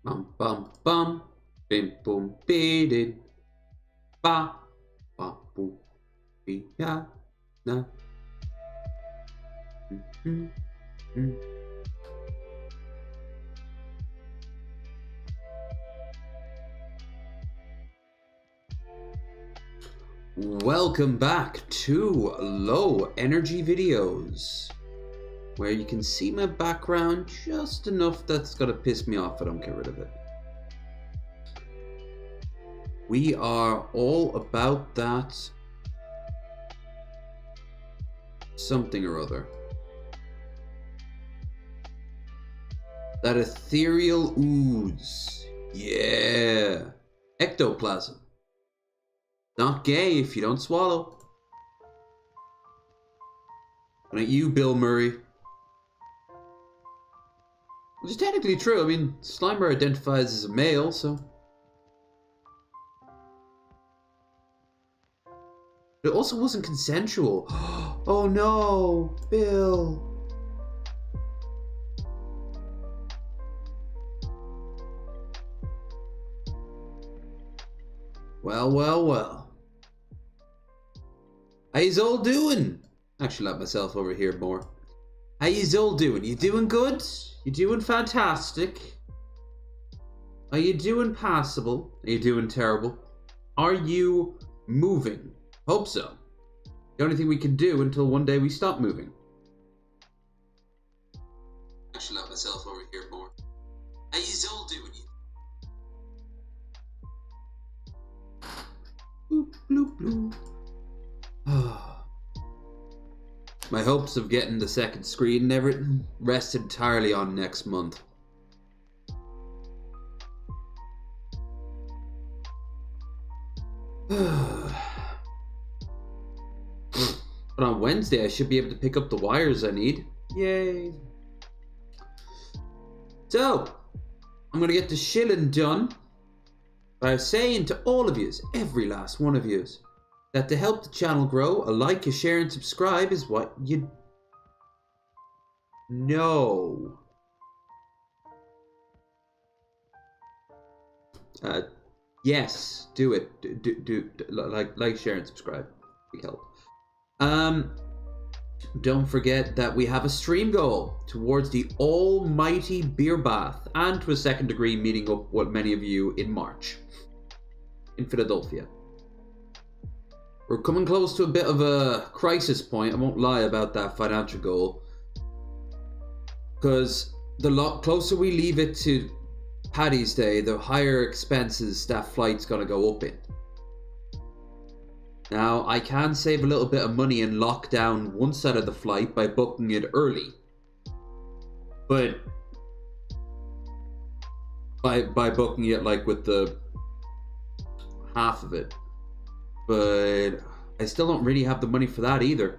Bum bum bum, bim boom beaded, ba ba boom be ya na. Welcome back to Low Energy Videos, where you can see my background just enough that's gonna piss me off if I don't get rid of it. We are all about that something or other. That ethereal ooze. Yeah. Ectoplasm. Not gay if you don't swallow. Not you, Bill Murray. Which is technically true. I mean, Slimer identifies as a male, so. But it also wasn't consensual. Oh no, Bill. Well, well, well. How yous all doing? Actually, let myself over here more. How yous all doing? You doing good? You doing fantastic? Are you doing passable? Are you doing terrible? Are you moving? Hope so. The only thing we can do until one day we stop moving. Actually, let myself over here more. How yous all doing? Bloop, bloop, bloop. My hopes of getting the second screen and everything rest entirely on next month. But on Wednesday I should be able to pick up the wires I need. Yay. So, I'm gonna get the shilling done by saying to all of yous, every last one of yous, that to help the channel grow, a like, a share, and subscribe is what you know. Yes, do it. Do like, share, and subscribe. Big help. Don't forget that we have a stream goal towards the almighty beer bath and to a second degree meeting up with many of you in March in Philadelphia. We're coming close to a bit of a crisis point. I won't lie about that financial goal, because the lot closer we leave it to Paddy's Day, the higher expenses that flight's gonna go up in. Now, I can save a little bit of money and lock down one side of the flight by booking it early, but by booking it like with the half of it. But I still don't really have the money for that either.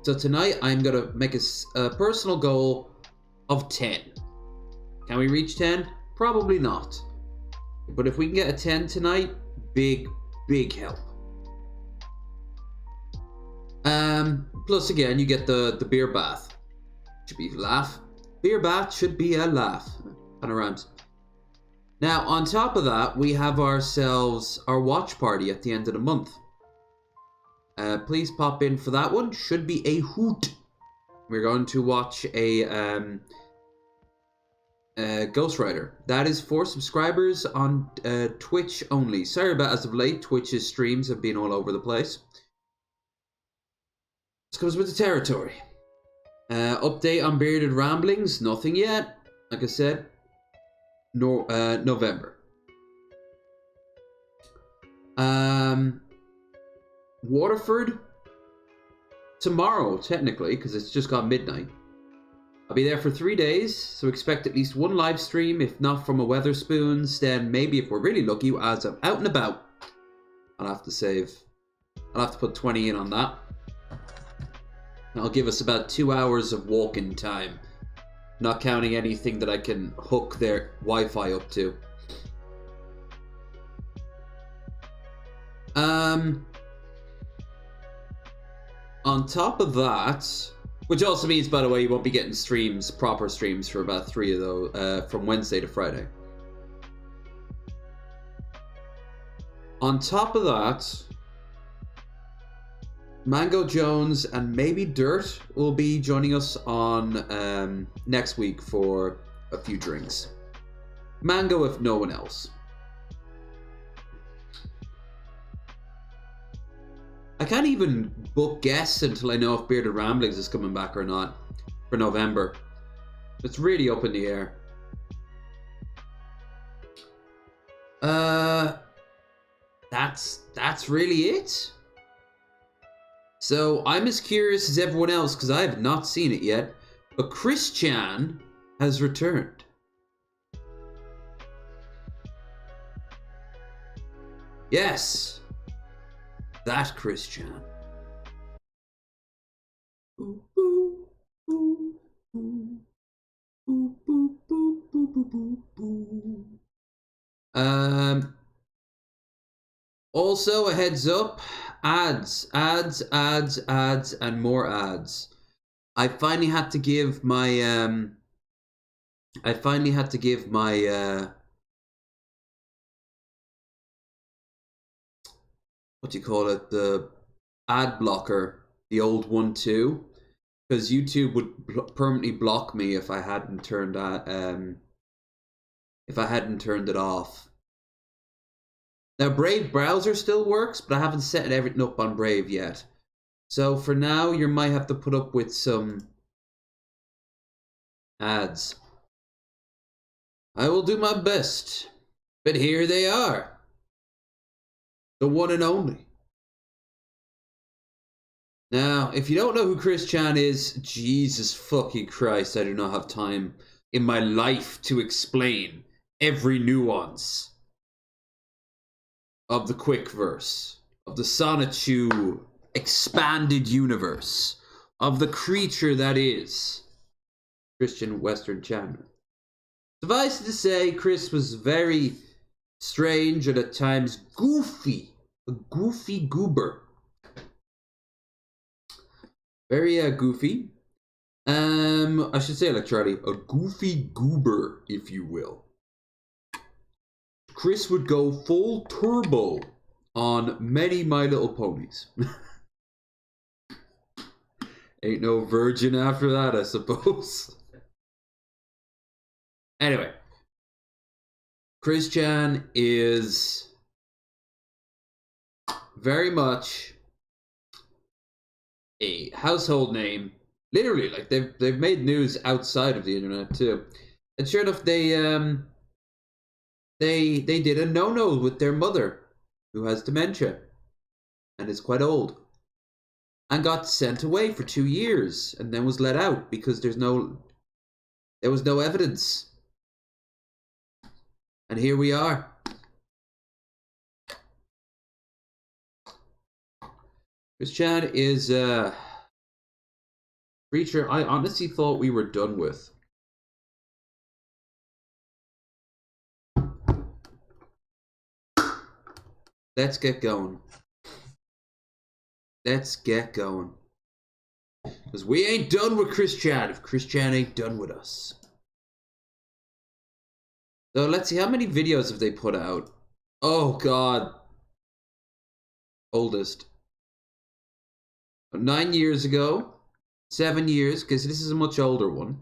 So tonight I'm gonna make a personal goal of 10. Can we reach 10? Probably not. But if we can get a 10 tonight, big help. Plus again, you get the beer bath. Should be a laugh. Beer bath should be a laugh. Kind of rhymes. Now, on top of that, we have ourselves our watch party at the end of the month. Please pop in for that one. Should be a hoot. We're going to watch a Ghost Rider. That is for subscribers on Twitch only. Sorry about as of late. Twitch's streams have been all over the place. This comes with the territory. Update on Bearded Ramblings. Nothing yet. Like I said. November. Waterford tomorrow, technically, because it's just got midnight. I'll be there for 3 days, so expect at least one live stream. If not from a Weatherspoons, then maybe if we're really lucky, as I'm out and about, I'll have to save. I'll have to put 20 in on that. That'll give us about 2 hours of walking time. Not counting anything that I can hook their Wi-Fi up to. On top of that, Which also means, by the way, you won't be getting streams, proper streams, for about 3 of those, from Wednesday to Friday. On top of that, Mango Jones and maybe Dirt will be joining us on next week for a few drinks. Mango if no one else. I can't even book guests until I know if Bearded Ramblings is coming back or not for November. It's really up in the air. That's really it. So I'm as curious as everyone else because I have not seen it yet. But Chris Chan has returned. Yes. That Chris Chan. Also a heads up, ads, and more ads. I finally had to give my what do you call it, the ad blocker, the old one too, because YouTube would permanently block me if I hadn't turned it off. Now Brave browser still works, but I haven't set everything up on Brave yet. So for now, you might have to put up with some ads. I will do my best, but here they are. The one and only. Now, if you don't know who Chris Chan is, Jesus fucking Christ, I do not have time in my life to explain every nuance of the quick verse, of the Sonichu expanded universe, of the creature that is Christian Western Chan. Suffice it to say, Chris was very strange and at times goofy. A goofy goober. Very goofy. I should say like Charlie, a goofy goober, if you will. Chris would go full turbo on many My Little Ponies. Ain't no virgin after that, I suppose. Anyway. Chris Chan is very much a household name. Literally, like they've made news outside of the internet too. And sure enough, they did a no-no with their mother, who has dementia and is quite old, and got sent away for 2 years, and then was let out because there was no evidence. And here we are. Chris Chan is a creature I honestly thought we were done with. Let's get going. Let's get going. Because we ain't done with Chris Chan if Chris Chan ain't done with us. So let's see, how many videos have they put out? Oh god. Oldest. 9 years ago. 7 years, because this is a much older one.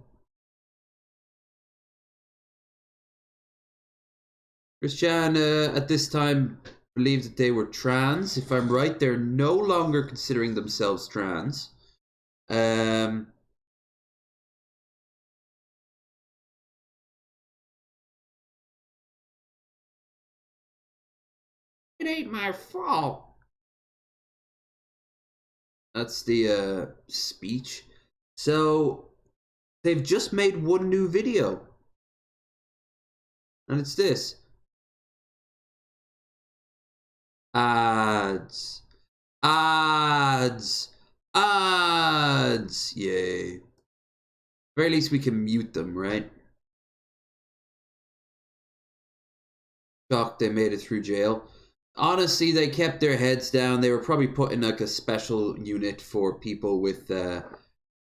Chris Chan at this time believed that they were trans. If I'm right, they're no longer considering themselves trans. It ain't my fault. That's the speech. So they've just made one new video. And it's this. Ads. Ads. Ads. Yay. Very least we can mute them, right? Shocked they made it through jail. Honestly, they kept their heads down. They were probably put in like a special unit for people with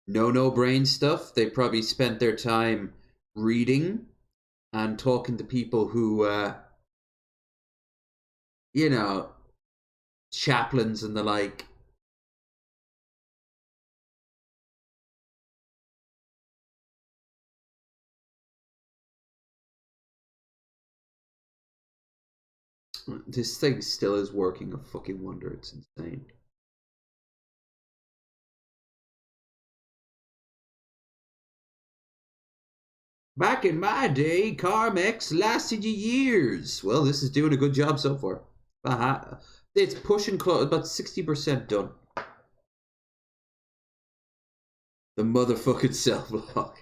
no brain stuff. They probably spent their time reading and talking to people who, you know, chaplains and the like. This thing still is working a fucking wonder. It's insane. Back in my day, Carmex lasted you years. Well, this is doing a good job so far. It's pushing close, about 60% done. The motherfucking cell block.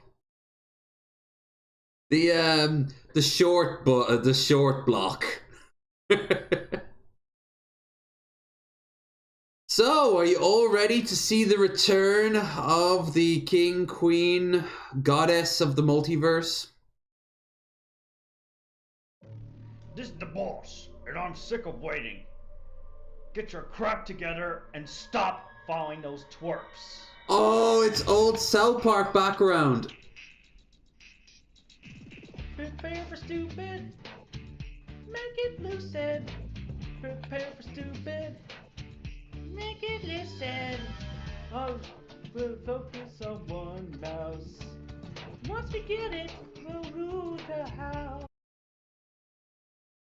The short block. So, are you all ready to see the return of the king, queen, goddess of the multiverse? This is the boss, and I'm sick of waiting. Get your crap together and stop following those twerps. Oh, it's old South Park background. Prepare for stupid. Make it lucid. Prepare for stupid. Make it lucid. Oh, we'll focus on one mouse. Once we get it, we'll rule the house.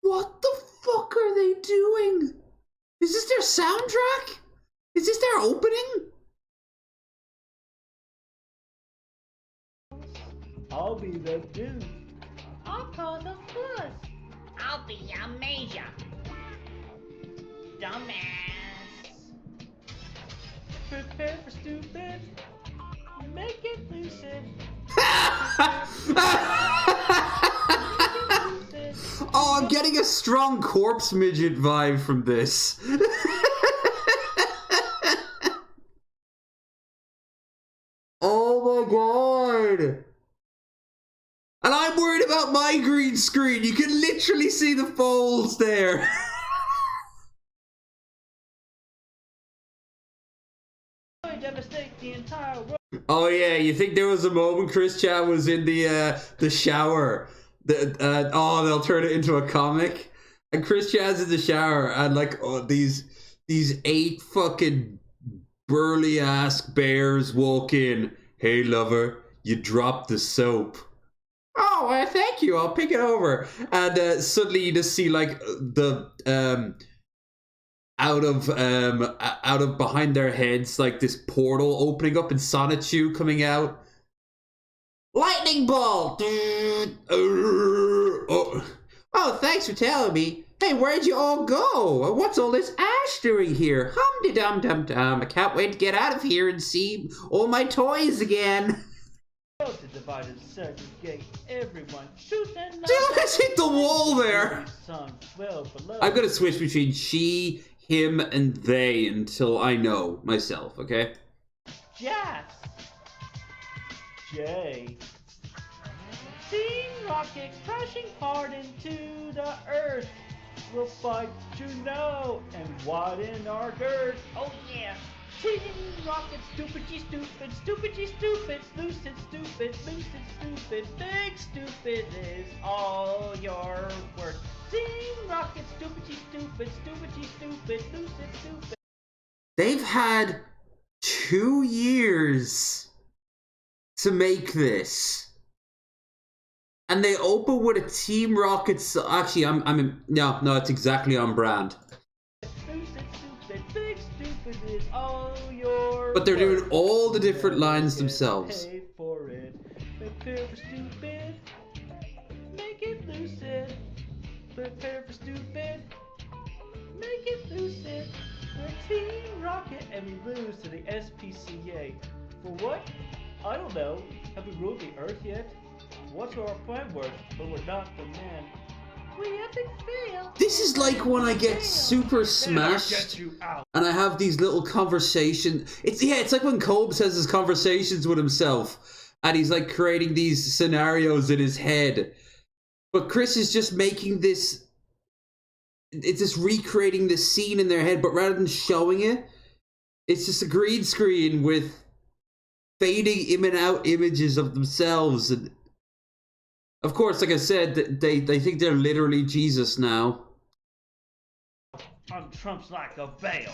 What the fuck are they doing? Is this their soundtrack? Is this their opening? I'll be the dude. I'll cause a fuss. I'll be a major. Dumbass. Prepare for stupid. Make it lucid. Oh, I'm getting a strong corpse midget vibe from this. Oh my god. And I'm worried about my green screen. You can literally see the folds there. Devastate the entire world. Oh yeah, you think there was a moment Chris Chan was in the shower? They'll turn it into a comic, and Chris Chan's in the shower, and like these 8 fucking burly ass bears walk in. Hey lover, you dropped the soap. Oh, thank you. I'll pick it over. And suddenly you just see like the out of behind their heads, like this portal opening up and Sonichu coming out. Lightning bolt! Oh, thanks for telling me. Hey, where'd you all go? What's all this ash doing here? Hum-de-dum-dum-dum. I can't wait to get out of here and see all my toys again. To divide and segregate everyone. Shoot and Dude, let's hit the wall there. I'm gonna switch between she, him, and they until I know myself, okay? Jazz. J. Team Rocket crashing hard into the earth. We'll fight Juno and widen our girth. Oh yeah. Team Rocket, stupid, stupid, stupid, stupid, lucid, stupid, big stupid is all your worth. Team Rocket, stupid, stupid, lucid, stupid. They've had 2 years to make this, and they open with a Team Rocket. Actually, no, it's exactly on brand. Is all your but they're doing work. all the different lines themselves. Pay for it. Prepare for stupid. Make it lucid. Prepare for stupid. Make it lucid. We're Team Rocket and we lose to the SPCA. For what? I don't know. Have we ruled the Earth yet? What's our plan work? But we're not the man. We epic fail. This is like when I get super smashed and I have these little conversations. It's like when Cobes has his conversations with himself and he's like creating these scenarios in his head. But Chris is just making this, it's just recreating this scene in their head, but rather than showing it, it's just a green screen with fading in and out images of themselves. And of course, like I said, they think they're literally Jesus now. I'm Trump's like a veil.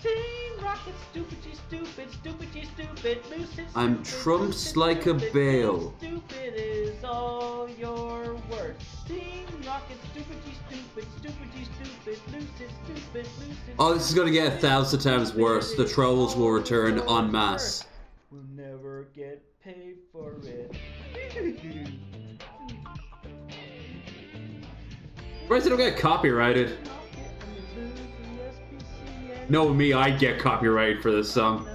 Team Rocket, stupid, stupid, stupid, stupid, lucid. I'm Trump's like a veil. Stupid is all your words. Team Rocket, stupid, stupid, stupid, stupid, lucid, stupid, lucid. Oh, this is gonna get 1,000 times worse. The trolls will return en masse. We'll never get paid for it. Surprised they don't get copyrighted. No, me, I'd get copyrighted for this song.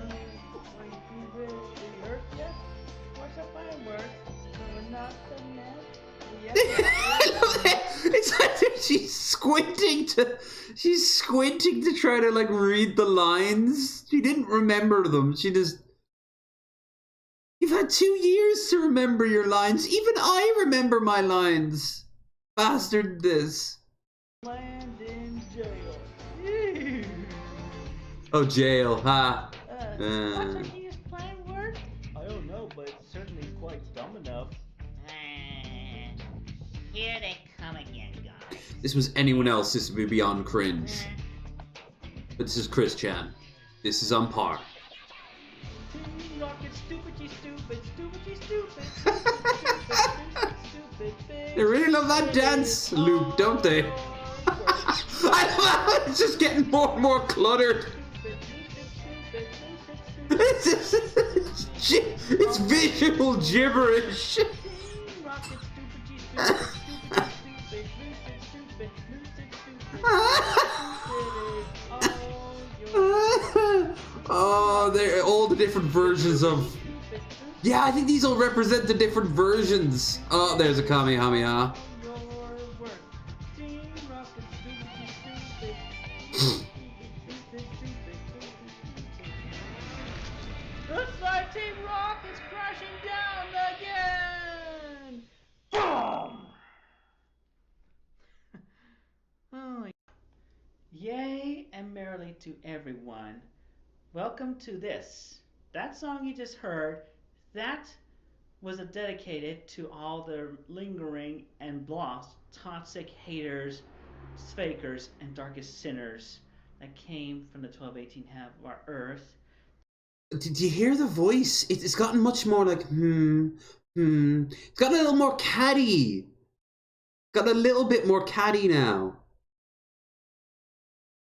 It's like she's squinting to try to like read the lines. She didn't remember them. She just. You've had 2 years to remember your lines. Even I remember my lines. Bastard this. Land in jail. Oh, jail, ha. What's the key's plan word? I don't know, but it's certainly quite dumb enough. Here they come again, guys. This was anyone else, this would be beyond cringe. But this is Chris Chan. This is on par. Team Rocket, stupid, stupid, stupid, stupid, stupid. They really love that dance loop, don't they? I love how it's just getting more and more cluttered. It's visual gibberish. Oh, they're all the different versions of. Yeah, I think these all represent the different versions. Oh, there's a Kamehameha. Looks like Team Rocket's crashing down again! Boom! Oh, yay and merrily to everyone. Welcome to this. That song you just heard, that was dedicated to all the lingering and lost toxic haters, fakers, and darkest sinners that came from the 1218 half of our earth. Did you hear the voice? It's gotten much more like, It's gotten a little more catty. Got a little bit more catty now.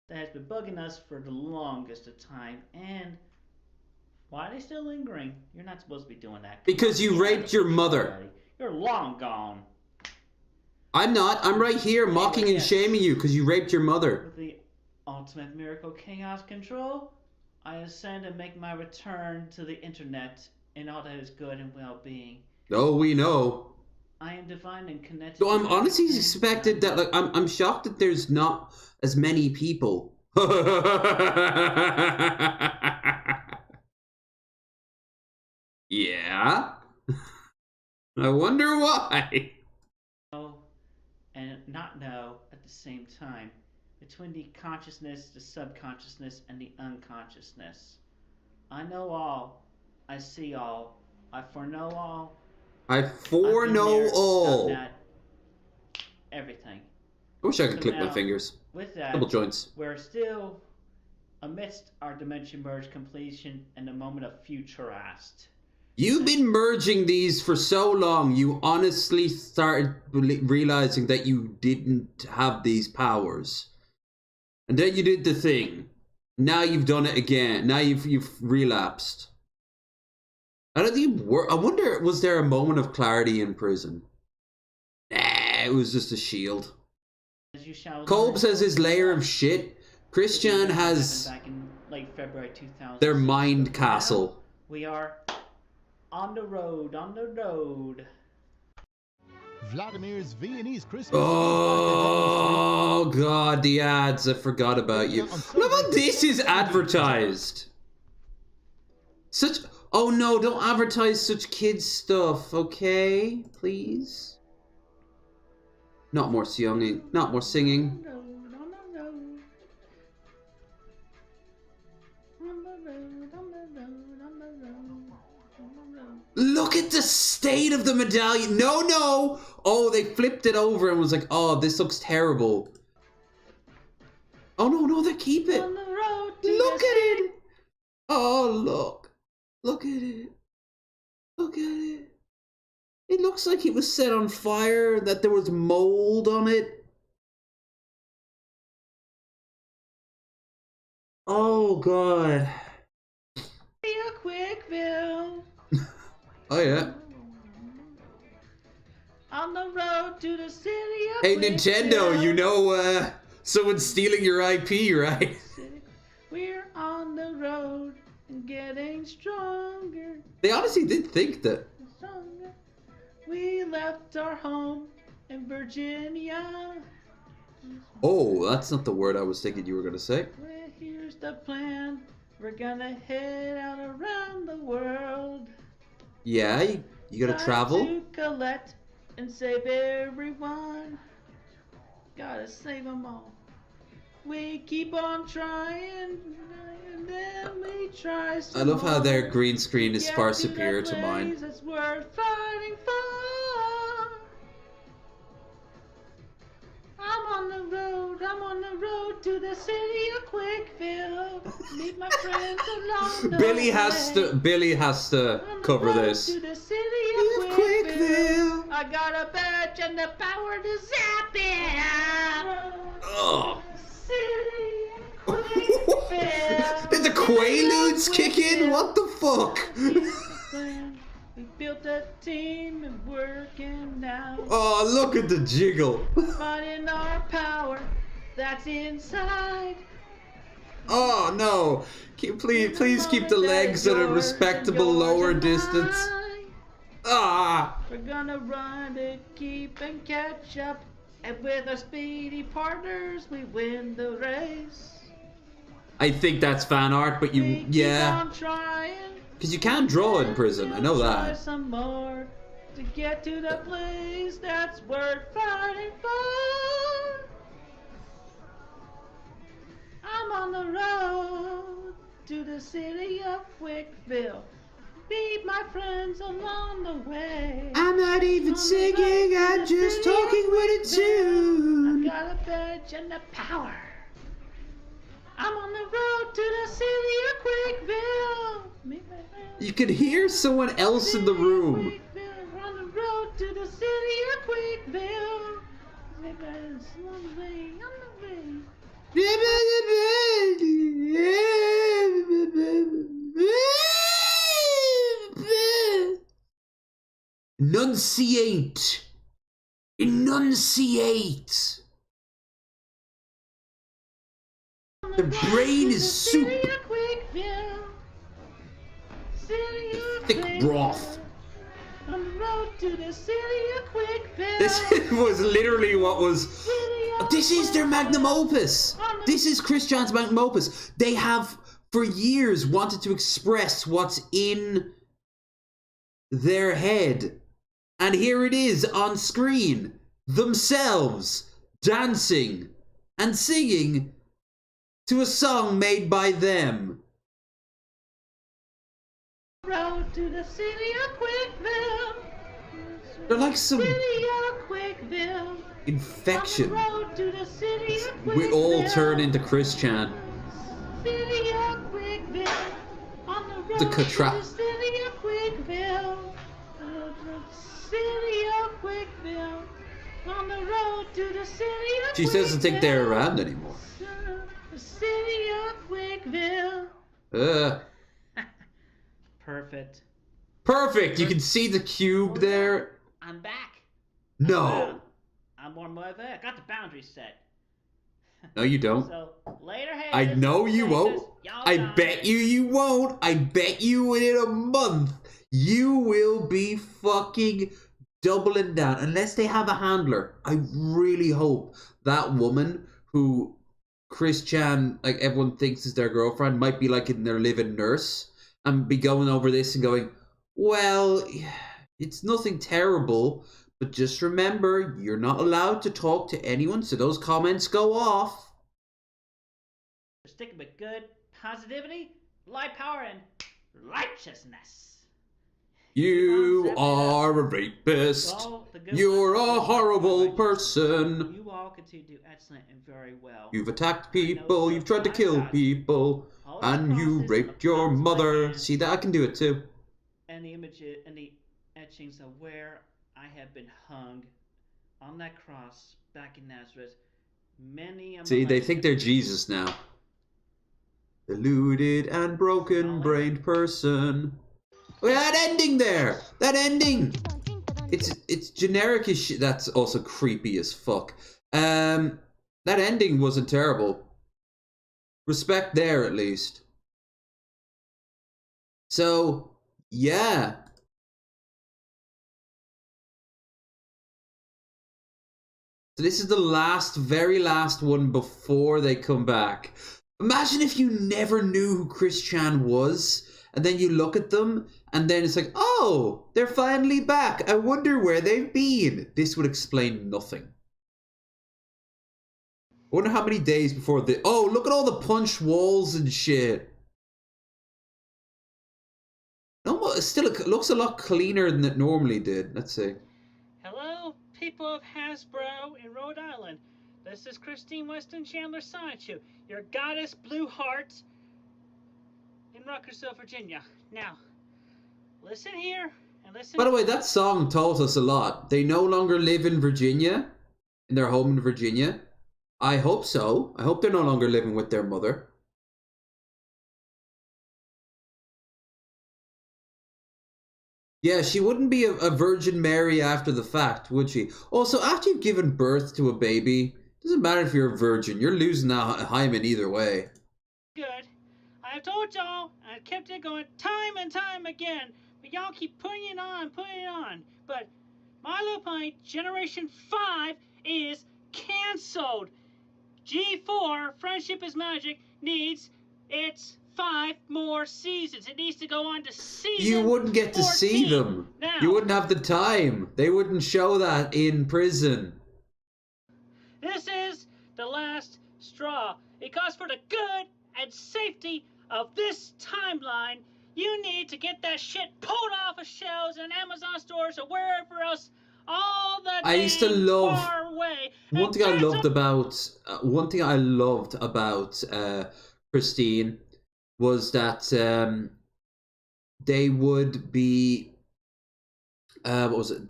That has been bugging us for the longest of time, and why are they still lingering? You're not supposed to be doing that. Because you raped your mother. You're long gone. I'm not. I'm right here mocking and shaming you because you raped your mother. With the ultimate miracle chaos control, I ascend and make my return to the internet in all that is good and well-being. Oh, we know. I am divine and connected. So I'm honestly expected that. Like, I'm shocked that there's not as many people. Yeah. I wonder why. Know and not know at the same time, between the consciousness, the subconsciousness, and the unconsciousness. I know all. I see all. I foreknow all. I foreknow all. Done that. Everything. I wish I could So click my now, fingers. With that, Double joints. we're still amidst our dimension merge completion and the moment of futurast. You've been merging these for so long, you honestly started realizing that you didn't have these powers. And then you did the thing. Now you've done it again. Now you've relapsed. I don't think I wonder, was there a moment of clarity in prison? Nah, it was just a shield. Kolb says his layer of shit. Christian has back in late February 2000. their mind castle. We are on the road, Vladimir's Viennese Christmas. Oh god, the ads! I forgot about you. What about this is advertised? Such. Oh no! Don't advertise such kids stuff, okay? Please. Not more singing. Not more singing. Look at the state of the medallion. No, no. Oh, they flipped it over and was like, oh, this looks terrible. Oh, no, no, they keep it. On the road to Look the at it. Oh, look. Look at it. Look at it. It looks like it was set on fire, that there was mold on it. Oh, God. Quickville. Oh, yeah. On the road to the city of Hey, Quickville. Nintendo, you know, someone's stealing your IP, right? We're on the road and getting stronger. They honestly did think that. Stronger. We left our home in Virginia. Oh, that's not the word I was thinking you were going to say. Well, here's the plan. We're gonna head out around the world. Yeah, you gotta Try travel. to collect and save everyone. Gotta save them all. We keep on trying, and then we try some I love how their more. green screen is Get far to the superior to mine. place that's worth fighting for. I'm on the road to the city of Quickville. Meet my friends along the Billy way. has to On the cover road this. to the city of Quickville. I got a badge and the power to zap it up. Ugh. City of Quickville. Did the Quaaludes kick in? What the fuck? We built a team and working now. Oh, look at the jiggle. Finding our power that's inside. Oh no. Please keep the legs at a respectable lower distance. Ah. We're gonna run to keep and catch up. And with our speedy partners, we win the race. I think that's fan art, but We keep on trying. because you can't draw in prison. I know Try that. some more to get to the place that's worth fighting for. I'm on the road to the city of Quickville. Meet my friends along the way. I'm not even singing. I'm just talking with a I tune. got a badge and the power. I'm on the road to the city of Quickville. Meet my friends. You could hear someone else in the room. We're on the road to the city of Quickville. Meet my friends on the way, on the way. Enunciate. Enunciate. The brain is soup. City of Quickville. City of Thick Quickville. broth. On the road to the city of Quickville. This was literally what was. This is their magnum opus. This is Chris John's magnum opus. They have for years wanted to express what's in their head. And here it is on screen. Themselves dancing and singing to a song made by them. Road to the city of Quickville. They're like some City of Quickville. infection. On the road to the city of Quickville. We all turn into Chris Chan. City of Quickville. On the road The to Catra- the city of Quickville. City of Quickville. On the road to the city of She doesn't think they're Quickville. around anymore. The city of Quickville. Perfect. Perfect. You can see the cube there. I'm back. No. I'm more mother. I got the boundaries set. No, you don't. So later, hey. I know you won't. I bet you won't. I bet you in a month you will be fucking doubling down. Unless they have a handler. I really hope that woman who Chris Chan, like everyone thinks is their girlfriend, might be like in their live-in nurse and be going over this and going, well, it's nothing terrible, but just remember, you're not allowed to talk to anyone, so those comments go off. Sticking with good positivity, light power, and righteousness. You are a rapist. Well, the good You're ones- a horrible person. You all continue to do excellent and very well. You've attacked I know people, stuff you've tried to I've kill got. people, All the and you crosses raped on the your palms of my mother. hands, See, that I can do it too. and the images and the etchings of where I have been hung on that cross back in Nazareth. Many a See, they millennia think they're ago. Jesus now. Deluded and broken-brained person. Look at that ending there! That ending! It's generic as shit. That's also creepy as fuck. That ending wasn't terrible. Respect there, at least. So, yeah. So this is the last, very last one before they come back. Imagine if you never knew who Chris Chan was, and then you look at them, and then it's like, oh, they're finally back. I wonder where they've been. This would explain nothing. I wonder how many days before the... Oh, look at all the punch walls and shit. No, still, it looks a lot cleaner than it normally did. Let's see. Hello, people of Hasbro in Rhode Island. This is Christine Weston Chandler Sideshow, your goddess Blue Heart in Ruckersville, Virginia. Now, listen here and listen. By the way, that song told us a lot. They no longer live in Virginia, in their home in Virginia. I hope so. I hope they're no longer living with their mother. Yeah, she wouldn't be a Virgin Mary after the fact, would she? Also, after you've given birth to a baby, doesn't matter if you're a virgin. You're losing a hymen either way. Good. I have told y'all, and I've kept it going time and time again, but y'all keep putting it on. But My Little Pony Generation 5 is canceled. G4, Friendship is Magic, needs its 5 more seasons. It needs to go on to season You wouldn't get to 14. see them. Now, You wouldn't have the time. They wouldn't show that in prison. this is the last straw. Because for the good and safety of this timeline, you need to get that shit pulled off of shelves in Amazon stores or wherever else all the I used to dang love far away. one And thing I cancel- loved about Christine was that they would be what was it?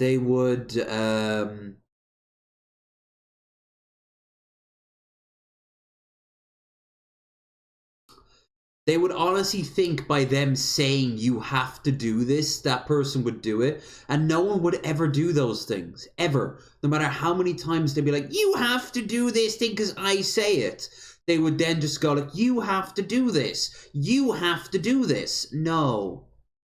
They would honestly think by them saying you have to do this, that person would do it. And no one would ever do those things. Ever. No matter how many times they'd be like, you have to do this thing because I say it. They would then just go like, you have to do this. You have to do this. No.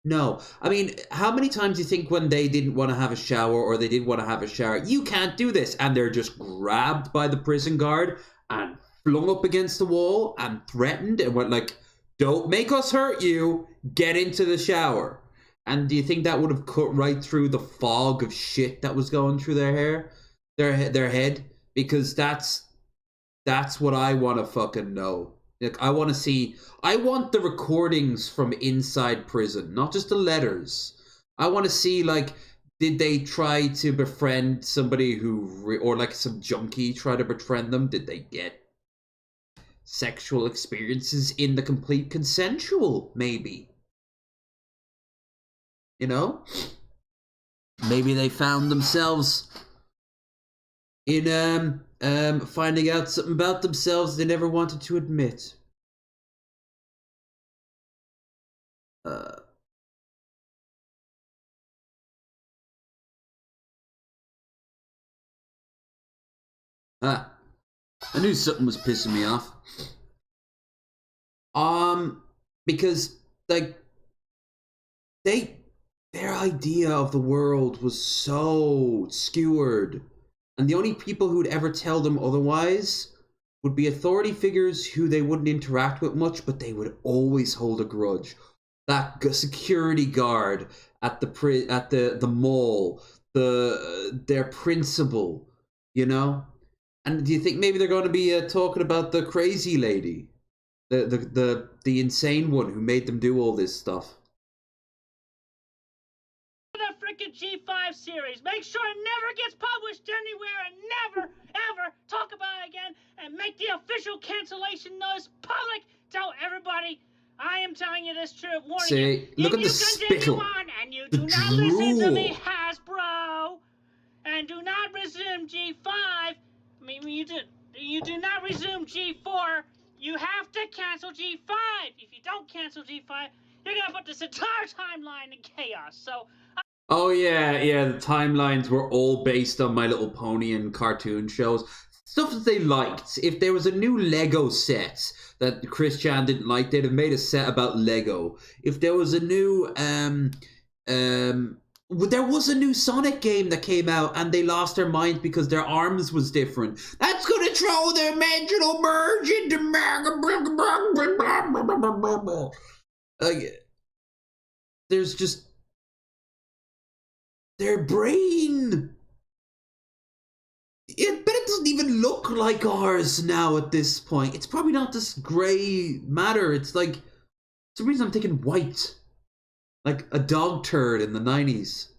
No. I mean, how many times do you think when they didn't want to have a shower or they did want to have a shower, you can't do this. And they're just grabbed by the prison guard and flung up against the wall and threatened and went like, don't make us hurt you. Get into the shower. And do you think that would have cut right through the fog of shit that was going through their hair, their head? Because that's what I want to fucking know. Like, I want the recordings from inside prison, not just the letters. I want to see, like, did they try to befriend somebody or like some junkie try to befriend them? Did they get sexual experiences in the complete consensual, maybe? You know? Maybe they found themselves in finding out something about themselves they never wanted to admit. I knew something was pissing me off. Because like their idea of the world was so skewered, and the only people who would ever tell them otherwise would be authority figures who they wouldn't interact with much, but they would always hold a grudge. That security guard at the mall, their principal, you know. And do you think maybe they're going to be talking about the crazy lady, the insane one who made them do all this stuff? freaking G5 series. Make sure it never gets published anywhere and never, ever talk about it again. And make the official cancellation notice public. Tell everybody I am telling you this truth, warning See, you. look at the If you continue spittle. on and you The do not listen to me, drool. Hasbro, and do not resume G5, I mean, you do not resume G4, you have to cancel G5. If you don't cancel G5, you're gonna put this entire timeline in chaos. So, Oh yeah, the timelines were all based on My Little Pony and cartoon shows. Stuff that they liked. If there was a new Lego set that Chris Chan didn't like, they'd have made a set about Lego. If there was a new there was a new Sonic game that came out and they lost their mind because their arms was different. That's gonna throw the dimensional merge into there's just their brain. But it doesn't even look like ours now at this point. It's probably not this grey matter. It's like, for some reason I'm thinking white. Like a dog turd in the 90s.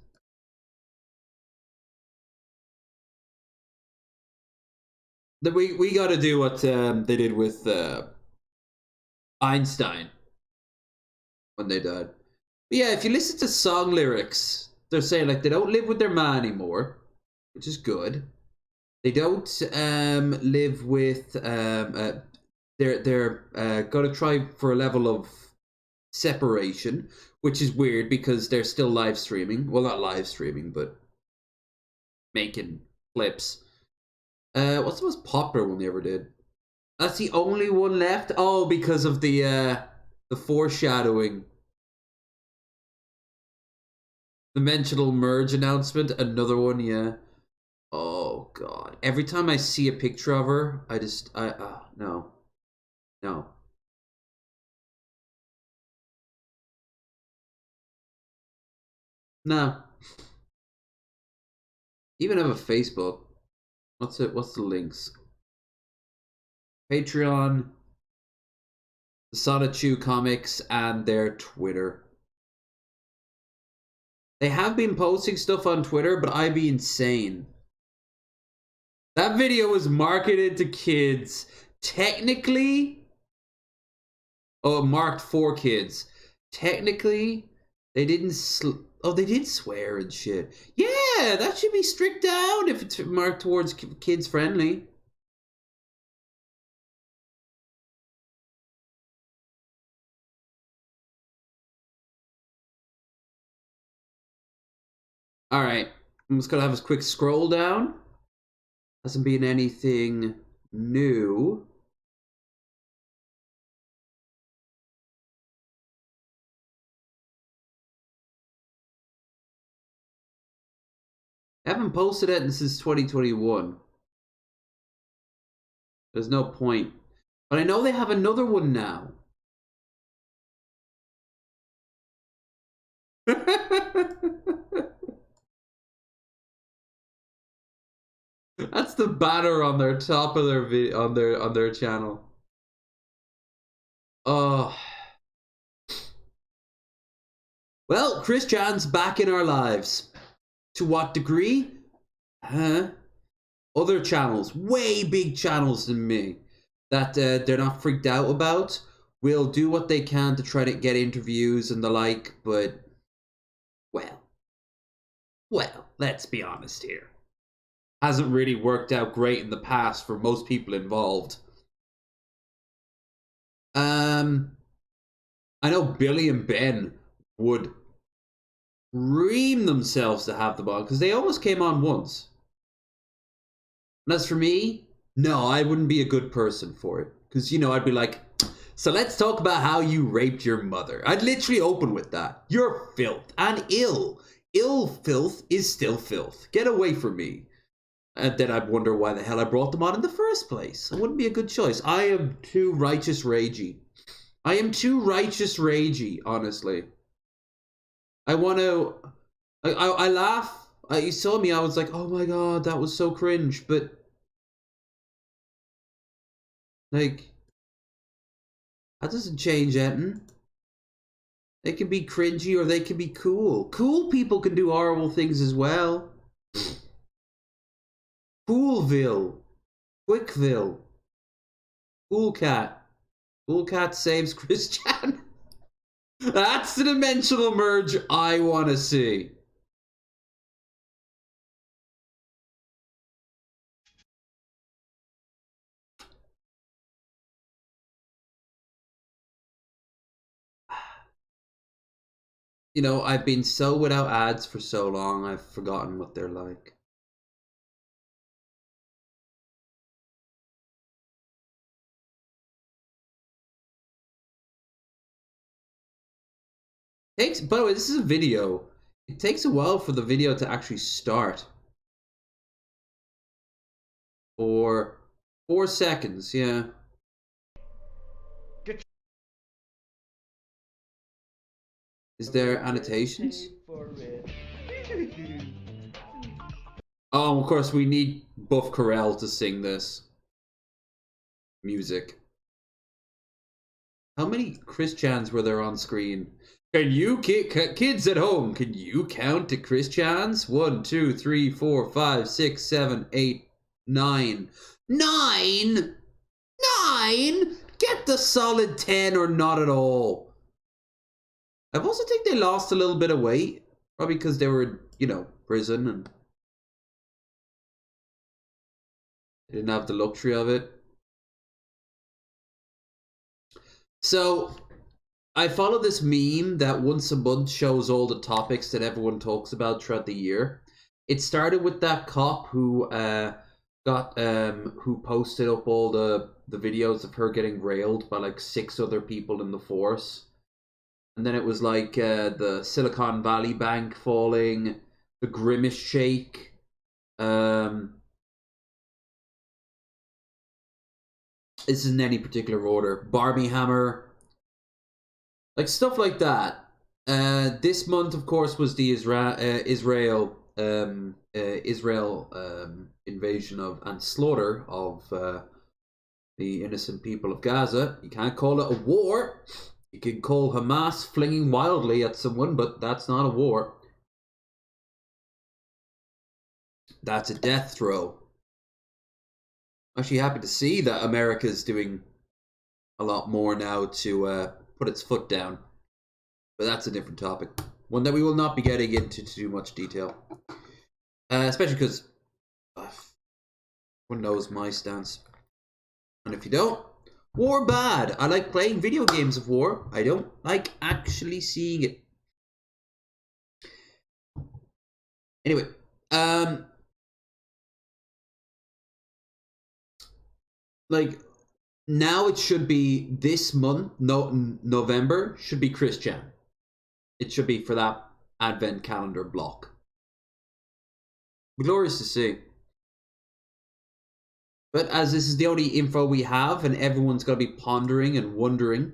We gotta do what they did with Einstein when they died. But yeah, if you listen to song lyrics, they're saying like they don't live with their man anymore, which is good. They don't live with they're gonna try for a level of separation, which is weird because they're still live streaming. Well, not live streaming, but making clips. What's the most popular one they ever did? That's the only one left. Oh, because of the foreshadowing. Dimensional merge announcement. Another one, yeah. Oh god. Every time I see a picture of her, no. No. No. Even have a Facebook. What's it? What's the links? Patreon, the Sonichu Comics, and their Twitter. They have been posting stuff on Twitter, but I'd be insane. That video was marketed to kids. Technically, marked for kids. Technically, they didn't. They did swear and shit. Yeah, that should be strict down if it's marked towards kids friendly. All right, I'm just gonna have a quick scroll down. Hasn't been anything new. I haven't posted it since 2021. There's no point. But I know they have another one now. That's the banner on their top of their on their channel. Oh. Well, Chris Chan's back in our lives. To what degree? Other channels, way big channels than me, that they're not freaked out about, will do what they can to try to get interviews and the like, but, well, let's be honest here. Hasn't really worked out great in the past for most people involved. I know Billy and Ben would dream themselves to have them on, because they almost came on once. And as for me, no, I wouldn't be a good person for it. Because, I'd be like, so let's talk about how you raped your mother. I'd literally open with that. You're filth and ill. Ill filth is still filth. Get away from me. And then I'd wonder why the hell I brought them on in the first place. It wouldn't be a good choice. I am too righteous ragey. Honestly. I want to... I laugh. You saw me, I was like, oh my god, that was so cringe. But... like... that doesn't change anything. They can be cringy or they can be cool. Cool people can do horrible things as well. Coolville. Quickville. Cool Cat. Cool Cat saves Christian. That's the dimensional merge I want to see. You know, I've been so without ads for so long, I've forgotten what they're like. By the way, this is a video. It takes a while for the video to actually start. For 4 seconds, yeah. Is there annotations? Oh, of course, we need Buff Corell to sing this. Music. How many Christians were there on screen? Can you, kids at home, can you count to Christians? 1, 2, 3, 4, 5, 6, 7, 8, 9. 9? 9? Get the solid 10 or not at all. I also think they lost a little bit of weight. Probably because they were, you know, prison and they didn't have the luxury of it. So, I follow this meme that once a month shows all the topics that everyone talks about throughout the year. It started with that cop who who posted up all the videos of her getting railed by like 6 other people in the force. And then it was like the Silicon Valley Bank falling, the Grimace Shake, this isn't any particular order, Barbie Hammer, like stuff like that. This month, of course, was the Israel invasion of and slaughter of the innocent people of Gaza. You can't call it a war. You can call Hamas flinging wildly at someone, but that's not a war. That's a death throw. I'm actually happy to see that America's doing a lot more now to put its foot down. But that's a different topic. One that we will not be getting into too much detail. Especially because one knows my stance. And if you don't, war bad. I like playing video games of war. I don't like actually seeing it. Anyway, like now it should be this month, November should be Christian. It should be for that advent calendar block. Glorious to see. But as this is the only info we have and everyone's going to be pondering and wondering,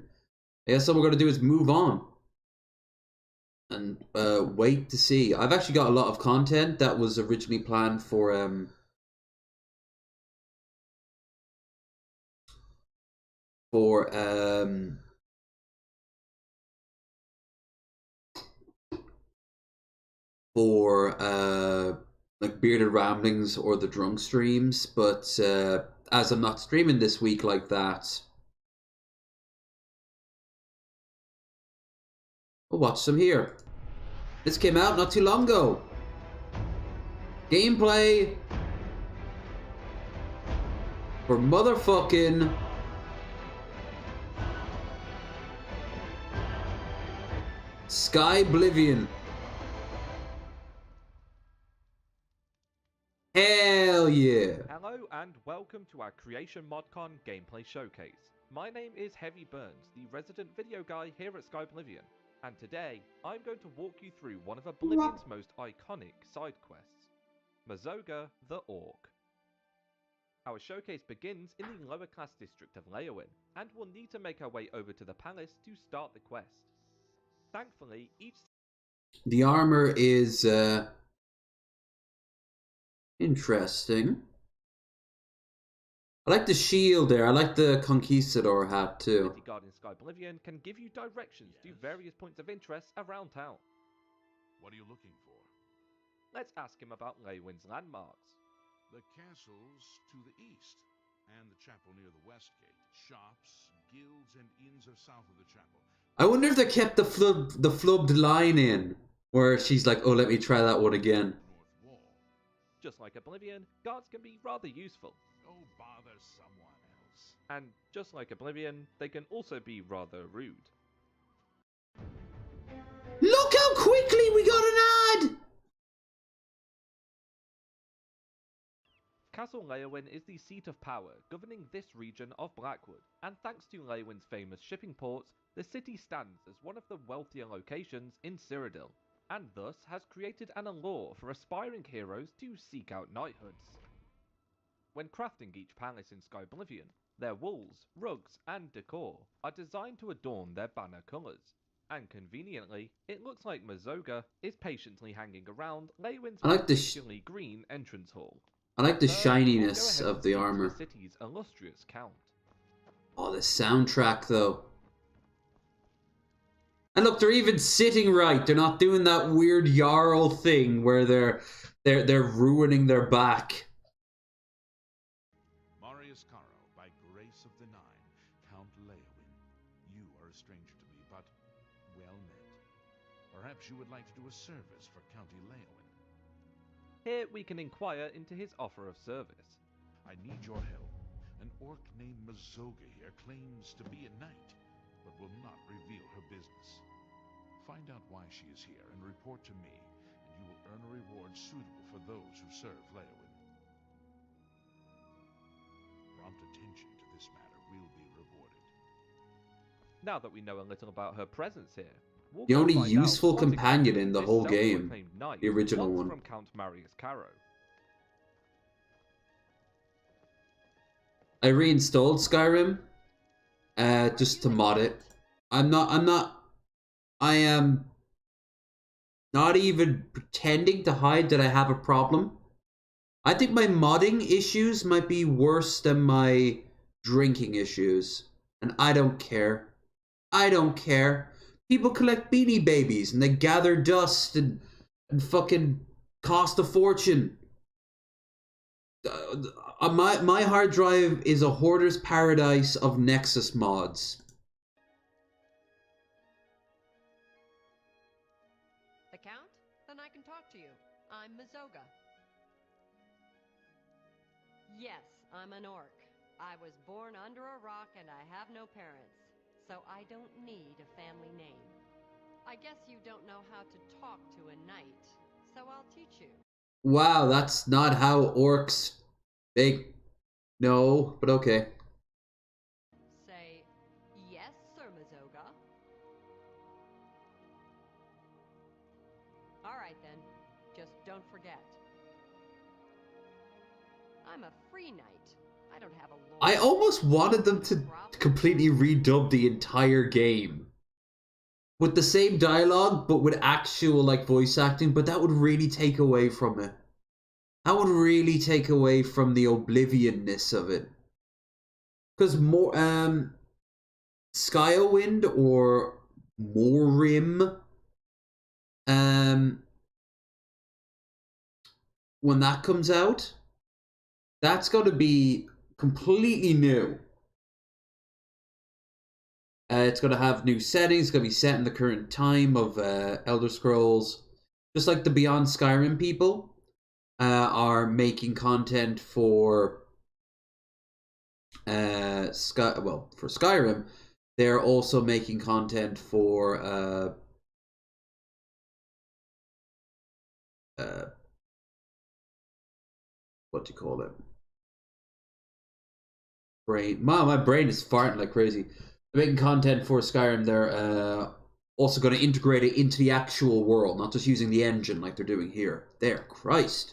I guess all we're going to do is move on. And wait to see. I've actually got a lot of content that was originally planned for like Bearded Ramblings or the Drunk streams, but as I'm not streaming this week like that, we'll watch some here. This came out not too long ago. Gameplay for motherfucking Sky Oblivion. Hell yeah! Hello and welcome to our Creation ModCon gameplay showcase. My name is Heavy Burns, the resident video guy here at Sky Oblivion, and today I'm going to walk you through one of Oblivion's most iconic side quests, Mazoga the Orc. Our showcase begins in the lower class district of Leowin, and we'll need to make our way over to the palace to start the quest. Thankfully, the armor is interesting. I like the shield there. I like the conquistador hat too. City Guard in Sky Oblivion can give you directions to various points of interest around town. What are you looking for? Let's ask him about Leywin's landmarks. The castles to the east, and the chapel near the west gate. Shops, guilds, and inns are south of the chapel. I wonder if they kept the flubbed line in, where she's like, "Oh, let me try that one again." North wall. Just like Oblivion, guards can be rather useful. Oh, bother someone else. And just like Oblivion, they can also be rather rude. Look how quickly we got an ad! Castle Leywin is the seat of power governing this region of Blackwood, and thanks to Leywin's famous shipping ports, the city stands as one of the wealthier locations in Cyrodiil, and thus has created an allure for aspiring heroes to seek out knighthoods. When crafting each palace in Sky Oblivion, their walls, rugs, and decor are designed to adorn their banner colours, and conveniently, it looks like Mazoga is patiently hanging around Leywin's I like the particularly green entrance hall. I like the Let's shininess go ahead of and the speak to armor. the city's illustrious count. Oh, the soundtrack though. And look, they're even sitting right. They're not doing that weird Jarl thing where they're ruining their back. Marius Caro, by grace of the Nine, Count Leywin. You are a stranger to me, but well met. Perhaps you would like to do a service for County Leywin. Here we can inquire into his offer of service. I need your help. An orc named Mazoga here claims to be a knight, but will not reveal her business. Find out why she is here and report to me, and you will earn a reward suitable for those who serve Leywin. Prompt attention to this matter will be rewarded. Now that we know a little about her presence here, we'll The go only find useful out what companion exactly in the this whole game, self-proclaimed knight the original wants one. from Count Marius Caro. I reinstalled Skyrim, just to mod it. I am not even pretending to hide that I have a problem. I think my modding issues might be worse than my drinking issues. And I don't care. I don't care. People collect Beanie Babies and they gather dust and fucking cost a fortune. My hard drive is a hoarder's paradise of Nexus mods. The Count? Then I can talk to you. I'm Mazoga. Yes, I'm an orc. I was born under a rock and I have no parents, so I don't need a family name. I guess you don't know how to talk to a knight, so I'll teach you. Wow, that's not how orcs make. No, but okay. Say, yes, Sir Mazoga. All right then, just don't forget. I'm a free knight. I don't have a lord. I almost wanted them to completely redub the entire game with the same dialogue, but with actual like voice acting. But that would really take away from it. That would really take away from the oblivionness of it. Because more, Skywind or Morim, when that comes out, that's going to be completely new. It's going to have new settings. It's going to be set in the current time of Elder Scrolls. Just like the Beyond Skyrim people are making content for for Skyrim, they're also making content for what do you call it? Brain. My brain is farting like crazy. They're making content for Skyrim. They're also going to integrate it into the actual world, not just using the engine like they're doing here. There, Christ.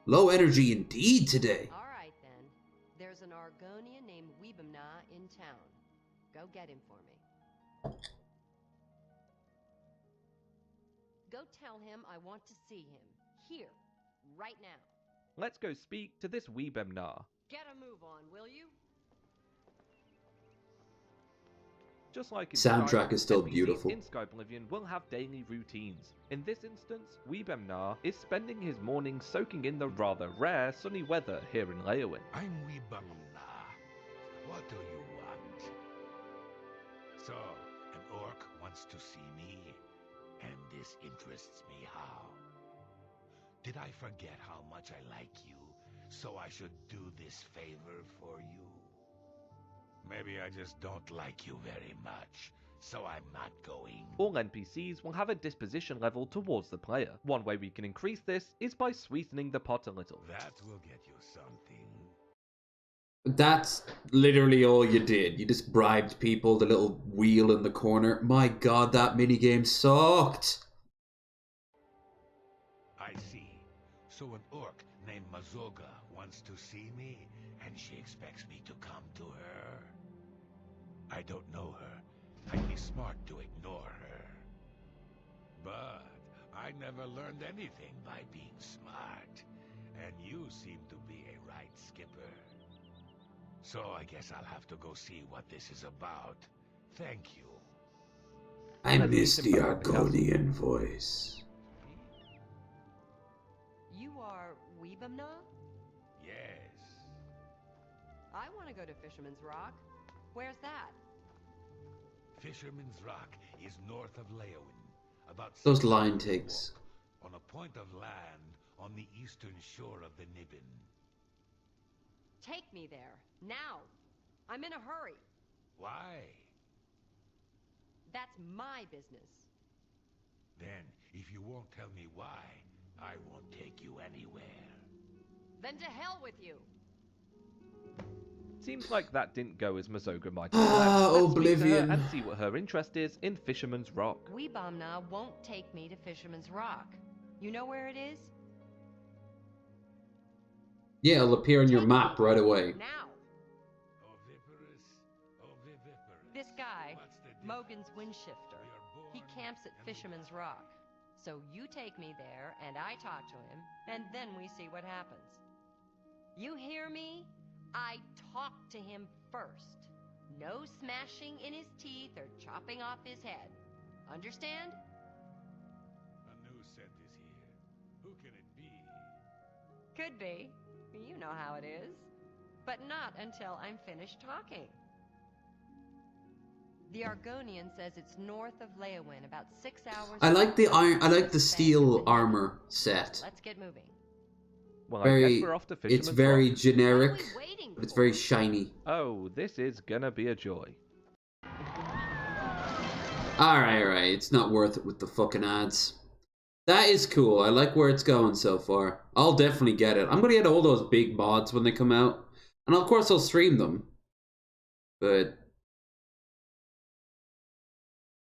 Low energy indeed today. All right then. There's an Argonian named Weebamna in town. Go get him for me. Go tell him I want to see him. Here. Right now. let's go speak to this Weebemnar. Get a move on, will you? Just like in Soundtrack Skype, is still NPCs beautiful. in Sky Oblivion will have daily routines. In this instance, Weebemnar is spending his morning soaking in the rather rare sunny weather here in Leowin. I'm Weebamna. What do you want? So, an orc wants to see me, and this interests me how? Did I forget how much I like you, so I should do this favor for you? Maybe I just don't like you very much, so I'm not going. All NPCs will have a disposition level towards the player. One way we can increase this is by sweetening the pot a little. That will get you something. That's literally all you did. You just bribed people, the little wheel in the corner. My god, that minigame sucked. I see. So an orc named Mazoga wants to see me, and she expects me to come to her. I don't know her. I'd be smart to ignore her. But I never learned anything by being smart. And you seem to be a right skipper. So I guess I'll have to go see what this is about. Thank you. I Let's miss keep the him back in the castle. Argonian voice. You are Weebemna? Yes. I want to go to Fisherman's Rock. Where's that? Fisherman's Rock is north of Leowin. About Those 6 line miles takes. walk, on a point of land on the eastern shore of the Nibbin. Take me there, now. I'm in a hurry. Why? That's my business. Then, if you won't tell me why, I won't take you anywhere. Then to hell with you. Seems like that didn't go as Mazoga might Ah, have planned. Let's speak to Oblivion. her and see what her interest is in Fisherman's Rock. Weebemna won't take me to Fisherman's Rock. You know where it is? Yeah, it'll appear on your Take map me right there, away. Now. Oviparous, oviviparous. This guy, What's the difference? Mogan's Windshifter. We are born He camps at and we Fisherman's die. Rock. So you take me there, and I talk to him, and then we see what happens. You hear me? I talk to him first. No smashing in his teeth or chopping off his head. Understand? A new scent is here. Who can it be? Could be. You know how it is. But not until I'm finished talking. The Argonian says it's north of Leowin, about 6 hours. I like the north iron. I like of the Spain steel and armor set. Let's get moving. Well, I Very. guess we're off to Fisherman's It's very Rock. generic, What are we waiting but it's for? very shiny. Oh, this is gonna be a joy. Alright. It's not worth it with the fucking ads. That is cool. I like where it's going so far. I'll definitely get it. I'm gonna get all those big mods when they come out. And of course I'll stream them. But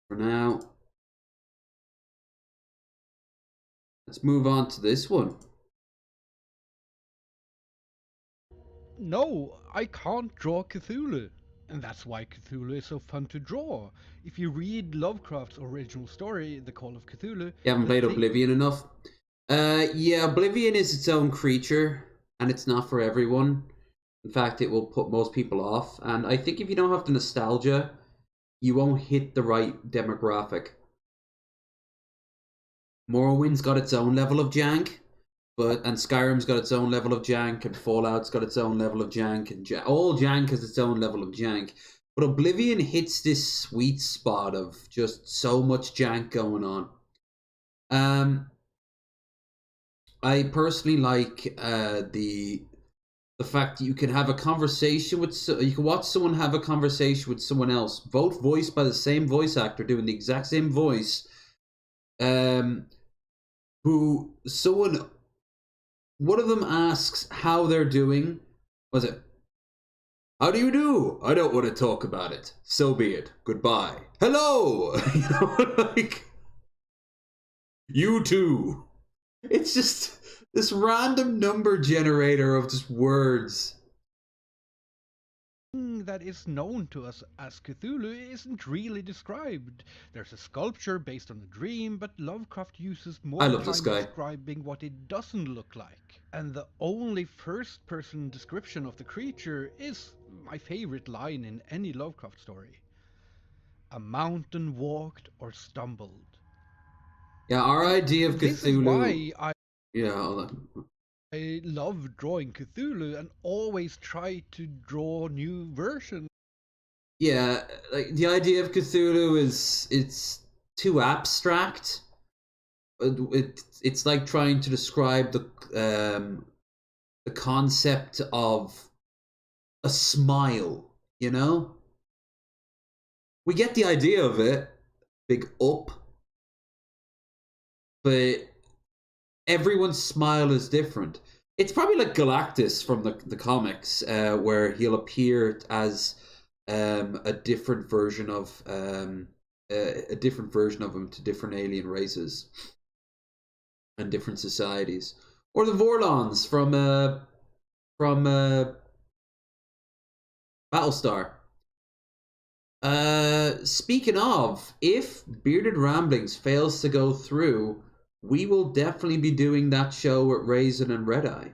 for now, let's move on to this one. No, I can't draw Cthulhu. And that's why Cthulhu is so fun to draw. If you read Lovecraft's original story, The Call of Cthulhu... You haven't the played thing- Oblivion enough? Yeah, Oblivion is its own creature, and it's not for everyone. In fact, it will put most people off. And I think if you don't have the nostalgia, you won't hit the right demographic. Morrowind's got its own level of jank, and Skyrim's got its own level of jank, and Fallout's got its own level of jank, and all jank has its own level of jank. But Oblivion hits this sweet spot of just so much jank going on. I personally like the fact that you can have a conversation with you can watch someone have a conversation with someone else, both voiced by the same voice actor doing the exact same voice. One of them asks how they're doing. Was it? How do you do? I don't want to talk about it. So be it. Goodbye. Hello. You know, like you too. It's just this random number generator of just words. that is known to us as Cthulhu isn't really described. There's a sculpture based on a dream, but Lovecraft uses I more love this time guy. describing what it doesn't look like. And the only first-person description of the creature is my favorite line in any Lovecraft story. A mountain walked or stumbled. Yeah, our idea of This is Cthulhu. why Yeah, I love drawing Cthulhu and always try to draw new versions. yeah. Like the idea of Cthulhu is it's too abstract. It's like trying to describe the concept of a smile. You know, we get the idea of it, big up, but everyone's smile is different. It's probably like Galactus from the comics, where he'll appear as a different version of a different version of him to different alien races and different societies, or the Vorlons from Battlestar. Speaking of, if Bearded Ramblings fails to go through, we will definitely be doing that show with Raisin and Red Eye.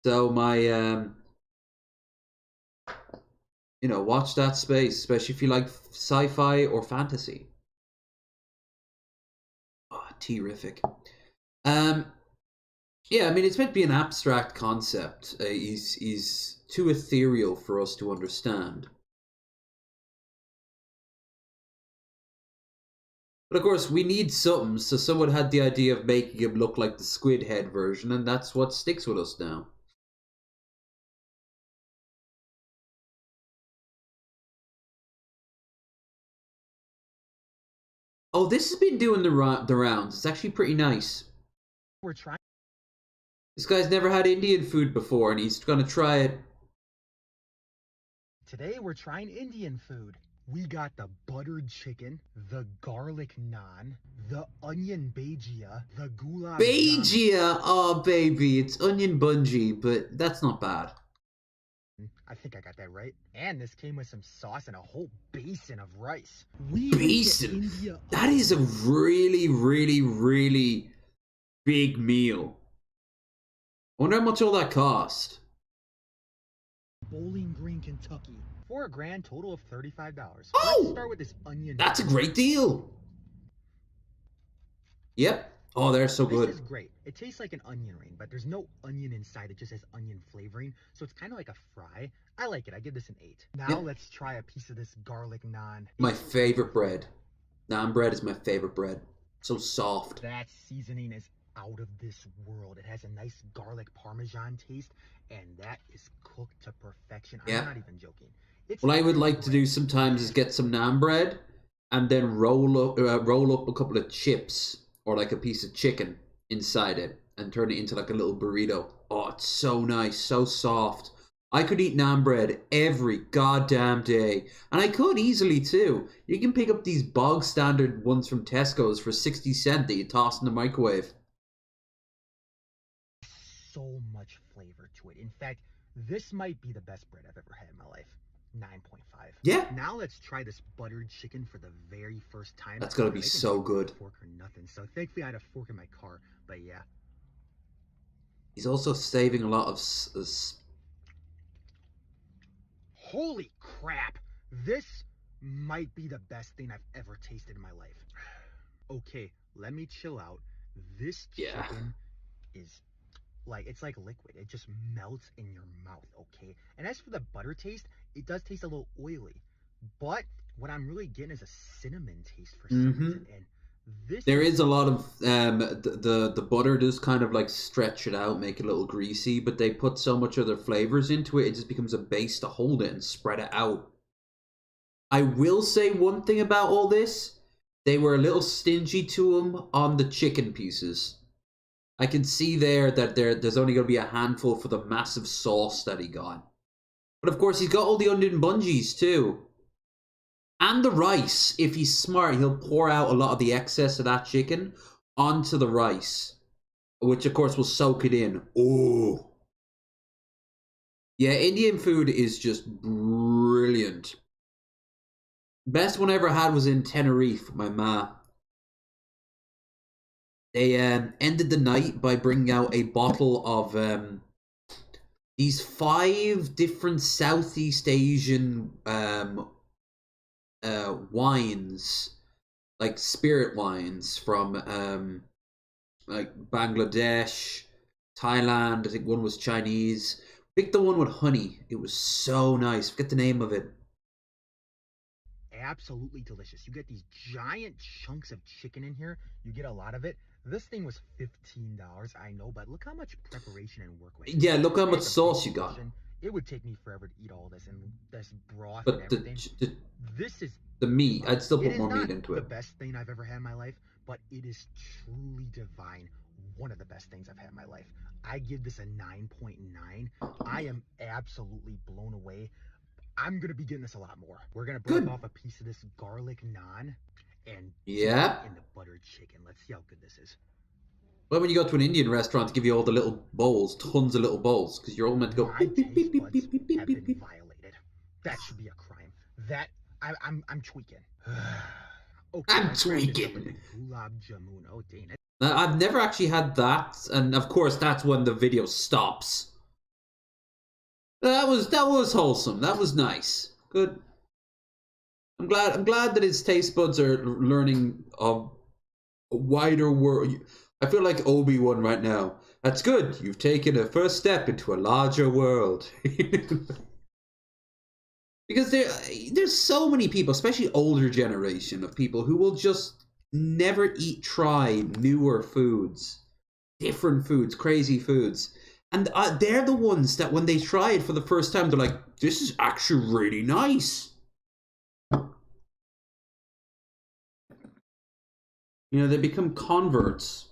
So my watch that space, especially if you like sci-fi or fantasy. Oh, terrific. Yeah, I mean, it's meant to be an abstract concept. He's too ethereal for us to understand. But of course, we need something, so someone had the idea of making him look like the Squid Head version, and that's what sticks with us now. Oh, this has been doing the rounds. It's actually pretty nice. We're trying. This guy's never had Indian food before, and he's gonna try it. Today we're trying Indian food. We got the buttered chicken, the garlic naan, the onion bhajia, the gulab jamun. Bhajia! Oh, baby, it's onion bungee, but that's not bad. I think I got that right. And this came with some sauce and a whole basin of rice. Basin? That is a really, really, really big meal. I wonder how much all that cost. Bowling Green, Kentucky. For a grand total of $35. Oh! Let's start with this onion. That's a great deal. Yep. Oh, they're so good. This is great. It tastes like an onion ring, but there's no onion inside. It just has onion flavoring, so it's kind of like a fry. I like it. I give this an 8. Now let's try a piece of this garlic naan. My favorite bread. Naan bread is my favorite bread. So soft. That seasoning is out of this world. It has a nice garlic parmesan taste, and that is cooked to perfection. Yeah. I'm not even joking. What I would like to do sometimes is get some naan bread and then roll up a couple of chips or like a piece of chicken inside it and turn it into like a little burrito. Oh, it's so nice, so soft. I could eat naan bread every goddamn day. And I could easily too. You can pick up these bog standard ones from Tesco's for 60 cents that you toss in the microwave. So much flavor to it. In fact, this might be the best bread I've ever had in my life. 9.5. Yeah. Now let's try this buttered chicken for the very first time. That's gotta be so good. Fork or nothing. So thankfully I had a fork in my car. But yeah. He's also saving a lot of... Holy crap! This might be the best thing I've ever tasted in my life. Okay, let me chill out. This chicken is like, it's like liquid. It just melts in your mouth, okay? And as for the butter taste, it does taste a little oily. But what I'm really getting is a cinnamon taste for some reason. And this there is a lot of the butter does kind of like stretch it out, make it a little greasy, but they put so much other flavors into it, it just becomes a base to hold it and spread it out. I will say one thing about all this. They were a little stingy to them on the chicken pieces. I can see there that there's only going to be a handful for the massive sauce that he got. But of course, he's got all the onion bungees too. And the rice. If he's smart, he'll pour out a lot of the excess of that chicken onto the rice. Which, of course, will soak it in. Oh. Yeah, Indian food is just brilliant. Best one I ever had was in Tenerife with my ma. They ended the night by bringing out a bottle of these 5 different Southeast Asian wines, like spirit wines from like Bangladesh, Thailand. I think one was Chinese. Picked the one with honey. It was so nice. Forget the name of it. Absolutely delicious. You get these giant chunks of chicken in here. You get a lot of it. This thing was $15, I know, but look how much preparation and work went into it. Yeah, look how I much had a sauce big you got. portion. It would take me forever to eat all this and this broth and But everything. This is the meat, I'd still it put is more not meat into the it. best thing I've ever had in my life, but it is truly divine. One of the best things I've had in my life. I give this a 9.9. I am absolutely blown away. I'm gonna be getting this a lot more. We're gonna break off a piece of this garlic naan and dip it in the buttered chicken. Let's see how good this is. Well, when you go to an Indian restaurant, to give you all the little bowls, tons of little bowls, because you're all meant to go. My taste buds have been violated. That should be a crime. That I'm tweaking. Okay, I'm let's wrap this up with tweaking. the gulab jamun. Oh dang it. I've never actually had that, and of course that's when the video stops. That was wholesome. That was nice. Good. I'm glad that his taste buds are learning a wider world. I feel like Obi-Wan right now. That's good. You've taken a first step into a larger world. Because there's so many people, especially older generation of people, who will just never try newer foods, different foods, crazy foods. And they're the ones that when they try it for the first time, they're like, this is actually really nice. You know, they become converts.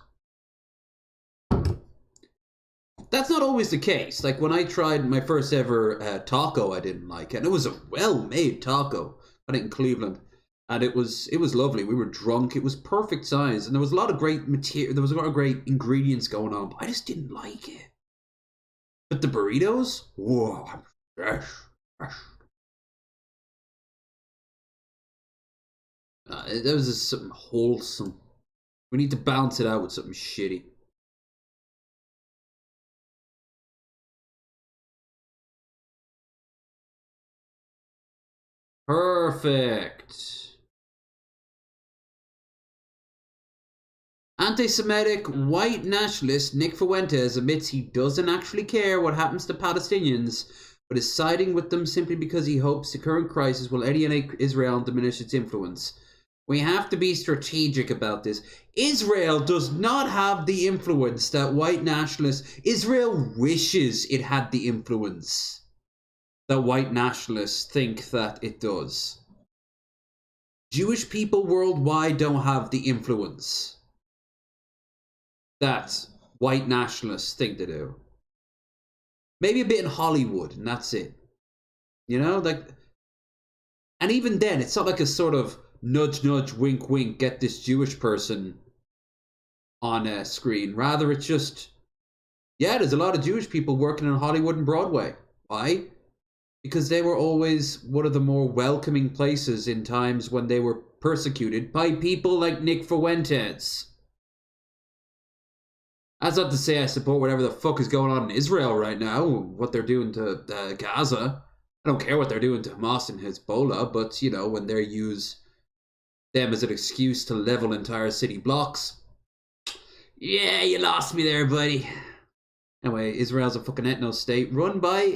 That's not always the case. Like when I tried my first ever taco, I didn't like it. And it was a well-made taco. I think in Cleveland. And it was lovely. We were drunk. It was perfect size. And there was a lot of great material. There was a lot of great ingredients going on. But I just didn't like it. But the burritos? Whoa. Fresh. That was just something wholesome. We need to balance it out with something shitty. Perfect. Anti-Semitic white nationalist Nick Fuentes admits he doesn't actually care what happens to Palestinians, but is siding with them simply because he hopes the current crisis will alienate Israel and diminish its influence. We have to be strategic about this. Israel does not have the influence that white nationalists... Israel wishes it had the influence that white nationalists think that it does. Jewish people worldwide don't have the influence that white nationalists think they do. Maybe a bit in Hollywood, and that's it. You know, like... And even then, it's not like a sort of nudge, nudge, wink, wink, get this Jewish person on a screen. Rather, it's just... Yeah, there's a lot of Jewish people working in Hollywood and Broadway. Why? Because they were always one of the more welcoming places in times when they were persecuted by people like Nick Fuentes. That's not to say I support whatever the fuck is going on in Israel right now, what they're doing to Gaza. I don't care what they're doing to Hamas and Hezbollah, but, you know, when they use them as an excuse to level entire city blocks. Yeah, you lost me there, buddy. Anyway, Israel's a fucking ethno-state run by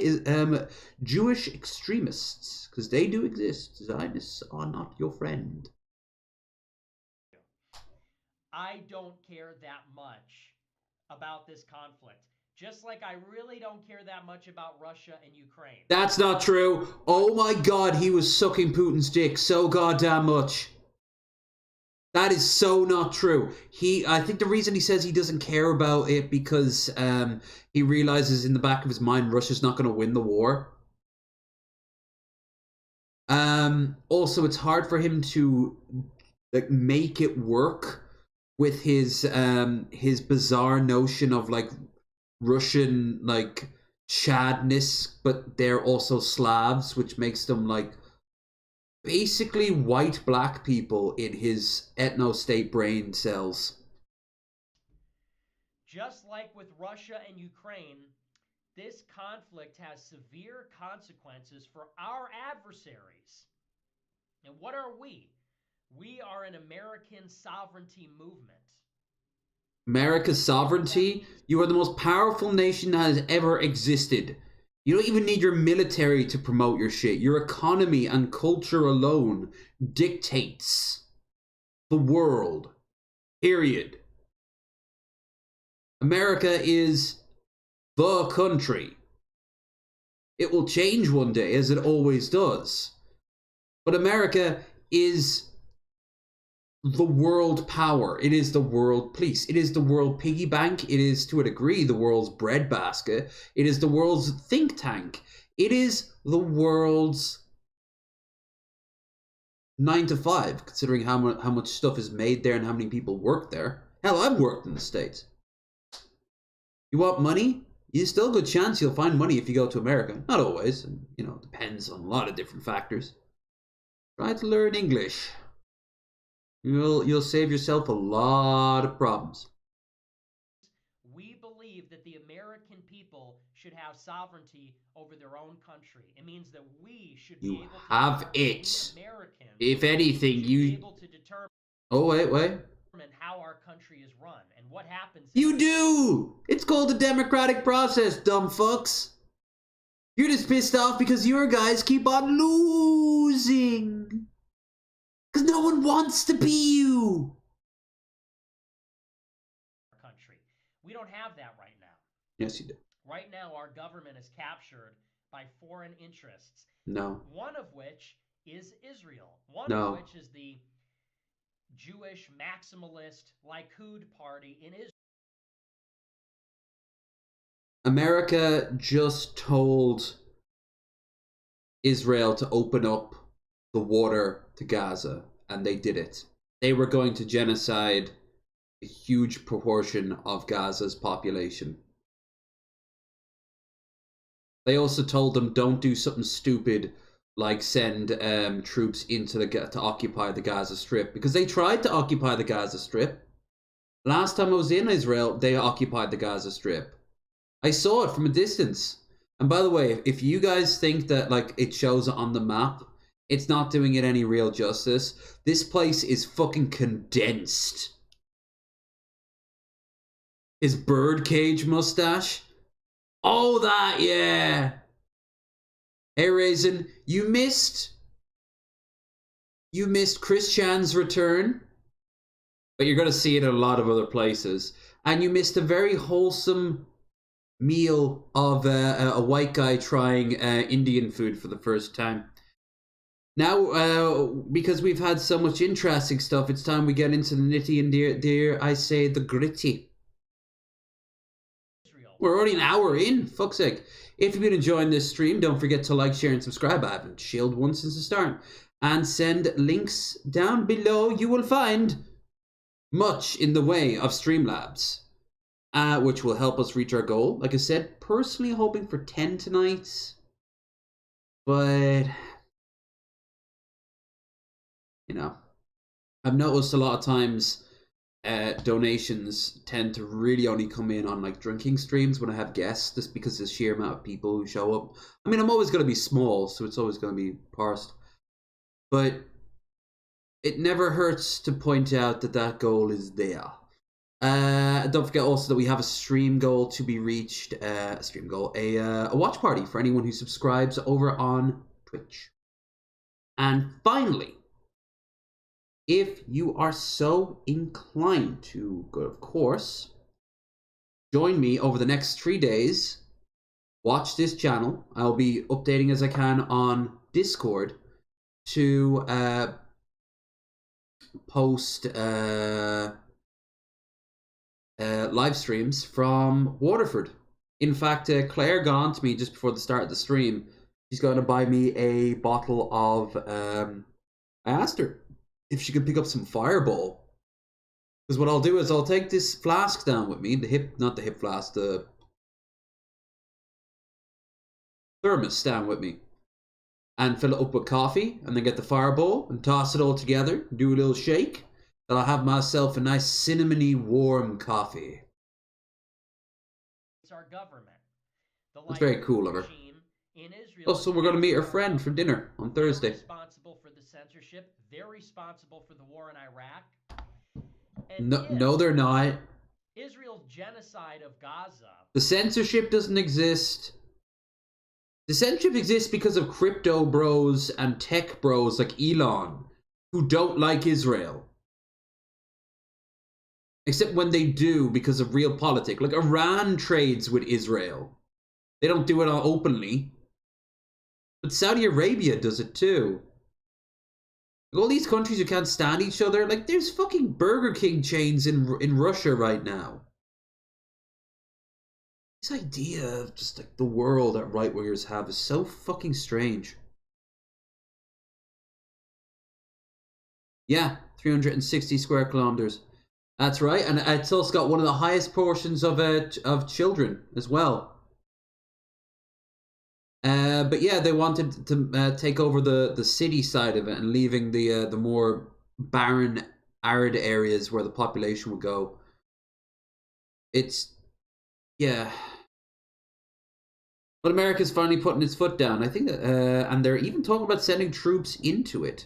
Jewish extremists, because they do exist. Zionists are not your friend. I don't care that much about this conflict. Just like I really don't care that much about Russia and Ukraine. That's not true. Oh my god, he was sucking Putin's dick so goddamn much. That is so not true. I think the reason he says he doesn't care about it because he realizes in the back of his mind Russia's not going to win the war. Also, it's hard for him to like make it work with his bizarre notion of like Russian like Chadness, but they're also Slavs, which makes them like basically white black people in his ethno-state brain cells. Just like with Russia and Ukraine, this conflict has severe consequences for our adversaries. And what are we? We are an American sovereignty movement. America's sovereignty? You are the most powerful nation that has ever existed. You don't even need your military to promote your shit. Your economy and culture alone dictates the world. Period. America is the country. It will change one day, as it always does. But America is the world power. It is the world police. It is the world piggy bank. It is, to a degree, the world's breadbasket. It is the world's think tank. It is the world's 9 to 5, considering how much stuff is made there and how many people work there. Hell, I've worked in the States. You want money? There's still a good chance you'll find money if you go to America. Not always. And, you know, it depends on a lot of different factors. Try to learn English. You'll save yourself a lot of problems. We believe that the American people should have sovereignty over their own country. It means that we should be able to have it. If anything, you be able to determine. Oh wait. How our country is run and what happens. You do. It's called the democratic process, dumb fucks. You're just pissed off because your guys keep on losing. Because no one wants to be you. Country. We don't have that right now. Yes, you do. Right now, our government is captured by foreign interests. No. One of which is Israel. One of which is the Jewish maximalist Likud party in Israel. America just told Israel to open up the water to Gaza, and they did it. They were going to genocide a huge proportion of Gaza's population. They also told them don't do something stupid like send troops into to occupy the Gaza Strip, because they tried to occupy the Gaza Strip. Last time I was in Israel, they occupied the Gaza Strip. I saw it from a distance. And by the way, if you guys think that like it shows it on the map, it's not doing it any real justice. This place is fucking condensed. His birdcage mustache. Oh, that, yeah. Hey, Raisin, you missed Chris Chan's return, but you're going to see it in a lot of other places. And you missed a very wholesome meal of a white guy trying Indian food for the first time. Now, because we've had so much interesting stuff, it's time we get into the nitty and dare I say the gritty. We're already an hour in, fuck's sake. If you've been enjoying this stream, don't forget to like, share, and subscribe. I haven't shilled one since the start. And send links down below. You will find much in the way of Streamlabs, which will help us reach our goal. Like I said, personally hoping for 10 tonight. But, you know, I've noticed a lot of times donations tend to really only come in on like drinking streams when I have guests, just because of the sheer amount of people who show up. I mean, I'm always going to be small, so it's always going to be parsed. But it never hurts to point out that that goal is there. Don't forget also that we have a stream goal to be reached. A watch party for anyone who subscribes over on Twitch. And finally, if you are so inclined to, go, of course, join me over the next 3 days. Watch this channel. I'll be updating as I can on Discord to post live streams from Waterford. In fact, Claire got on to me just before the start of the stream. She's going to buy me a bottle of... I asked her if she could pick up some Fireball. Because what I'll do is I'll take this flask down with me, not the hip flask, thermos down with me and fill it up with coffee and then get the fireball and toss it all together, do a little shake, and I'll have myself a nice cinnamony warm coffee. It's our government. That's very cool of her. Also, we're going to meet her friend for dinner on Thursday. They're responsible for the censorship. They're responsible for the war in Iraq. And No, they're not. Israel's genocide of Gaza. The censorship doesn't exist. The censorship exists because of crypto bros and tech bros like Elon, who don't like Israel. Except when they do because of real politics. Like Iran trades with Israel. They don't do it all openly. But Saudi Arabia does it too. Like all these countries who can't stand each other. Like there's fucking Burger King chains in Russia right now. This idea of just like the world that right-wingers have is so fucking strange. Yeah, 360 square kilometers. That's right, and it's also got one of the highest portions of children as well. But yeah, they wanted to take over the city side of it and leaving the more barren, arid areas where the population would go. Yeah. But America's finally putting its foot down. I think that, and they're even talking about sending troops into it.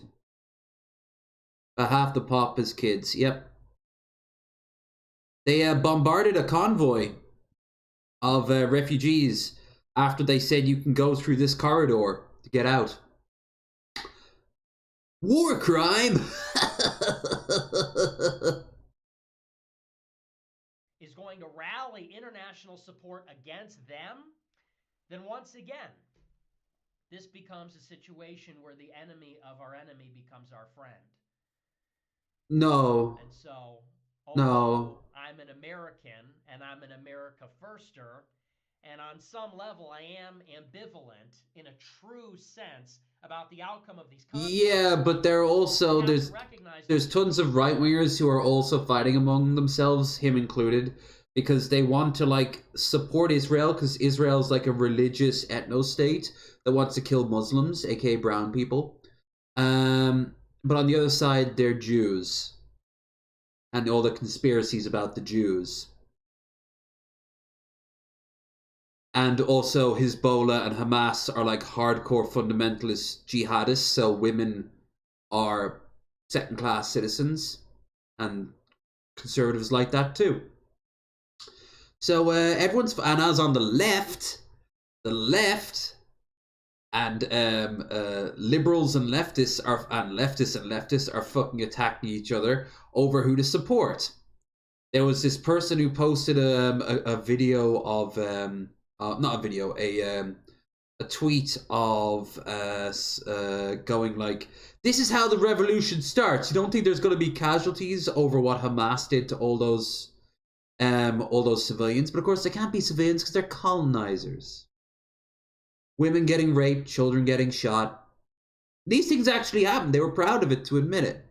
Half the pop is kids. Yep. They bombarded a convoy of refugees after they said you can go through this corridor to get out. War crime! Is going to rally international support against them, then once again, this becomes a situation where the enemy of our enemy becomes our friend. No. And so, no. I'm an American, and I'm an America firster, and on some level I am ambivalent in a true sense about the outcome of these conflicts. Yeah, but there are also, there's tons of right-wingers who are also fighting among themselves, him included, because they want to, like, support Israel, because Israel's like a religious ethno-state that wants to kill Muslims, aka brown people. But on the other side, they're Jews. And all the conspiracies about the Jews. And also Hezbollah and Hamas are like hardcore fundamentalist jihadists, so women are second-class citizens, and conservatives like that too. So everyone's, and as on the left, and liberals and leftists are fucking attacking each other over who to support. There was this person who posted a video of not a video, a tweet of going like, "This is how the revolution starts. You don't think there's going to be casualties over what Hamas did to all those civilians? But of course, they can't be civilians because they're colonizers. Women getting raped, children getting shot. These things actually happened. They were proud of it to admit it."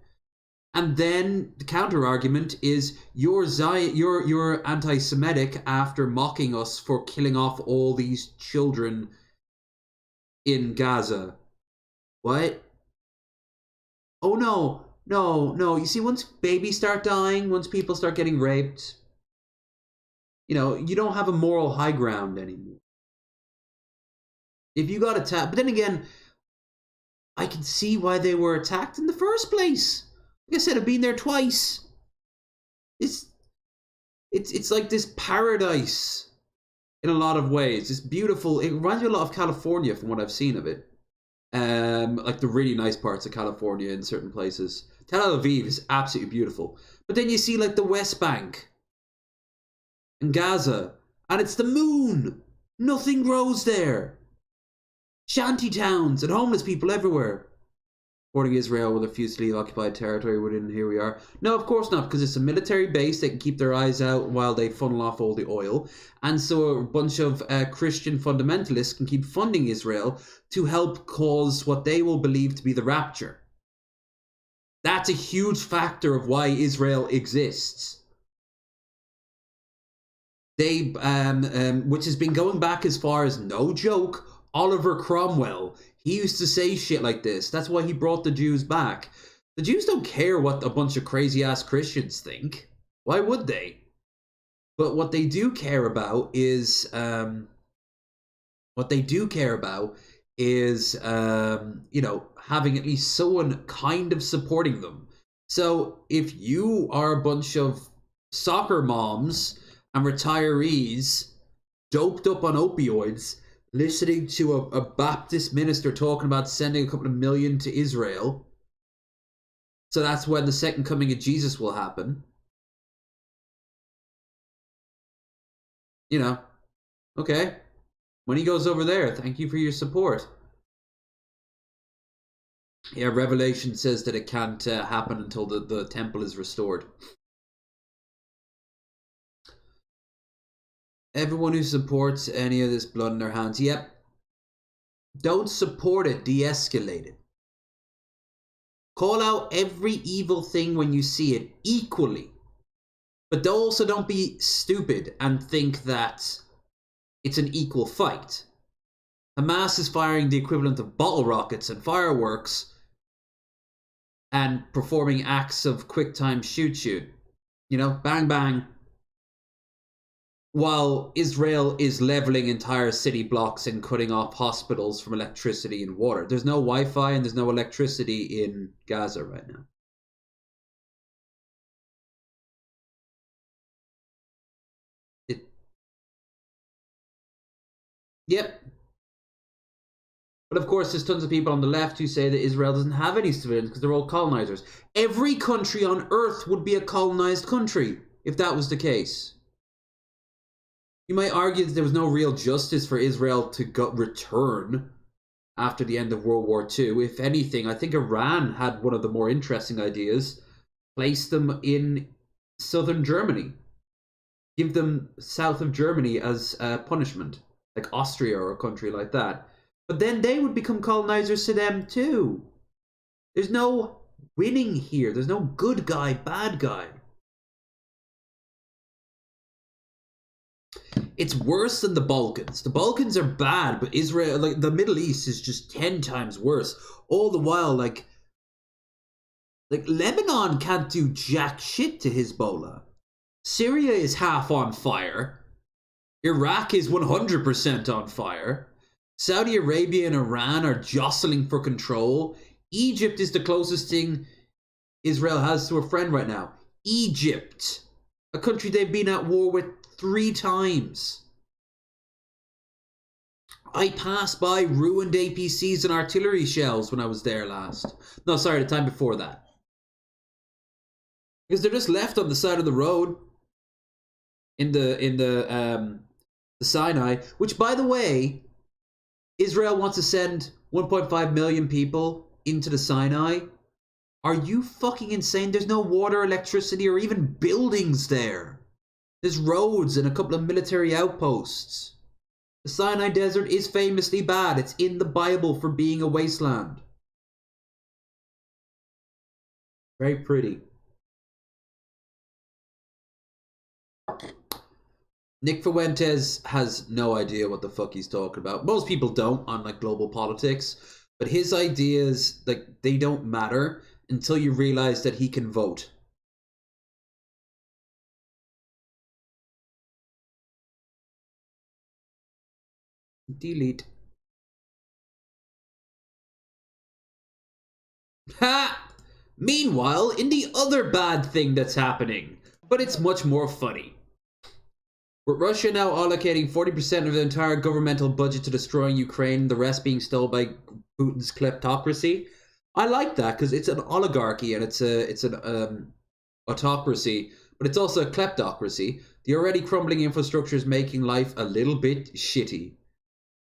And then the counter argument is you're anti-Semitic after mocking us for killing off all these children in Gaza. What? Oh no. You see, once babies start dying, once people start getting raped, you know, you don't have a moral high ground anymore. If you got attacked, but then again, I can see why they were attacked in the first place. Like I said, I've been there twice. It's like this paradise in a lot of ways. It's beautiful. It reminds me a lot of California from what I've seen of it. Like the really nice parts of California in certain places. Tel Aviv is absolutely beautiful. But then you see like the West Bank and Gaza, and it's the moon. Nothing grows there. Shanty towns and homeless people everywhere. Supporting Israel will refuse to leave occupied territory within, here we are. No, of course not, because it's a military base. They can keep their eyes out while they funnel off all the oil. And so a bunch of Christian fundamentalists can keep funding Israel to help cause what they will believe to be the rapture. That's a huge factor of why Israel exists. They, which has been going back as far as, no joke, Oliver Cromwell. He used to say shit like this. That's why he brought the Jews back. The Jews don't care what a bunch of crazy-ass Christians think. Why would they? But what they do care about is... you know, having at least someone kind of supporting them. So if you are a bunch of soccer moms and retirees doped up on opioids, listening to a Baptist minister talking about sending a couple of million to Israel, so that's when the second coming of Jesus will happen. You know, okay. Money goes over there. Thank you for your support. Yeah, Revelation says that it can't happen until the temple is restored. Everyone who supports any of this blood in their hands, yep. Don't support it, de-escalate it. Call out every evil thing when you see it equally. But also don't be stupid and think that it's an equal fight. Hamas is firing the equivalent of bottle rockets and fireworks and performing acts of quick time shoot. You know, bang bang. While Israel is leveling entire city blocks and cutting off hospitals from electricity and water. There's no Wi-Fi and there's no electricity in Gaza right now. Yep. But of course, there's tons of people on the left who say that Israel doesn't have any civilians because they're all colonizers. Every country on Earth would be a colonized country if that was the case. You might argue that there was no real justice for Israel to return after the end of World War II. If anything, I think Iran had one of the more interesting ideas. Place them in southern Germany. Give them south of Germany as punishment. Like Austria or a country like that. But then they would become colonizers to them too. There's no winning here. There's no good guy, bad guy. It's worse than the Balkans. The Balkans are bad, but Israel, like the Middle East, is just 10 times worse. All the while, like Lebanon can't do jack shit to Hezbollah. Syria is half on fire. Iraq is 100% on fire. Saudi Arabia and Iran are jostling for control. Egypt is the closest thing Israel has to a friend right now. Egypt, a country they've been at war with 3 times. I passed by ruined APCs and artillery shells when I was there last. No, sorry, the time before that. Because they're just left on the side of the road in the Sinai, which, by the way, Israel wants to send 1.5 million people into the Sinai. Are you fucking insane? There's no water, electricity, or even buildings there. There's roads and a couple of military outposts. The Sinai Desert is famously bad. It's in the Bible for being a wasteland. Very pretty. Nick Fuentes has no idea what the fuck he's talking about. Most people don't on like global politics. But his ideas, like, they don't matter until you realize that he can vote. Delete. Ha! Meanwhile, in the other bad thing that's happening, but it's much more funny. With Russia now allocating 40% of the entire governmental budget to destroying Ukraine, the rest being stolen by Putin's kleptocracy. I like that because it's an oligarchy and it's an autocracy, but it's also a kleptocracy. The already crumbling infrastructure is making life a little bit shitty.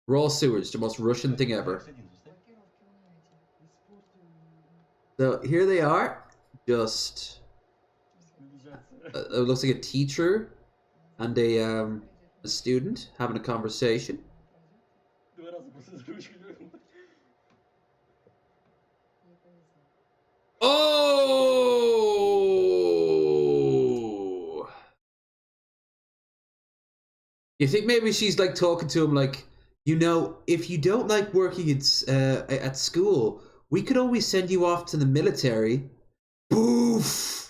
Raw sewage, the most Russian thing ever. So here they are, just it looks like a teacher and a student having a conversation. Oh! You think maybe she's like talking to him like, You know, if you don't like working at school, we could always send you off to the military. Boof!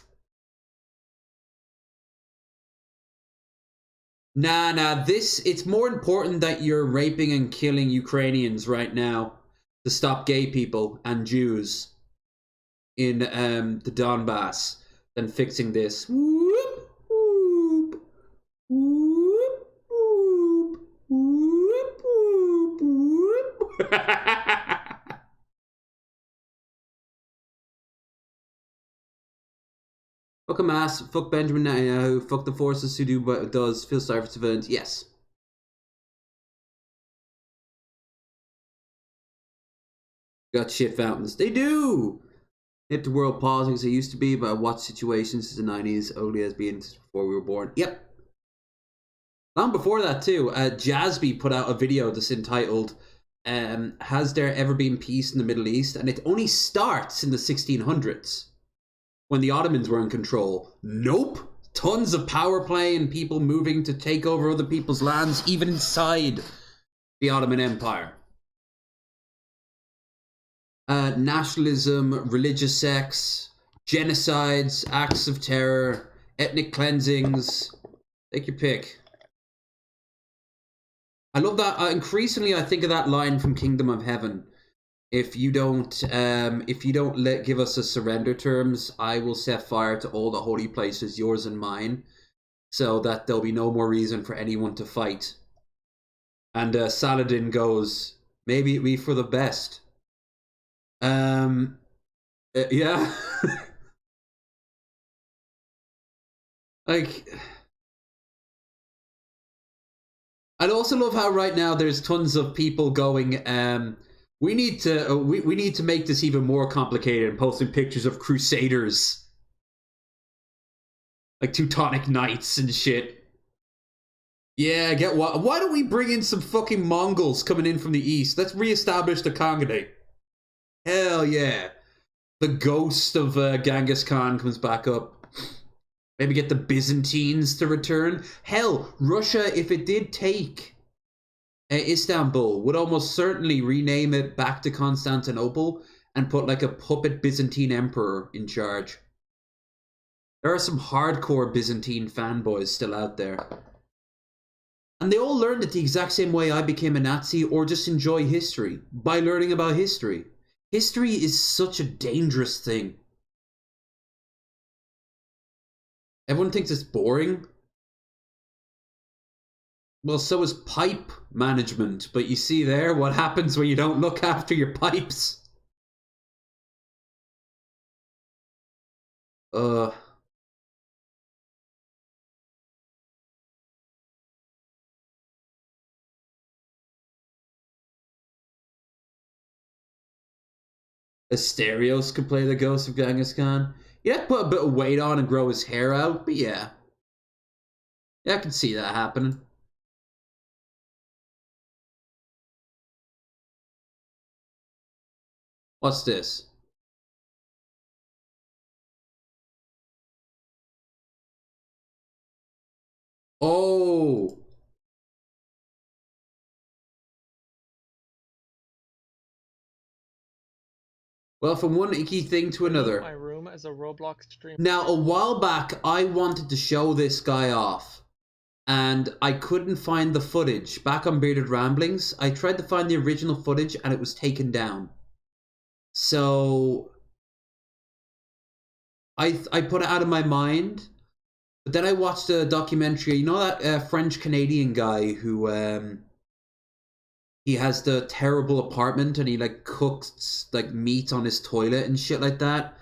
Nah, it's more important that you're raping and killing Ukrainians right now to stop gay people and Jews in the Donbass than fixing this. Whoop, whoop, whoop, whoop, whoop, whoop, whoop. Fuck Hamas, fuck Benjamin Netanyahu, fuck the forces who do what it does, feel sorry for civilians. Yes. Got shit fountains. They do! Hit the world politics it used to be, but I watched situations since the 90s, only as being before we were born. Yep. Long before that, too, Jasby put out a video that's entitled, Has There Ever Been Peace in the Middle East? And it only starts in the 1600s. When the Ottomans were in control. Nope. Tons of power play and people moving to take over other people's lands, even inside the Ottoman Empire. Nationalism, religious sects, genocides, acts of terror, ethnic cleansings. Take your pick. I love that. Increasingly, I think of that line from Kingdom of Heaven. If you don't give us a surrender terms, I will set fire to all the holy places, yours and mine, so that there'll be no more reason for anyone to fight. And Saladin goes, maybe it be for the best. Yeah. Like, I'd also love how right now there's tons of people going, we need to make this even more complicated and posting pictures of crusaders. Like Teutonic Knights and shit. Yeah, get what? Why don't we bring in some fucking Mongols coming in from the east? Let's reestablish the Khanate. Hell yeah. The ghost of Genghis Khan comes back up. Maybe get the Byzantines to return. Hell, Russia, if it did take Istanbul, would almost certainly rename it back to Constantinople and put like a puppet Byzantine emperor in charge. There are some hardcore Byzantine fanboys still out there. And they all learned it the exact same way I became a Nazi, or just enjoy history, by learning about history. History is such a dangerous thing. Everyone thinks it's boring. Well, so is pipe management, but you see there what happens when you don't look after your pipes. Asterios could play the ghost of Genghis Khan. You'd have to put a bit of weight on and grow his hair out, but yeah. Yeah, I can see that happening. What's this? Oh! Well, from one icky thing to another. My room as a Roblox stream. Now, a while back, I wanted to show this guy off, and I couldn't find the footage. Back on Bearded Ramblings, I tried to find the original footage, and it was taken down. So I put it out of my mind. But then I watched a documentary. You know that French-Canadian guy who he has the terrible apartment and he like cooks like meat on his toilet and shit like that.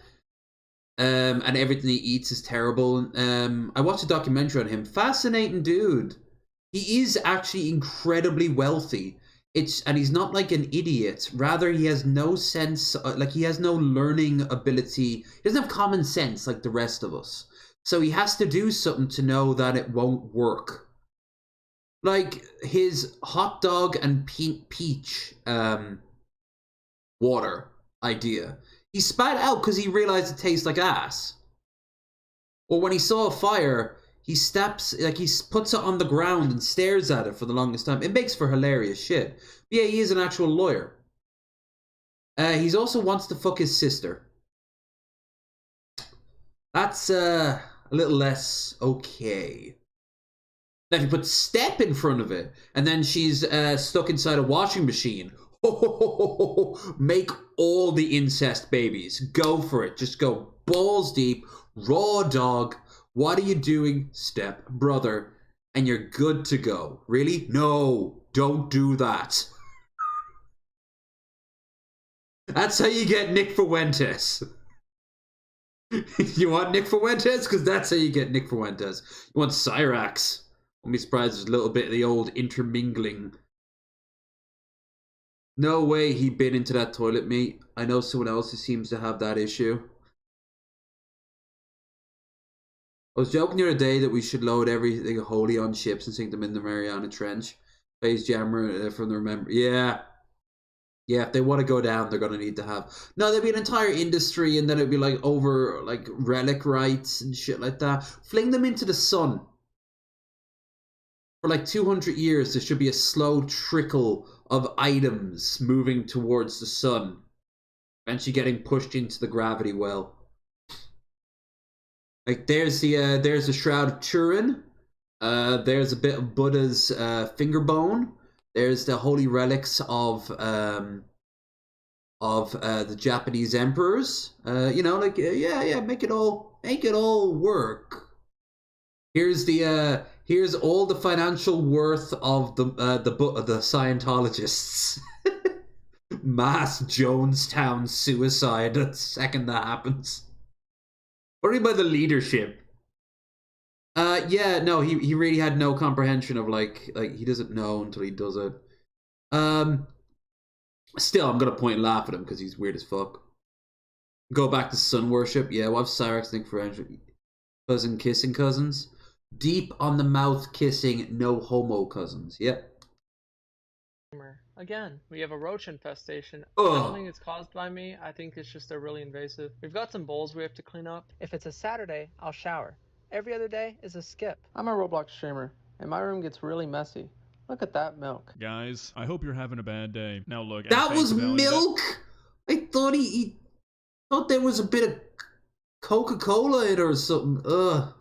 And everything he eats is terrible. I watched a documentary on him. Fascinating dude. He is actually incredibly wealthy. And he's not like an idiot. Rather, he has no sense, like he has no learning ability. He doesn't have common sense like the rest of us. So he has to do something to know that it won't work. Like his hot dog and peach water idea. He spat out because he realized it tastes like ass. Or when he saw a fire, he steps, like he puts it on the ground and stares at it for the longest time. It makes for hilarious shit. But yeah, he is an actual lawyer. He's also wants to fuck his sister. That's a little less okay. Now, if you put step in front of it, and then she's stuck inside a washing machine, make all the incest babies. Go for it. Just go balls deep, raw dog. What are you doing, step brother? And you're good to go. Really? No, don't do that. That's how you get Nick Fuentes. You want Nick Fuentes? Because that's how you get Nick Fuentes. You want Cyrax. Won't be surprised there's a little bit of the old intermingling. No way he bit into that toilet meat. I know someone else who seems to have that issue. I was joking the other day that we should load everything holy on ships and sink them in the Mariana Trench. Phase jammer from the Remember. Yeah. Yeah, if they want to go down, they're going to need to have... No, there'd be an entire industry, and then it'd be like over like relic rights and shit like that. Fling them into the sun. For like 200 years, there should be a slow trickle of items moving towards the sun. Eventually getting pushed into the gravity well. Like there's the Shroud of Turin. There's a bit of Buddha's finger bone. There's the holy relics of the Japanese emperors. You know, like yeah, make it all work. Here's all the financial worth of the Scientologists. Mass Jonestown suicide the second that happens. Only by the leadership. Yeah, no, he really had no comprehension of like he doesn't know until he does it. Still, I'm gonna point and laugh at him because he's weird as fuck. Go back to sun worship. Yeah, what Cyrax think for cousin kissing cousins? Deep on the mouth kissing, no homo cousins. Yep. Again, we have a roach infestation. Ugh. I don't think it's caused by me. I think it's just they're really invasive. We've got some bowls we have to clean up. If it's a Saturday, I'll shower. Every other day is a skip. I'm a Roblox streamer, and my room gets really messy. Look at that milk. Guys, I hope you're having a bad day. Now look, that was milk? I thought he thought there was a bit of Coca-Cola in it or something. Ugh.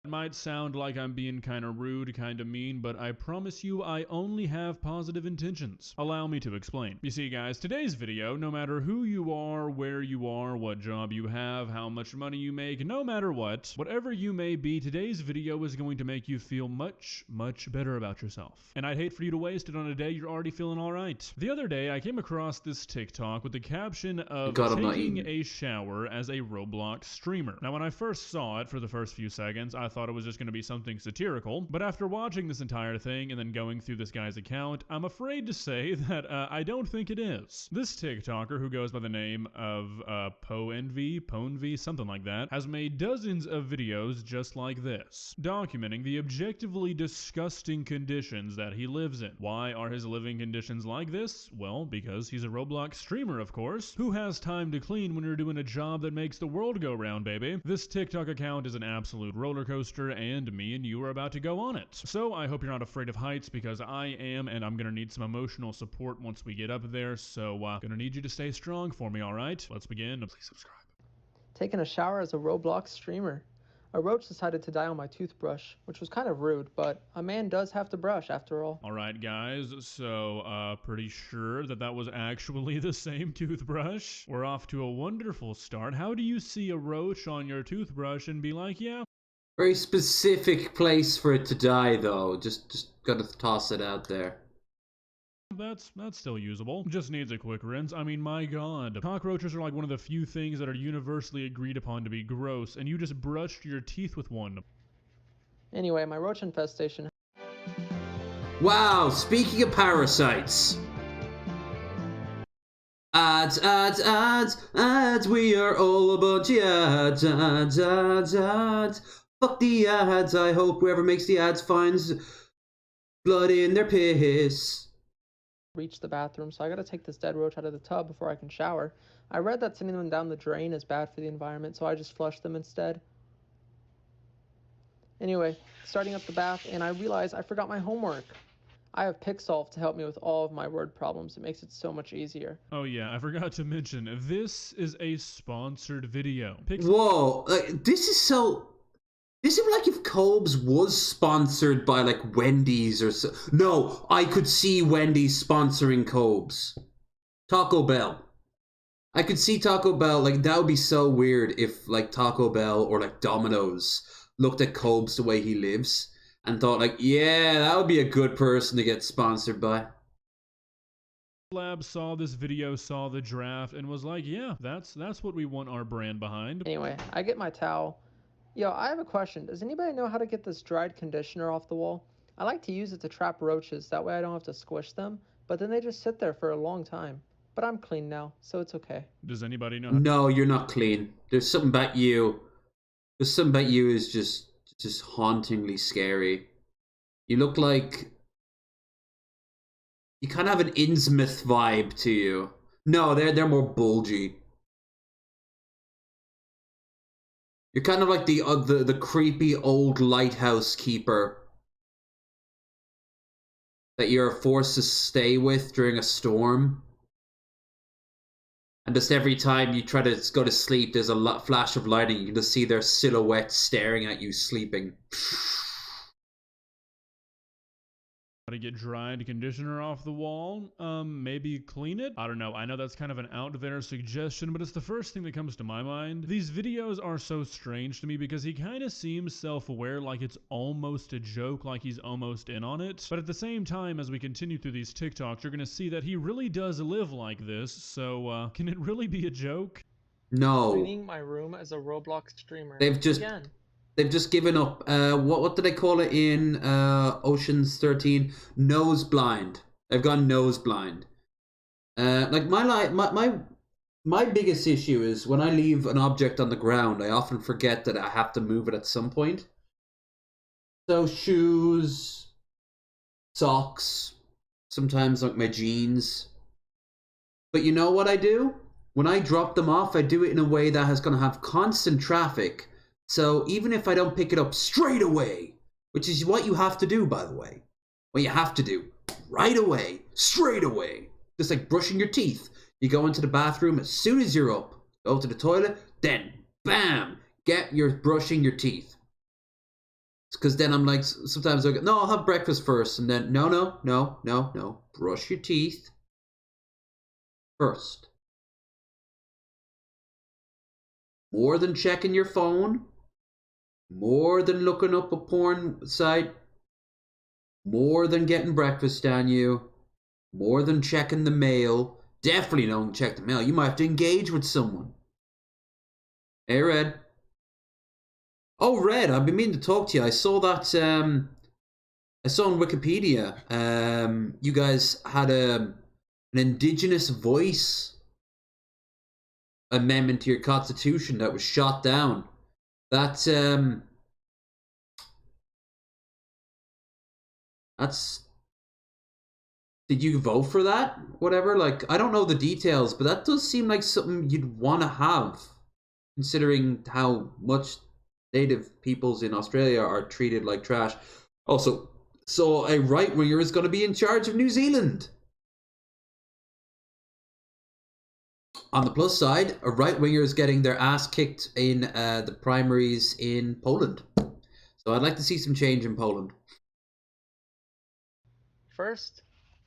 It might sound like I'm being kinda rude, kinda mean, but I promise you I only have positive intentions. Allow me to explain. You see guys, today's video, no matter who you are, where you are, what job you have, how much money you make, no matter what, whatever you may be, today's video is going to make you feel much, much better about yourself. And I'd hate for you to waste it on a day you're already feeling alright. The other day, I came across this TikTok with the caption of taking a shower as a Roblox streamer. Now when I first saw it for the first few seconds, I thought it was just going to be something satirical, but after watching this entire thing and then going through this guy's account, I'm afraid to say that I don't think it is. This TikToker, who goes by the name of Ponenvy, something like that, has made dozens of videos just like this, documenting the objectively disgusting conditions that he lives in. Why are his living conditions like this? Well, because he's a Roblox streamer, of course. Who has time to clean when you're doing a job that makes the world go round, baby? This TikTok account is an absolute roller coaster, and me and you are about to go on it. So I hope you're not afraid of heights, because I am, and I'm gonna need some emotional support once we get up there, so gonna need you to stay strong for me, alright? Let's begin. Please subscribe. Taking a shower as a Roblox streamer. A roach decided to die on my toothbrush, which was kind of rude, but a man does have to brush after all. Alright guys, so pretty sure that was actually the same toothbrush. We're off to a wonderful start. How do you see a roach on your toothbrush and be like, yeah? Very specific place for it to die, though. Just gotta toss it out there. That's still usable. Just needs a quick rinse. I mean, my god. Cockroaches are like one of the few things that are universally agreed upon to be gross, and you just brushed your teeth with one. Anyway, my roach infestation. Wow, speaking of parasites. Ads, we are all a bunch of ads. Fuck the ads, I hope whoever makes the ads finds blood in their piss. Reach the bathroom, so I gotta take this dead roach out of the tub before I can shower. I read that sending them down the drain is bad for the environment, so I just flushed them instead. Anyway, starting up the bath, and I realized I forgot my homework. I have Pixolve to help me with all of my word problems. It makes it so much easier. Oh yeah, I forgot to mention, this is a sponsored video. Whoa, like, this is so... This is like if Colb's was sponsored by, like, Wendy's or so. No, I could see Wendy's sponsoring Colb's. Taco Bell. I could see Taco Bell, like, that would be so weird if, like, Taco Bell or, like, Domino's looked at Colb's the way he lives and thought, like, yeah, that would be a good person to get sponsored by. Lab saw this video, saw the draft, and was like, yeah, that's what we want our brand behind. Anyway, I get my towel. Yo, I have a question. Does anybody know how to get this dried conditioner off the wall? I like to use it to trap roaches. That way I don't have to squish them. But then they just sit there for a long time. But I'm clean now, so it's okay. Does anybody know? No, you're not clean. There's something about you. There's something about you is just hauntingly scary. You look like... You kind of have an Innsmouth vibe to you. No, they're more bulgy. You're kind of like the creepy old lighthouse keeper that you're forced to stay with during a storm. And just every time you try to go to sleep, there's a flash of lightning. You can just see their silhouette staring at you sleeping. How to get dried conditioner off the wall? Maybe clean it? I don't know. I know that's kind of an out there suggestion, but it's the first thing that comes to my mind. These videos are so strange to me because he kind of seems self-aware, like it's almost a joke, like he's almost in on it. But at the same time, as we continue through these TikToks, you're gonna see that he really does live like this, so can it really be a joke? No. Cleaning my room as a Roblox streamer. They've just given up. What do they call it in Ocean's 13? Nose blind. They've gone nose blind. Like my biggest issue is when I leave an object on the ground, I often forget that I have to move it at some point. So shoes, socks, sometimes like my jeans. But you know what I do? When I drop them off, I do it in a way that is going to have constant traffic. So even if I don't pick it up straight away, which is what you have to do, by the way, what you have to do, right away, straight away, just like brushing your teeth. You go into the bathroom as soon as you're up, go to the toilet, then, bam, get your brushing your teeth. Because then I'm like, sometimes I go, no, I'll have breakfast first, and then, no, brush your teeth first. More than checking your phone. More than looking up a porn site. More than getting breakfast on you. More than checking the mail. Definitely don't check the mail. You might have to engage with someone. Hey, Red. Oh, Red, I've been meaning to talk to you. I saw that, I saw on Wikipedia, you guys had an indigenous voice amendment to your constitution that was shot down. That's did you vote for that? Whatever, like, I don't know the details, but that does seem like something you'd want to have, considering how much native peoples in Australia are treated like trash. Also, so a right-winger is going to be in charge of New Zealand. On the plus side, a right-winger is getting their ass kicked in the primaries in Poland. So I'd like to see some change in Poland. First,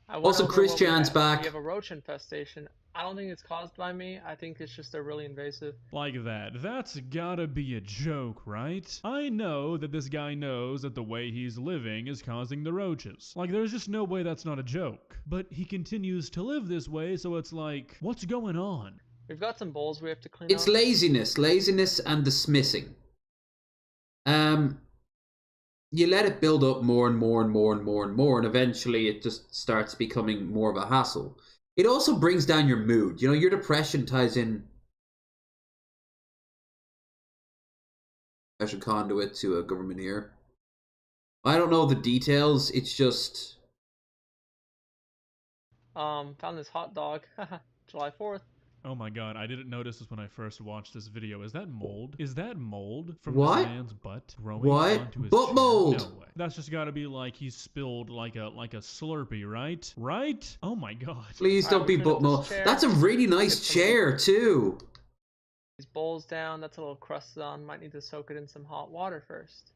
I went Also, over Chris what we Jan's have. back. We have a roach infestation. I don't think it's caused by me. I think it's just they're really invasive. Like that. That's gotta be a joke, right? I know that this guy knows that the way he's living is causing the roaches. Like, there's just no way that's not a joke. But he continues to live this way, so it's like, what's going on? We've got some bowls we have to clean It's up. laziness and dismissing. You let it build up more and more and more and more and more, and eventually it just starts becoming more of a hassle. It also brings down your mood. You know, your depression ties in as a conduit to a government here. I don't know the details, it's just... Found this hot dog. July 4th. Oh my god, I didn't notice this when I first watched this video. Is that mold? Is that mold from What? this man's butt growing What? onto his Butt chair? mold! No way. That's just gotta be like he spilled like a Slurpee, right? Right? Oh my god. Please don't be butt mold. That's a really nice chair, too. These bowls down, that's a little crusted on. Might need to soak it in some hot water first.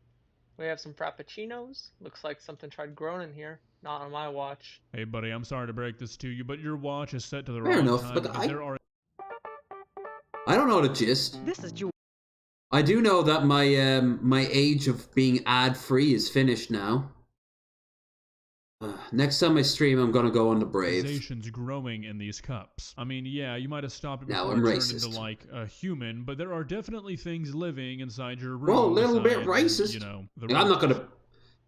We have some frappuccinos. Looks like something tried growing in here. Not on my watch. Hey buddy, I'm sorry to break this to you, but your watch is set to the Fair wrong enough, time but because there are... I don't know the gist. This is Join. I do know that my my age of being ad-free is finished now. Next time I stream, I'm gonna go on the Brave. Accusations growing in these cups. I mean, yeah, you might have stopped it Now before I'm it turned racist. into like a human, but there are definitely things living inside your room. Well, a little bit besides, racist. You know, the I'm not roaches. gonna.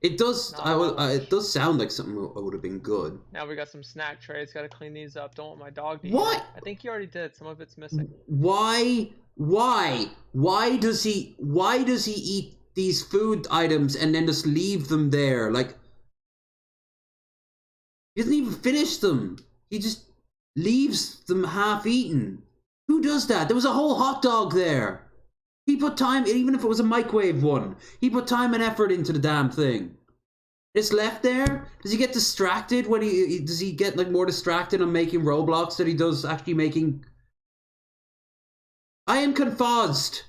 It does. It does sound like something that would have been good. Now we got some snack trays. Gotta clean these up. Don't want my dog to eat What? it. I think he already did. Some of it's missing. Why? Why does he eat these food items and then just leave them there? Like, he doesn't even finish them. He just leaves them half-eaten. Who does that? There was a whole hot dog there. He put time, even if it was a microwave one, he put time and effort into the damn thing. It's left there? Does he get distracted when does he get like more distracted on making Roblox than he does actually making... I am confused.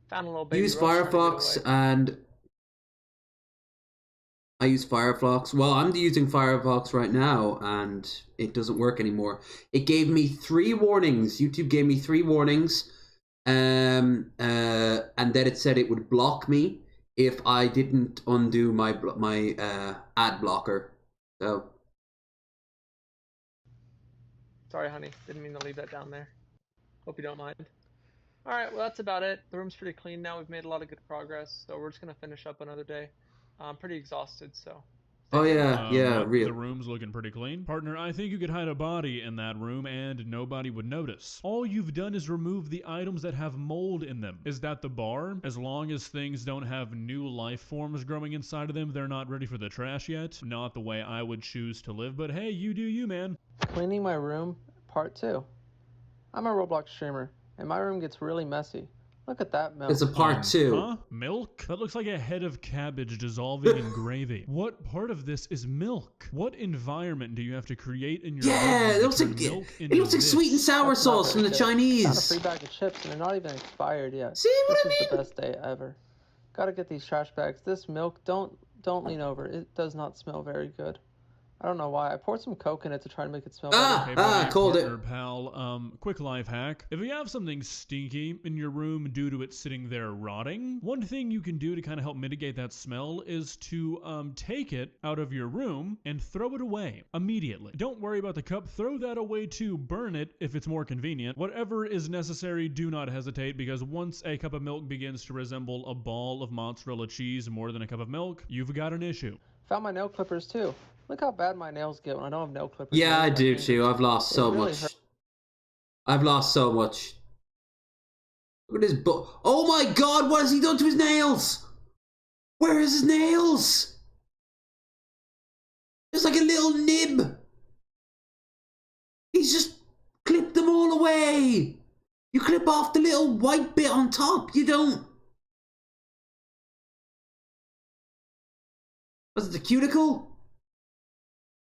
Found a little baby Use roach trying to get Firefox away. and... I use Firefox. Well, I'm using Firefox right now, and it doesn't work anymore. It gave me 3 warnings. YouTube gave me 3 warnings, and then it said it would block me if I didn't undo my ad blocker. So, Sorry, honey. Didn't mean to leave that down there. Hope you don't mind. Alright, well, that's about it. The room's pretty clean now. We've made a lot of good progress, so we're just gonna finish up another day. I'm pretty exhausted, so... oh yeah, What, real. The room's looking pretty clean. Partner, I think you could hide a body in that room and nobody would notice. All you've done is remove the items that have mold in them. Is that the bar? As long as things don't have new life forms growing inside of them, they're not ready for the trash yet. Not the way I would choose to live, but hey, you do you, man. Cleaning my room, part 2. I'm a Roblox streamer, and my room gets really messy. Look at that milk. It's a part 2. Huh? Milk? That looks like a head of cabbage dissolving in gravy. What part of this is milk? What environment do you have to create in your Yeah, room it looks to like turn milk it into looks like this? sweet and sour That's not sauce from very the good. Got a Chinese. free bag of chips, and they're not even expired yet. See what I This is mean? the best day ever. Gotta get these trash bags. This milk, don't lean over. It does not smell very good. I don't know why. I poured some Coke in it to try to make it smell better. Hey, buddy, called partner, it. pal. Quick life hack. If you have something stinky in your room due to it sitting there rotting, one thing you can do to kind of help mitigate that smell is to take it out of your room and throw it away immediately. Don't worry about the cup. Throw that away too. Burn it if it's more convenient. Whatever is necessary, do not hesitate, because once a cup of milk begins to resemble a ball of mozzarella cheese more than a cup of milk, you've got an issue. Found my nail clippers too. Look how bad my nails get when I don't have nail clippers. Yeah, I Where's my do fingers? too. I've lost It so really much. hurt. I've lost so much. Look at his butt. Oh my god, what has he done to his nails? Where is his nails? There's like a little nib. He's just clipped them all away. You clip off the little white bit on top. You don't. Was it the cuticle?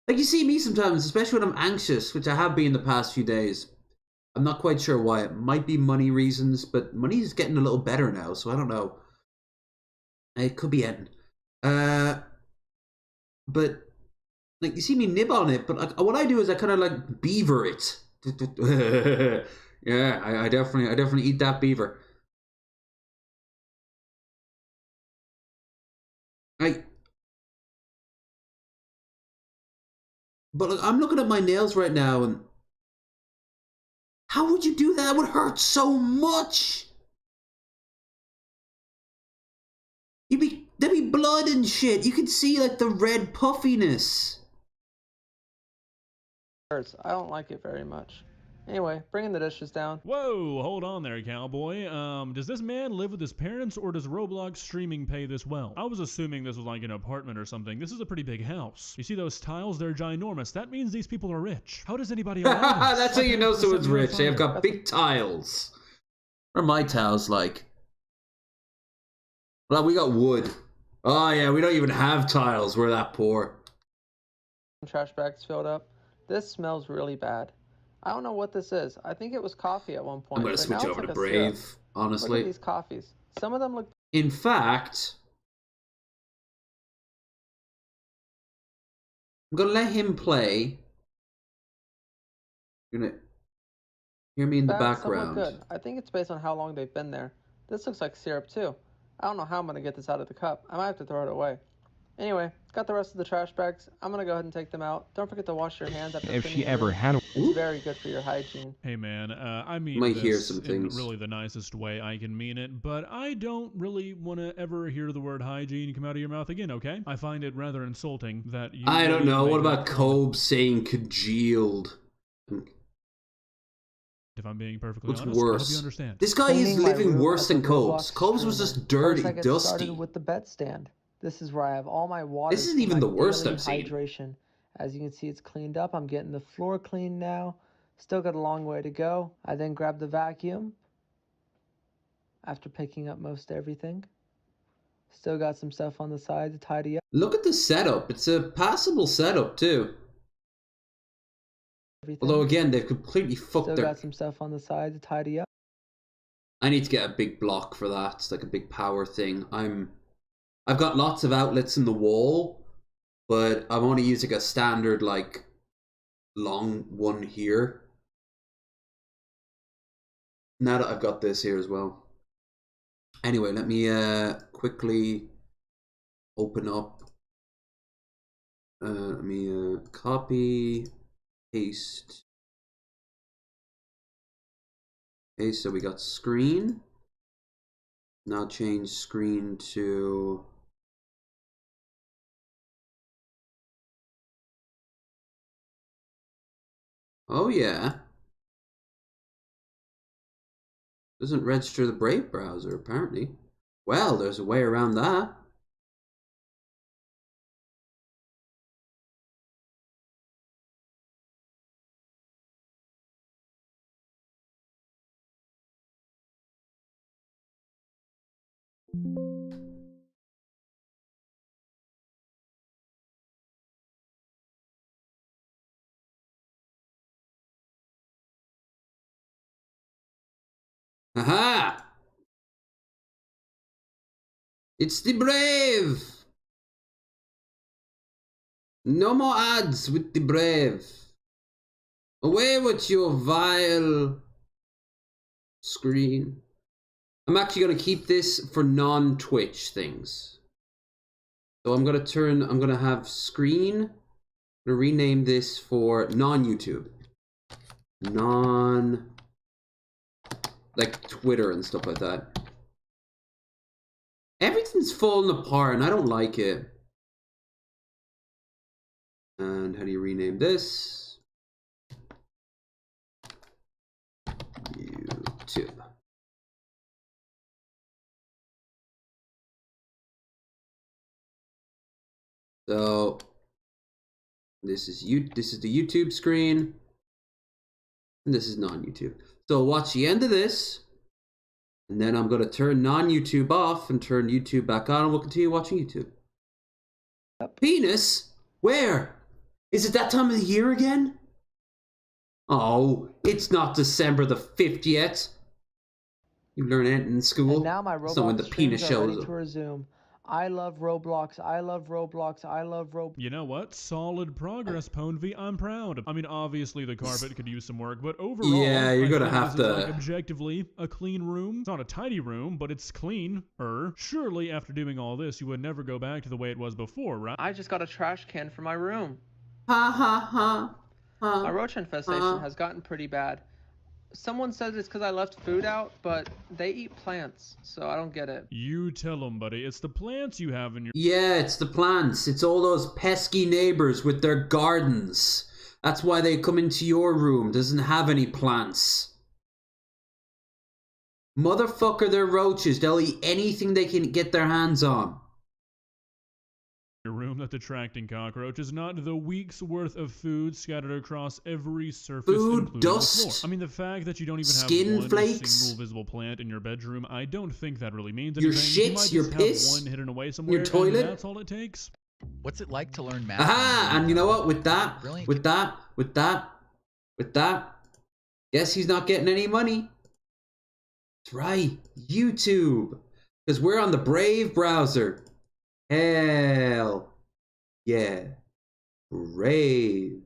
Like, you see me sometimes, especially when I'm anxious, which I have been the past few days. I'm not quite sure why. It might be money reasons, but money's getting a little better now, so I don't know. It could be anything. But, like, you see me nib on it, but like, what I do is I kind of, like, beaver it. Yeah, I definitely eat that beaver. But look, I'm looking at my nails right now, and how would you do that? That would hurt so much. There'd be blood and shit. You could see like the red puffiness. Hurts. I don't like it very much. Anyway, bringing the dishes down. Whoa, hold on there, cowboy. Does this man live with his parents, or does Roblox streaming pay this well? I was assuming this was like an apartment or something. This is a pretty big house. You see those tiles? They're ginormous. That means these people are rich. How does anybody allow this? That's how you know someone's rich. They've got big tiles. What are my tiles like? Well, we got wood. Oh yeah, we don't even have tiles. We're that poor. Trash bags filled up. This smells really bad. I don't know what this is. I think it was coffee at one point. I'm gonna but switch now it's over like to a Brave, syrup. honestly. Look at these coffees. Some of them look... In fact, I'm gonna let him play. You're gonna hear me in the bad. Some background. look good. I think it's based on how long they've been there. This looks like syrup too. I don't know how I'm gonna get this out of the cup. I might have to throw it away. Anyway, got the rest of the trash bags. I'm gonna go ahead and take them out. Don't forget to wash your hands after If cleaning she your ever room. had a... It's very good for your hygiene. Hey man, I mean Might this hear some in things. really the nicest way I can mean it, but I don't really want to ever hear the word hygiene come out of your mouth again, okay? I find it rather insulting that you... I don't know. make What that about comment. Kobe saying congealed? If I'm being perfectly What's honest, I hope you worse? understand. This guy is Cleaning my living room worse as than a Kobe's. Roblox Kobe's was streamer. just dirty, First I get dusty. started with the bed stand. This is where I have all my water. This isn't even the worst I've seen. Hydration. As you can see, it's cleaned up. I'm getting the floor clean now. Still got a long way to go. I then grabbed the vacuum after picking up most everything. Still got some stuff on the side to tidy up. Look at the setup. It's a passable setup too. Everything. Although again, they've completely fucked Still their... got some stuff on the side to tidy up. I need to get a big block for that. It's like a big power thing. I've got lots of outlets in the wall, but I'm only using a standard like long one here. Now that I've got this here as well. Anyway, let me quickly open up. Let me copy, paste. Okay, so we got screen. Now change screen to... Oh yeah. Doesn't register the Brave browser, apparently. Well, there's a way around that. Aha! It's the Brave! No more ads with the Brave. Away with your vile screen. I'm actually going to keep this for non-Twitch things. So I'm going to have screen. I'm going to rename this for non-YouTube. Like Twitter and stuff like that. Everything's falling apart and I don't like it. And how do you rename this? YouTube. So this is the YouTube screen. And this is non-YouTube. So watch the end of this. And then I'm going to turn non-YouTube off and turn YouTube back on, and we'll continue watching YouTube. Penis? Where? Is it that time of the year again? Oh, it's not December the 5th yet. You learn it in school. And now my so when Roblox the penis streams are ready shows to resume. I love Roblox. I love Roblox. I love Roblox. You know what? Solid progress, Pwnv. I'm proud. I mean, obviously the carpet could use some work, but overall, Yeah, you're I gonna think have this is, to- like, objectively a clean room. It's not a tidy room, but it's clean. Surely, after doing all this, you would never go back to the way it was before, right? I just got a trash can for my room. Ha ha ha. My roach infestation has gotten pretty bad. Someone says it's because I left food out, but they eat plants, so I don't get it. You tell them, buddy. It's the plants you have in your... Yeah, it's the plants. It's all those pesky neighbors with their gardens. That's why they come into your room. Doesn't have any plants. Motherfucker, they're roaches. They'll eat anything they can get their hands on. Your room that's attracting cockroaches, not the week's worth of food scattered across every surface, Food, including dust, the floor. I mean, the fact that you don't even skin have one flakes, single visible plant in your bedroom, I don't think that really means your anything. shit, You might your just piss, have one hidden away somewhere, your toilet. and that's all it takes. What's it like to learn math? Aha! And you know what? With that, Brilliant. with that, guess he's not getting any money. That's right, YouTube. Because we're on the Brave browser. Hell yeah. Brave.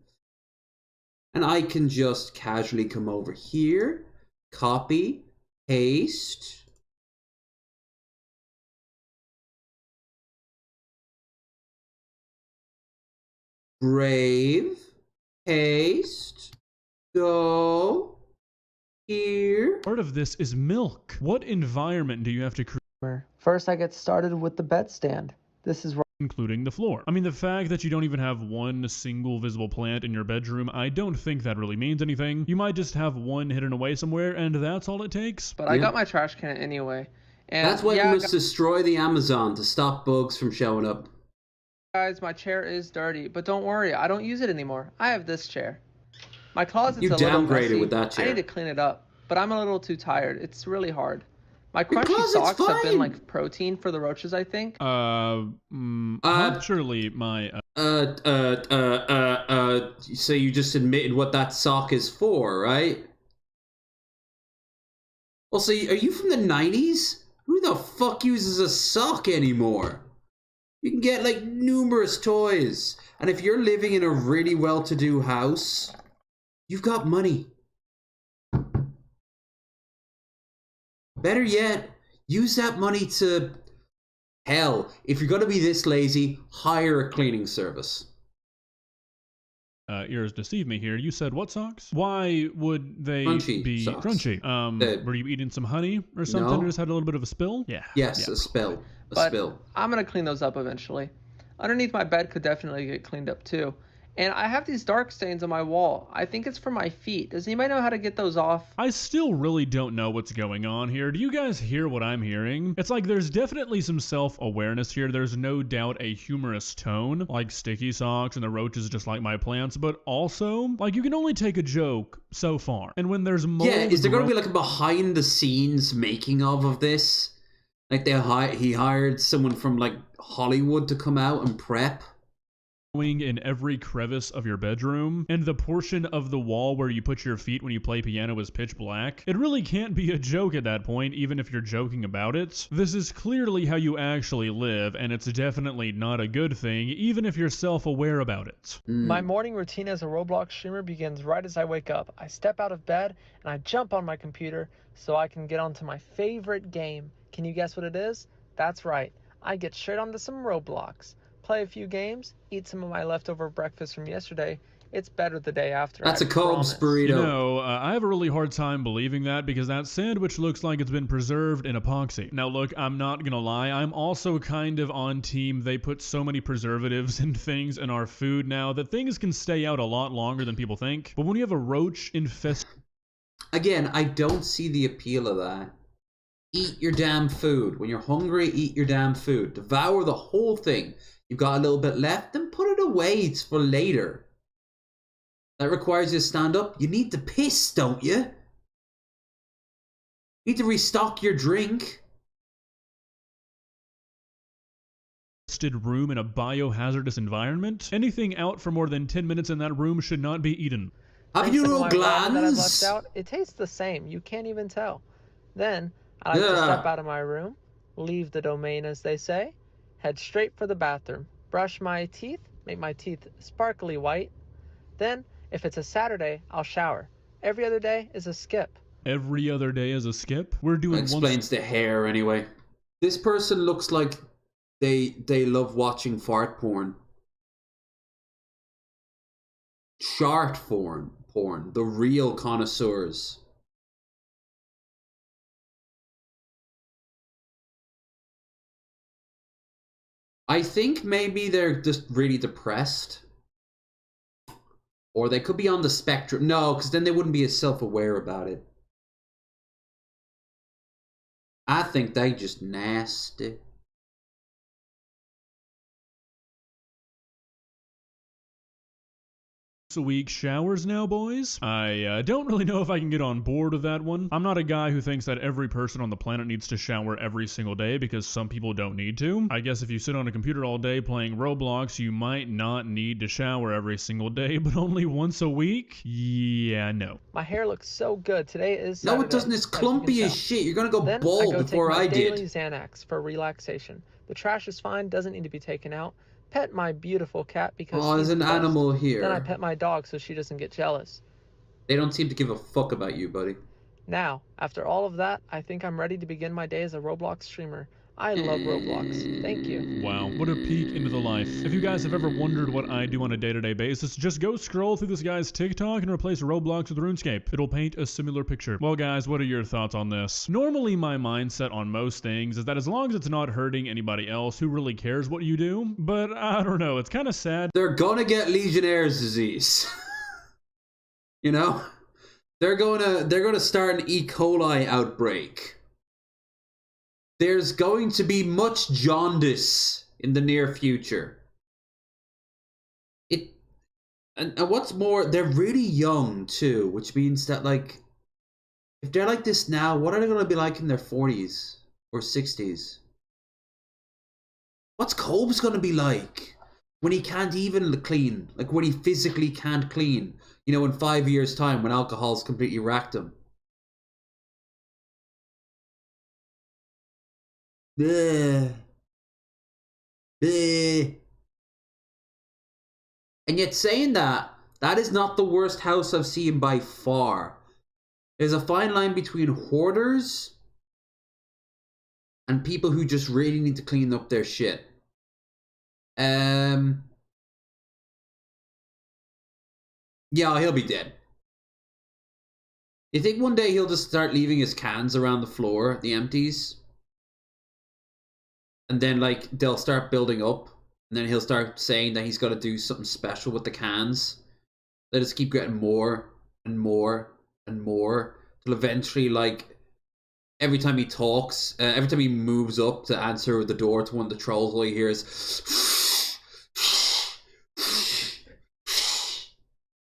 And I can just casually come over here, copy, paste. Brave, paste, go, here. Part of this is milk. What environment do you have to create? First, I get started with the bedstand. This is including the floor. I mean, the fact that you don't even have one single visible plant in your bedroom, I don't think that really means anything. You might just have one hidden away somewhere, and that's all it takes. But I got my trash can anyway. And that's why yeah, we must destroy the Amazon to stop bugs from showing up. Guys, my chair is dirty, but don't worry, I don't use it anymore. I have this chair. My closet's You a little downgraded messy. with that chair. I need to clean it up, but I'm a little too tired. It's really hard. My crunchy socks have been like protein for the roaches, I think. Surely my So you just admitted what that sock is for, right? Well, so are you from the 90s? Who the fuck uses a sock anymore? You can get like numerous toys. And if you're living in a really well-to-do house, you've got money. Better yet, use that money to... Hell, if you're going to be this lazy, hire a cleaning service. Ears deceive me here. You said what socks? Why would they be socks. crunchy? Were you eating some honey or something? No. Or just had a little bit of a spill? Yeah. Yes, yeah. a spill. But I'm going to clean those up eventually. Underneath my bed could definitely get cleaned up too. And I have these dark stains on my wall. I think it's from my feet. Does anybody know how to get those off? I still really don't know what's going on here. Do you guys hear what I'm hearing? It's like there's definitely some self-awareness here. There's no doubt a humorous tone, like sticky socks and the roaches just like my plants, but also, like, you can only take a joke so far. And when there's mold... Yeah, is there going to be like a behind-the-scenes making of this? Like he hired someone from like Hollywood to come out and prep? In every crevice of your bedroom, and the portion of the wall where you put your feet when you play piano is pitch black. It really can't be a joke at that point, even if you're joking about it. This is clearly how you actually live, and it's definitely not a good thing, even if you're self-aware about it. My morning routine as a Roblox streamer begins right as I wake up. I step out of bed, and I jump on my computer so I can get onto my favorite game. Can you guess what it is? That's right. I get straight onto some Roblox. Play a few games, eat some of my leftover breakfast from yesterday. It's better the day after. That's a Cobb's burrito. You know, I have a really hard time believing that because that sandwich looks like it's been preserved in epoxy. Now look, I'm not gonna lie, I'm also kind of on team they put so many preservatives and things in our food now that things can stay out a lot longer than people think. But when you have a roach infested... Again, I don't see the appeal of that. Eat your damn food. When you're hungry, eat your damn food. Devour the whole thing. You've got a little bit left, then put it away. It's for later. That requires you to stand up. You need to piss, don't you? You need to restock your drink. Room in a biohazardous environment. Anything out for more than 10 minutes in that room should not be eaten. Have you no glands? That I've left out, it tastes the same. You can't even tell. Then I like to step out of my room, leave the domain as they say, head straight for the bathroom, brush my teeth, make my teeth sparkly white. Then, if it's a Saturday, I'll shower. Every other day is a skip. Every other day is a skip? We're doing explains the hair anyway. This person looks like they love watching fart porn. Shart porn, the real connoisseurs. I think maybe they're just really depressed. Or they could be on the spectrum. No, because then they wouldn't be as self-aware about it. I think they just nasty. A week showers now, boys? I don't really know if I can get on board with that one. I'm not a guy who thinks that every person on the planet needs to shower every single day because some people don't need to. I guess if you sit on a computer all day playing Roblox, you might not need to shower every single day, but only once a week? Yeah, no. My hair looks so good. Today is Saturday. No, it doesn't. It's clumpy as shit. You're gonna go then bald before I did. Daily Xanax for relaxation. The trash is fine, doesn't need to be taken out. Pet my beautiful cat because there's an animal here. Then I pet my dog so she doesn't get jealous. They don't seem to give a fuck about you, buddy. Now, after all of that, I think I'm ready to begin my day as a Roblox streamer. I love Roblox. Thank you. Wow, what a peek into the life. If you guys have ever wondered what I do on a day-to-day basis, just go scroll through this guy's TikTok and replace Roblox with RuneScape. It'll paint a similar picture. Well, guys, what are your thoughts on this? Normally, my mindset on most things is that as long as it's not hurting anybody else, who really cares what you do? But I don't know, it's kind of sad. They're gonna get Legionnaire's disease. You know? They're gonna start an E. coli outbreak. There's going to be much jaundice in the near future. And what's more, they're really young too, which means that, like, if they're like this now, what are they going to be like in their 40s or 60s? What's Cobb's going to be like when he can't even clean? Like, when he physically can't clean? You know, in 5 years' time, when alcohol's completely racked him. Bleh. Bleh. And yet, saying that, that is not the worst house I've seen by far. There's a fine line between hoarders and people who just really need to clean up their shit. Yeah, he'll be dead. You think one day he'll just start leaving his cans around the floor, the empties? And then, like, they'll start building up. And then he'll start saying that he's got to do something special with the cans. They just keep getting more and more and more. Till eventually, like, every time he talks, every time he moves up to answer the door to one of the trolls, all he hears...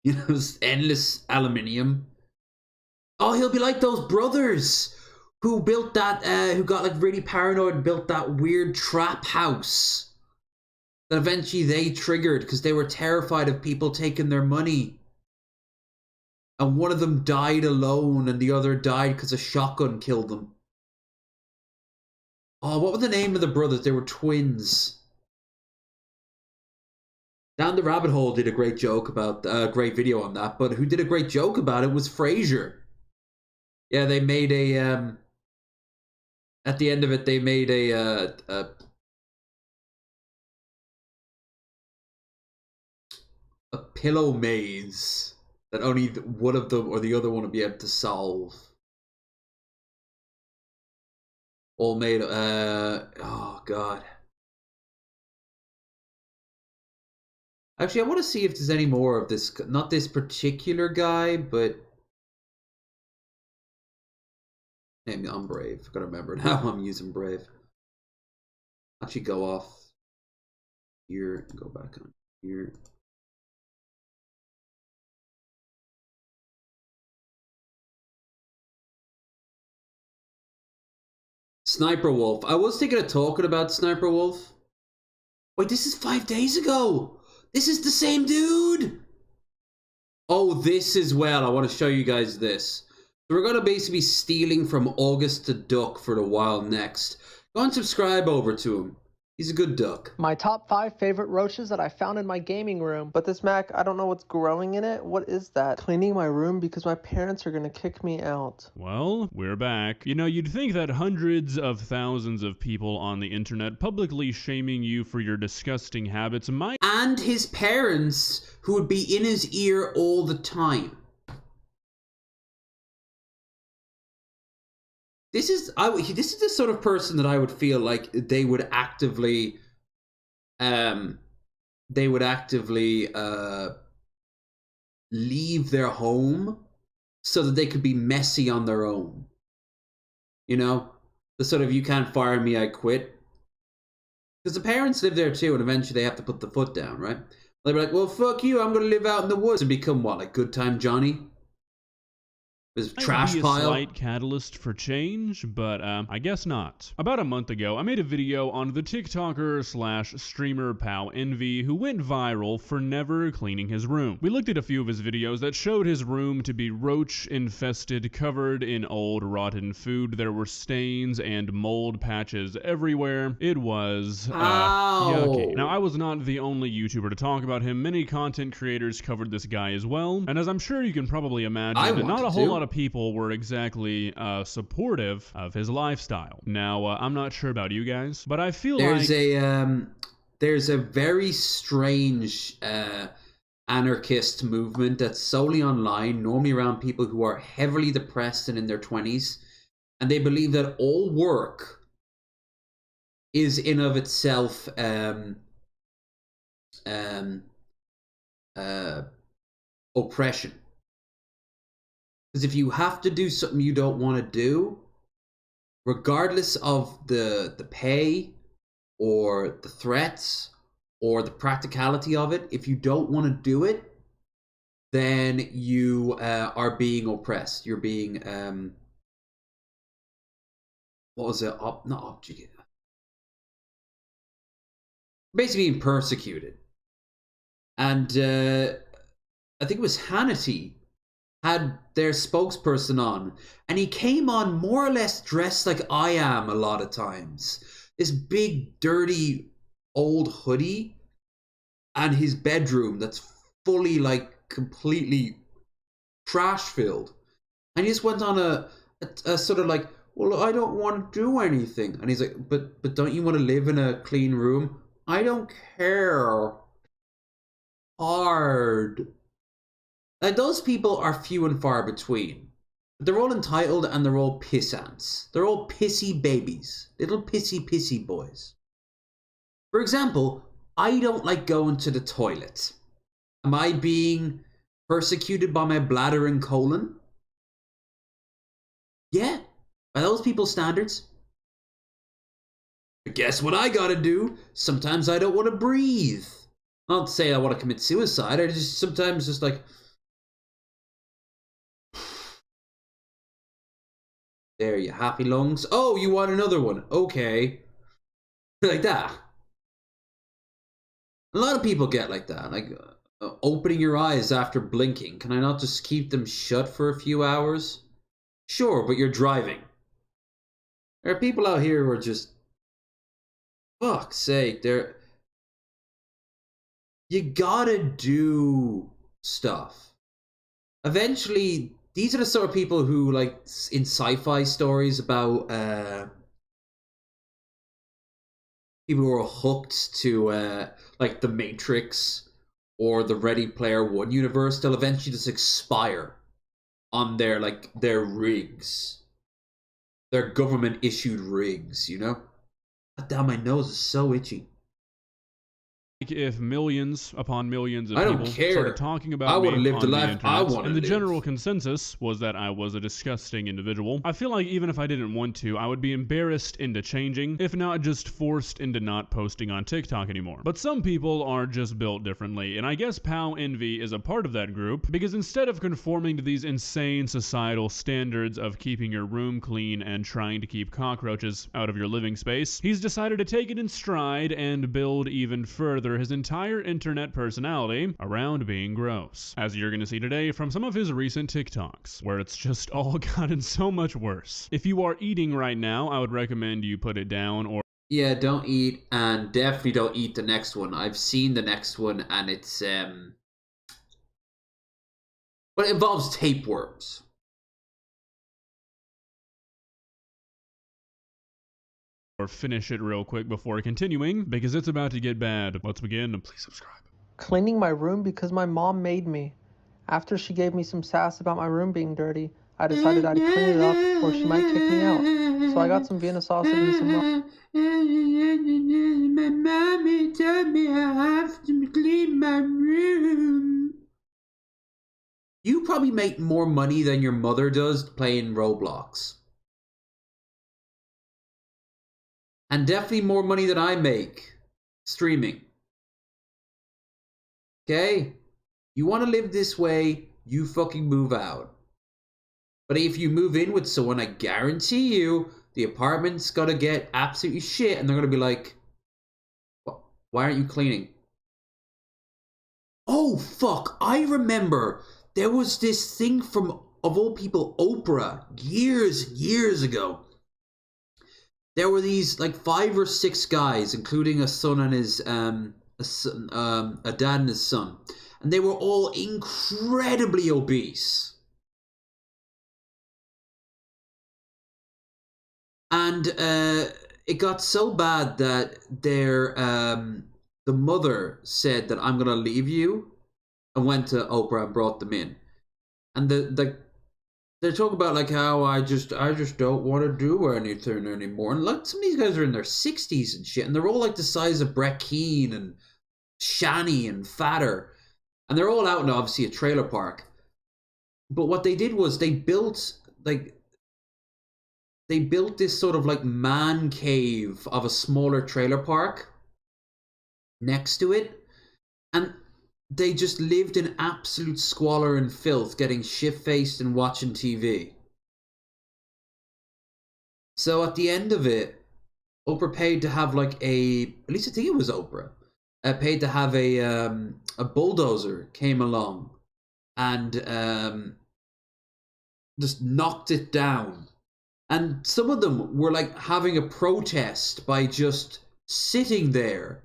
You know, this endless aluminium. Oh, he'll be like those brothers who built that, who got, like, really paranoid and built that weird trap house that eventually they triggered because they were terrified of people taking their money. And one of them died alone and the other died because a shotgun killed them. Oh, what was the name of the brothers? They were twins. Down the Rabbit Hole did a great joke about, a great video on that, but who did a great joke about it was Frasier. Yeah, they made a, at the end of it, they made a pillow maze that only one of them or the other one would be able to solve. All made, oh god. Actually, I want to see if there's any more of this, not this particular guy, but... Name I'm Brave. I gotta remember now I'm using Brave. Actually go off here and go back on here. Sniper Wolf. I was thinking of talking about Sniper Wolf. Wait, this is 5 days ago. This is the same dude. Oh, this as well. I want to show you guys this. So we're going to basically be stealing from August to Duck for a while next. Go and subscribe over to him. He's a good duck. My top 5 favorite roaches that I found in my gaming room. But this Mac, I don't know what's growing in it. What is that? Cleaning my room because my parents are going to kick me out. Well, we're back. You know, you'd think that hundreds of thousands of people on the internet publicly shaming you for your disgusting habits might... And his parents, who would be in his ear all the time. This is the sort of person that I would feel like they would actively leave their home so that they could be messy on their own. You know? The sort of, you can't fire me, I quit. Because the parents live there too, and eventually they have to put the foot down, right? They'll be like, well, fuck you, I'm going to live out in the woods and become what, like Good Time Johnny? His trash might be a pile? slight catalyst for change, but I guess not. About a month ago, I made a video on the TikToker slash streamer Pal Envy, who went viral for never cleaning his room. We looked at a few of his videos that showed his room to be roach infested, covered in old rotten food. There were stains and mold patches everywhere. It was yucky. Now, I was not the only YouTuber to talk about him. Many content creators covered this guy as well, and as I'm sure you can probably imagine, not a whole lot of people were exactly supportive of his lifestyle. Now, I'm not sure about you guys, but I feel there's a very strange anarchist movement that's solely online, normally around people who are heavily depressed and in their 20s, and they believe that all work is in of itself oppression. Because if you have to do something you don't want to do, regardless of the pay or the threats or the practicality of it, if you don't want to do it, then you are being oppressed. You're being what was it? Not object. Basically being persecuted. And I think it was Hannity had their spokesperson on, and he came on more or less dressed like I am a lot of times. This big, dirty, old hoodie, and his bedroom that's fully, like, completely trash-filled. And he just went on a sort of like, well, I don't want to do anything. And he's like, but don't you want to live in a clean room? I don't care. Hard. Like, those people are few and far between. They're all entitled and they're all pissants. They're all pissy babies. Little pissy boys. For example, I don't like going to the toilet. Am I being persecuted by my bladder and colon? Yeah, by those people's standards. But guess what I gotta do? Sometimes I don't want to breathe. Not to say I want to commit suicide, I just sometimes just like... There, you happy lungs? Oh, you want another one? Okay. Like that. A lot of people get like that. Like, opening your eyes after blinking. Can I not just keep them shut for a few hours? Sure, but you're driving. There are people out here who are just... Fuck's sake, they're... You gotta do stuff. Eventually... These are the sort of people who, like, in sci-fi stories about people who are hooked to, like, the Matrix or the Ready Player One universe, they'll eventually just expire on their, like, their rigs. Their government-issued rigs, you know? God damn, my nose is so itchy. If millions upon millions of I don't people care. started talking about I me would've lived on the the life internet, I wanna and the live. general consensus was that I was a disgusting individual, I feel like even if I didn't want to, I would be embarrassed into changing, if not just forced into not posting on TikTok anymore. But some people are just built differently, and I guess Pal Envy is a part of that group, because instead of conforming to these insane societal standards of keeping your room clean and trying to keep cockroaches out of your living space, he's decided to take it in stride and build even further his entire internet personality around being gross, as you're gonna see today from some of his recent TikToks, where it's just all gotten so much worse. If you are eating right now, I would recommend you put it down, or yeah, don't eat, and definitely don't eat the next one. I've seen the next one, and it's but it involves tapeworms. finish it real quick before continuing, because it's about to get bad. Let's begin. Please subscribe. Cleaning my room because my mom made me. After she gave me some sass about my room being dirty, I decided I'd clean it up or she might kick me out. So I got some Vienna sausage and some... My mommy told me I have to clean my room. You probably make more money than your mother does playing Roblox. And definitely more money than I make streaming. Okay? You want to live this way, you fucking move out. But if you move in with someone, I guarantee you, the apartment's gonna get absolutely shit, and they're gonna be like, why aren't you cleaning? Oh, fuck, I remember there was this thing from, of all people, Oprah, years ago. There were these, like, 5 or 6 guys, including a son and his, a dad and his son. And they were all incredibly obese. And it got so bad that the mother said that I'm gonna leave you, and went to Oprah and brought them in. And they talk about like how I just don't want to do anything anymore. And like some of these guys are in their 60s and shit, and they're all like the size of Brett Keane and Shani and fatter. And they're all out in obviously a trailer park. But what they did was they built this sort of like man cave of a smaller trailer park next to it. And they just lived in absolute squalor and filth, getting shit-faced and watching TV. So at the end of it, Oprah paid to have like at least I think it was Oprah, paid to have a bulldozer came along and just knocked it down. And some of them were like having a protest by just sitting there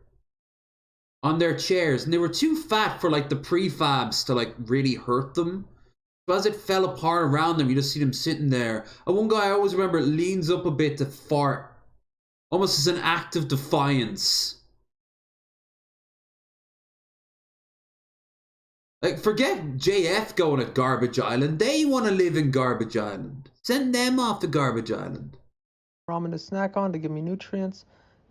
on their chairs, and they were too fat for like the prefabs to like really hurt them. So as it fell apart around them, you just see them sitting there. And one guy I always remember leans up a bit to fart, almost as an act of defiance. Like, forget JF going to Garbage Island. They want to live in Garbage Island. Send them off to Garbage Island. Ramen to snack on to give me nutrients.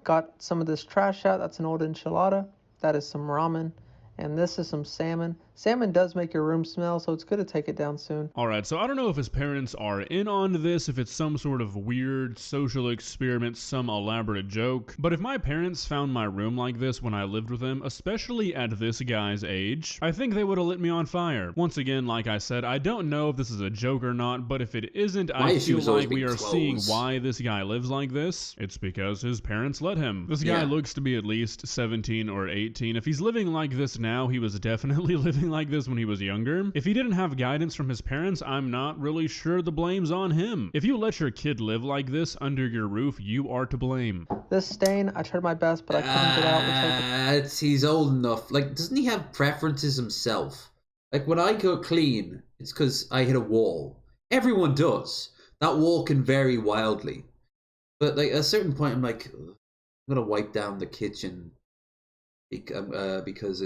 Got some of this trash out. That's an old enchilada. That is some ramen. And this is some salmon. Salmon does make your room smell, so it's good to take it down soon. Alright, so I don't know if his parents are in on this, if it's some sort of weird social experiment, some elaborate joke, but if my parents found my room like this when I lived with them, especially at this guy's age, I think they would have lit me on fire. Once again, like I said, I don't know if this is a joke or not, but if it isn't, I feel like we are seeing why this guy lives like this. It's because his parents let him. This guy looks to be at least 17 or 18. If he's living like this now, he was definitely living like this when he was younger. If he didn't have guidance from his parents, I'm not really sure the blame's on him. If you let your kid live like this under your roof, you are to blame. This stain, I tried my best, but I couldn't get out. He's old enough. Like, doesn't he have preferences himself? Like, when I go clean, it's because I hit a wall. Everyone does. That wall can vary wildly. But, like, at a certain point, I'm like, I'm gonna wipe down the kitchen because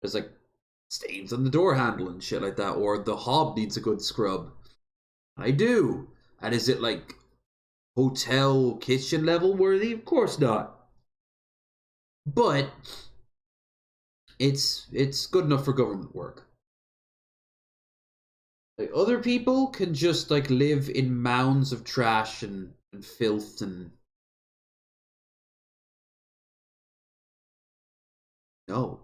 there's, like, stains on the door handle and shit like that, or the hob needs a good scrub. I do. And is it like hotel kitchen level worthy? Of course not. But it's good enough for government work. Like, other people can just like live in mounds of trash and filth and no.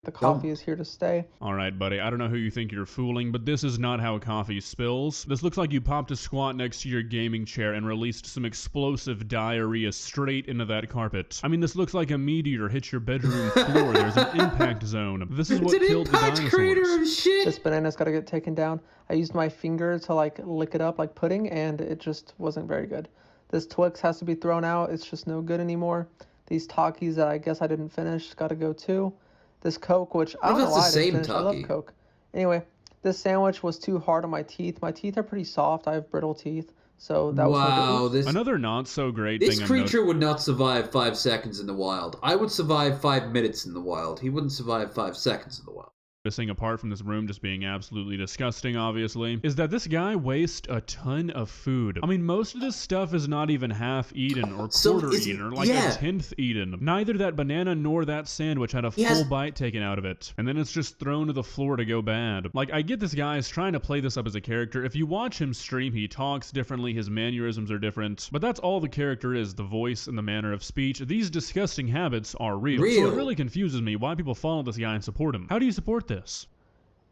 The coffee is here to stay. Alright, buddy, I don't know who you think you're fooling, but this is not how coffee spills. This looks like you popped a squat next to your gaming chair and released some explosive diarrhea straight into that carpet. I mean, this looks like a meteor hit your bedroom floor. There's an impact zone. This is what killed the dinosaurs. Crater of shit. This banana's gotta get taken down. I used my finger to like lick it up like pudding, and it just wasn't very good. This Twix has to be thrown out. It's just no good anymore. These Takis that I guess I didn't finish gotta go too. This Coke, which I don't know why I didn't finish. I love Coke. Anyway, this sandwich was too hard on my teeth. My teeth are pretty soft. I have brittle teeth. So that was this another not so great thing. This creature would not survive 5 seconds in the wild. I would survive 5 minutes in the wild. He wouldn't survive 5 seconds in the wild. Missing apart from this room just being absolutely disgusting, obviously, is that this guy wastes a ton of food. I mean, most of this stuff is not even half eaten or quarter eaten or like a tenth eaten. Neither that banana nor that sandwich had a full bite taken out of it. And then it's just thrown to the floor to go bad. Like, I get this guy is trying to play this up as a character. If you watch him stream, he talks differently, his mannerisms are different. But that's all the character is, the voice and the manner of speech. These disgusting habits are real. So it really confuses me why people follow this guy and support him. How do you support this?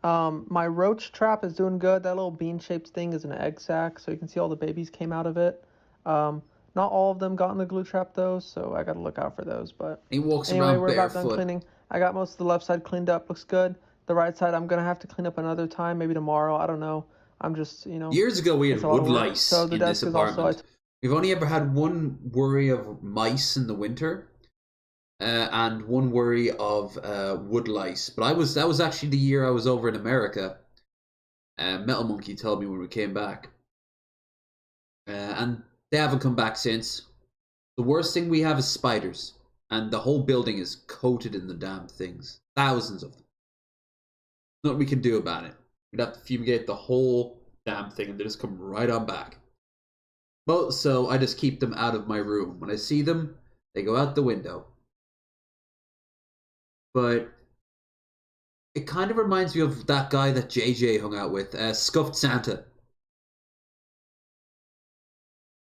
My roach trap is doing good. That little bean-shaped thing is an egg sac, so you can see all the babies came out of it. Not all of them got in the glue trap though, so I gotta look out for those. But he walks anyway, around we're about done barefoot. cleaning. I got most of the left side cleaned up. Looks good. The right side, I'm gonna have to clean up another time, maybe tomorrow. I don't know. I'm just, you know. Years ago, we had wood lice so the in desk this is also. apartment. We've only ever had one worry of mice in the winter. And one worry of wood lice. But that was actually the year I was over in America. Metal Monkey told me when we came back. And they haven't come back since. The worst thing we have is spiders. And the whole building is coated in the damn things. Thousands of them. Nothing we can do about it. We'd have to fumigate the whole damn thing and they just come right on back. Well, so I just keep them out of my room. When I see them, they go out the window. But it kind of reminds me of that guy that JJ hung out with, Scuffed Santa.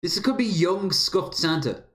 This could be young Scuffed Santa.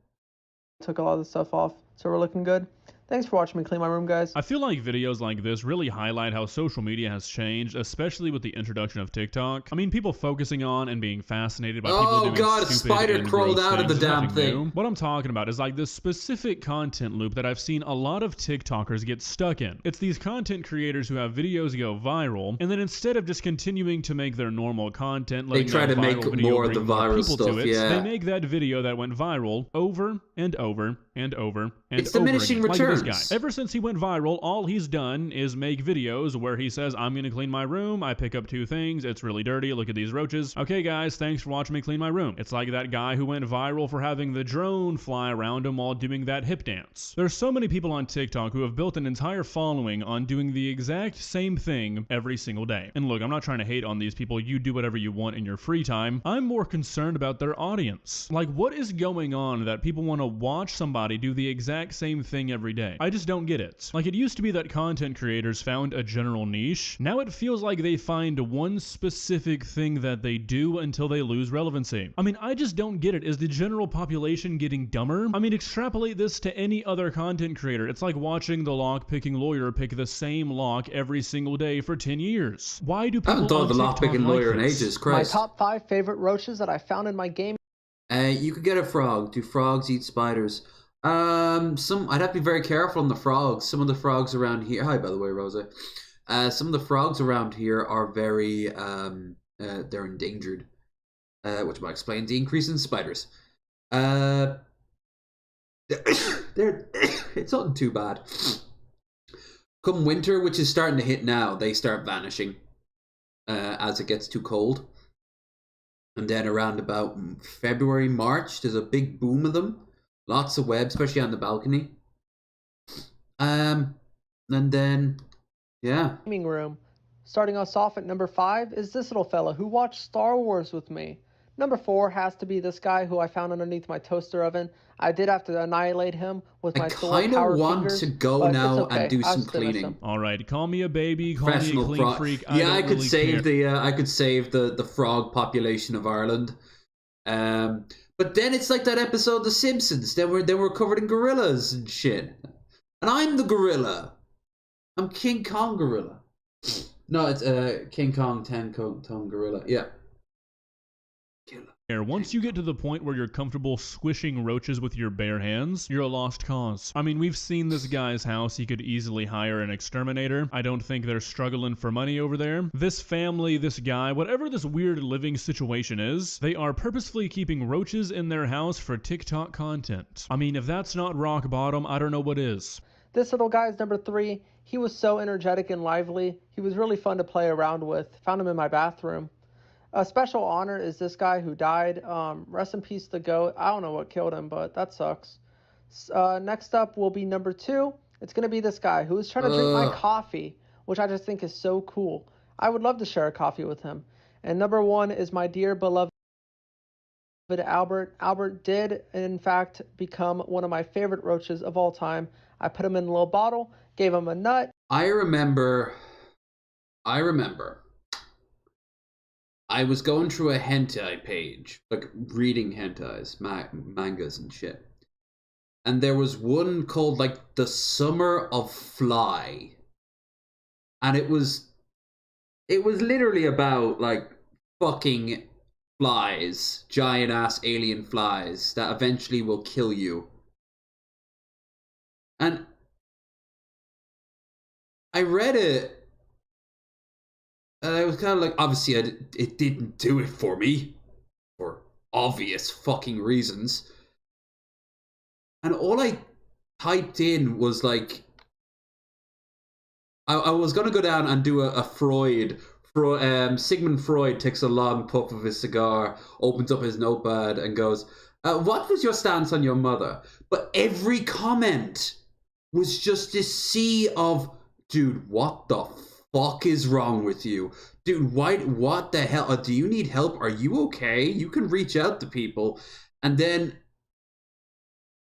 Took a lot of the stuff off, so we're looking good. Thanks for watching me clean my room, guys. I feel like videos like this really highlight how social media has changed, especially with the introduction of TikTok. I mean, people focusing on and being fascinated by people doing God, a stupid spider and crawled gross out of the things is damn nothing thing. new. What I'm talking about is like this specific content loop that I've seen a lot of TikTokers get stuck in. It's these content creators who have videos go viral, and then instead of just continuing to make their normal content, they try to make more of the viral stuff, they make that video that went viral over and over and over and it's over diminishing again. returns. Like this guy. Ever since he went viral, all he's done is make videos where he says, I'm gonna clean my room, I pick up 2 things, it's really dirty, look at these roaches. Okay guys, thanks for watching me clean my room. It's like that guy who went viral for having the drone fly around him while doing that hip dance. There's so many people on TikTok who have built an entire following on doing the exact same thing every single day. And look, I'm not trying to hate on these people, you do whatever you want in your free time. I'm more concerned about their audience. Like, what is going on that people want to watch somebody do the exact same thing every day? I just don't get it. Like, it used to be that content creators found a general niche. Now it feels like they find one specific thing that they do until they lose relevancy. I mean, I just don't get it. Is the general population getting dumber? I mean, extrapolate this to any other content creator. It's like watching the lock-picking lawyer pick the same lock every single day for 10 years. Why do people I haven't thought of the lock-picking lawyer in ages, Christ. My top 5 favorite roaches that I found in my game. You could get a frog. Do frogs eat spiders? I'd have to be very careful on the frogs. Some of the frogs around here. Hi, by the way, Rosa. Some of the frogs around here are very they're endangered. Which might explain the increase in spiders. It's not too bad. Come winter, which is starting to hit now, they start vanishing as it gets too cold. And then around about February, March, there's a big boom of them. Lots of web, especially on the balcony. And then, yeah. Gaming room. Starting us off at number 5 is this little fella who watched Star Wars with me. Number 4 has to be this guy who I found underneath my toaster oven. I did have to annihilate him with my Thor power fingers. I kind of want to go now and do some cleaning. All right, call me a baby, call me a clean freak. Yeah, I could save the frog population of Ireland. But then it's like that episode of The Simpsons. They were covered in gorillas and shit. And I'm the gorilla. I'm King Kong gorilla. No, it's King Kong 10-ton gorilla. Yeah. Once you get to the point where you're comfortable squishing roaches with your bare hands, you're a lost cause. I mean, we've seen this guy's house. He could easily hire an exterminator. I don't think they're struggling for money over there. This family, this guy, whatever this weird living situation is, they are purposefully keeping roaches in their house for TikTok content. I mean, if that's not rock bottom, I don't know what is. This little guy is number 3. He was so energetic and lively. He was really fun to play around with. Found him in my bathroom. A special honor is this guy who died. Rest in peace, the goat. I don't know what killed him, but that sucks. Next up will be number 2. It's going to be this guy who was trying to drink my coffee which I just think is so cool. I would love to share a coffee with him. And number 1 is my dear beloved Albert. Albert did, in fact, become one of my favorite roaches of all time. I put him in a little bottle, gave him a nut. I remember. I was going through a hentai page, like reading hentais, mangas and shit. And there was one called like The Summer of Fly. And it was literally about like fucking flies, giant ass alien flies that eventually will kill you. And I read it, and I was kind of like, obviously, it didn't do it for me, for obvious fucking reasons. And all I typed in was like, I was gonna go down and do a Freud. Sigmund Freud takes a long puff of his cigar, opens up his notepad, and goes, "What was your stance on your mother?" But every comment was just this sea of, dude, what the fuck is wrong with you? Dude, what the hell? Do you need help? Are you okay? You can reach out to people. And then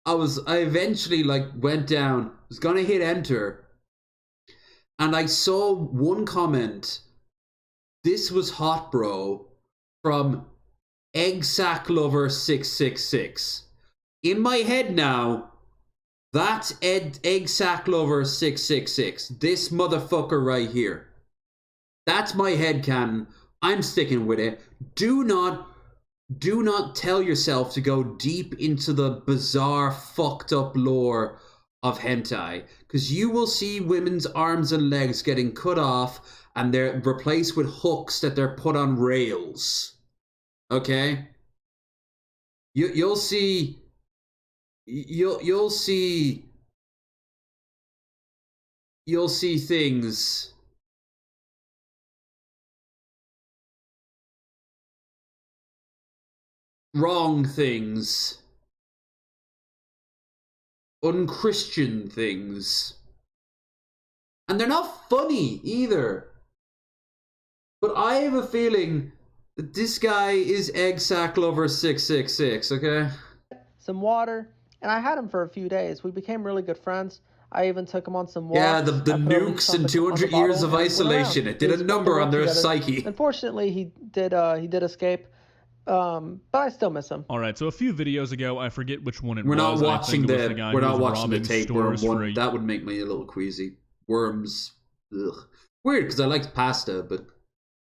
I eventually like went down, was gonna hit enter, and I saw one comment. This was hot, bro, from Egg Sack Lover 666. In my head now, that's Egg Sack Lover 666. This motherfucker right here. That's my headcanon. I'm sticking with it. Do not tell yourself to go deep into the bizarre, fucked up lore of hentai, because you will see women's arms and legs getting cut off and they're replaced with hooks that they're put on rails. Okay? You'll see things. Wrong things. Unchristian things. And they're not funny either. But I have a feeling that this guy is Egg Sack Lover 666, okay? Some water, and I had him for a few days. We became really good friends. I even took him on some walks. Yeah, the nukes and 200 years of isolation. It did a number on their psyche. Unfortunately, he did escape. But I still miss him. All right, so a few videos ago, I forget which one it we're was. Not watching the guy we're who not was watching the robbing tapeworm stores for one. That would make me a little queasy. Worms. Ugh. Weird, because I liked pasta, but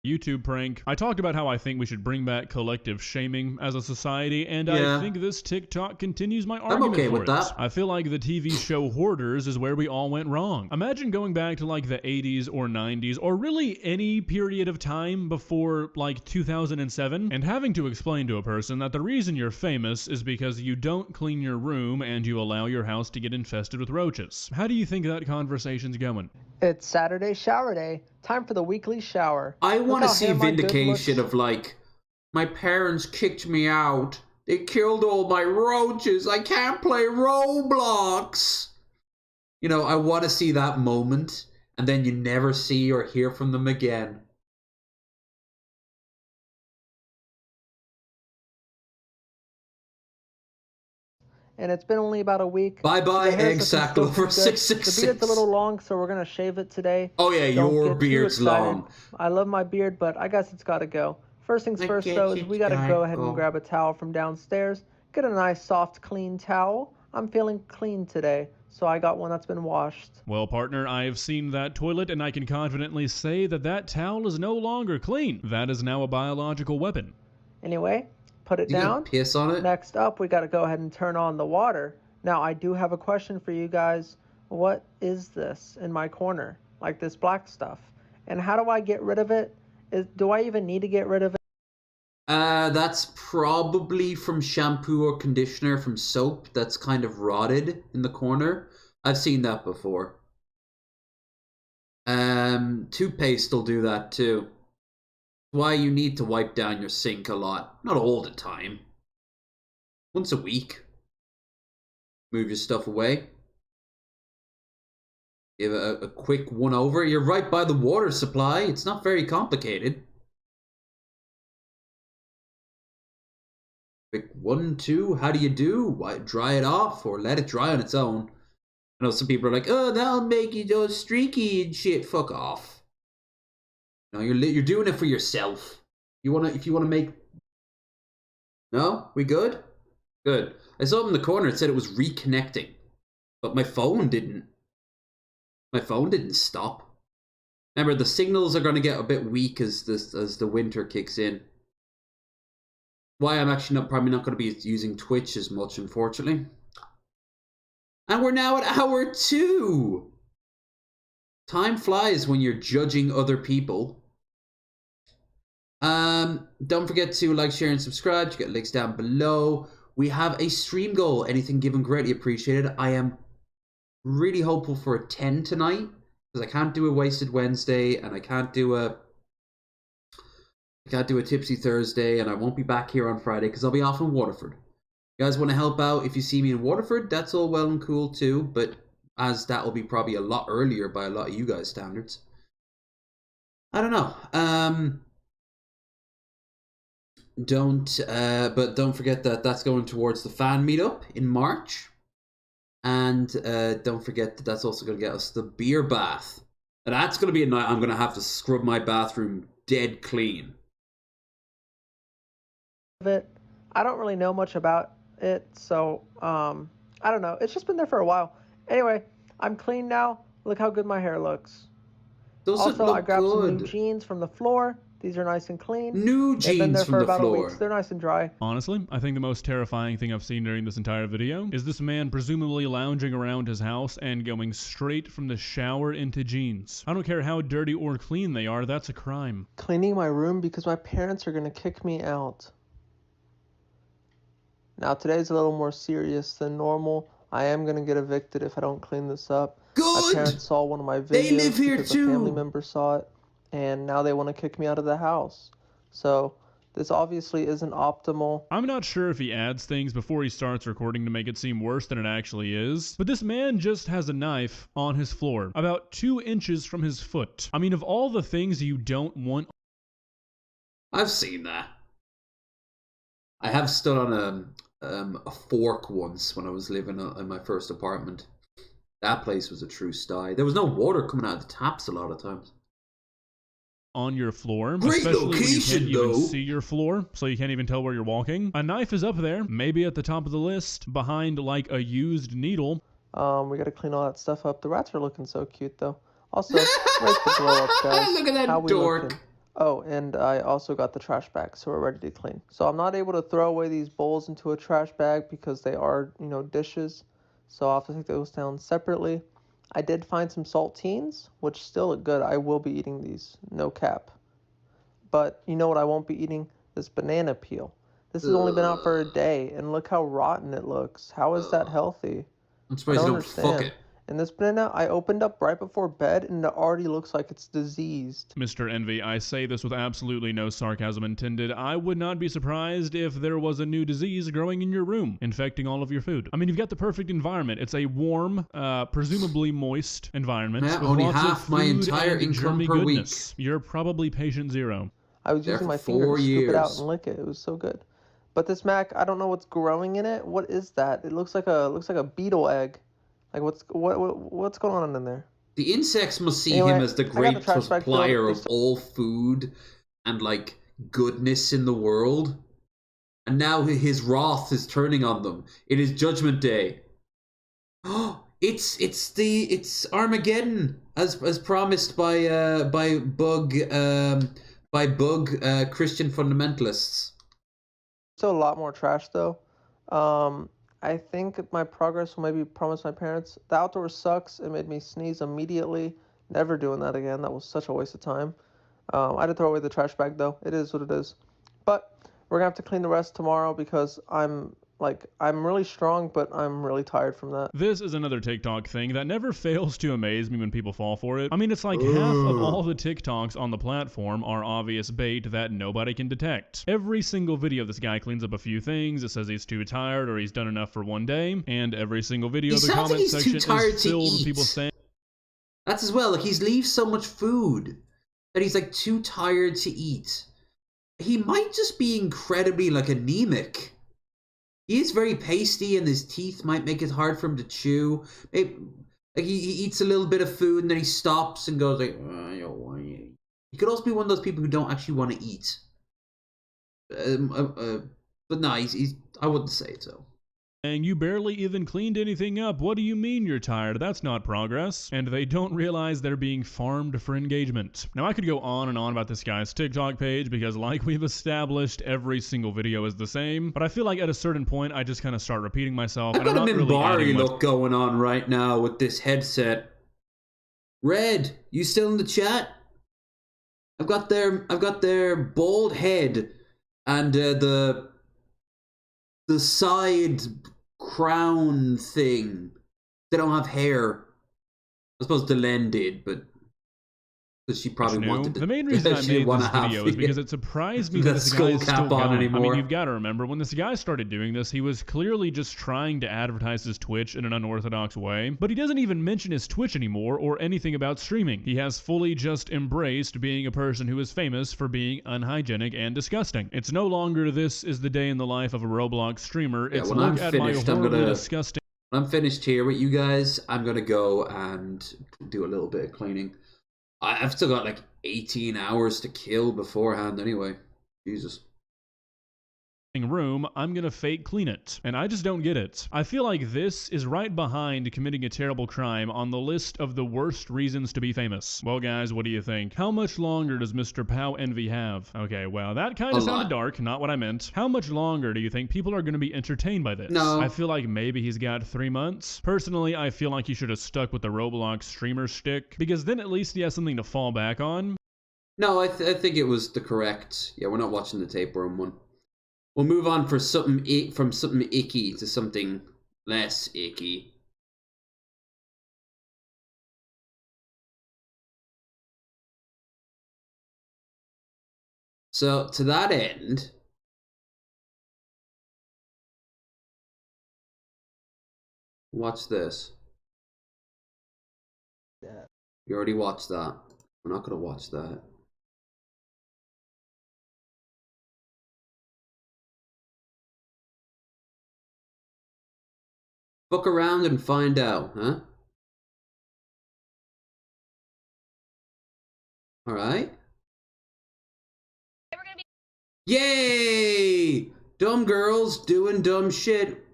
YouTube prank. I talked about how I think we should bring back collective shaming as a society, and yeah. I think this TikTok continues my argument I'm okay for with it. that. I feel like the TV show Hoarders is where we all went wrong. Imagine going back to like the 80s or 90s, or really any period of time before like 2007, and having to explain to a person that the reason you're famous is because you don't clean your room and you allow your house to get infested with roaches. How do you think that conversation's going? It's Saturday shower day. Time for the weekly shower. I want to see vindication of like, my parents kicked me out. They killed all my roaches. I can't play Roblox. You know, I want to see that moment, and then you never see or hear from them again. And it's been only about a week. Bye-bye, Egg Sack Lover 666. The beard's a little long, so we're going to shave it today. Oh yeah, your beard's long. I love my beard, but I guess it's got to go. First things first, though, is we got to go ahead and grab a towel from downstairs. Get a nice, soft, clean towel. I'm feeling clean today, so I got one that's been washed. Well, partner, I have seen that toilet, and I can confidently say that that towel is no longer clean. That is now a biological weapon. Anyway, put it down. Piss on it? Next up, we got to go ahead and turn on the water. Now, I do have a question for you guys. What is this in my corner? Like this black stuff. And how do I get rid of it? Do I even need to get rid of it? That's probably from shampoo or conditioner from soap that's kind of rotted in the corner. I've seen that before. Toothpaste will do that too. Why you need to wipe down your sink a lot. Not all the time. Once a week. Move your stuff away. Give a quick one over. You're right by the water supply. It's not very complicated. Quick 1, 2. How do you do? Why, dry it off or let it dry on its own? I know some people are like, oh, that'll make you go streaky and shit. Fuck off. No, you're doing it for yourself. If you wanna make. No, we good? Good. I saw up in the corner. It said it was reconnecting, but my phone didn't. My phone didn't stop. Remember, the signals are going to get a bit weak as the winter kicks in. Why I'm actually probably not going to be using Twitch as much, unfortunately. And we're now at hour 2. Time flies when you're judging other people. Don't forget to like, share, and subscribe. You get links down below. We have a stream goal. Anything given, greatly appreciated. I am really hopeful for a 10 tonight, because I can't do a Wasted Wednesday, and I can't do a Tipsy Thursday, and I won't be back here on Friday because I'll be off in Waterford. You guys want to help out? If you see me in Waterford, that's all well and cool too, but as that will be probably a lot earlier by a lot of you guys' standards. I don't know. But don't forget that that's going towards the fan meetup in March. And don't forget that that's also going to get us the beer bath. And that's going to be a night I'm going to have to scrub my bathroom dead clean. I don't really know much about it, so I don't know. It's just been there for a while. Anyway, I'm clean now. Look how good my hair looks. Also, I grabbed some new jeans from the floor. These are nice and clean. New jeans They've been there from for the about floor. a week, so they're nice and dry. Honestly, I think the most terrifying thing I've seen during this entire video is this man presumably lounging around his house and going straight from the shower into jeans. I don't care how dirty or clean they are, that's a crime. Cleaning my room because my parents are going to kick me out. Now today's a little more serious than normal. I am going to get evicted if I don't clean this up. Good! My parents saw one of my videos They live here because too! a family member saw it, and now they want to kick me out of the house. So this obviously isn't optimal. I'm not sure if he adds things before he starts recording to make it seem worse than it actually is, but this man just has a knife on his floor, about 2 inches from his foot. I mean, of all the things you don't want... I've seen that. I have stood on a fork once when I was living in my first apartment. That place was a true sty. There was no water coming out of the taps a lot of times. On your floor, Great especially location, when you can't though. even see your floor, so you can't even tell where you're walking. A knife is up there, maybe at the top of the list, behind like a used needle. We gotta clean all that stuff up. The rats are looking so cute though. Also, where's the glow up, guys? Look at that How we dork. looking? Oh, and I also got the trash bag, so we're ready to clean. So I'm not able to throw away these bowls into a trash bag because they are, dishes. So I'll have to take those down separately. I did find some saltines, which still look good. I will be eating these, no cap. But you know what I won't be eating? This banana peel. This has only been out for a day, and look how rotten it looks. How is that healthy? I'm surprised you don't fuck it. And this banana I opened up right before bed, and it already looks like it's diseased. Mr. Envy, I say this with absolutely no sarcasm intended. I would not be surprised if there was a new disease growing in your room, infecting all of your food. I mean, you've got the perfect environment. It's a warm, presumably moist environment. Yeah, with only lots half of my food entire and income germy per goodness. You're probably patient zero. I was There using for my finger to 4 scoop it out years. and lick it. It was so good. But this mac, I don't know what's growing in it. What is that? It looks like a beetle egg. Like what's going on in there? The insects must see Anyway, him as the I got great the trash bag filled. supplier of all food and like goodness in the world. And now his wrath is turning on them. It is Judgment Day. Oh, it's Armageddon as promised by bug Christian fundamentalists. Still a lot more trash though. I think my progress will maybe promise my parents. The outdoors sucks. It made me sneeze immediately. Never doing that again. That was such a waste of time. I had to throw away the trash bag though. It is what it is. But we're gonna have to clean the rest tomorrow because I'm really strong, but I'm really tired from that. This is another TikTok thing that never fails to amaze me when people fall for it. I mean, it's like half of all the TikToks on the platform are obvious bait that nobody can detect. Every single video, this guy cleans up a few things, it says he's too tired or he's done enough for one day, and every single video, the comment section is filled with people saying, That's as well. Like, he's leaves so much food that he's like too tired to eat. He might just be incredibly like anemic. He is very pasty, and his teeth might make it hard for him to chew. Maybe, like he eats a little bit of food and then he stops and goes like, I don't want to eat. He could also be one of those people who don't actually want to eat. But no, he's. I wouldn't say so. And you barely even cleaned anything up. What do you mean you're tired? That's not progress. And they don't realize they're being farmed for engagement. Now, I could go on and on about this guy's TikTok page because, like we've established, every single video is the same. But I feel like at a certain point, I just kind of start repeating myself. I've got a Minbari look going on right now with this headset. Red, you still in the chat? I've got their bald head and the side crown thing. They don't have hair. I suppose Delenn did, but because she probably wanted to. The main reason I made this video is because it surprised me that this guy is still going. I mean, you've got to remember, when this guy started doing this, he was clearly just trying to advertise his Twitch in an unorthodox way, but he doesn't even mention his Twitch anymore or anything about streaming. He has fully just embraced being a person who is famous for being unhygienic and disgusting. It's no longer this is the day in the life of a Roblox streamer. It's look at my horribly disgusting. When I'm finished here with you guys, I'm gonna go and do a little bit of cleaning. I've still got like 18 hours to kill beforehand anyway. Jesus. Room, I'm gonna fake clean it. And I just don't get it. I feel like this is right behind committing a terrible crime on the list of the worst reasons to be famous. Well, guys, what do you think? How much longer does Mr. Pow Envy have? Okay, well, that kind of sounded dark, not what I meant. How much longer do you think people are gonna be entertained by this? No. I feel like maybe he's got 3 months. Personally, I feel like he should have stuck with the Roblox streamer shtick, because then at least he has something to fall back on. No, I think it was the correct. Yeah, we're not watching the tapeworm one. We'll move on from something icky to something less icky. So, to that end, watch this. You already watched that. We're not going to watch that. Book around and find out, huh? Alright. Yay! Dumb girls doing dumb shit.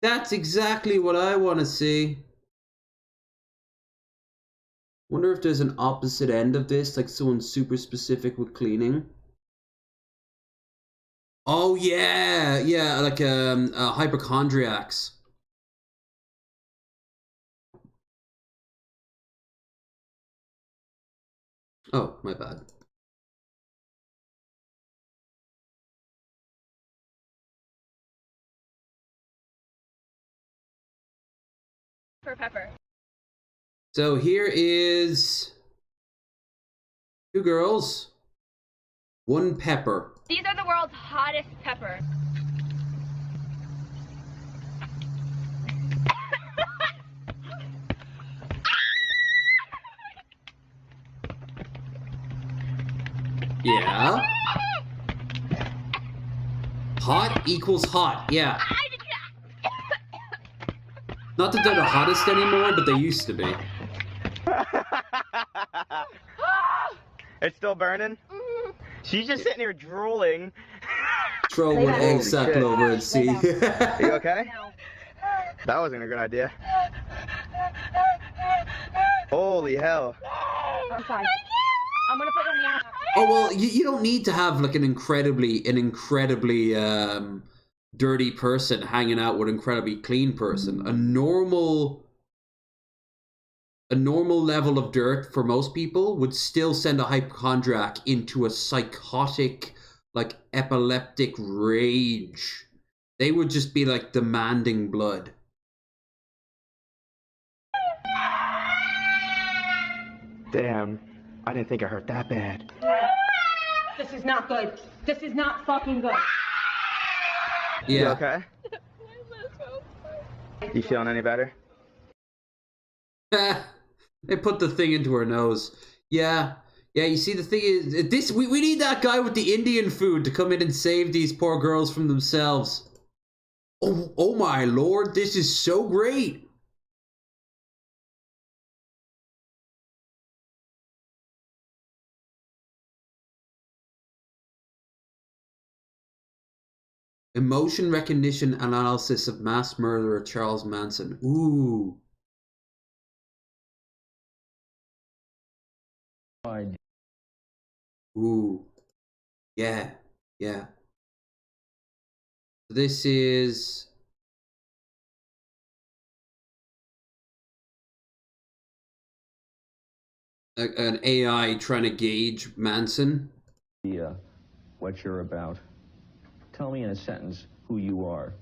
That's exactly what I want to see. Wonder if there's an opposite end of this, like someone super specific with cleaning. Oh yeah, yeah, like hypochondriacs. Oh, my bad. For pepper. So here is 2 girls, 1 pepper. These are the world's hottest peppers. Yeah. Hot equals hot, yeah. Not that they're the hottest anymore, but they used to be. It's still burning? She's just sitting here drooling. Throw one egg sack over and see. Are you okay? That wasn't a good idea. Holy hell. I'm fine. I'm gonna put it on the outside. Oh well, you don't need to have like an incredibly dirty person hanging out with an incredibly clean person. A normal level of dirt for most people would still send a hypochondriac into a psychotic, like epileptic rage. They would just be like demanding blood. Damn, I didn't think I hurt that bad. This is not good. This is not fucking good. Yeah. You okay? You feeling any better? They put the thing into her nose. Yeah. Yeah, you see, the thing is, we need that guy with the Indian food to come in and save these poor girls from themselves. Oh my lord, this is so great. Emotion recognition analysis of mass murderer Charles Manson. Ooh. Ooh. Yeah. Yeah. This is... an AI trying to gauge Manson. Yeah, what you're about. Tell me in a sentence who you are.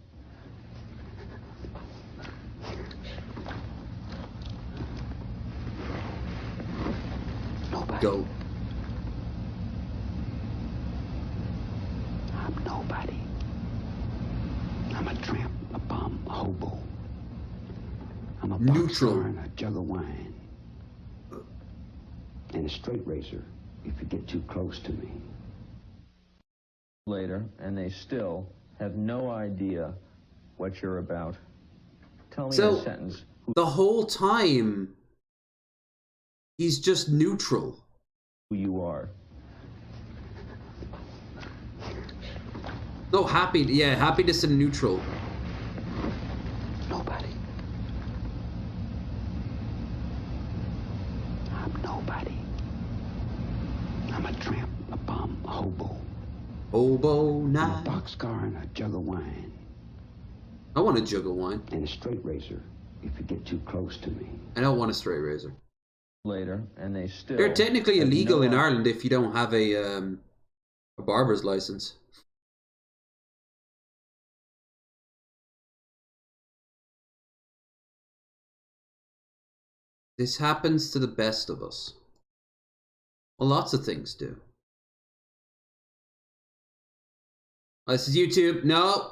Nobody. Go. I'm nobody. I'm a tramp, a bum, a hobo. I'm a Neutral. boxcar and a jug of wine. And a straight razor if you get too close to me. Later, and they still have no idea what you're about. Tell me in a sentence the whole time he's just neutral. Who you are. No, happy. Yeah, happiness and neutral. Nobody. I'm nobody. I'm a tramp, a bum, a hobo. Hobo night. I'm a boxcar and a jug of wine. I want a jug of wine. And a straight razor if you get too close to me. I don't want a straight razor. Later, and they still... They're technically illegal in no Ireland if you don't have a barber's license. This happens to the best of us. Well, lots of things do. Oh, this is YouTube. No.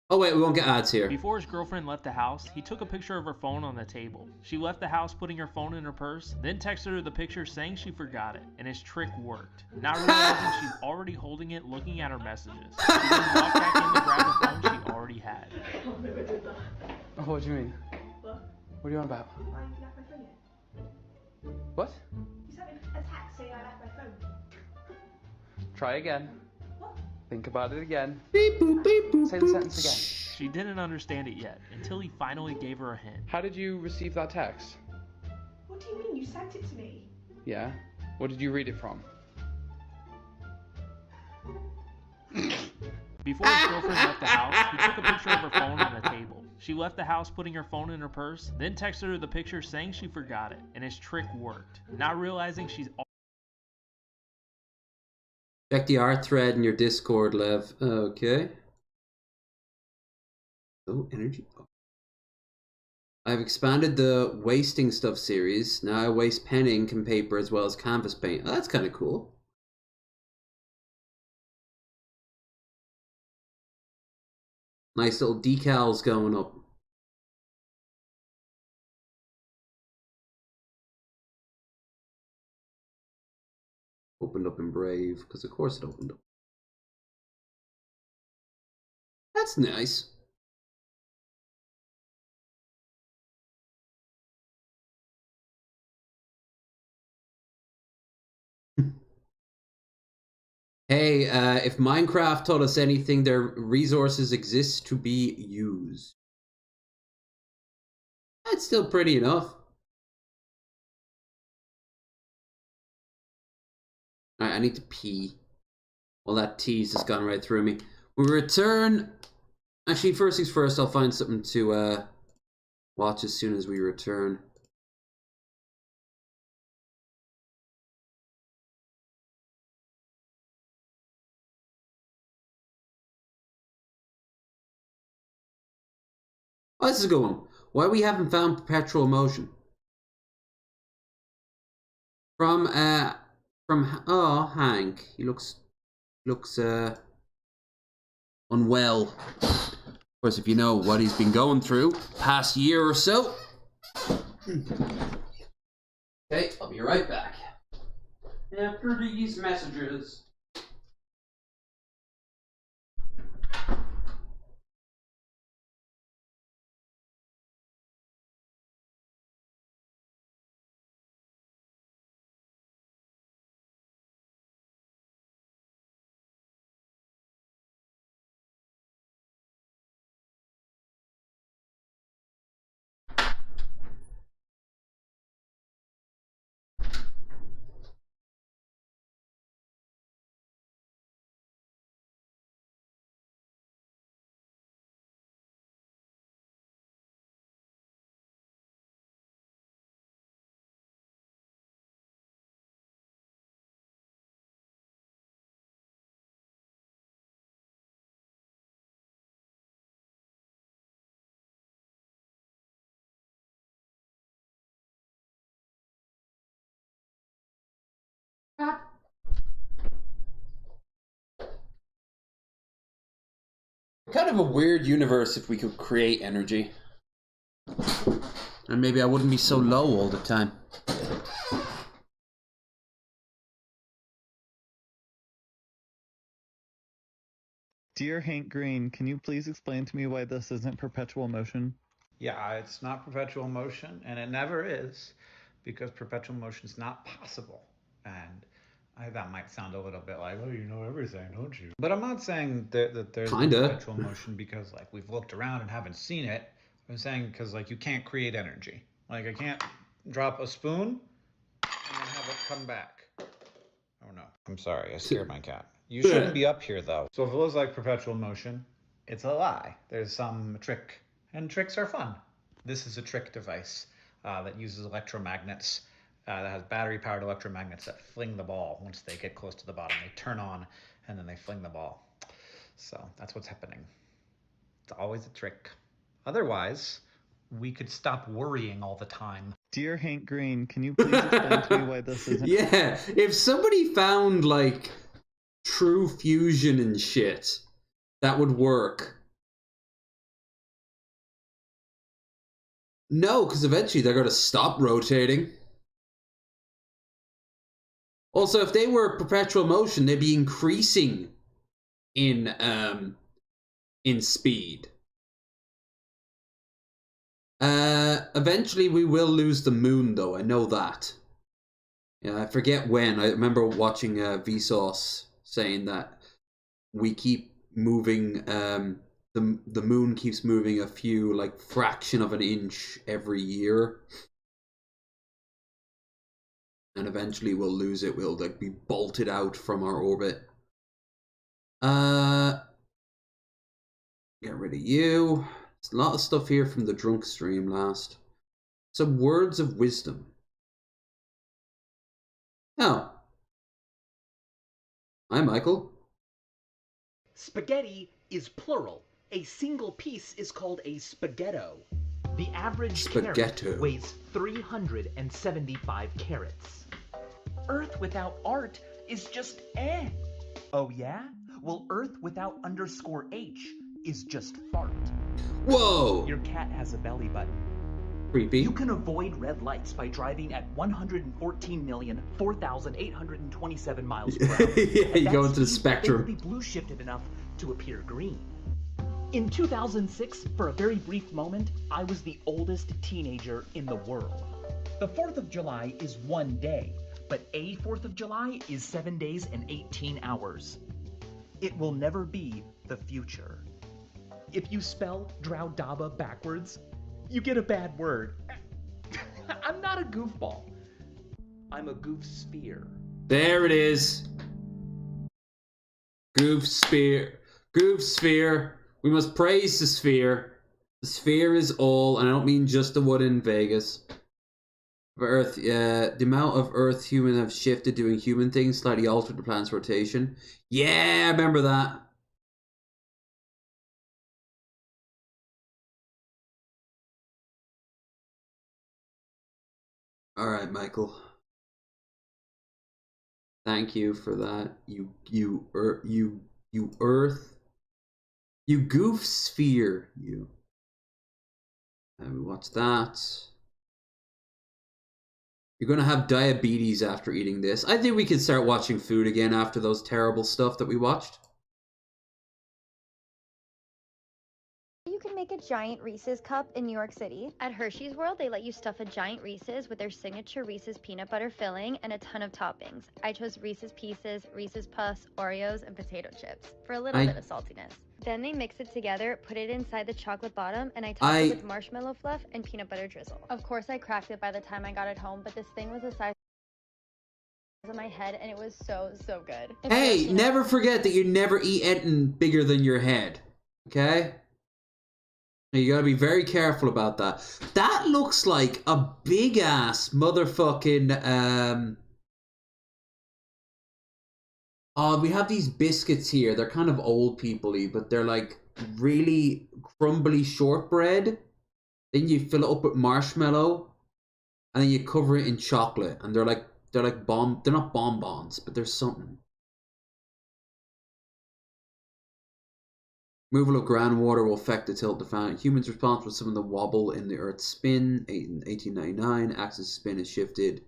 Oh wait, we won't get ads here. Before his girlfriend left the house, he took a picture of her phone on the table. She left the house putting her phone in her purse, then texted her the picture saying she forgot it, and his trick worked. Not realizing she's already holding it looking at her messages. She then walked back in to grab the phone she already had. Oh, what do you mean? What? What are you on about? I left my phone here. What? You sent me a text saying I left my phone. Try again. What? Think about it again. Beep boop, beep boop, Say the sentence again. She didn't understand it yet, until he finally gave her a hint. How did you receive that text? What do you mean? You sent it to me. Yeah? What did you read it from? Before his girlfriend left the house, he took a picture of her phone on the table. She left the house putting her phone in her purse, then texted her the picture saying she forgot it, and his trick worked. Not realizing she's... Check the art thread in your Discord, Lev. Okay. Oh, energy. I've expanded the wasting stuff series. Now I waste pen, ink, and paper as well as canvas paint. Oh, that's kind of cool. Nice little decals going up. Opened up in Brave, because of course it opened up. That's nice. Hey, if Minecraft taught us anything, their resources exist to be used. That's still pretty enough. Alright, I need to pee. Well, that tease has gone right through me. We return. Actually, first things first, I'll find something to watch as soon as we return. Oh, this is a good one. Why we haven't found perpetual motion? From oh, Hank. He looks unwell. Of course, if you know what he's been going through past year or so. Okay, I'll be right back. After these messages. Kind of a weird universe if we could create energy. And maybe I wouldn't be so low all the time. Dear Hank Green, can you please explain to me why this isn't perpetual motion? Yeah, it's not perpetual motion, and it never is, because perpetual motion is not possible. And that might sound a little bit like, oh, you know everything, don't you? But I'm not saying that there's no perpetual motion because, like, we've looked around and haven't seen it. I'm saying because, like, you can't create energy. Like, I can't drop a spoon and then have it come back. Oh, no. I'm sorry. I scared my cat. You shouldn't be up here, though. So if it looks like perpetual motion, it's a lie. There's some trick. And tricks are fun. This is a trick device that uses electromagnets, that has battery-powered electromagnets that fling the ball once they get close to the bottom. They turn on, and then they fling the ball. So that's what's happening. It's always a trick. Otherwise, we could stop worrying all the time. Dear Hank Green, can you please explain to me why this isn't... Yeah, if somebody found, like, true fusion and shit, that would work. No, because eventually they're going to stop rotating. Also, if they were perpetual motion, they'd be increasing in speed. Eventually we will lose the moon, though. I know that. Yeah, I forget when. I remember watching Vsauce saying that we keep moving. The moon keeps moving a few, like, fraction of an inch every year. And eventually we'll lose it. We'll, like, be bolted out from our orbit. Get rid of you. There's a lot of stuff here from the drunk stream last. Some words of wisdom. Oh. Hi, Michael. Spaghetti is plural. A single piece is called a spaghetto. The average carrot weighs 375 carats. Earth without art is just eh. Oh yeah? Well, Earth without _H is just fart. Whoa! Your cat has a belly button. Creepy. You can avoid red lights by driving at 114,004,827 miles per hour. Yeah, you go into the spectrum. They will be blue shifted enough to appear green. In 2006, for a very brief moment, I was the oldest teenager in the world. The 4th of July is one day, but a 4th of July is 7 days and 18 hours. It will never be the future. If you spell Drowdaba backwards, you get a bad word. I'm not a goofball. I'm a goof sphere. There it is. Goof sphere. Goof sphere. We must praise the sphere. The sphere is all, and I don't mean just the one in Vegas. Earth, the amount of Earth humans have shifted doing human things slightly altered the planet's rotation. Yeah, I remember that. All right, Michael. Thank you for that. You Earth. You goof sphere. You. And we watch that. You're gonna have diabetes after eating this. I think we can start watching food again after those terrible stuff that we watched. You can make a giant Reese's cup in New York City. At Hershey's World, they let you stuff a giant Reese's with their signature Reese's peanut butter filling and a ton of toppings. I chose Reese's Pieces, Reese's Puffs, Oreos, and potato chips for a little bit of saltiness. Then they mix it together, put it inside the chocolate bottom, and I topped it with marshmallow fluff and peanut butter drizzle. Of course, I cracked it by the time I got it home, but this thing was the size of my head, and it was so good. Hey, never forget that you never eat anything bigger than your head, okay? You gotta be very careful about that. That looks like a big ass motherfucking oh, we have these biscuits here. They're kind of old people-y, but they're like really crumbly shortbread. Then you fill it up with marshmallow, and then you cover it in chocolate. And they're not bonbons, but they're something. Removal of groundwater will affect the tilt of the fan. Humans responsible for some of the wobble in the Earth's spin. In 1899, axis spin is shifted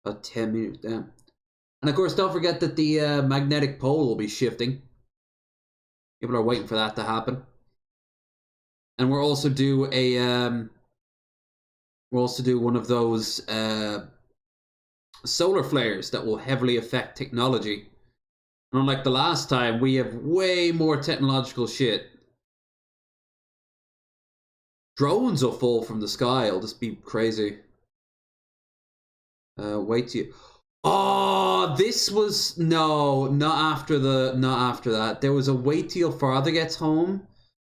about 10 minutes down. And of course, don't forget that the magnetic pole will be shifting. People are waiting for that to happen. And we'll also do one of those solar flares that will heavily affect technology. Unlike the last time, we have way more technological shit. Drones will fall from the sky. It'll just be crazy. Wait till you... Oh, this was... No, not after that. There was a Wait Till Your Father Gets Home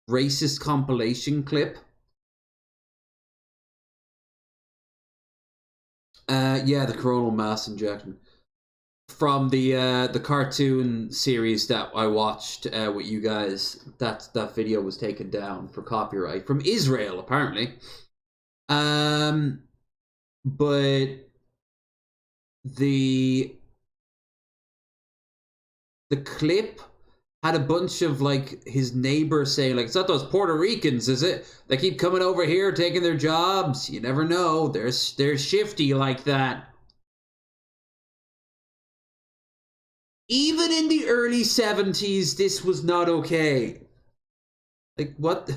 racist compilation clip. Yeah, the coronal mass injection. From the cartoon series that I watched with you guys, that video was taken down for copyright from Israel apparently. But the clip had a bunch of like his neighbors saying like, it's not those Puerto Ricans, is it? They keep coming over here taking their jobs. You never know. They're shifty like that. Even in the early 70s, this was not okay. Like, what?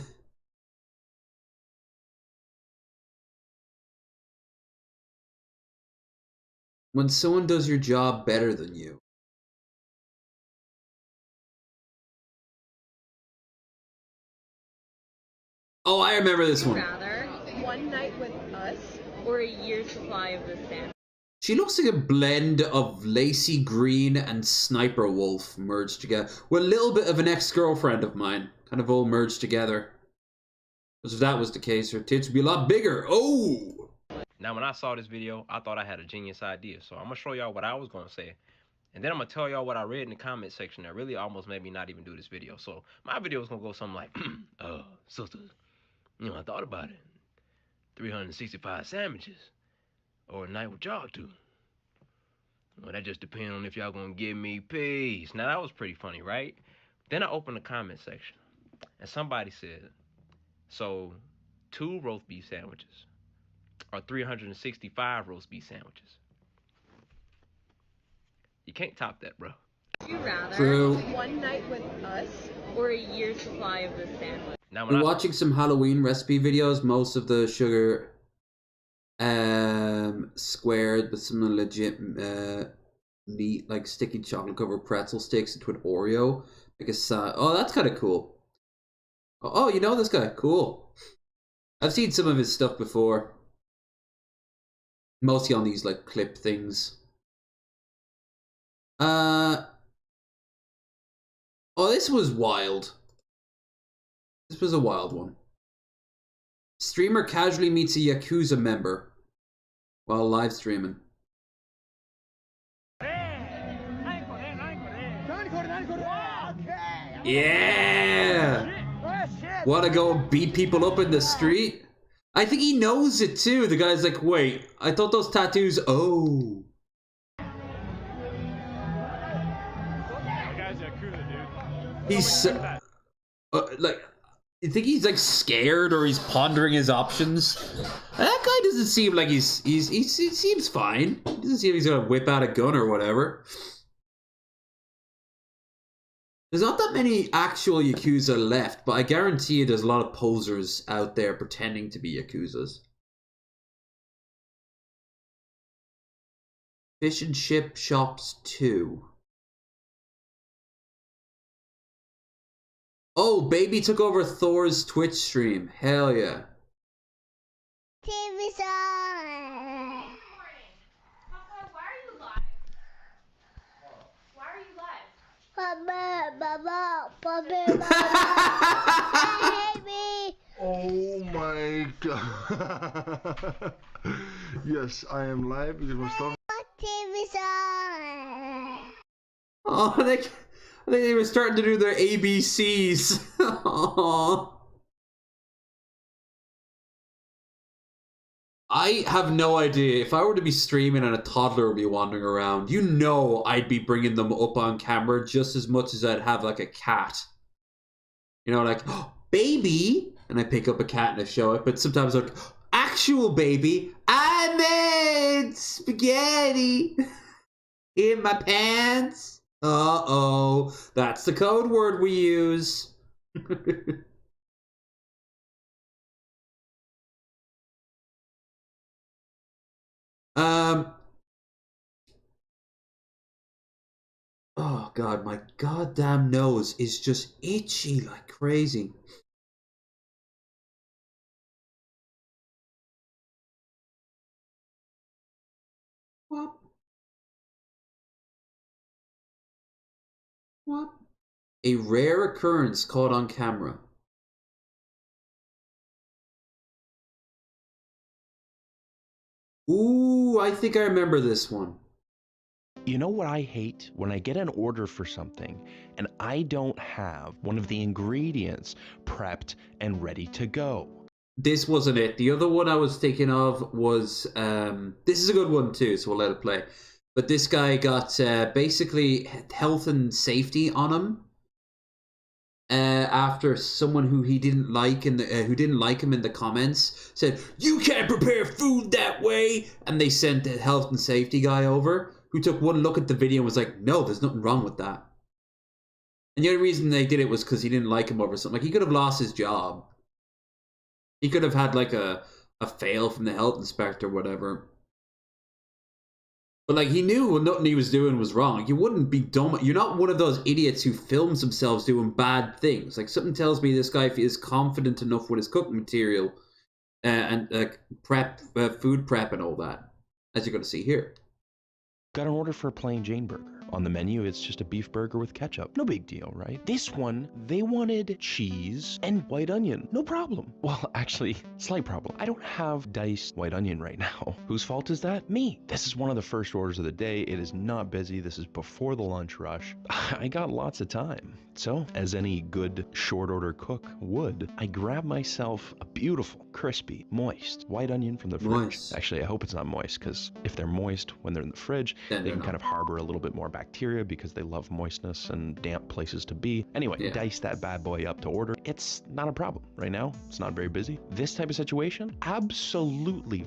When someone does your job better than you. Oh, I remember this one. Rather, one night with us or a year's supply of this sandwich? She looks like a blend of Lacey Green and Sniper Wolf merged together. With a little bit of an ex-girlfriend of mine. Kind of all merged together. Because if that was the case, her tits would be a lot bigger. Oh! Now, when I saw this video, I thought I had a genius idea. So I'm going to show y'all what I was going to say. And then I'm going to tell y'all what I read in the comment section that really almost made me not even do this video. So my video is going to go something like, sisters, you know, I thought about it. 365 sandwiches. Or a night with y'all two. Well, that just depends on if y'all gonna give me peace. Now, that was pretty funny, right? Then I opened the comment section. And somebody said, so 2 roast beef sandwiches. Or 365 roast beef sandwiches. You can't top that, bro. Would you rather True. one night with us or a year's supply of this sandwich? Now, We're watching some Halloween recipe videos. Most of the sugar squared, but some legit neat, like sticky chocolate covered pretzel sticks into an Oreo. Oh, that's kind of cool. Oh, you know this guy? Cool. I've seen some of his stuff before. Mostly on these like clip things. Oh, this was wild. This was a wild one. Streamer casually meets a Yakuza member while live streaming. Yeah! Wanna go beat people up in the street? I think he knows it too. The guy's like, wait, I thought those tattoos... Oh. He's... like... You think he's like scared or he's pondering his options? That guy doesn't seem like he seems fine. He doesn't seem like he's gonna whip out a gun or whatever. There's not that many actual Yakuza left, but I guarantee you there's a lot of posers out there pretending to be Yakuzas. Fish and Chip Shops 2. Oh, Baby took over Thor's Twitch stream. Hell yeah. TV song. Papa, why are you live? Why are you live? Papa, I hate me. Oh my god. Yes, I am live because my stuff. TV song. Oh, I think they were starting to do their ABCs. Aww. I have no idea. If I were to be streaming and a toddler would be wandering around, you know I'd be bringing them up on camera just as much as I'd have like a cat. You know, like, oh, baby! And I pick up a cat and I show it, but sometimes like, actual baby, I made spaghetti in my pants. Uh-oh. That's the code word we use. Oh god, my goddamn nose is just itchy like crazy. What? What? A rare occurrence caught on camera. Ooh, I think I remember this one. You know what I hate? When I get an order for something and I don't have one of the ingredients prepped and ready to go. This wasn't it. The other one I was thinking of was, this is a good one too, so we'll let it play. But this guy got basically health and safety on him after someone who he didn't like in the who didn't like him in the comments said, "You can't prepare food that way," and they sent the health and safety guy over, who took one look at the video and was like, "No, there's nothing wrong with that." And the only reason they did it was because he didn't like him over something. Like, he could have lost his job. He could have had like a fail from the health inspector or whatever. But like, he knew nothing he was doing was wrong. You wouldn't be dumb. You're not one of those idiots who films themselves doing bad things. Like, something tells me this guy is confident enough with his cooking material and food prep and all that, as you're going to see here. Got an order for a plain Jane burger. On the menu, it's just a beef burger with ketchup. No big deal, right? This one, they wanted cheese and white onion. No problem. Well, actually, slight problem. I don't have diced white onion right now. Whose fault is that? Me. This is one of the first orders of the day. It is not busy. This is before the lunch rush. I got lots of time. So, as any good short order cook would, I grab myself a beautiful, crispy, moist white onion from the fridge. Actually, I hope it's not moist, because if they're moist when they're in the fridge, they can kind of harbor a little bit more bacteria because they love moistness and damp places to be. Anyway, dice that bad boy up to order. It's not a problem. Right now, it's not very busy. This type of situation absolutely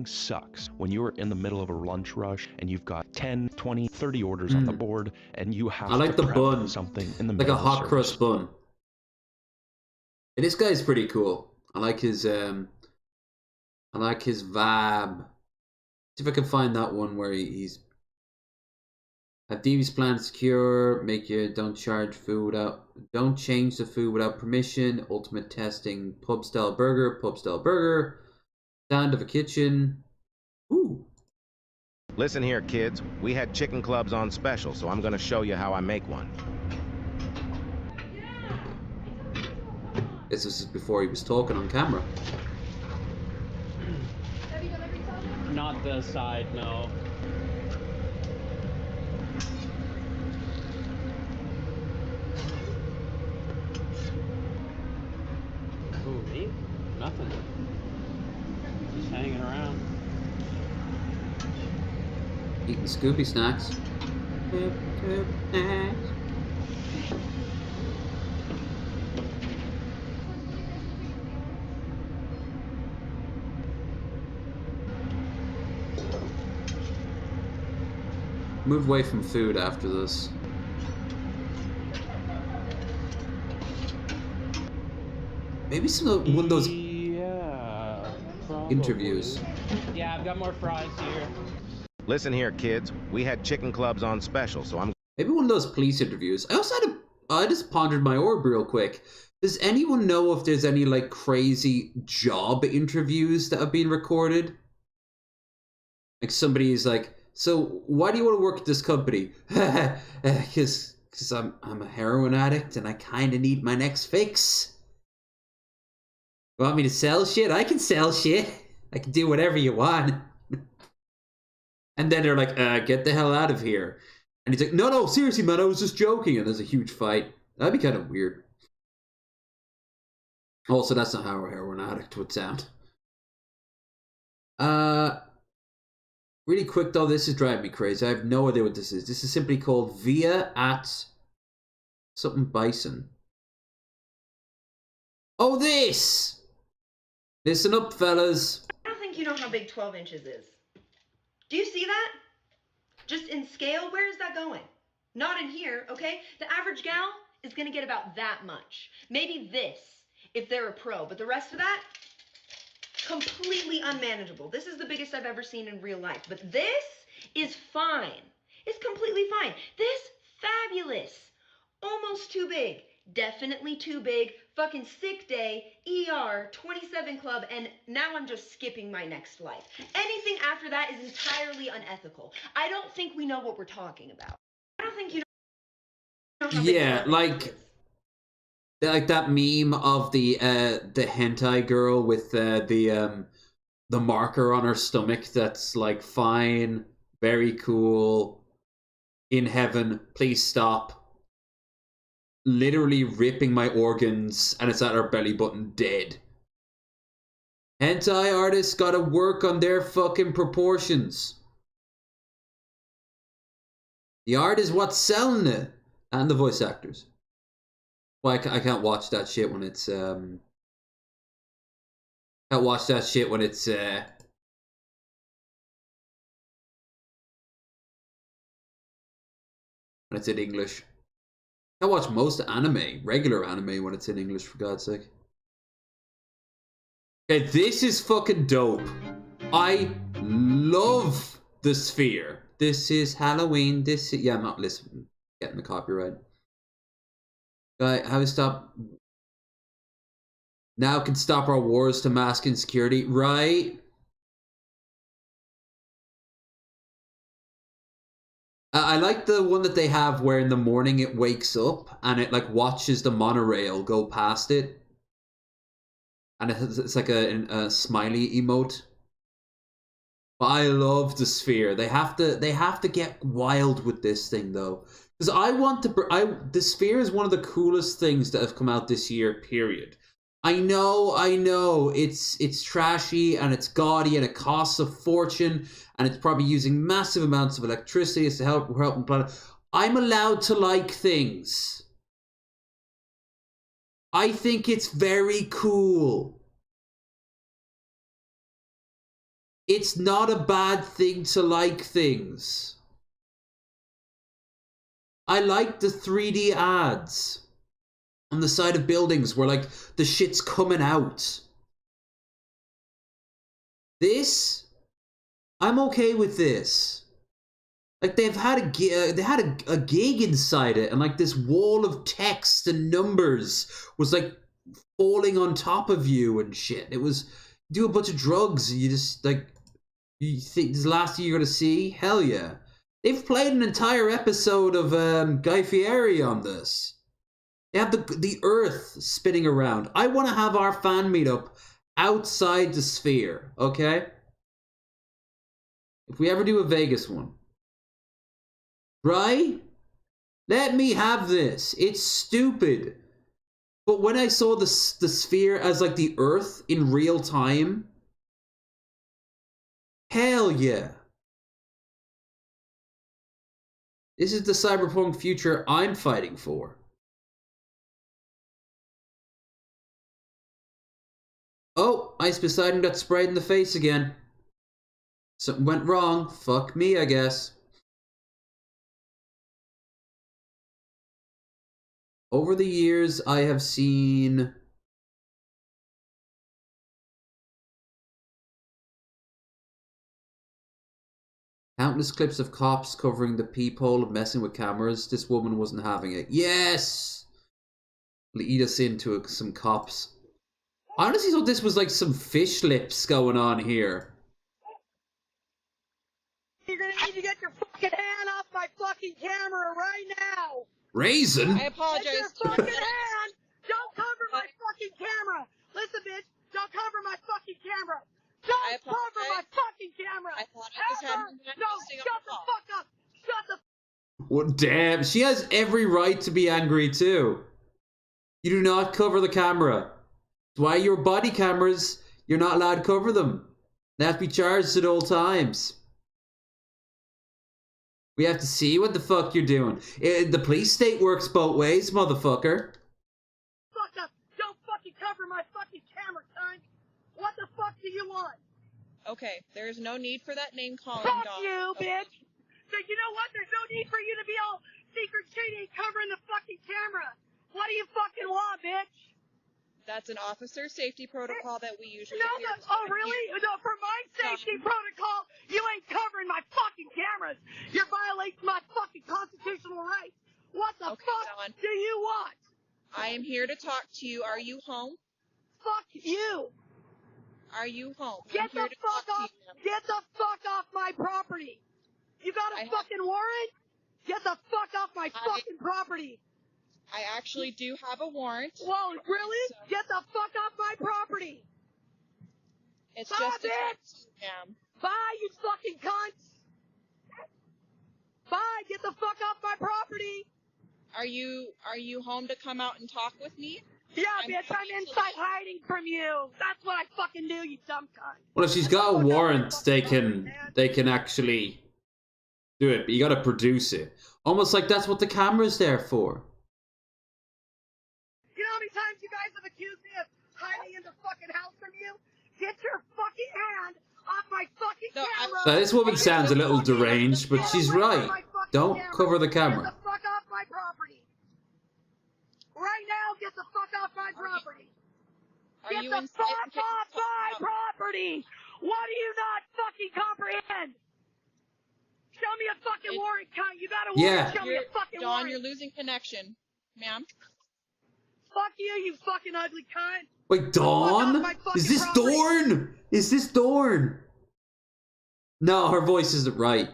sucks when you're in the middle of a lunch rush and you've got 10, 20, 30 orders on the board and you have to prep something in the middle like a hot crust bun. And this guy's pretty cool. I like his vibe. See if I can find that one where he's have DV's plan secure, make you don't change the food without permission, ultimate testing, pub style burger, sound of a kitchen. Ooh. Listen here, kids. We had chicken clubs on special, so I'm gonna show you how I make one. This is before he was talking on camera. Not the side, no. Ooh, me? Nothing. Just hanging around. Eating Scooby snacks. move away from food after this. Maybe one of those interviews. Yeah, I've got more fries here. Listen here, kids. We had chicken clubs on special, so I'm... Maybe one of those police interviews. I also had I just pondered my orb real quick. Does anyone know if there's any, like, crazy job interviews that have been recorded? Like, somebody's like, so, why do you want to work at this company? Because I'm a heroin addict and I kind of need my next fix. You want me to sell shit? I can sell shit. I can do whatever you want. And then they're like, get the hell out of here. And he's like, no, seriously, man, I was just joking. And there's a huge fight. That'd be kind of weird. Also, that's not how a heroin addict would sound. Really quick, though, this is driving me crazy. I have no idea what this is. This is simply called Via at something Bison. Oh, this! Listen up, fellas. I don't think you know how big 12 inches is. Do you see that? Just in scale, where is that going? Not in here, okay? The average gal is gonna get about that much. Maybe this, if they're a pro, but the rest of that, completely unmanageable. This is the biggest I've ever seen in real life, but this is fine. It's completely fine. This, fabulous. Almost too big. Definitely too big. Fucking sick day, ER, 27 club, and now I'm just skipping my next life. Anything after that is entirely unethical. I don't think we know what we're talking about. I don't think you know how big Yeah, like that meme of the hentai girl with the marker on her stomach that's like, fine, very cool, in heaven, please stop. Literally ripping my organs, and it's at her belly button, dead. Hentai artists gotta work on their fucking proportions. The art is what's selling it. And the voice actors. Well, I can't watch that shit when it's, can't watch that shit when it's, when it's in English. I watch most anime, regular anime, when it's in English, for God's sake. Okay, this is fucking dope. I love the sphere. This is Halloween. This is... Yeah, I'm not listening. Getting the copyright. Guy, how to stop... Now can stop our wars to mask insecurity. Right? I like the one that they have where in the morning it wakes up and it like watches the monorail go past it. And it's like a smiley emote. But I love the sphere. They have to get wild with this thing though. Because I want to... the sphere is one of the coolest things that have come out this year, period. I know, it's trashy and it's gaudy and it costs a fortune and it's probably using massive amounts of electricity to help the planet. I'm allowed to like things. I think it's very cool. It's not a bad thing to like things. I like the 3D ads on the side of buildings where like the shit's coming out. This, I'm okay with this. Like they had a gig inside it, and like this wall of text and numbers was like falling on top of you and shit. It was, do a bunch of drugs and you just like, you think this is the last thing you're gonna see? Hell yeah. They've played an entire episode of Guy Fieri on this. They have the earth spinning around. I want to have our fan meetup outside the sphere, okay? If we ever do a Vegas one. Right? Let me have this. It's stupid. But when I saw the sphere as like the earth in real time, hell yeah. This is the cyberpunk future I'm fighting for. Oh, Ice Poseidon got sprayed in the face again. Something went wrong. Fuck me, I guess. Over the years, I have seen countless clips of cops covering the peephole and messing with cameras. This woman wasn't having it. Yes! Lead us into some cops. I honestly thought this was like some fish lips going on here. You're gonna need to get your fucking hand off my fucking camera right now! Raisin? I apologize. Get your fucking hand! Don't cover my fucking camera! Listen, bitch, don't cover my fucking camera! Don't cover my fucking camera! I thought I just had no, shut the fuck up! Shut the Well, damn, she has every right to be angry too. You do not cover the camera. That's why your body cameras, you're not allowed to cover them. They have to be charged at all times. We have to see what the fuck you're doing. The police state works both ways, motherfucker. fuck up! Don't fucking cover my fucking camera, cunt! What the fuck do you want? Okay, there's no need for that name calling, Fuck dog. you, bitch! So you know what? There's no need for you to be all secret shady covering the fucking camera! What do you fucking want, bitch? That's an officer safety protocol that we usually No, adhere to. oh really? No, for my safety protocol, you ain't covering my fucking cameras! You're violating my fucking constitutional rights! What the fuck do you want? I am here to talk to you. Are you home? Fuck you! Are you home? Get the fuck off! Get the fuck off my property! You got a fucking warrant? Get the fuck off my fucking property! I actually do have a warrant. Whoa, really? Get the fuck off my property! It's Bye, just a bitch! ma'am. Bye, you fucking cunts! Bye! Get the fuck off my property! Are you home to come out and talk with me? Yeah, bitch, I'm inside hiding from you! That's what I fucking do, you dumb cunt! Well, if she's got a warrant, they can actually do it, but you gotta produce it. Almost like that's what the camera's there for. You know how many times you guys have accused me of hiding in the fucking house from you? Get your fucking hand off my fucking camera! Now, this woman sounds a little deranged, but she's right. Don't cover the Get camera. the fuck off my property! Right now, get the fuck off my property! Get the fuck off my property! What do you not fucking comprehend? Show me a fucking warrant, cunt! You got a warrant? Show me a fucking Dawn, warrant! you're losing connection. Ma'am? Fuck you, you fucking ugly cunt! Wait, Dawn? Is this Dorn? Is this Dorn? No, her voice isn't right.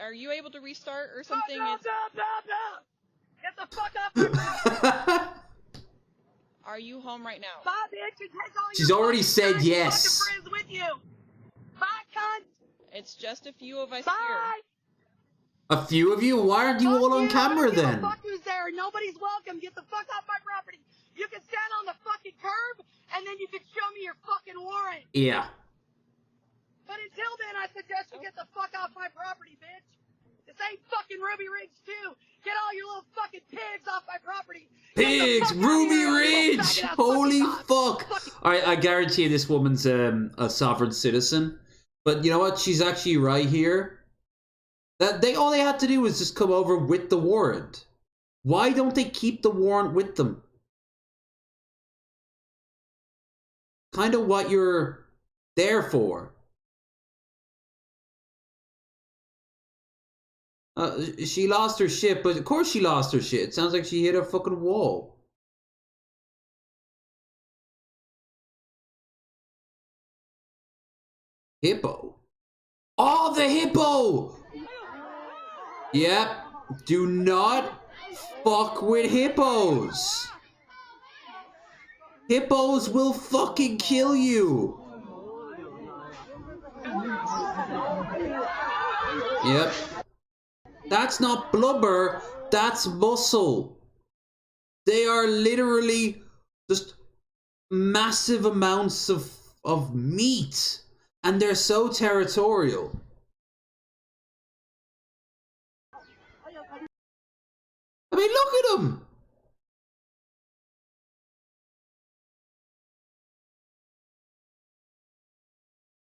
Are you able to restart or something? No! Get the fuck off my property! Are you home right now? Bye, bitch, and take all She's your already fucking said yes. friends with you! Bye, cunt! It's just a few of us Bye! A few of you? Why aren't you all on camera then? Fuck who's there? Nobody's welcome. Get the fuck off my property. You can stand on the fucking curb, and then you can show me your fucking warrant. Yeah. But until then, I suggest you get the fuck off my property, bitch. This ain't fucking Ruby Ridge 2. Get all your little fucking pigs off my property. Pigs! Ruby Ridge! Holy fuck! Alright, I guarantee you this woman's a sovereign citizen. But you know what? She's actually right here. All they had to do was just come over with the warrant. Why don't they keep the warrant with them? Kind of what you're there for. She lost her shit, but of course she lost her shit. It sounds like she hit a fucking wall. Hippo. Oh, the hippo! Yep. Do not fuck with hippos. Hippos will fucking kill you. Yep. That's not blubber, that's muscle. They are literally just massive amounts of meat. And they're so territorial. I mean, look at them!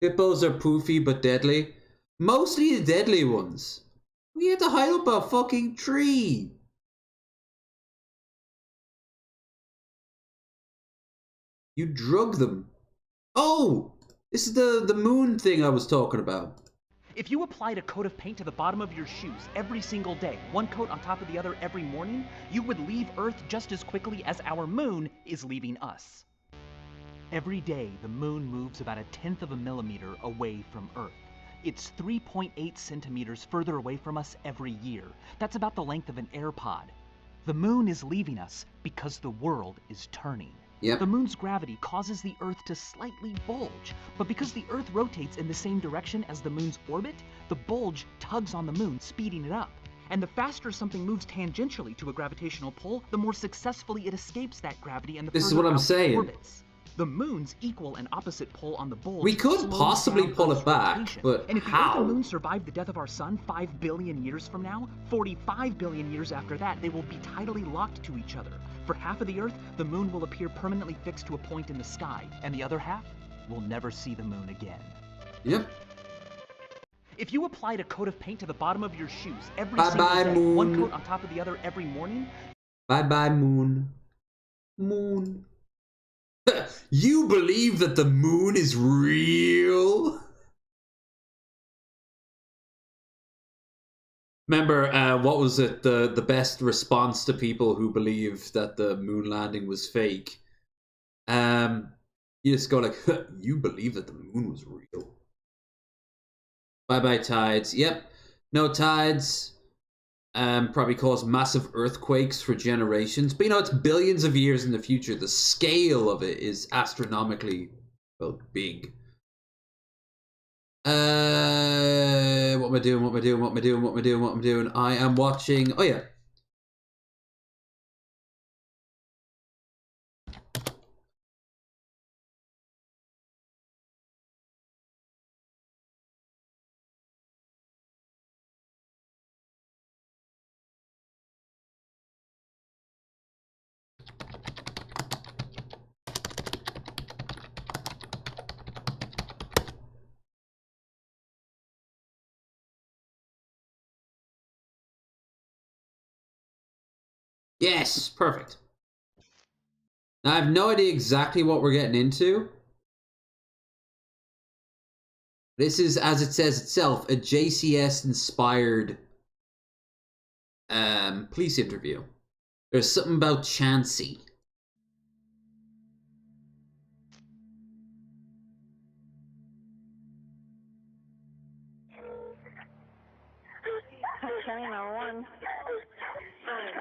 Hippos are poofy but deadly. Mostly the deadly ones. We had to hide up a fucking tree. You drug them. Oh! This is the moon thing I was talking about. If you applied a coat of paint to the bottom of your shoes every single day, one coat on top of the other every morning, you would leave Earth just as quickly as our moon is leaving us. Every day, the moon moves about 1/10 of a millimeter away from Earth. It's 3.8 centimeters further away from us every year. That's about the length of an AirPod. The moon is leaving us because the world is turning. Yep. The moon's gravity causes the Earth to slightly bulge, but because the Earth rotates in the same direction as the moon's orbit, the bulge tugs on the moon, speeding it up. And the faster something moves tangentially to a gravitational pull, the more successfully it escapes that gravity and the This is further what I'm out it saying. orbits. The moon's equal and opposite pull on the bulge. We could slows possibly down pull Earth's it back, rotation. but and if the Earth how? and Moon survive the death of our sun 5 billion years from now, 45 billion years after that, they will be tidally locked to each other. For half of the Earth, the moon will appear permanently fixed to a point in the sky, and the other half will never see the moon again. Yep. If you applied a coat of paint to the bottom of your shoes every Bye-bye, single day, one moon. coat on top of the other every morning, Bye-bye, moon. Moon. You believe that the moon is real? Remember, what was it? The best response to people who believe that the moon landing was fake. You just go like, you believe that the moon was real. Bye-bye tides. Yep. No tides. Probably cause massive earthquakes for generations. But you know, it's billions of years in the future. The scale of it is astronomically, well, big. What am I doing? I am watching, oh yeah. Yes, perfect. Now, I have no idea exactly what we're getting into. This is, as it says itself, a JCS-inspired police interview. There's something about Chansey. County number 1.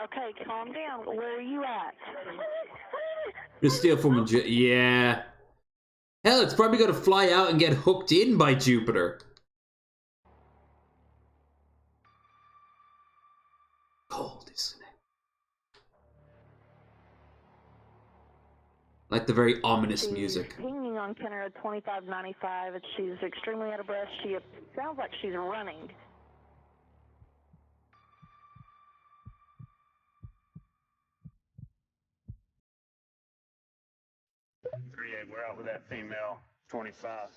Okay, calm down. Where are you at? Just steal from yeah. Hell, it's probably going to fly out and get hooked in by Jupiter. Cold, isn't it? Like the very ominous music. She's pinging on Kenner at 2595. She's extremely out of breath. She sounds like she's running. 3-8, we're out with that female, 25.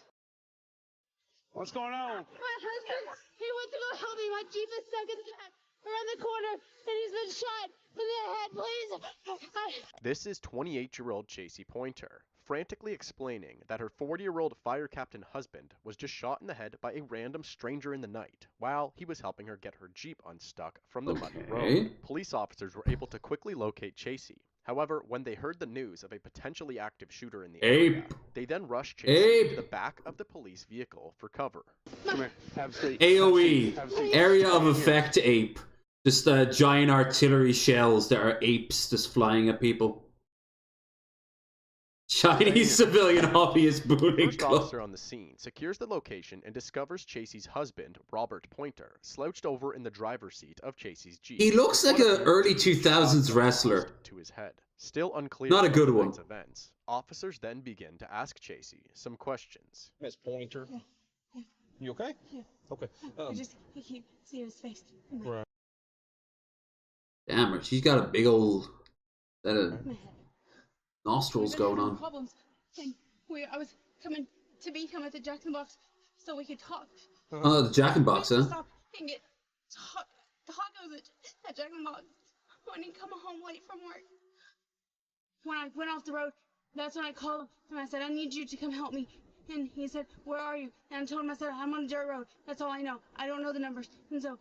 What's going on? My husband, he went to go help me. My Jeep is stuck in the back around the corner, and he's been shot in the head, please. This is 28-year-old Chasey Pointer, frantically explaining that her 40-year-old fire captain husband was just shot in the head by a random stranger in the night while he was helping her get her Jeep unstuck from the muddy road. Police officers were able to quickly locate Chasey. However, when they heard the news of a potentially active shooter in the area, they then rushed Chasey to the back of the police vehicle for cover. Come here, have a seat. AoE, Have a seat. area of effect ape. Just giant artillery shells that are apes just flying at people. Chinese civilian hobbyist booting First club. officer on the scene secures the location and discovers Chasey's husband, Robert Pointer, slouched over in the driver's seat of Chasey's Jeep. He looks like an early 2000s wrestler. To his head. Still unclear Not a about good the one. night's events, officers then begin to ask Chasey some questions. Miss Pointer. You okay? Yeah. Okay. He can't see his face. Right. Damn her, she's got a big old set of nostrils going on. Problems, and I was coming to meet him at the Jack in the Box so we could talk. Oh, the Jack in Box, huh? Stop and get tacos at Jack in the Box when he come home late from work. When I went off the road, that's when I called him and I said, I need you to come help me. And he said, where are you? And I told him, I said, I'm on a dirt road. That's all I know. I don't know the numbers. And so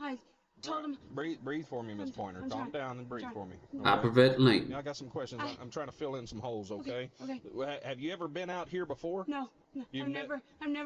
I told him. Breathe for me, Miss Pointer. Calm down and breathe for me. Okay? Hyperventilating. Now I got some questions. I'm trying to fill in some holes, okay? Okay. Have you ever been out here before? No. I've never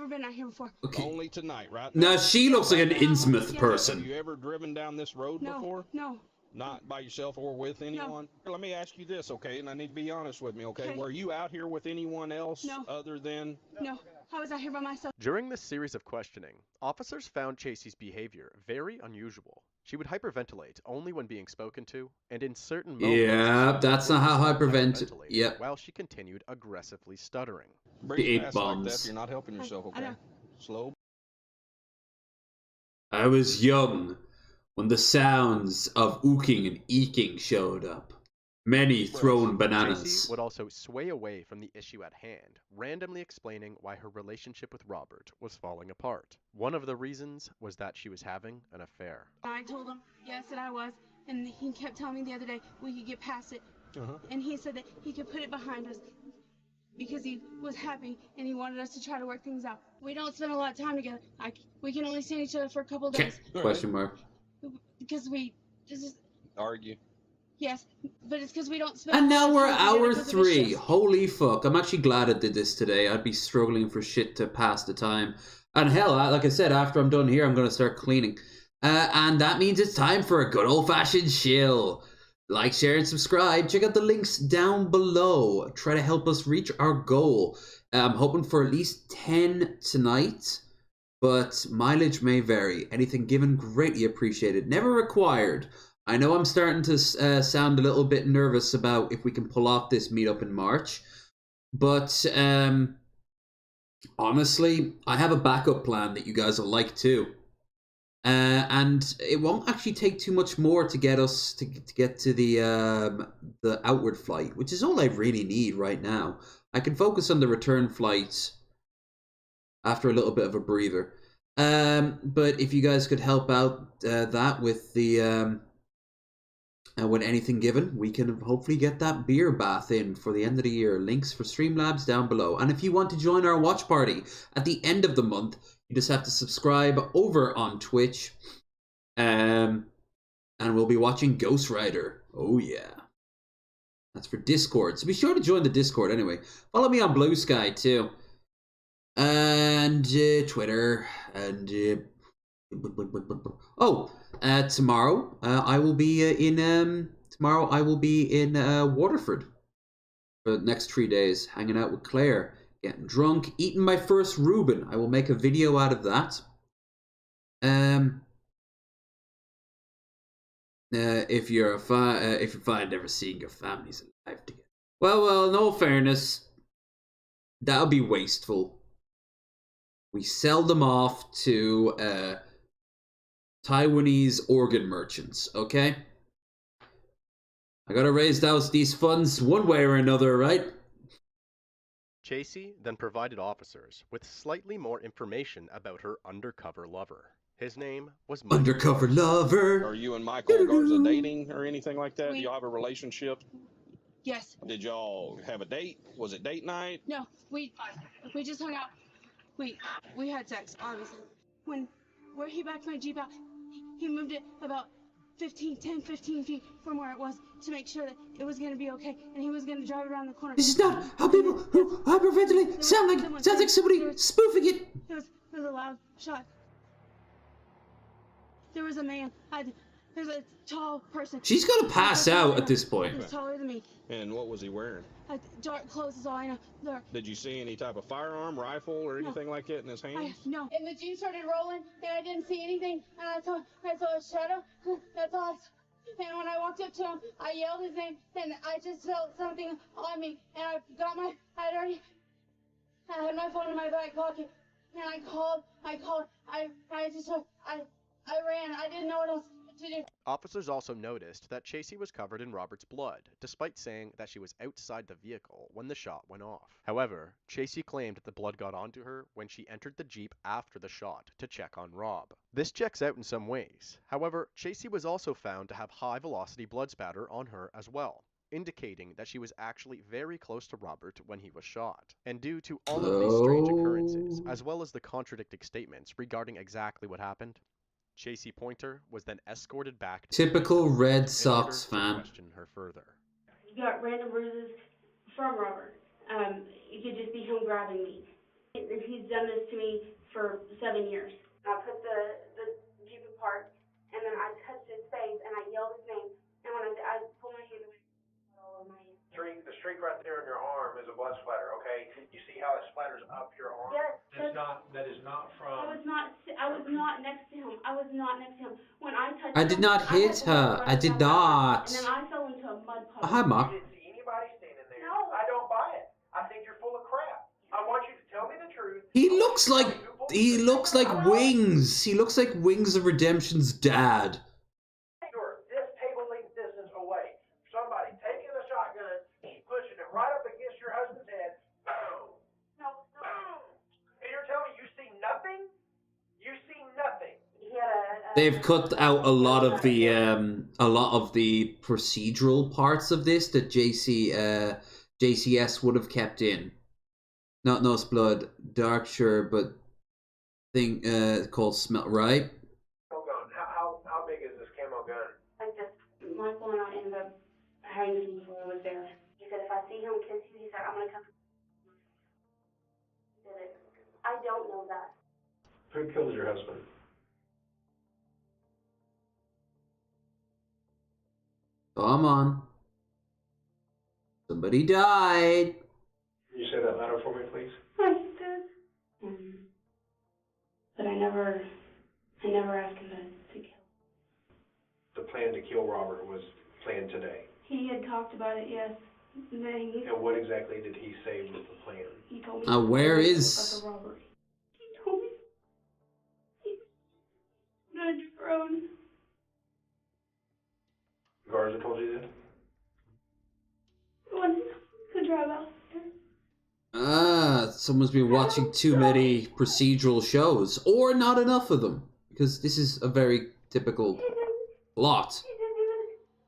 been out here before. Okay. Only tonight, right? Now she looks like an Innsmouth Have person. you ever driven down this road before? No. Not by yourself or with anyone? No. Let me ask you this, okay? And I need to be honest with me, okay? Were you out here with anyone else other than... No. I was out here by myself. During this series of questioning, officers found Chasey's behavior very unusual. She would hyperventilate only when being spoken to, and in certain moments... Yeah, that's not how hyperventilate... Yep. While she continued aggressively stuttering. Breathe fast like that, you're not helping yourself, okay? Slow. I was young when the sounds of ooking and eeking showed up. Many thrown bananas. Chasey would also sway away from the issue at hand, randomly explaining why her relationship with Robert was falling apart. One of the reasons was that she was having an affair. I told him, yes, that I was, and he kept telling me the other day we could get past it. And he said that he could put it behind us because he was happy and he wanted us to try to work things out. We don't spend a lot of time together. We can only stand each other for a couple of days. Question mark. Because we just argue. Yes, but it's because we don't spend. And now we're time hour together 3. Holy fuck. I'm actually glad I did this today. I'd be struggling for shit to pass the time. And hell, like I said, after I'm done here, I'm going to start cleaning. And that means it's time for a good old-fashioned chill. Like, share, and subscribe. Check out the links down below. Try to help us reach our goal. I'm hoping for at least 10 tonight, but mileage may vary. Anything given, greatly appreciated. Never required. I know I'm starting to sound a little bit nervous about if we can pull off this meetup in March, but honestly, I have a backup plan that you guys will like too. And it won't actually take too much more to get us to get to the outward flight, which is all I really need right now. I can focus on the return flights after a little bit of a breather. But if you guys could help out that with the when anything given, we can hopefully get that beer bath in for the end of the year. Links for Streamlabs down below. And if you want to join our watch party at the end of the month, you just have to subscribe over on Twitch. And we'll be watching Ghost Rider. Oh yeah. That's for Discord. So be sure to join the Discord anyway. Follow me on Blue Sky too. And Twitter. And tomorrow I will be in Waterford for the next 3 days, hanging out with Claire, getting drunk, eating my first Reuben. I will make a video out of that. If you find never seeing your families alive together. Well, in all fairness, that would be wasteful. We sell them off to Taiwanese organ merchants, okay? I gotta raise these funds one way or another, right? Chasey then provided officers with slightly more information about her undercover lover. His name was Michael. Undercover lover. Are you and Michael Garza dating or anything like that? Do y'all have a relationship? Yes. Did y'all have a date? Was it date night? No, we just hung out. We had sex, obviously. When he backed my Jeep out, he moved it about 10, 15 feet from where it was to make sure that it was going to be okay, and he was going to drive it around the corner. This is not how people who hyperventilate sounds like somebody spoofing it. It was a loud shot. There was a man. There's a tall person. She's gonna pass out at this point. He was taller than me. And what was he wearing? Dark clothes is all I know. Dark. Did you see any type of firearm, rifle, or anything like that in his hands? No. And the Jeep started rolling, and I didn't see anything, and I saw a shadow. That's all. And when I walked up to him, I yelled his name, and I just felt something on me, and I had my phone in my back pocket, and I called. I ran. I didn't know what else Officers also noticed that Chasey was covered in Robert's blood, despite saying that she was outside the vehicle when the shot went off. However, Chasey claimed the blood got onto her when she entered the Jeep after the shot to check on Rob. This checks out in some ways. However, Chasey was also found to have high-velocity blood spatter on her as well, indicating that she was actually very close to Robert when he was shot. And due to all of these strange occurrences, as well as the contradicting statements regarding exactly what happened, Chasey Pointer was then escorted back to Typical Red in order Sox to fan. question her further. You got random bruises from Robert. It could just be him grabbing me. He's done this to me for 7 years. I put the Jeep apart, and then I touched his face, and I yelled his name. And when I pulled my hand away, all over my hand. The streak right there on your arm is a blood splatter, okay? You see how it splatters up your arm? Yes. That is not from... I was not next to him. I was not next to him. When I touched I did not hit her. I did not. And then I fell into a mud puddle. Hi, Mark. You didn't see anybody standing there. No. I don't buy it. I think you're full of crap. I want you to tell me the truth. He looks like Wings. He looks like Wings of Redemption's dad. Sure, this table length distance away. Somebody taking a shotgun, pushing it right up against your husband's head. Boom. No. And you're telling me you see nothing? You see nothing. They've cut out a lot of the procedural parts of this that JCS would have kept in. Not Nose Blood, Dark Sure, but thing called Smell, right? Camo gun. How big is this camo gun? Like this. Michael and I ended up having this before I was there. He said, if I see him kiss you, he said, I'm going to come. He did it. I don't know that. Who killed your husband? Come on. Somebody died. Can you say that louder for me, please? I did. But I never asked him to kill. The plan to kill Robert was planned today. He had talked about it, yes. And then And what exactly did he say was the plan? he told me. Where is... Robert. He told me. He was on a drone. Garza told you that? He wanted to drive out there. Someone's been watching too many procedural shows, or not enough of them, because this is a very typical plot. He didn't even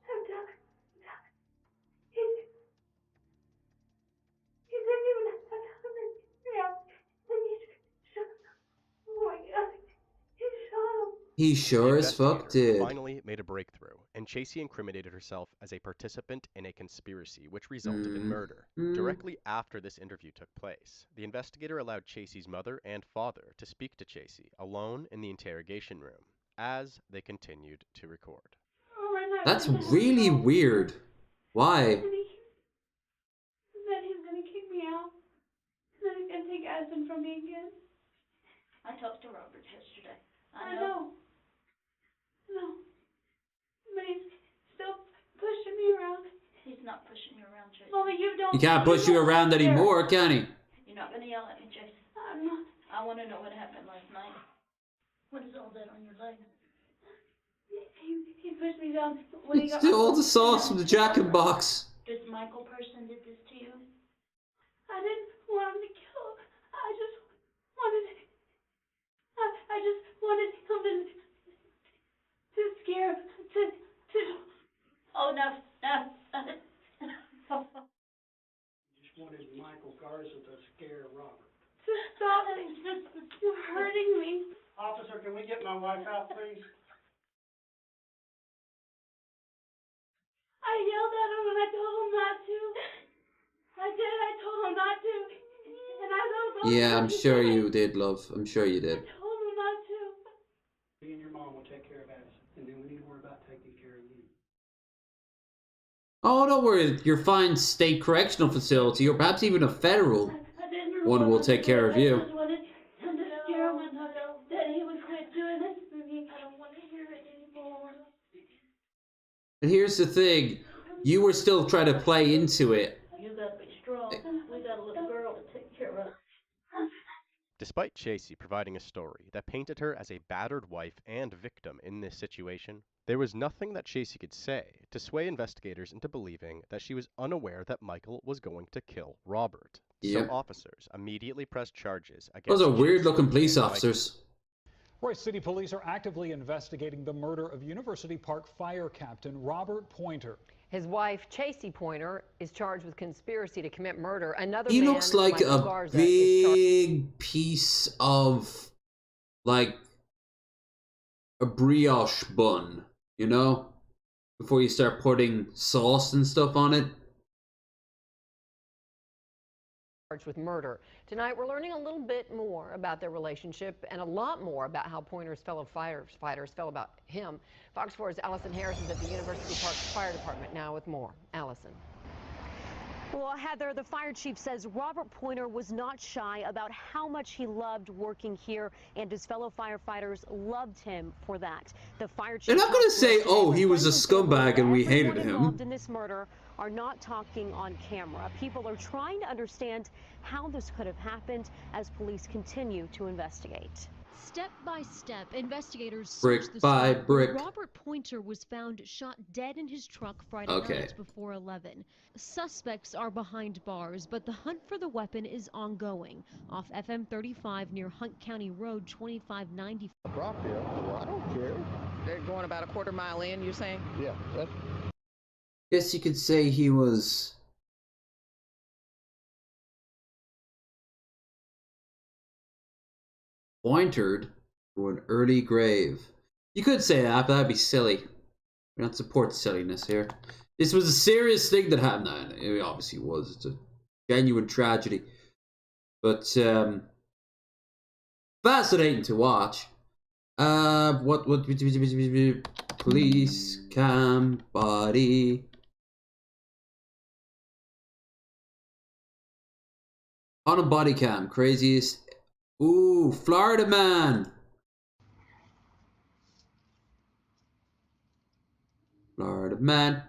have duck. He didn't even have duck. Yeah. And he shot him. Oh my God. He shot him. He sure The as fuck investigator did. finally made a breakthrough, and Chasey incriminated herself as a participant in a conspiracy which resulted in murder. Directly after this interview took place, the investigator allowed Chasey's mother and father to speak to Chasey alone in the interrogation room as they continued to record. That's really weird. Why? Then he's gonna kick me out. Then he's gonna take Aspen from me again. I talked to Robert yesterday. I know. No. But he's still pushing me around. He's not pushing you around, Jason. Mama, you don't. He can't push you around anymore, can he? You're not gonna yell at me, Jason. I'm not. I want to know what happened last night. What is all that on your leg? He pushed me down when he It's got. all the sauce from the Jack in Box. This Michael person did this to you? I didn't want him to kill. I just wanted him to scare him. Oh, no. Just wanted Michael Garza to scare Robert. Stop it. You're hurting me. Officer, can we get my wife out, please? I yelled at him and I told him not to. I did. I told him not to. And I don't know. Yeah, I'm sure you did, love. I'm sure you did. I told him not to. Me and your mom will take care of Addison, and then we need to worry about taking care of you. Oh, don't worry. Your fine state correctional facility, or perhaps even a federal one, will take care of you. I just wanted him to scare him and that he would quit doing this to me. I don't want to hear it anymore. And here's the thing. You were still trying to play into it. You gotta be strong. We got a little girl to take care of. Despite Chasey providing a story that painted her as a battered wife and victim in this situation, there was nothing that Chasey could say to sway investigators into believing that she was unaware that Michael was going to kill Robert. Yep. So officers immediately pressed charges against Those are weird Chasey looking police and officers. Royce City Police are actively investigating the murder of University Park Fire Captain Robert Pointer. His wife, Chasey Pointer, is charged with conspiracy to commit murder. Another He man, looks like Michael a Garza, big piece of, like, a brioche bun, you know? Before you start putting sauce and stuff on it. charged with murder. Tonight, we're learning a little bit more about their relationship and a lot more about how Pointer's fellow firefighters felt about him. Fox 4's Allison Harris is at the University Park Fire Department now with more. Allison. Well, Heather, the fire chief says Robert Pointer was not shy about how much he loved working here, and his fellow firefighters loved him for that. The fire chief. They're not going to say, oh, he was a scumbag and we hated him. Involved in this murder are not talking on camera. People are trying to understand how this could have happened as police continue to investigate. Step by step, investigators Brick searched the by spot where brick. Robert Pointer was found shot dead in his truck Friday Okay. night before 11. Suspects are behind bars, but the hunt for the weapon is ongoing. Off FM 35 near Hunt County Road 2590. Drop here. Well, I don't care. They're going about a quarter mile in, you're saying? Yeah, that's Guess you could say he was pointered to an early grave. You could say that, but that'd be silly. We don't support silliness here. This was a serious thing that happened. No, it obviously was. It's a genuine tragedy. But fascinating to watch. What police cam body on a body cam, craziest. Ooh, Florida man. Florida man.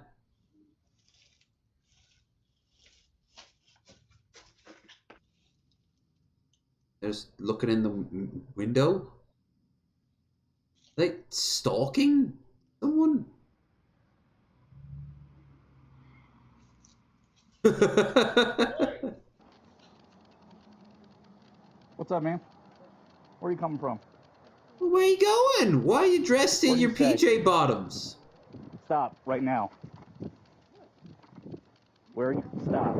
They're just looking in the window. Are they stalking someone? What's up, man? Where are you coming from? Where you going? Why are you dressed in What do your you say? PJ bottoms? Stop right now. Where are you? Stop.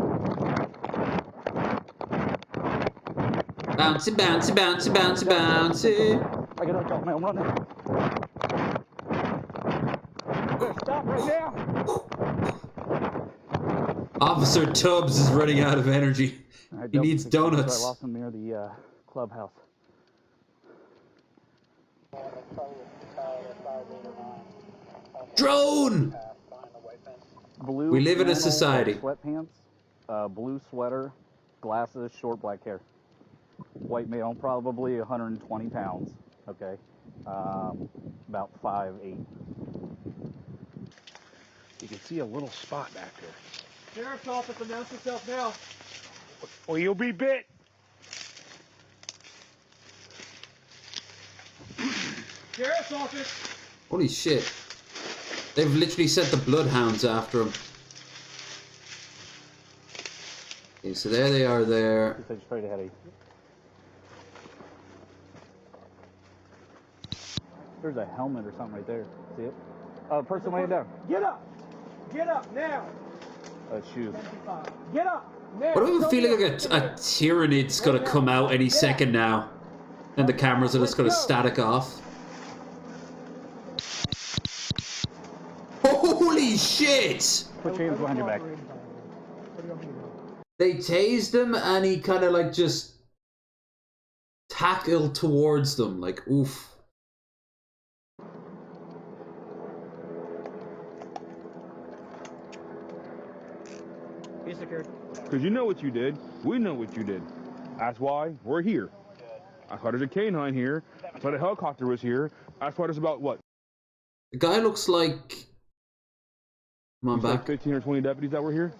Bouncy, bouncy, bouncy, bouncy, bouncy. I gotta go, man. I'm running. Stop right now. Officer Tubbs is running out of energy. He needs I donuts. lost him near the clubhouse. Drone! Blue We live in a flannel, society. Sweatpants, blue sweater, glasses, short black hair. White male, probably 120 pounds. Okay, about 5'8". You can see a little spot back there. Sheriff's office, announce yourself now. Or you'll be bit. Sheriff's office. Holy shit. They've literally sent the bloodhounds after him. Okay, so there they are there. Just head straight ahead of you. There's a helmet or something right there. See it? Person laying down. Get up. Get up now. Shoes. Get up now. What do I have a feeling like a tyrannid's gonna come out any second now? And the cameras are just gonna static off. Holy shit! Put your hands behind your back. They tased him and he kind of like just tackled towards them, like oof. He's secured. Because you know what you did. We know what you did. That's why we're here. That's why there's a canine here. That's why the helicopter was here. That's why there's about, what? The guy looks like... Come on, back. 15 or 20 deputies that were here?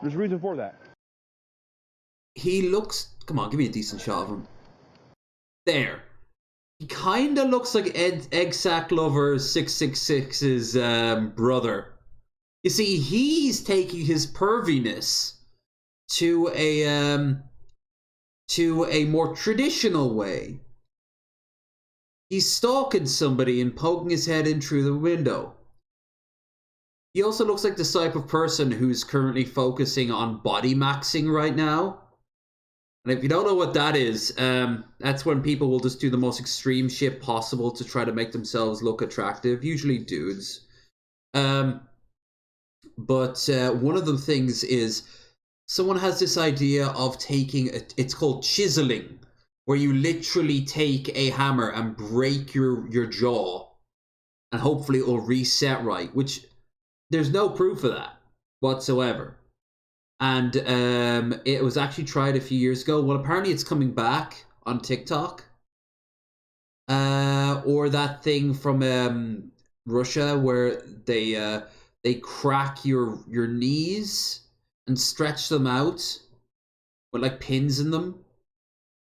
There's a reason for that. He looks... Come on, give me a decent shot of him. There. He kind of looks like Egg Sack Lover 666's brother. You see, he's taking his perviness to a more traditional way. He's stalking somebody and poking his head in through the window. He also looks like the type of person who's currently focusing on body maxing right now. And if you don't know what that is, that's when people will just do the most extreme shit possible to try to make themselves look attractive, usually dudes. But one of the things is someone has this idea of taking, it's called chiseling, where you literally take a hammer and break your jaw, and hopefully it will reset right, which there's no proof of that whatsoever. And it was actually tried a few years ago. Well, apparently it's coming back on TikTok. Or that thing from Russia where they crack your knees and stretch them out with like pins in them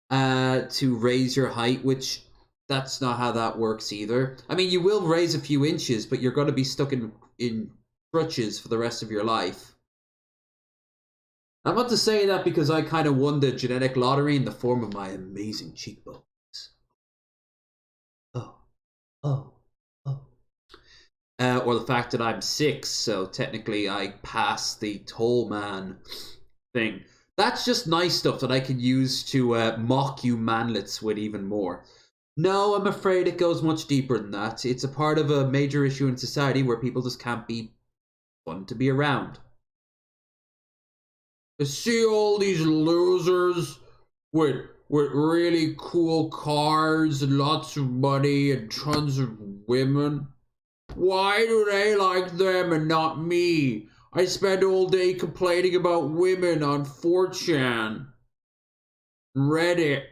to raise your height, which that's not how that works either. I mean, you will raise a few inches, but you're going to be stuck in crutches for the rest of your life. I'm not to say that because I kind of won the genetic lottery in the form of my amazing cheekbones. Or the fact that I'm 6, so technically I pass the tall man thing. That's just nice stuff that I can use to mock you manlets with even more. No, I'm afraid it goes much deeper than that. It's a part of a major issue in society where people just can't be fun to be around. To see all these losers with really cool cars and lots of money and tons of women. Why do they like them and not me? I spend all day complaining about women on 4chan, Reddit,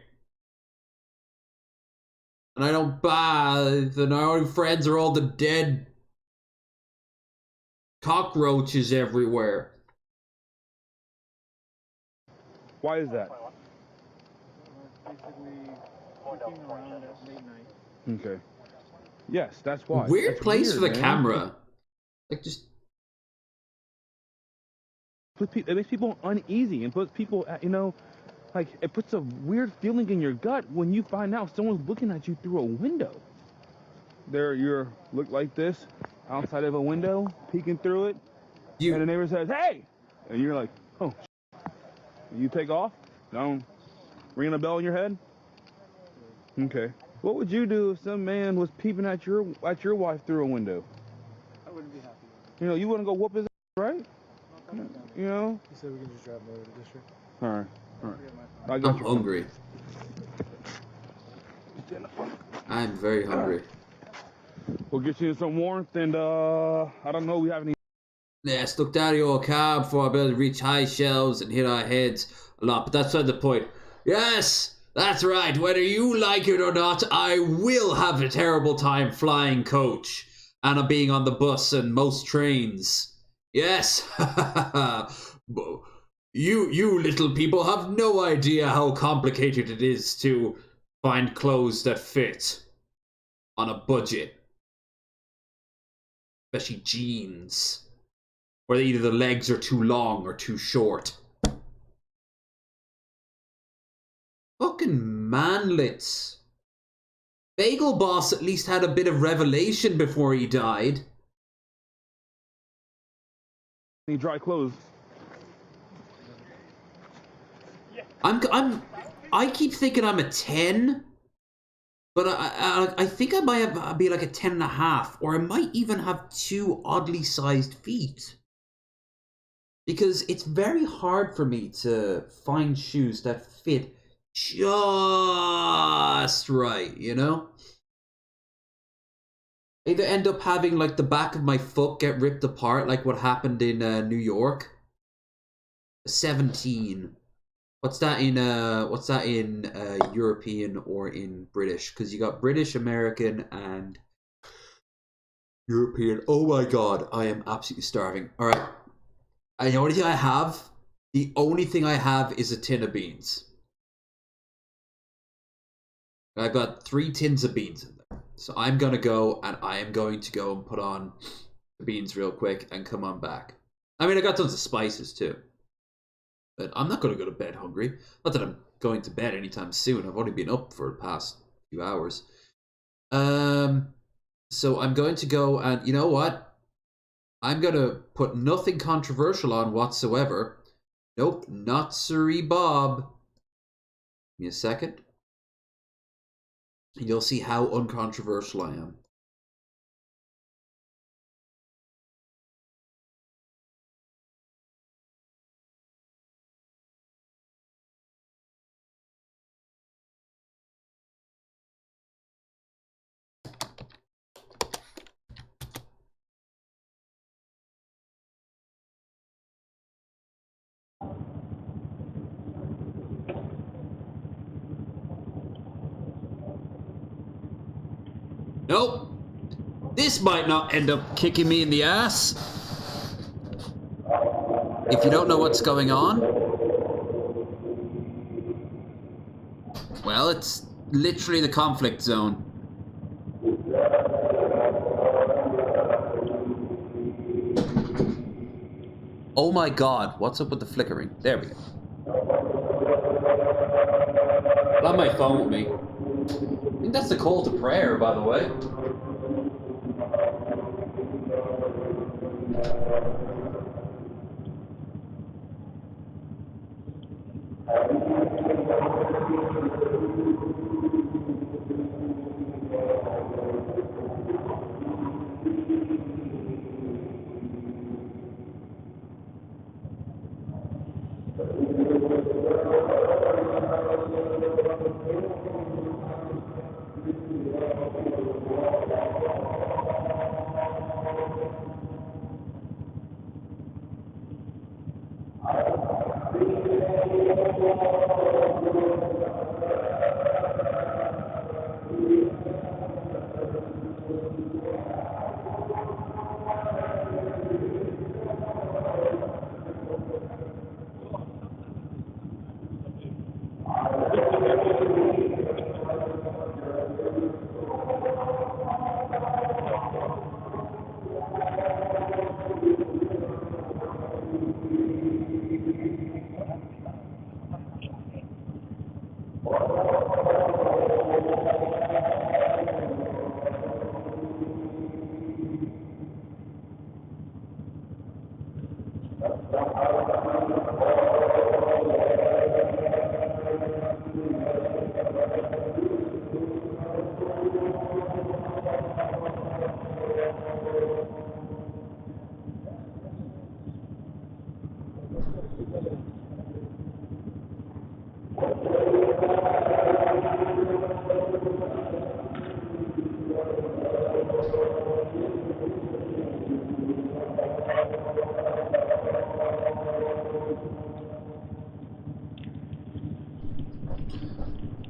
and I don't bathe, and my only friends are all the dead cockroaches everywhere. Why is that? Okay. Yes, that's why. Weird that's place for the man. camera. Like just. It makes people uneasy and puts people at, like it puts a weird feeling in your gut when you find out someone's looking at you through a window. You're look like this outside of a window, peeking through it, and the neighbor says, "Hey!" And you're like, "Oh." You take off? Don't ring a bell in your head? Okay. What would you do if some man was peeping at your wife through a window? I wouldn't be happy. You wouldn't go whoop his ass, right? You said we can just drive over to the district. All right. I I'm hungry. I'm very hungry. We'll get you some warmth and I don't know, we have any. Yeah, stuck down your car before I better reach high shelves and hit our heads a lot, but that's not the point. Yes, that's right. Whether you like it or not, I will have a terrible time flying coach and being on the bus and most trains. Yes, you little people have no idea how complicated it is to find clothes that fit on a budget, especially jeans. Where either the legs are too long or too short. Fucking manlets. Bagel Boss at least had a bit of revelation before he died. Any dry clothes? I keep thinking I'm a 10. But I think I might be like a 10.5. Or I might even have 2 oddly sized feet. Because it's very hard for me to find shoes that fit just right, Either end up having like the back of my foot get ripped apart like what happened in New York. 17. What's that in European or in British? Because you got British, American, and European. Oh my god, I am absolutely starving. Alright. The only thing I have is a tin of beans. I've got 3 tins of beans in there. So I'm going to go, and I am going to go and put on the beans real quick and come on back. I mean, I got tons of spices too. But I'm not going to go to bed hungry. Not that I'm going to bed anytime soon. I've only been up for the past few hours. So I'm going to go, and you know what? I'm going to put nothing controversial on whatsoever. Nope, not Siree Bob. Give me a second. And you'll see how uncontroversial I am. Nope. This might not end up kicking me in the ass. If you don't know what's going on, well, it's literally the conflict zone. Oh my god, what's up with the flickering? There we go. I have my phone with me. I think that's the call to prayer, by the way.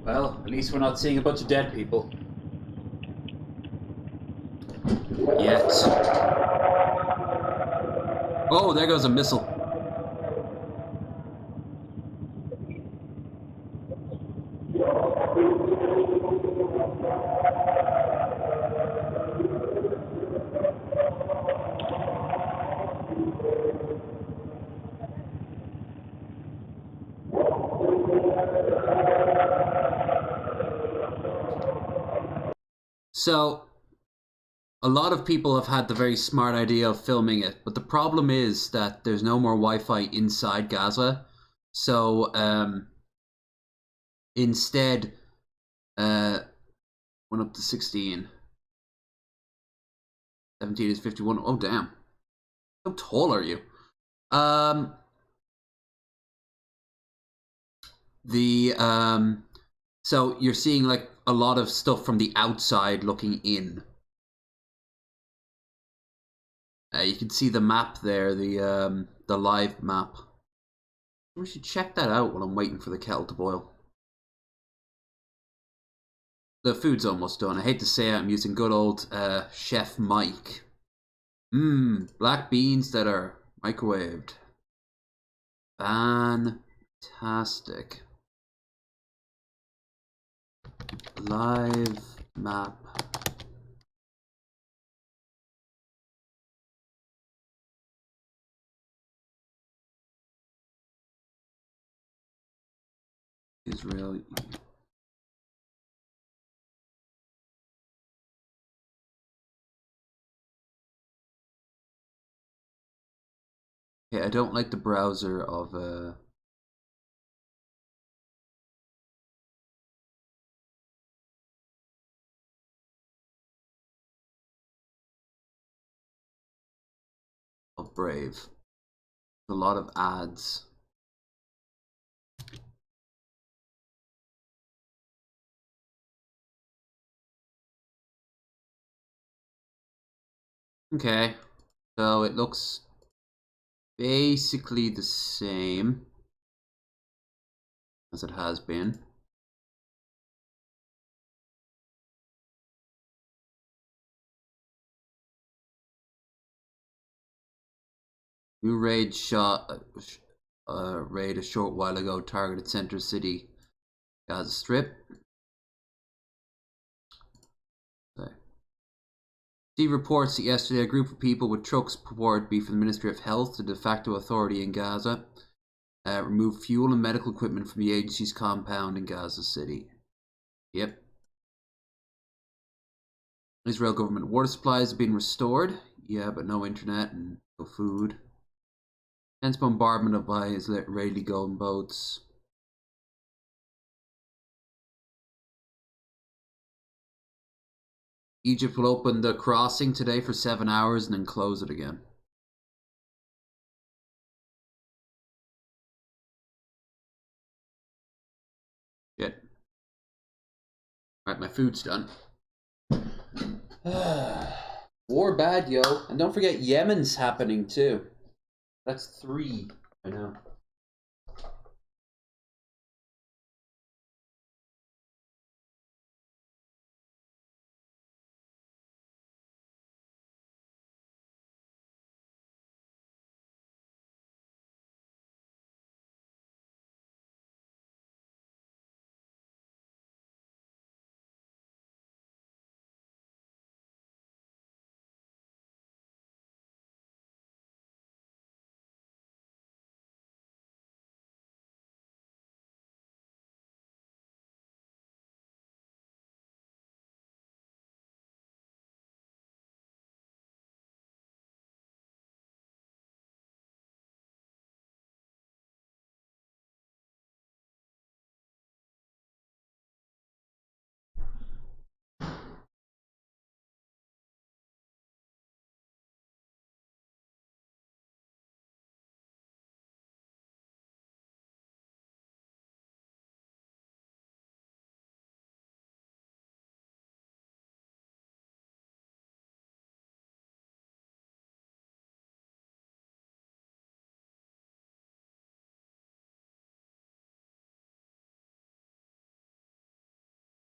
Well, at least we're not seeing a bunch of dead people. Yet. Oh, there goes a missile. So, a lot of people have had the very smart idea of filming it, but the problem is that there's no more Wi-Fi inside Gaza. So, instead, went up to 16. 17 is 51. Oh, damn. How tall are you? So you're seeing like a lot of stuff from the outside looking in. You can see the map there, the live map. We should check that out while I'm waiting for the kettle to boil. The food's almost done. I hate to say it, I'm using good old Chef Mike. Black beans that are microwaved. Fantastic. Live map. Israel. Okay, I don't like the browser of Brave. A lot of ads. Okay, so it looks basically the same as it has been. New raid shot raid a short while ago targeted Center City, Gaza Strip. Okay. See reports that yesterday a group of people with trucks purported to be from the Ministry of Health, the de facto authority in Gaza, removed fuel and medical equipment from the agency's compound in Gaza City. Yep. Israel government water supplies have been restored. Yeah, but no internet and no food. Hence bombardment by Israeli gunboats. Egypt will open the crossing today for 7 hours and then close it again. Shit. Alright, my food's done. War bad, yo. And don't forget Yemen's happening too. That's 3. I know.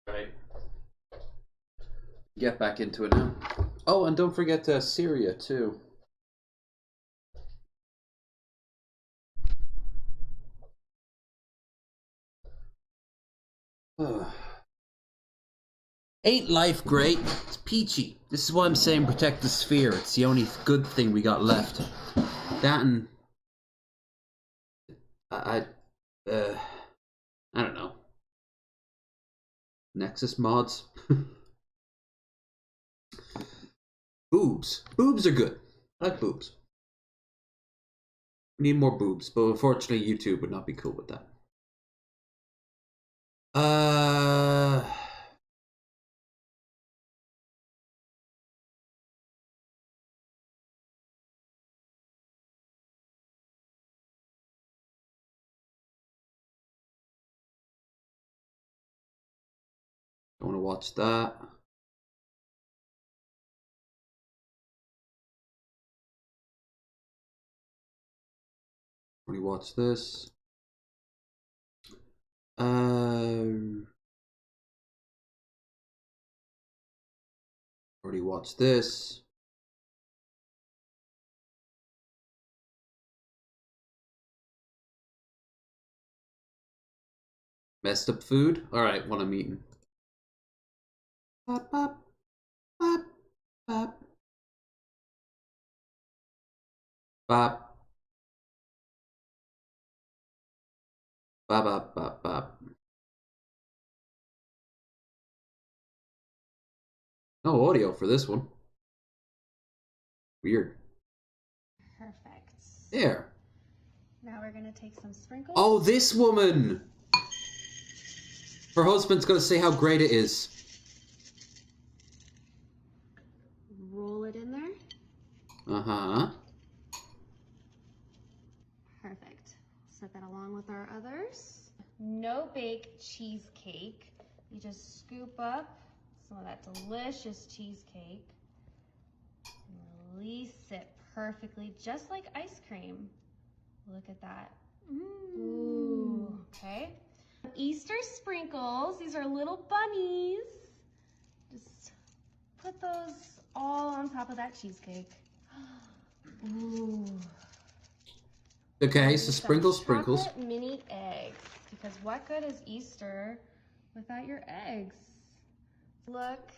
Right. Get back into it now. Oh, and don't forget Syria too. Ain't life great? It's peachy. This is why I'm saying protect the sphere. It's the only good thing we got left. That and I don't know. Nexus mods. Boobs. Boobs are good. I like boobs. We need more boobs, but unfortunately YouTube would not be cool with that. Don't want to watch that. Already watched this. Already watched this. Messed up food? Alright, what I'm eating. Bop, bop, bop, bop. Bop. Bop, bop, bop, bop. No audio for this one. Weird. Perfect. There. Now we're gonna take some sprinkles. Oh, this woman! Her husband's gonna say how great it is. Roll it in there. Uh-huh. Perfect. Set that along with our others. No bake cheesecake. You just scoop up some of that delicious cheesecake. Release it perfectly, just like ice cream. Look at that. Ooh, okay. Easter sprinkles. These are little bunnies. Just put those all on top of that cheesecake. Ooh. Okay, so sprinkles. Chocolate mini eggs. Because what good is Easter without your eggs? Look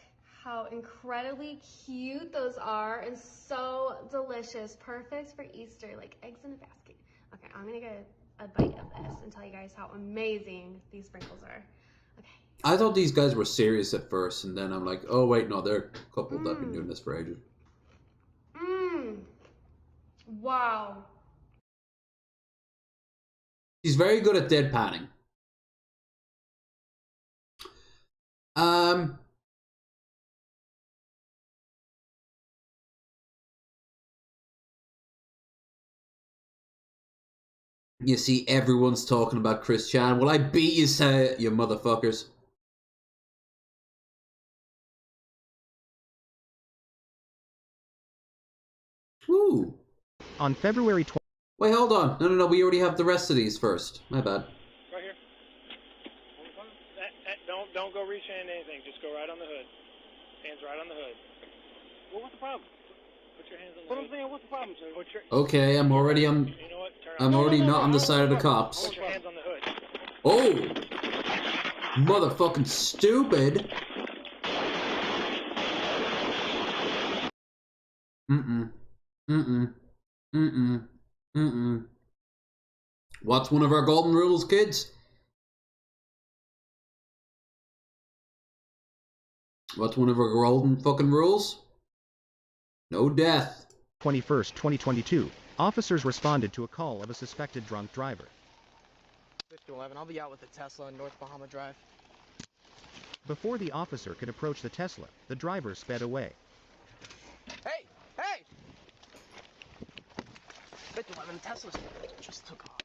how incredibly cute those are and so delicious. Perfect for Easter, like eggs in a basket. Okay, I'm gonna get a bite of this and tell you guys how amazing these sprinkles are. Okay. I thought these guys were serious at first, and then I'm like, oh wait, no, they're a couple that have been doing this for ages. Wow. She's very good at deadpanning. You see, everyone's talking about Chris Chan. Well, I beat you, you motherfuckers. Woo. On February 20th. Wait, hold on. No. We already have the rest of these first. My bad. Right here. Don't go reaching into anything. Just go right on the hood. Hands right on the hood. Well, what's the problem? Put your hands on the hood. What I'm saying, what's the problem, sir? Okay, I'm already on. You know what? I'm already not on the side of the cops. Put your hands on the hood. Oh! Motherfucking stupid! What's one of our golden rules, kids? What's one of our golden fucking rules? No death. 21st, 2022. Officers responded to a call of a suspected drunk driver. 5-11, I'll be out with the Tesla on North Bahama Drive. Before the officer could approach the Tesla, the driver sped away. Hey! Hey! 5-11, Tesla just took off.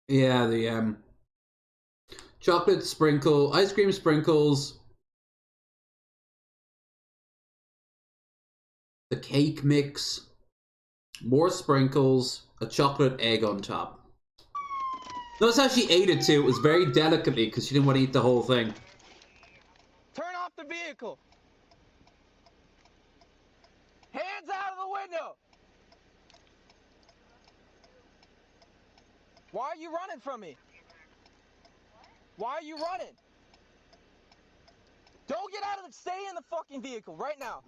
Yeah, the chocolate sprinkle, ice cream sprinkles, the cake mix, more sprinkles, a chocolate egg on top. Notice how she ate it too. It was very delicately because she didn't want to eat the whole thing. Turn off the vehicle! Hands out of the window! Why are you running from me? Why are you running? Don't get out of the... Stay in the fucking vehicle right now.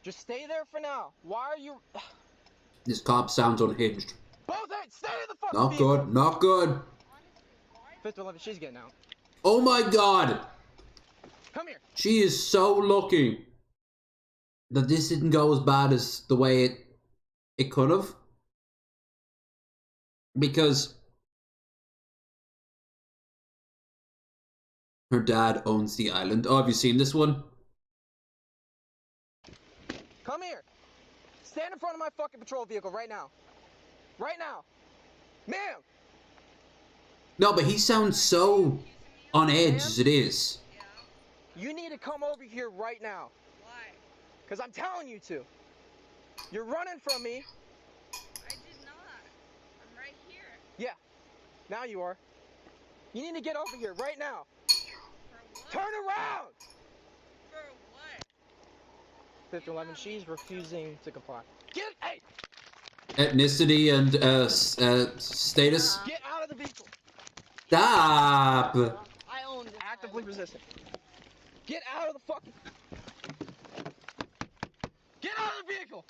Just stay there for now. Why are you... This cop sounds unhinged. Both hands, stay in the fucking Not vehicle. good, not good. 5-11, she's getting out. Oh my god! Come here. She is so lucky that this didn't go as bad as the way it could have. Because her dad owns the island. Oh, have you seen this one? Come here. Stand in front of my fucking patrol vehicle right now. Right now. Ma'am. No, but he sounds so on edge as it is. You need to come over here right now. Why? Because I'm telling you to. You're running from me. I did not. I'm right here. Yeah, Now you are. You need to get over here right now. Turn around! For what? 5011, she's refusing to comply. Hey! Ethnicity and status. Get out of the vehicle. Stop. I own this. Actively resisting. Get out of the fucking. Get out of the vehicle.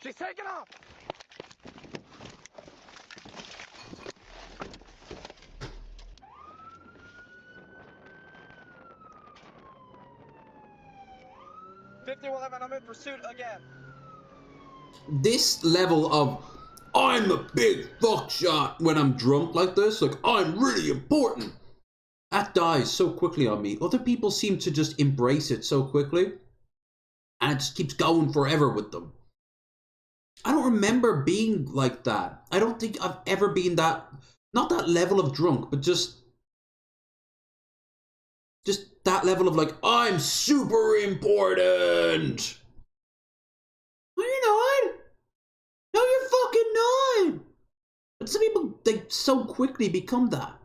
She's taking off. I'm in pursuit again. This level of I'm a big fuckshot when I'm drunk like this, like I'm really important, that dies so quickly on me. Other people seem to just embrace it so quickly, and it just keeps going forever with them. I don't remember being like that. I don't think I've ever been that, not that level of drunk, but just that level of like, I'm super important. No, you're not. No, you're fucking not. But some people, they so quickly become that.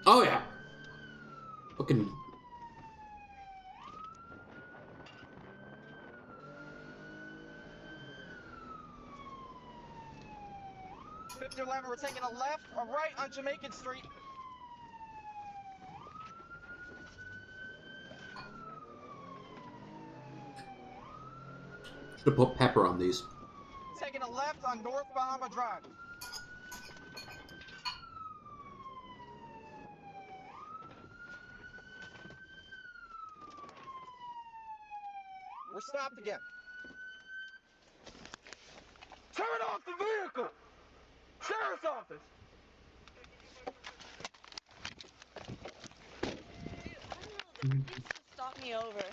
Oh yeah. Fucking. We're taking a left or right on Jamaican Street. Should have put pepper on these. Taking a left on North Bahama Drive. We're stopped again. Turn off the vehicle! Sheriff's office! Stop me over.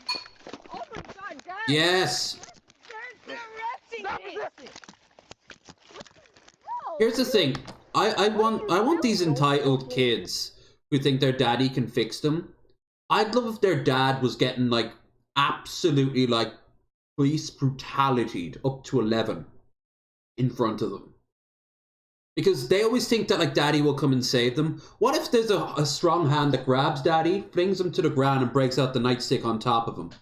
Oh my god, guys! Yes! They're arresting me! Here's the thing. I want these entitled kids who think their daddy can fix them. I'd love if their dad was getting like absolutely like police brutality'd up to 11 in front of them. Because they always think that like daddy will come and save them. What if there's a strong hand that grabs daddy, flings him to the ground and breaks out the nightstick on top of him?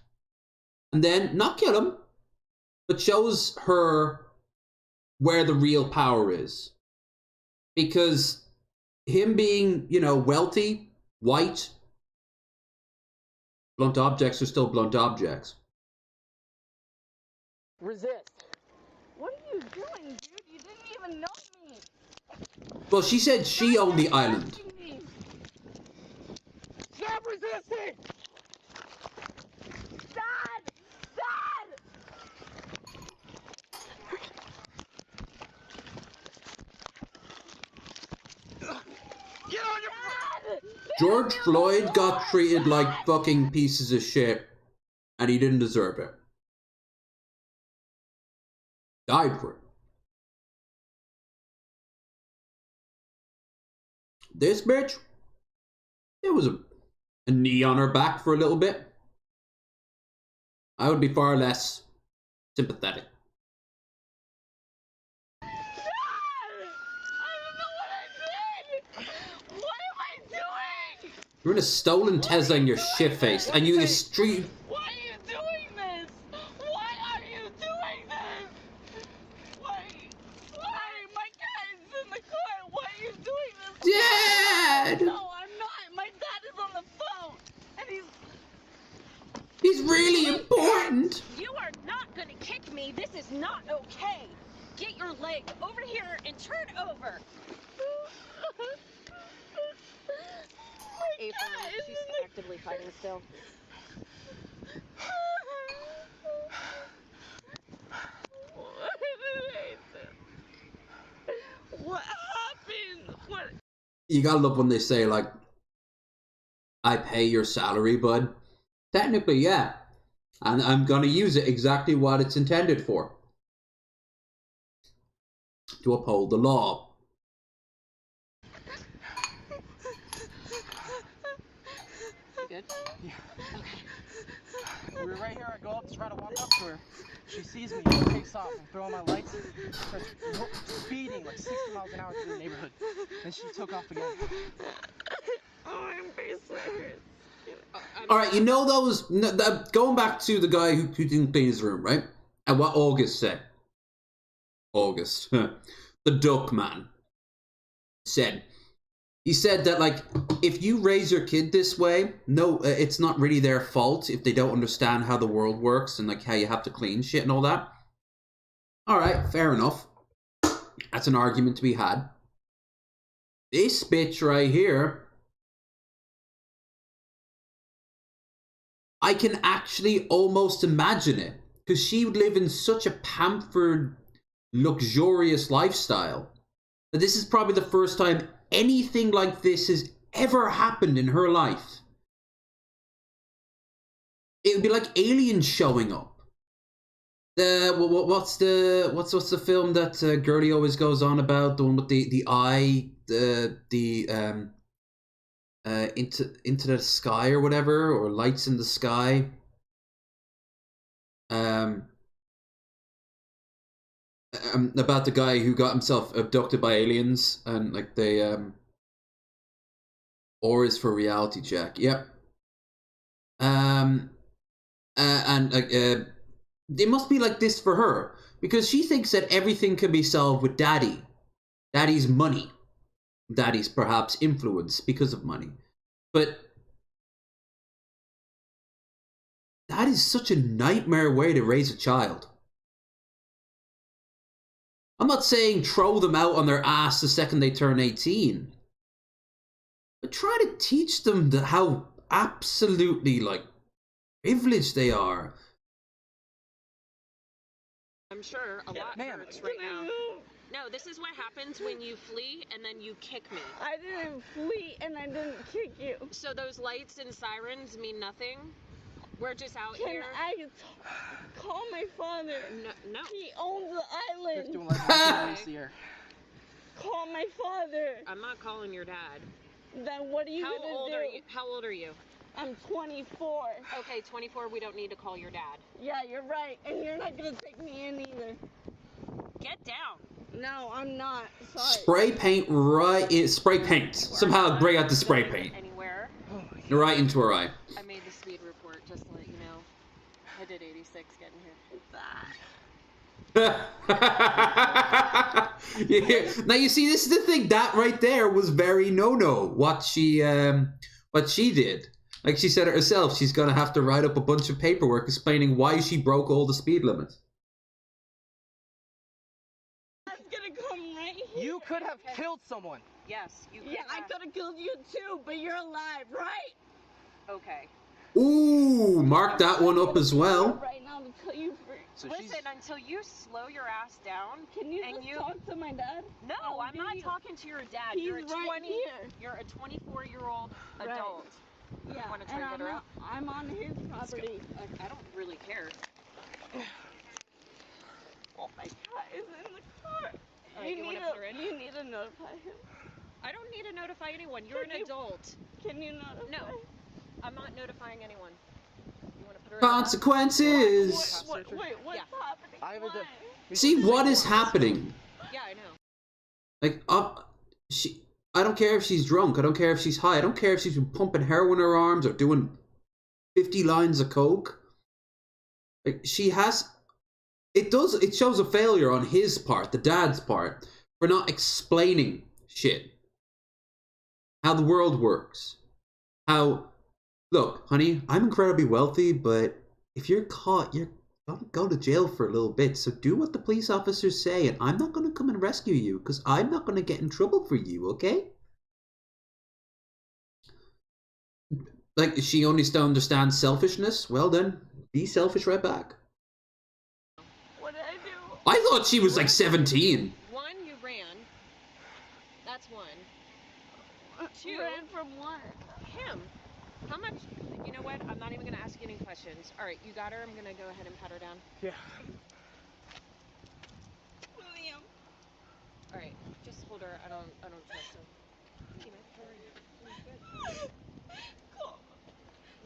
And then not kill him, but shows her where the real power is. Because him being, you know, wealthy, white, blunt objects are still blunt objects. Resist. What are you doing, dude? You didn't even know me. Well, she said she owned the island. Stop resisting! Dad! Dad! Get on your... George Floyd got treated like fucking pieces of shit, and he didn't deserve it. Died for it. This bitch, there was a knee on her back for a little bit. I would be far less sympathetic. You're in a stolen Tesla and you're shit-faced, and you street. Why are you doing this? Why are you doing this? Why? My dad's in the car. Why are you doing this? Dad! No, I'm not. My dad is on the phone, and he's really important. You are not gonna kick me. This is not okay. Get your leg over here and turn over. April, she's actively fighting still. What happened? What? You gotta love when they say, like, I pay your salary, bud. Technically, yeah. And I'm gonna use it exactly what it's intended for. To uphold the law. Good? Yeah. Okay. We were right here. I go up to try to walk up to her. She sees me. She takes off. I'm throwing my lights. Starts speeding like 60 miles an hour through the neighborhood. Then she took off again. Oh, my face hurts. All right, you know those. Going back to the guy who didn't clean his room, right? And what August said. August, the duck man, said. He said that, like, if you raise your kid this way, no, it's not really their fault if they don't understand how the world works and, like, how you have to clean shit and all that. All right, fair enough. That's an argument to be had. This bitch right here, I can actually almost imagine it, because she would live in such a pampered, luxurious lifestyle that this is probably the first time anything like this has ever happened in her life. It would be like aliens showing up. What's the film that Gertie always goes on about? The one with the eye, into the sky or whatever, or Lights in the Sky. About the guy who got himself abducted by aliens and like they or is for reality check. Yep. It must be like this for her because she thinks that everything can be solved with daddy's money, daddy's perhaps influence because of money, but that is such a nightmare way to raise a child. I'm not saying throw them out on their ass the second they turn 18. But try to teach them how absolutely, like, privileged they are. I'm sure a lot hurts right now. No, this is what happens when you flee and then you kick me. I didn't flee and I didn't kick you. So those lights and sirens mean nothing? We're just out Can here. I call my father? No. He owns the island. Call my father. I'm not calling your dad. Then what are you gonna do? How old are you? I'm 24. Okay, 24. We don't need to call your dad. Yeah, you're right, and you're not gonna take me in either. Get down. No, I'm not. Sorry. Spray paint right in. Spray paint. Somehow bring out the spray paint. Anywhere. Right into her eye. I made the speed report just to let you know. I did 86 getting here. Yeah. Now you see, this is the thing. That right there was very no-no. What she did. Like she said it herself, she's gonna have to write up a bunch of paperwork explaining why she broke all the speed limits. I'm gonna come right here. You could have killed someone. Yes, you could Yeah, I could have killed you too, but you're alive, right? Okay. Ooh, mark that one up as well. Right now to tell you Listen, until you slow your ass down. Can you talk to my dad? No, I'm not talking to your dad. He's You're a right here. You're a 24-year-old adult. Yeah, You want to try to get her out? I'm on his property. I don't really care. Oh my God, is in the car. You want to put her in? You need to notify him. I don't need to notify anyone. You're an adult. Can you notify? No, I'm not notifying anyone. You want to put her Consequences. What's happening? See what is happening. Yeah, I know. Like I don't care if she's drunk. I don't care if she's high. I don't care if she's been pumping heroin in her arms or doing 50 lines of coke. Like she has. It shows a failure on his part, the dad's part, for not explaining shit. How the world works. Look, honey, I'm incredibly wealthy, but if you're caught, you're gonna go to jail for a little bit. So do what the police officers say, and I'm not gonna come and rescue you, because I'm not gonna get in trouble for you, okay? Like, she only still understands selfishness? Well then, be selfish right back. What did I do? I thought she was like 17. One, you ran. That's one. Two. Ran from what? Him. How much? You know what? I'm not even gonna ask you any questions. All right, you got her. I'm gonna go ahead and pat her down. Yeah. William. All right, just hold her. I don't trust her. You know, hurry.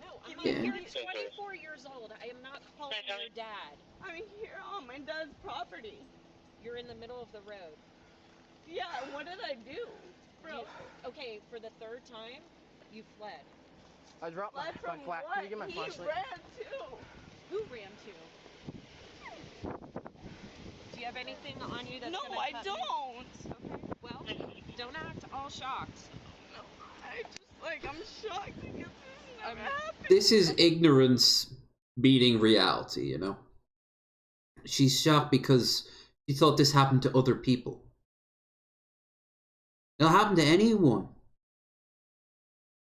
No, I'm not here. It's 24 4 years old. I am not calling your dad. I'm here on my dad's property. You're in the middle of the road. Yeah, what did I do? Bro. Okay, for the 3rd time, you fled. I dropped my From flat. what? Can you get my He flashlight? ran too. Who ran to? Do you have anything on you that's No, gonna I cut don't. Me? Okay, well, don't act all shocked. No, I just, like, I'm shocked because this never happened. This is ignorance beating reality, you know? She's shocked because she thought this happened to other people. It'll happen to anyone.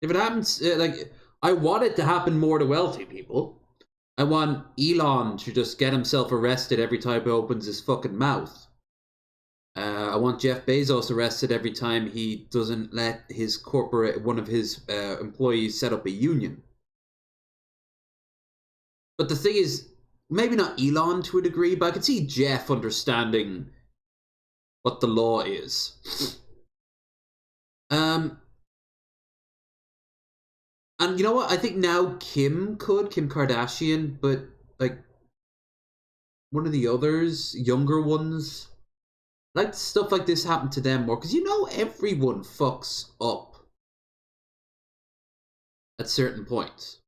If it happens, like, I want it to happen more to wealthy people. I want Elon to just get himself arrested every time he opens his fucking mouth. I want Jeff Bezos arrested every time he doesn't let his one of his employees set up a union. But the thing is, maybe not Elon to a degree, but I could see Jeff understanding what the law is. And you know what? I think now Kim Kardashian, but like one of the others, younger ones, like stuff like this happen to them more, because you know everyone fucks up at certain points.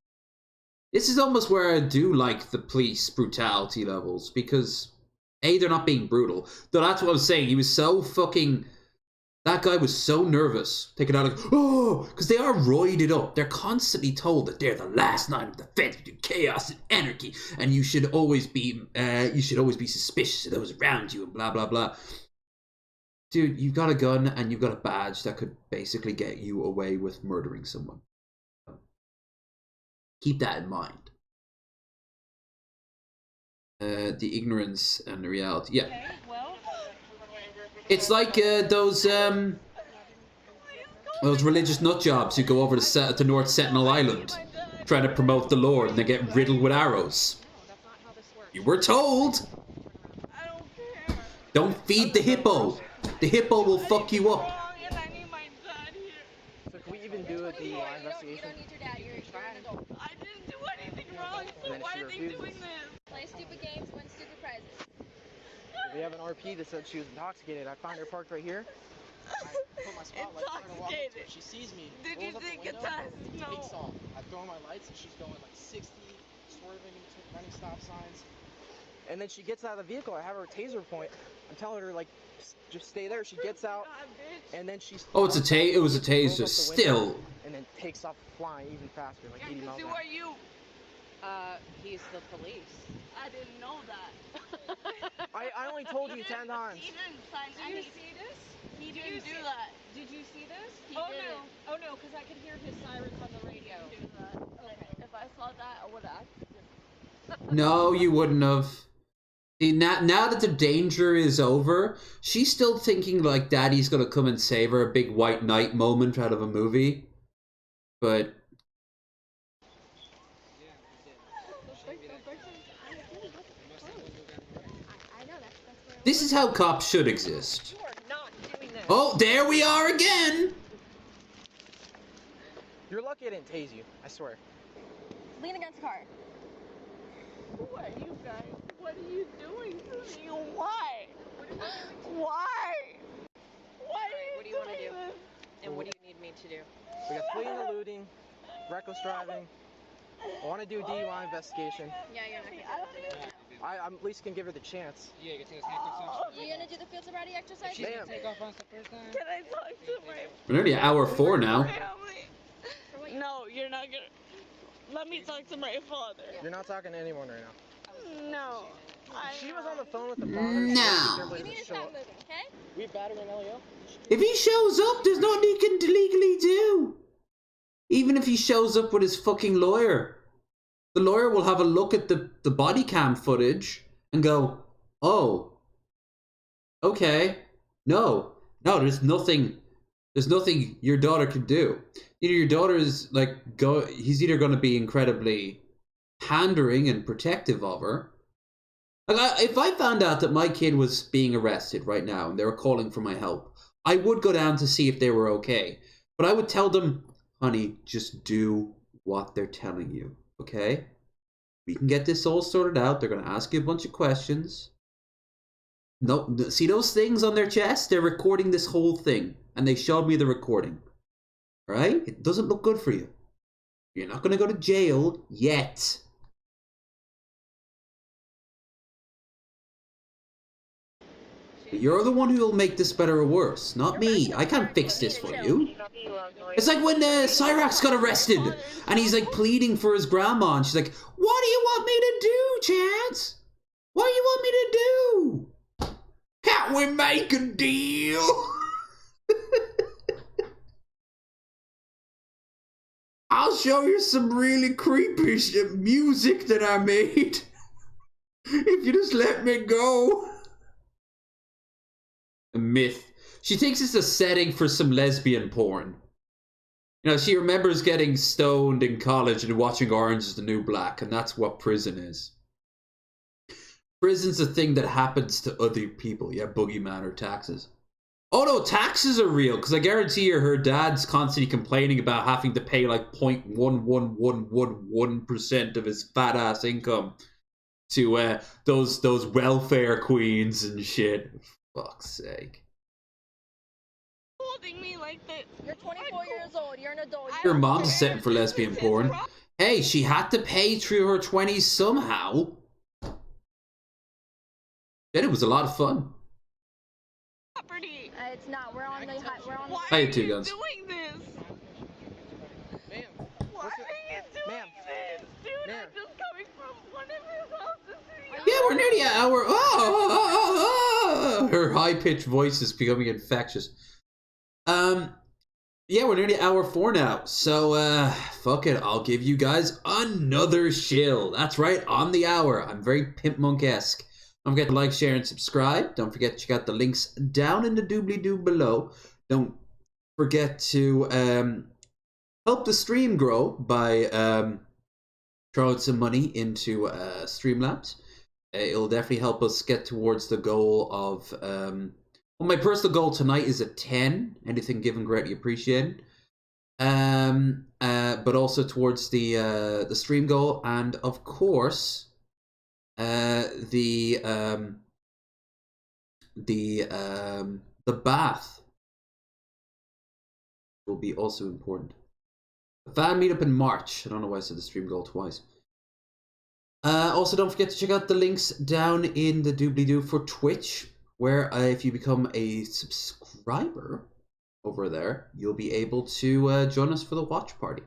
This is almost where I do like the police brutality levels, because A, they're not being brutal. Though that's what I was saying, he was so fucking... That guy was so nervous, taking out like, oh, because they are roided up. They're constantly told that they're the last line of defense to chaos and anarchy, and you should always be suspicious of those around you, and blah blah blah. Dude, you've got a gun and you've got a badge that could basically get you away with murdering someone. Keep that in mind. The ignorance and the reality. Yeah. Okay, well. It's like those religious nut jobs who go over to North Sentinel Island trying to promote the Lord and they get riddled with arrows. You were told! Don't feed the hippo! The hippo will fuck you up. So can we even do a DUI investigation? You don't need your dad. You're an adult. I didn't do anything wrong, so why are they doing this? Play stupid games, win stupid prizes. We have an RP that said she was intoxicated. I find her parked right here. I put my spotlight trying to walk up to her. She sees me. Did you think it's us? No. Takes off. I throw my lights and she's going like 60, swerving, running stop signs. And then she gets out of the vehicle. I have her taser point. I'm telling her like, just stay there. She gets out, and then she's. Oh, it was a taser. Still. And then takes off flying even faster, like 80 miles an hour. Who are you? He's the police. I didn't know that. I only told you 10 times. He didn't sign Do you see this? He didn't do that. Did you see this? He Oh didn't. no! Oh no! Because I could hear his sirens on the radio. Do that. Okay. If I saw that, I would have. No, you wouldn't have. See, now that the danger is over, she's still thinking like daddy's gonna come and save her, a big white knight moment out of a movie. But this is how cops should exist. You are not doing this. Oh, there we are again! You're lucky I didn't tase you, I swear. Lean against the car. Who are you guys? What are you doing to me? Why? Why? Why What do you want to do? this? And what do you need me to do? We got fleeing and eluding, reckless driving. I want to do a DUI investigation. Yeah, you're not gonna do it. I at least can give her the chance. You gonna do the field sobriety exercise? Ma'am. Can I talk to my We're nearly at hour 4 now. family? No, you're not gonna. Let me talk to my father. You're not talking to anyone right now. No. She was on the phone with the father. No. You need to stop moving, okay? We battered an LEO. If he shows up, there's nothing he can legally do. Even if he shows up with his fucking lawyer. The lawyer will have a look at the body cam footage and go, oh, okay, no, there's nothing your daughter can do. Either your daughter is like, he's either going to be incredibly pandering and protective of her. Like, if I found out that my kid was being arrested right now and they were calling for my help, I would go down to see if they were okay. But I would tell them, honey, just do what they're telling you, okay? We can get this all sorted out. They're going to ask you a bunch of questions. No, see those things on their chest? They're recording this whole thing. And they showed me the recording. Right? It doesn't look good for you. You're not going to go to jail yet. You're the one who will make this better or worse, not me. I can't fix this for you. It's like when Cyrax got arrested, and he's like pleading for his grandma, and she's like, "What do you want me to do, Chance? What do you want me to do? Can't we make a deal?" I'll show you some really creepy music that I made. If you just let me go. A myth. She thinks it's a setting for some lesbian porn. You know, she remembers getting stoned in college and watching Orange is the New Black, and that's what prison is. Prison's a thing that happens to other people. Yeah, boogeyman or taxes. Oh no, taxes are real, because I guarantee you her dad's constantly complaining about having to pay like 0.11111% of his fat ass income to those welfare queens and shit. Fuck's sake. Holding me like this. You're 24 years old. You're an adult. Your mom's a setting for lesbian porn. Hey, she had to pay through her 20s somehow. Then it was a lot of fun. It's not. We're on the. Why Hi, are you two you guns. doing this? Ma'am. Why are you doing this? Dude, Ma'am. I'm just coming from one of his houses. Yeah, we're nearly an hour. Her high-pitched voice is becoming infectious. Yeah, we're nearly hour 4 now. So, fuck it. I'll give you guys another shill. That's right, on the hour. I'm very Pimp Monk-esque. Don't forget to like, share, and subscribe. Don't forget to check out the links down in the doobly-doo below. Don't forget to help the stream grow by throwing some money into Streamlabs. It'll definitely help us get towards the goal of... well, my personal goal tonight is at 10. Anything given greatly appreciated. But also towards the stream goal, and of course... the bath will be also important. The fan meetup in March. I don't know why I said the stream goal twice. Also, don't forget to check out the links down in the doobly-doo for Twitch, where if you become a subscriber over there, you'll be able to join us for the watch party.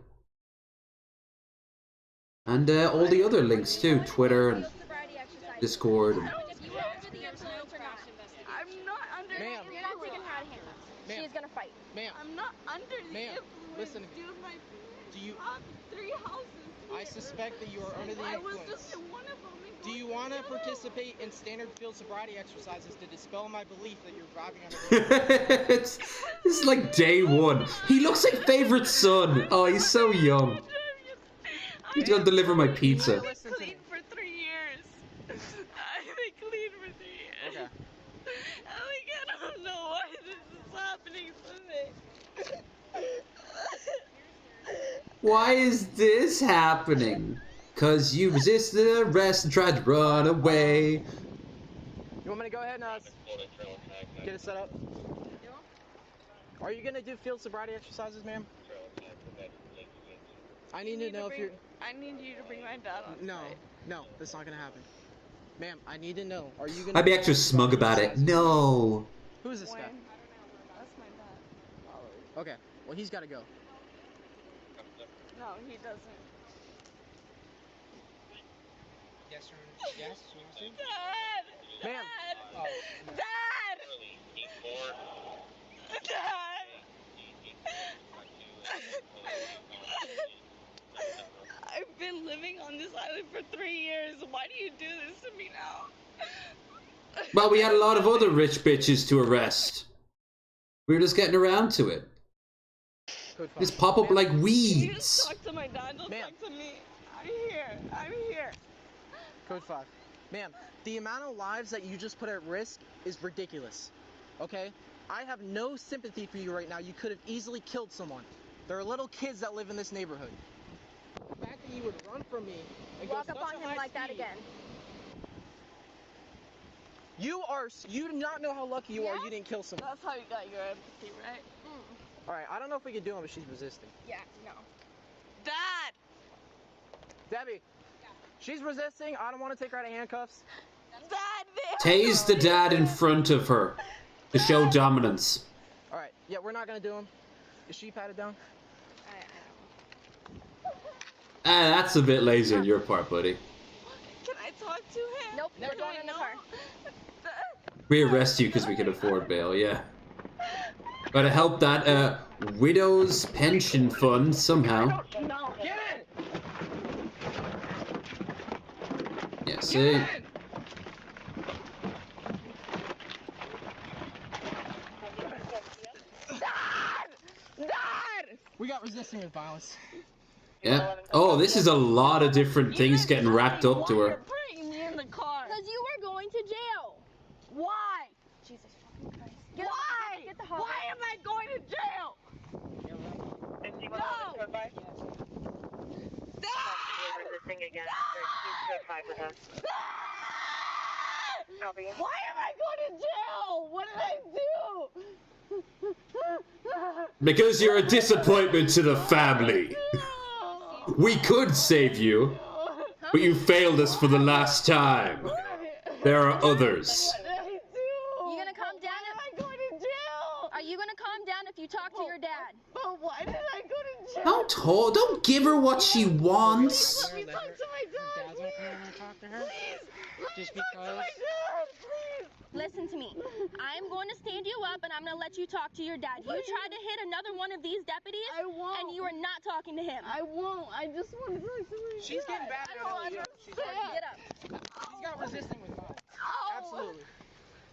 And all the other links too, Twitter and Discord. And... I'm not under the influence. You're not taking her out of hand. She's gonna fight. Ma'am. I'm not under the influence. Listen. Dude, my Do you? have 3 houses here. I suspect that you are under the I influence. was just in one of them. Do you want to participate in standard field sobriety exercises to dispel my belief that you're driving under the influence? This is like day 1. He looks like favorite son. Oh, he's so young. He's gonna deliver my pizza. I've been clean for 3 years. I've been clean for 3 years. Okay. Like, I don't know why this is happening to me. Why is this happening? Cause you resisted arrest and tried to run away. You want me to go ahead and get it set up? Are you gonna do field sobriety exercises, ma'am? I need to know if you're... I need you to bring my dad on. No, that's not gonna happen. Ma'am, I need to know. Are you gonna... I'd be extra smug about it. No. Who is this guy? That's my dad. Okay, well he's gotta go. No, he doesn't. Yes, sir. Yes, Dad! Ma'am! Dad! Dad! I've been living on this island for 3 years. Why do you do this to me now? Well, we had a lot of other rich bitches to arrest. We were just getting around to it. Just pop up like You weeds. just talk to my dad, don't talk to me. I'm here. I'm here. Code 5. Ma'am, the amount of lives that you just put at risk is ridiculous. Okay? I have no sympathy for you right now. You could have easily killed someone. There are little kids that live in this neighborhood. lucky you would run from me. And Walk go up such on a him high like that speed. again. You do not know how lucky you are you didn't kill someone. That's how you got your empathy, right? Alright, I don't know if we can do it, but she's resisting. Yeah, no. Dad! Debbie, she's resisting. I don't want to take her out of handcuffs. Dad! Tase the dad in front of her to show dominance. Alright, yeah, we're not going to do him. Is she patted down? That's a bit lazy on your part, buddy. Can I talk to him? Nope, we're going in the car. We arrest you because we can afford bail, yeah. Gotta help that widow's pension fund somehow. No, get in! Yeah, see? Dad! We got resisting with violence. Yeah. Oh, this is a lot of different things getting wrapped up to her. Bring me in the car. Because you were going to jail. Why? Jesus fucking Christ. Why? Get the Why am I going to jail? No! Why am I going to jail? What did I do? Because you're a disappointment to the family. We could save you, but you failed us for the last time. There are others. You gonna calm down? Why am I going to jail? Are you gonna calm down if you talk to your dad? But why did I go to jail? Don't give her what she wants. Let me talk to my dad. Dad's gonna come over and talk to her? Please. Just Talk to because? my dad, please. Listen to me. I'm going to stand you up and I'm going to let you talk to your dad. You tried to hit another one of these deputies, I won't. and you are not talking to him. I won't. I just want to talk to my She's dad. getting bad at it. Get up. She's got resisting with violence. Absolutely.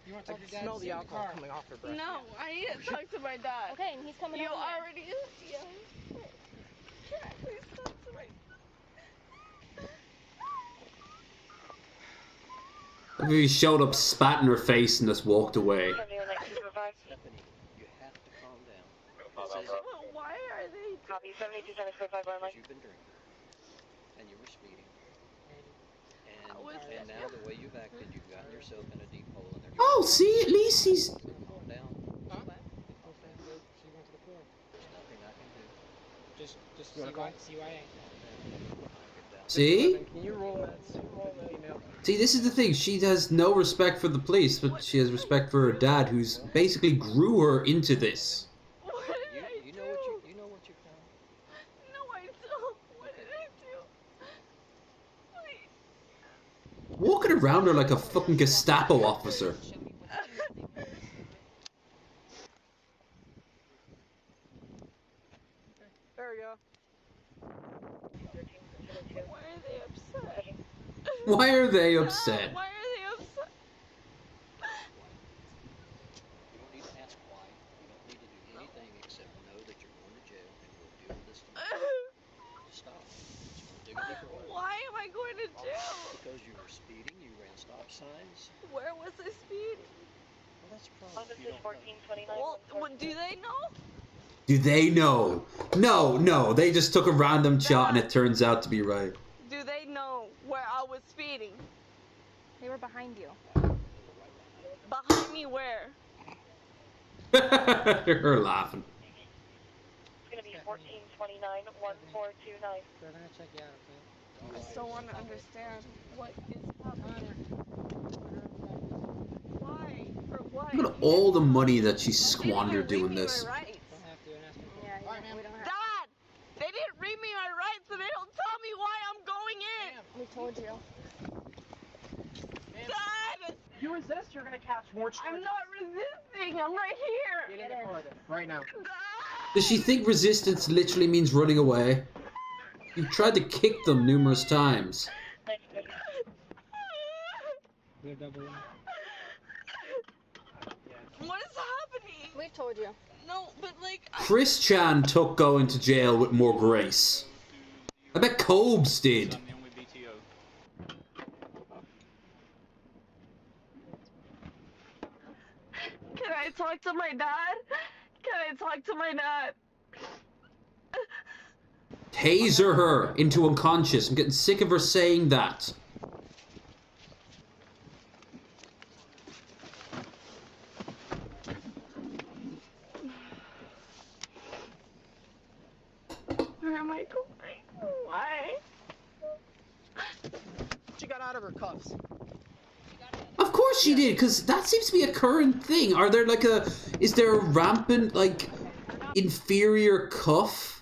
You want to talk to your dad? Smell the alcohol coming off her breath. No, I need to talk to my dad. Okay, and he's coming You over here. already... Yeah. Can I please talk to my... He showed up, spat in her face, and just walked away. Stephanie, you have to calm down. But why are they... Copy 7275 line. You've been drinking, and you were speeding, and now the way you've acted, you've gotten yourself in a deep hole, and they're... Oh, see, at least he's... Calm down. Huh? She went to the pool. There's nothing I can do. Just CYA. See? Can you roll that? See, this is the thing. She has no respect for the police, but she has respect for her dad, who's basically grew her into this. You know what you've done? No, I don't. What did I do? Please. Walking around her like a fucking Gestapo officer. There you go. Why are they upset? Why are they upset? Why are they upset? You don't need to ask why. You don't need to do anything except know that you're going to jail and you'll deal with this tomorrow. Stop. Just dig a deeper hole. Why am I going to jail? Because you were speeding, you ran stop signs. Where was I speeding? Well, that's a problem. If you don't know. Well, do they know? Do they know? No, they just took a random shot and it turns out to be right. Do they know where I was speeding? They were behind you. Behind me where? Her laughing. It's going to be 1429 1429. They're gonna check you out, okay? I still want to understand what is happening. Why? For what? Look at all the money that she squandered doing this. Don't have to, and ask me. Yeah, Alright, man. we don't have. Dad! They didn't read me my rights, so they don't tell me why I'm going in! We told you. Dad! You resist, you're gonna catch more charges. I'm not resisting! I'm right here! Get in the car then, right now. Does she think resistance literally means running away? You tried to kick them numerous times. We're double in. What is happening? We've told you. No, but like... Chris Chan took going to jail with more grace. I bet Cobes did. Can I talk to my dad? Can I talk to my dad? taser her into unconscious. I'm getting sick of her saying that. Where am I going? Why? She got out of her cuffs. Of course she did, because that seems to be a current thing. Are there like is there a rampant, like, inferior cuff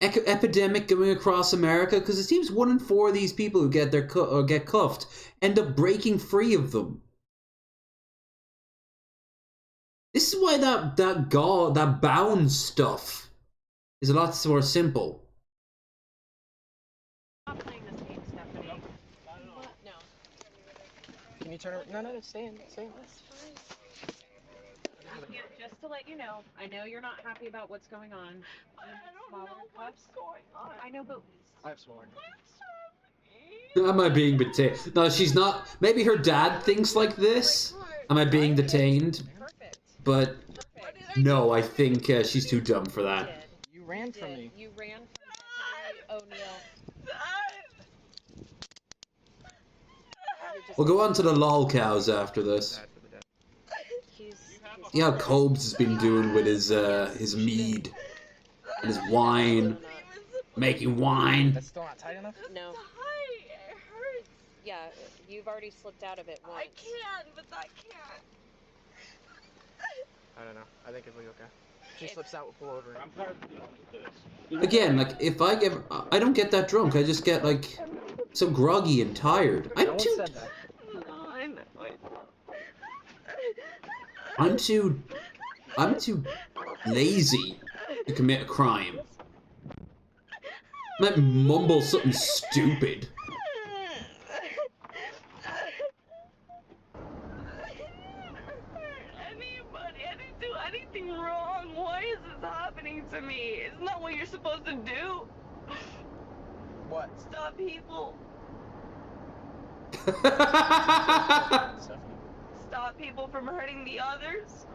epidemic going across America? Because it seems 1 in 4 of these people who get their get cuffed end up breaking free of them. This is why that bound stuff is a lot more simple. Can you turn around? No, stay in. Just to let you know, I know you're not happy about what's going on. I don't know what's going on. I know, but I have sworn. Am I being detained? No, she's not. Maybe her dad thinks like this. Am I being detained? But no, I think she's too dumb for that. You ran from me. You ran from O'Neill. We'll go on to the lol cows after this. See how Cobes has been doing with his mead and his wine, making wine. That's still not tight enough? No. It hurts. Yeah, you've already slipped out of it once. I can, but I can't. I don't know. I think it'll be okay. She slips out, we'll pull over. I'm tired of dealing with this. Again, like, if I don't get that drunk. I just get, like, so groggy and tired. I'm too lazy to commit a crime. I might mumble something stupid. I didn't do anything wrong. Why is this happening to me? Isn't that what you're supposed to do? What? Stop people. Stop people from hurting the others.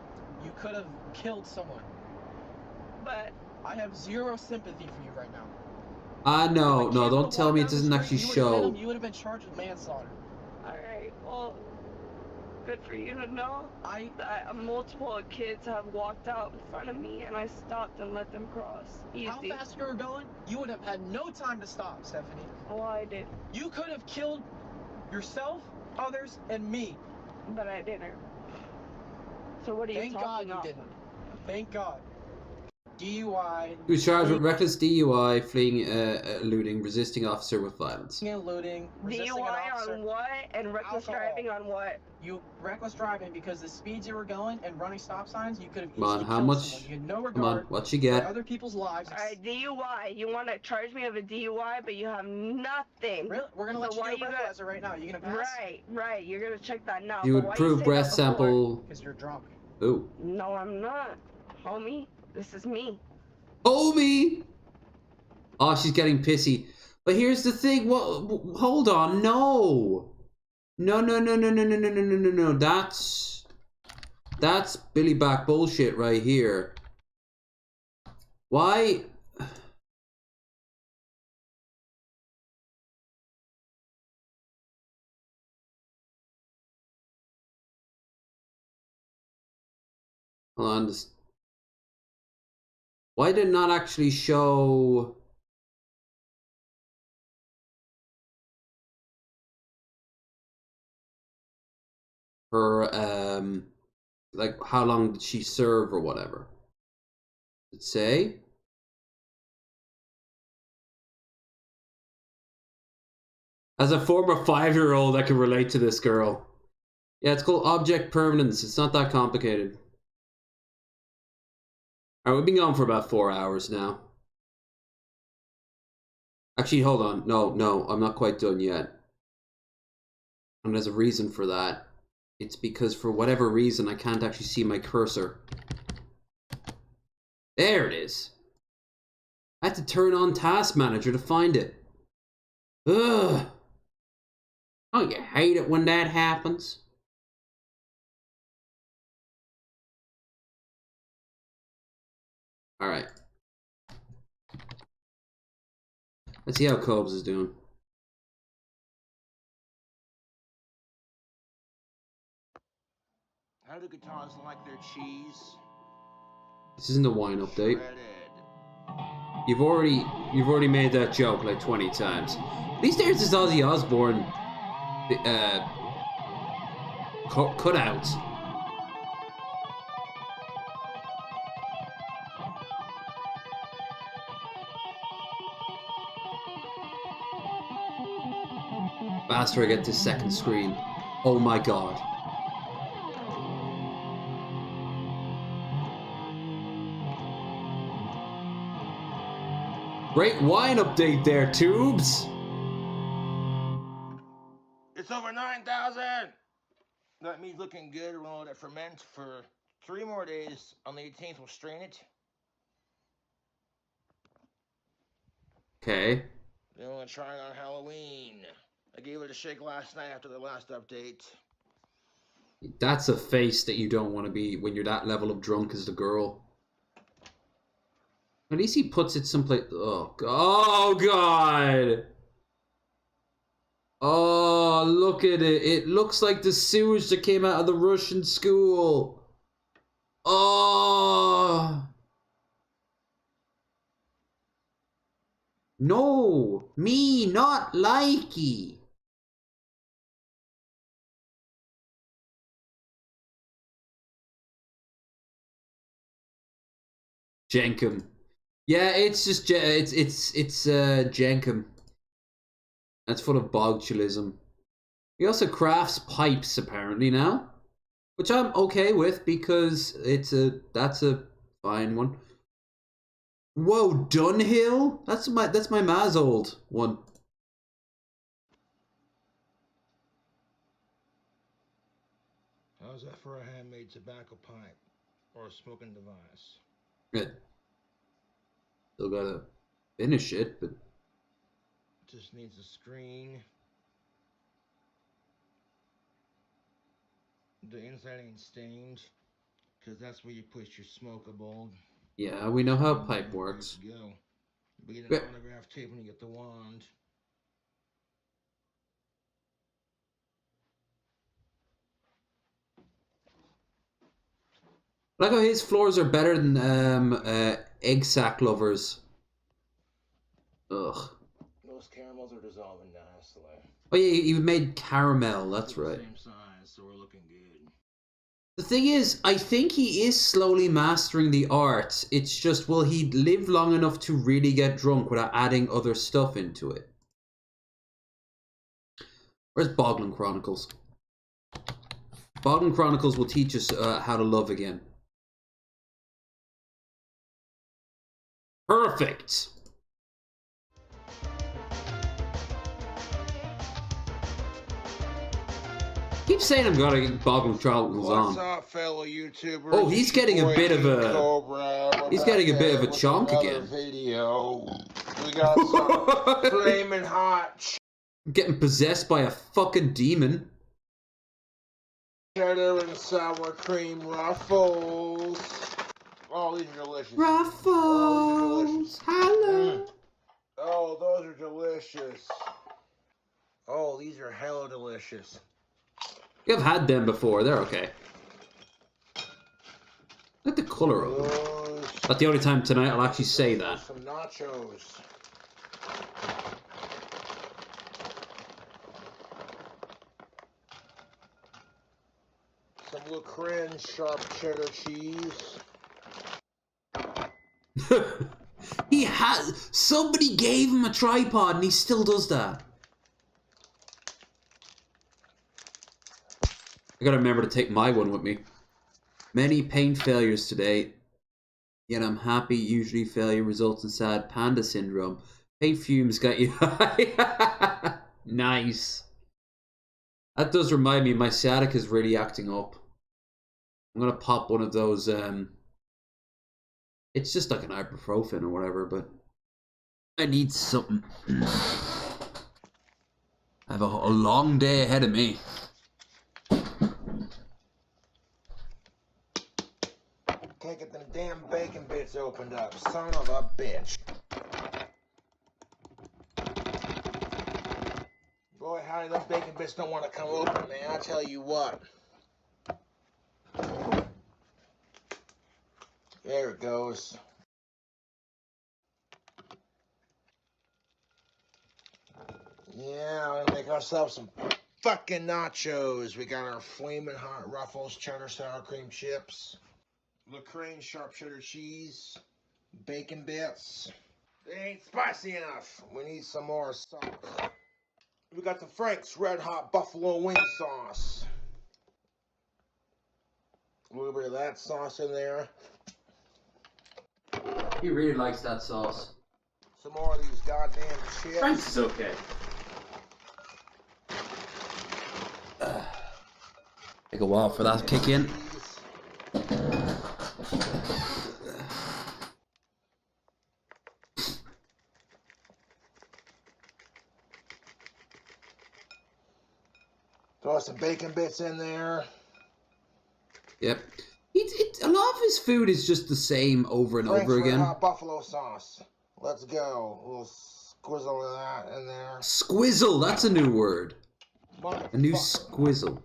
You could have killed someone. But I have zero sympathy for you right now. No, don't tell me it doesn't actually show. You would have been charged with manslaughter. Alright, well, good for you to know that multiple kids have walked out in front of me and I stopped and let them cross. Easy. How fast you were going, you would have had no time to stop, Stephanie. Well, I did. You could have killed yourself, others, and me. But I didn't. So what are you talking about? Thank God you didn't. Thank God. DUI. He was charged with reckless DUI, fleeing, eluding, resisting officer with violence. Eluding, resisting DUI an officer. on what? And reckless driving on what? You reckless driving because the speeds you were going and running stop signs, you could have Come easily on, how killed much? someone. You had no regard Come on, what you for get? other people's lives. Alright, DUI. You want to charge me of a DUI, but you have nothing. Really? We're gonna let So you do a breathalyzer right now. You gonna pass? Right. You're gonna check that now. You but would why prove say breath that before? sample. Because you're drunk. Ooh. No, I'm not, homie. This is me. Homie! Oh, she's getting pissy. But here's the thing. What? Hold on. No. No. That's Billy back bullshit right here. Why? Hold on. Why did it not actually show her, like, how long did she serve or whatever? Did it say? As a former 5-year-old, I can relate to this girl. Yeah, it's called object permanence. It's not that complicated. Alright, we've been going for about 4 hours now. Actually, hold on. No, I'm not quite done yet. And there's a reason for that. It's because for whatever reason, I can't actually see my cursor. There it is. I had to turn on Task Manager to find it. Ugh. Oh, you hate it when that happens. Alright. Let's see how Cobes is doing. How do guitars like their cheese? This isn't a wine update. You've already made that joke like 20 times. At least there's this Ozzy Osbourne cutouts. Faster I get to second screen. Oh my god. Great wine update there, Tubes. It's over 9,000. That means looking good. We're gonna let it ferment for 3 more days. On the 18th, we'll strain it. Okay. Then we'll try it on Halloween. I gave it a shake last night after the last update. That's a face that you don't want to be when you're that level of drunk as the girl. At least he puts it someplace. Oh god! Oh, look at it. It looks like the sewage that came out of the Russian school. Oh! No! Me, not likey! Jenkum. Yeah, it's just it's Jenkum. That's full of botulism. He also crafts pipes apparently now, which I'm okay with because that's a fine one. Whoa, Dunhill? That's my Mazold one. How's that for a handmade tobacco pipe or a smoking device? Good. Still gotta finish it, but Just needs a screen. The inside ain't stained, because that's where you put your smokable. yeah, we know how pipe works. Go. You get an autograph tape when you get the wand. I like how his floors are better than egg sack lovers. Ugh. Those caramels are dissolving nicely. Oh yeah, you made caramel. That's right. Same size, so we're looking good. The thing is, I think he is slowly mastering the art. It's just, will he live long enough to really get drunk without adding other stuff into it? Where's Boglin Chronicles? Boglin Chronicles will teach us how to love again. Perfect! Keep saying I'm gonna get Boglin Chronicles on. What's up, fellow YouTubers? Oh, he's getting a bit of a... He's getting a bit of a chonk again. Video. We got some flaming hot Getting possessed by a fucking demon. cheddar and sour cream ruffles. Oh, these are delicious. Ruffles! Hello! Oh, those are delicious. Oh, these are hella delicious. I've had them before, they're okay. I like the colour of them. That's the only time tonight I'll actually say that. Some nachos. Some LaCrenne sharp cheddar cheese. He has... Somebody gave him a tripod and he still does that. I gotta remember to take my one with me. Many paint failures today, yet I'm happy. Usually failure results in sad panda syndrome. Paint fumes got you high. Nice. That does remind me, my sciatica is really acting up. I'm gonna pop one of those, it's just like an ibuprofen or whatever, but I need something. I have a long day ahead of me. Can't get them damn bacon bits opened up, son of a bitch. Boy, howdy, those bacon bits don't want to come open, man. I tell you what. There it goes. Yeah, we're gonna make ourselves some fucking nachos. We got our flaming hot Ruffles cheddar sour cream chips, Lacraine sharp cheddar cheese, bacon bits. They ain't spicy enough. We need some more sauce. We got the Frank's Red Hot Buffalo Wing Sauce. A little bit of that sauce in there. He really likes that sauce. Some more of these goddamn chips. Frank's is okay. Take a while for that to kick in. Throw some bacon bits in there. Yep. A lot of his food is just the same over and over again. Hot buffalo sauce. Let's go. A little squizzle of that in there. Squizzle, that's a new word. A new squizzle.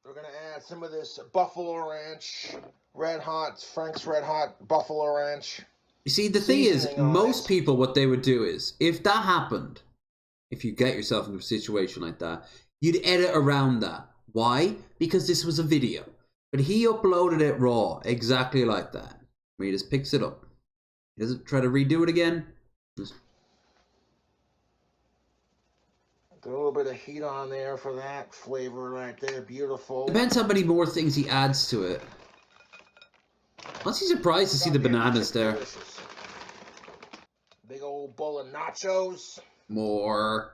We're gonna add some of this Buffalo Ranch, Frank's Red Hot Buffalo Ranch. You see, the thing is, most people, what they would do is, if that happened, if you get yourself into a situation like that, you'd edit around that. Why? Because this was a video. But he uploaded it raw, exactly like that. He just picks it up. He doesn't try to redo it again. Just... a little bit of heat on there for that flavor right there. Beautiful. Depends how many more things he adds to it. Honestly surprised to see the bananas there. Big old bowl of nachos. More.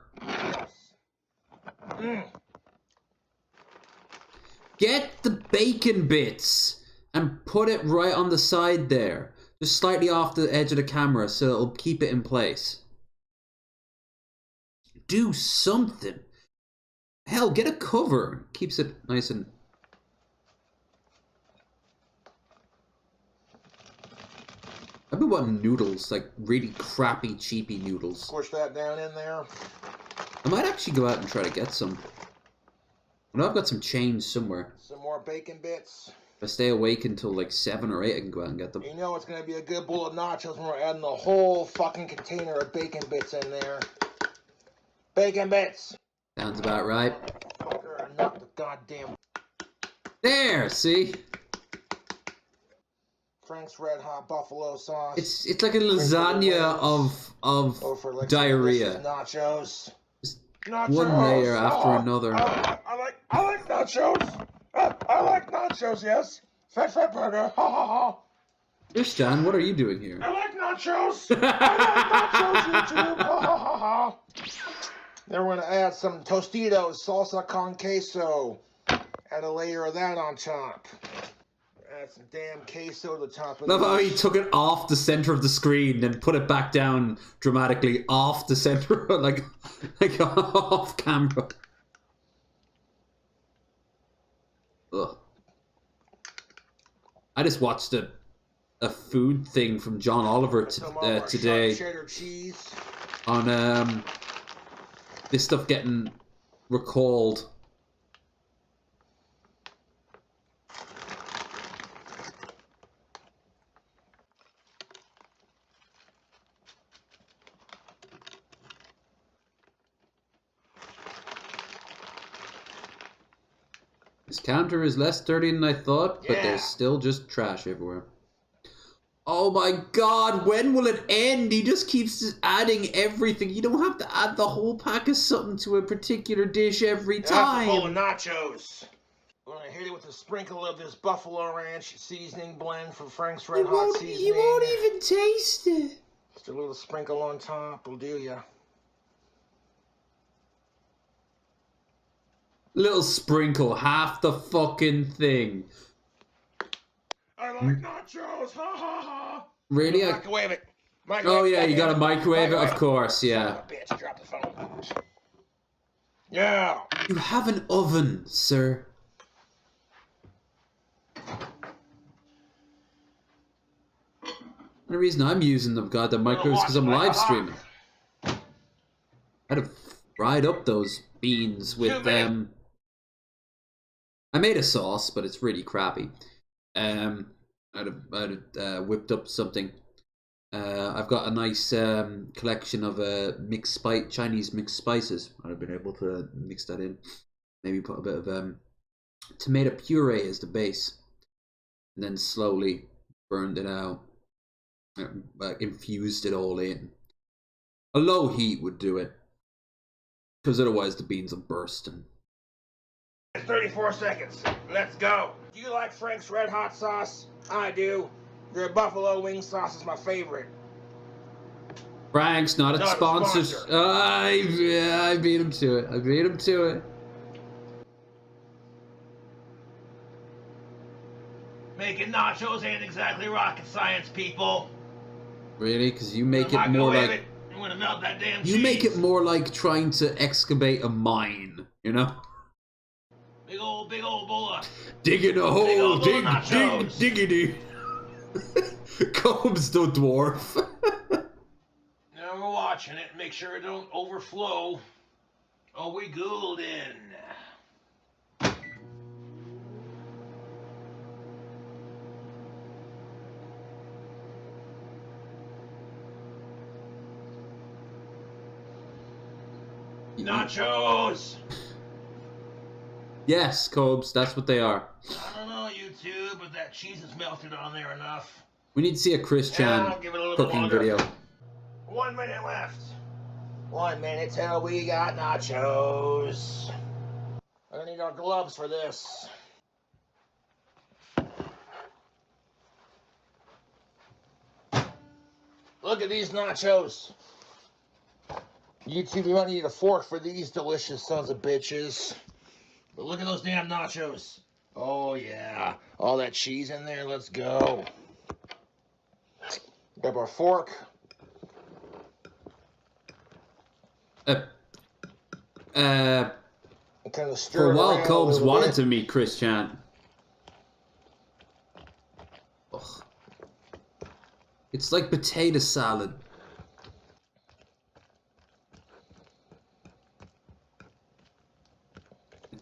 Mm. Get the bacon bits and put it right on the side there. Just slightly off the edge of the camera so it'll keep it in place. Do something. Hell, get a cover. Keeps it nice and... I've been wanting noodles, like really crappy, cheapy noodles. Squish that down in there. I might actually go out and try to get some. I know I've got some change somewhere. Some more bacon bits. If I stay awake until like 7 or 8, I can go out and get them. You know it's going to be a good bowl of nachos when we're adding the whole fucking container of bacon bits in there. Bacon bits! Sounds about right. Fucker, not the goddamn... There, see? Frank's Red Hot Buffalo Sauce. It's like a lasagna of like diarrhea. Nachos. Nachos. One layer after another. I like nachos. I like nachos, yes. Fat burger. Ha ha ha. Here's Stan, what are you doing here? I like nachos. I like nachos, YouTube. Ha ha ha ha. Then we're going to add some Tostitos, salsa con queso. Add a layer of that on top. Add some damn queso to the top of Love how he took it off the center of the screen and put it back down dramatically off the center, like off camera. Ugh. I just watched a food thing from John Oliver today cheddar cheese. On this stuff getting recalled. This counter is less dirty than I thought, but there's still just trash everywhere. Oh my god, when will it end? He just keeps adding everything. You don't have to add the whole pack of something to a particular dish every time. Full of nachos. We're going to hit it with a sprinkle of this Buffalo Ranch seasoning blend from Frank's Red Hot Seasoning. You won't even taste it. Just a little sprinkle on top will do ya. Little sprinkle, half the fucking thing. I like nachos, ha ha ha. Really? Microwave it. Oh yeah, you gotta microwave it, of course, yeah. Bitch, drop the phone. Yeah. You have an oven, sir. The reason I'm using the goddamn microwave is because I'm live streaming. I'd have fried up those beans with I made a sauce, but it's really crappy. I'd have whipped up something. I've got a nice collection of Chinese mixed spices. I'd have been able to mix that in. Maybe put a bit of tomato puree as the base, and then slowly burned it out. Infused it all in. A low heat would do it, because otherwise the beans will burst. And 34 seconds. Let's go. Do you like Frank's Red Hot sauce? I do. Their buffalo wing sauce is my favorite. Frank's not a sponsor. I beat him to it. I beat him to it. Making nachos ain't exactly rocket science, people. Really? Because you make it more like... I'm gonna melt that damn You cheese. make it more like trying to excavate a mine, you know? Big old bowl of... Digging a hole, diggity. Combs the dwarf. Now we're watching it. Make sure it don't overflow. Oh, we Googled in. Nachos! Yes, Cobes, that's what they are. I don't know, YouTube, but that cheese is melted on there enough. We need to see a Chris Chan cooking video. 1 minute left. 1 minute till we got nachos. We're gonna need our gloves for this. Look at these nachos. YouTube, you might need a fork for these delicious sons of bitches. But look at those damn nachos. Oh, yeah. All that cheese in there. Let's go. Grab our fork. Kind of stir for a it while, around Cobes a little wanted bit. to meet Chris Chan. Ugh. It's like potato salad.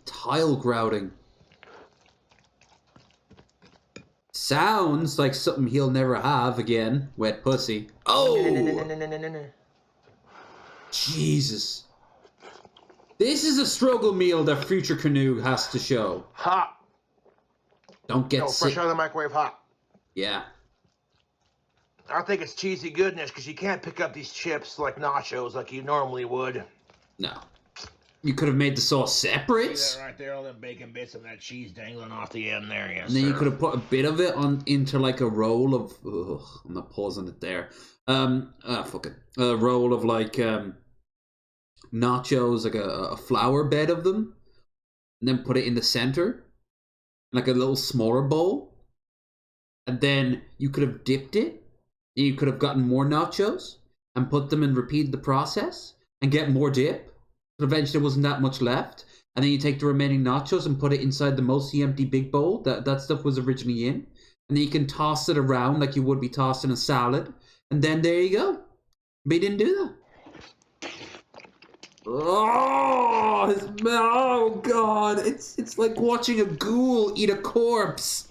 Tile grouting. Sounds like something he'll never have again. Wet pussy. Oh! Jesus. This is a struggle meal that Future Canoe has to show. Hot. Don't get sick. Fresh out of the microwave hot. Yeah. I think it's cheesy goodness because you can't pick up these chips like nachos like you normally would. No. You could have made the sauce separate. See that right there, all them bacon bits and that cheese dangling off the end there, yes. And then you sir. could have put a bit of it into like a roll of... Ugh, I'm not pausing it there. Fuck it. A roll of like nachos, like a flour bed of them. And then put it in the center. Like a little smaller bowl. And then you could have dipped it. And you could have gotten more nachos. And put them and repeat the process. And get more dip. But eventually there wasn't that much left. And then you take the remaining nachos and put it inside the mostly empty big bowl that stuff was originally in. And then you can toss it around like you would be tossing a salad. And then there you go. But he didn't do that. Oh God. It's like watching a ghoul eat a corpse.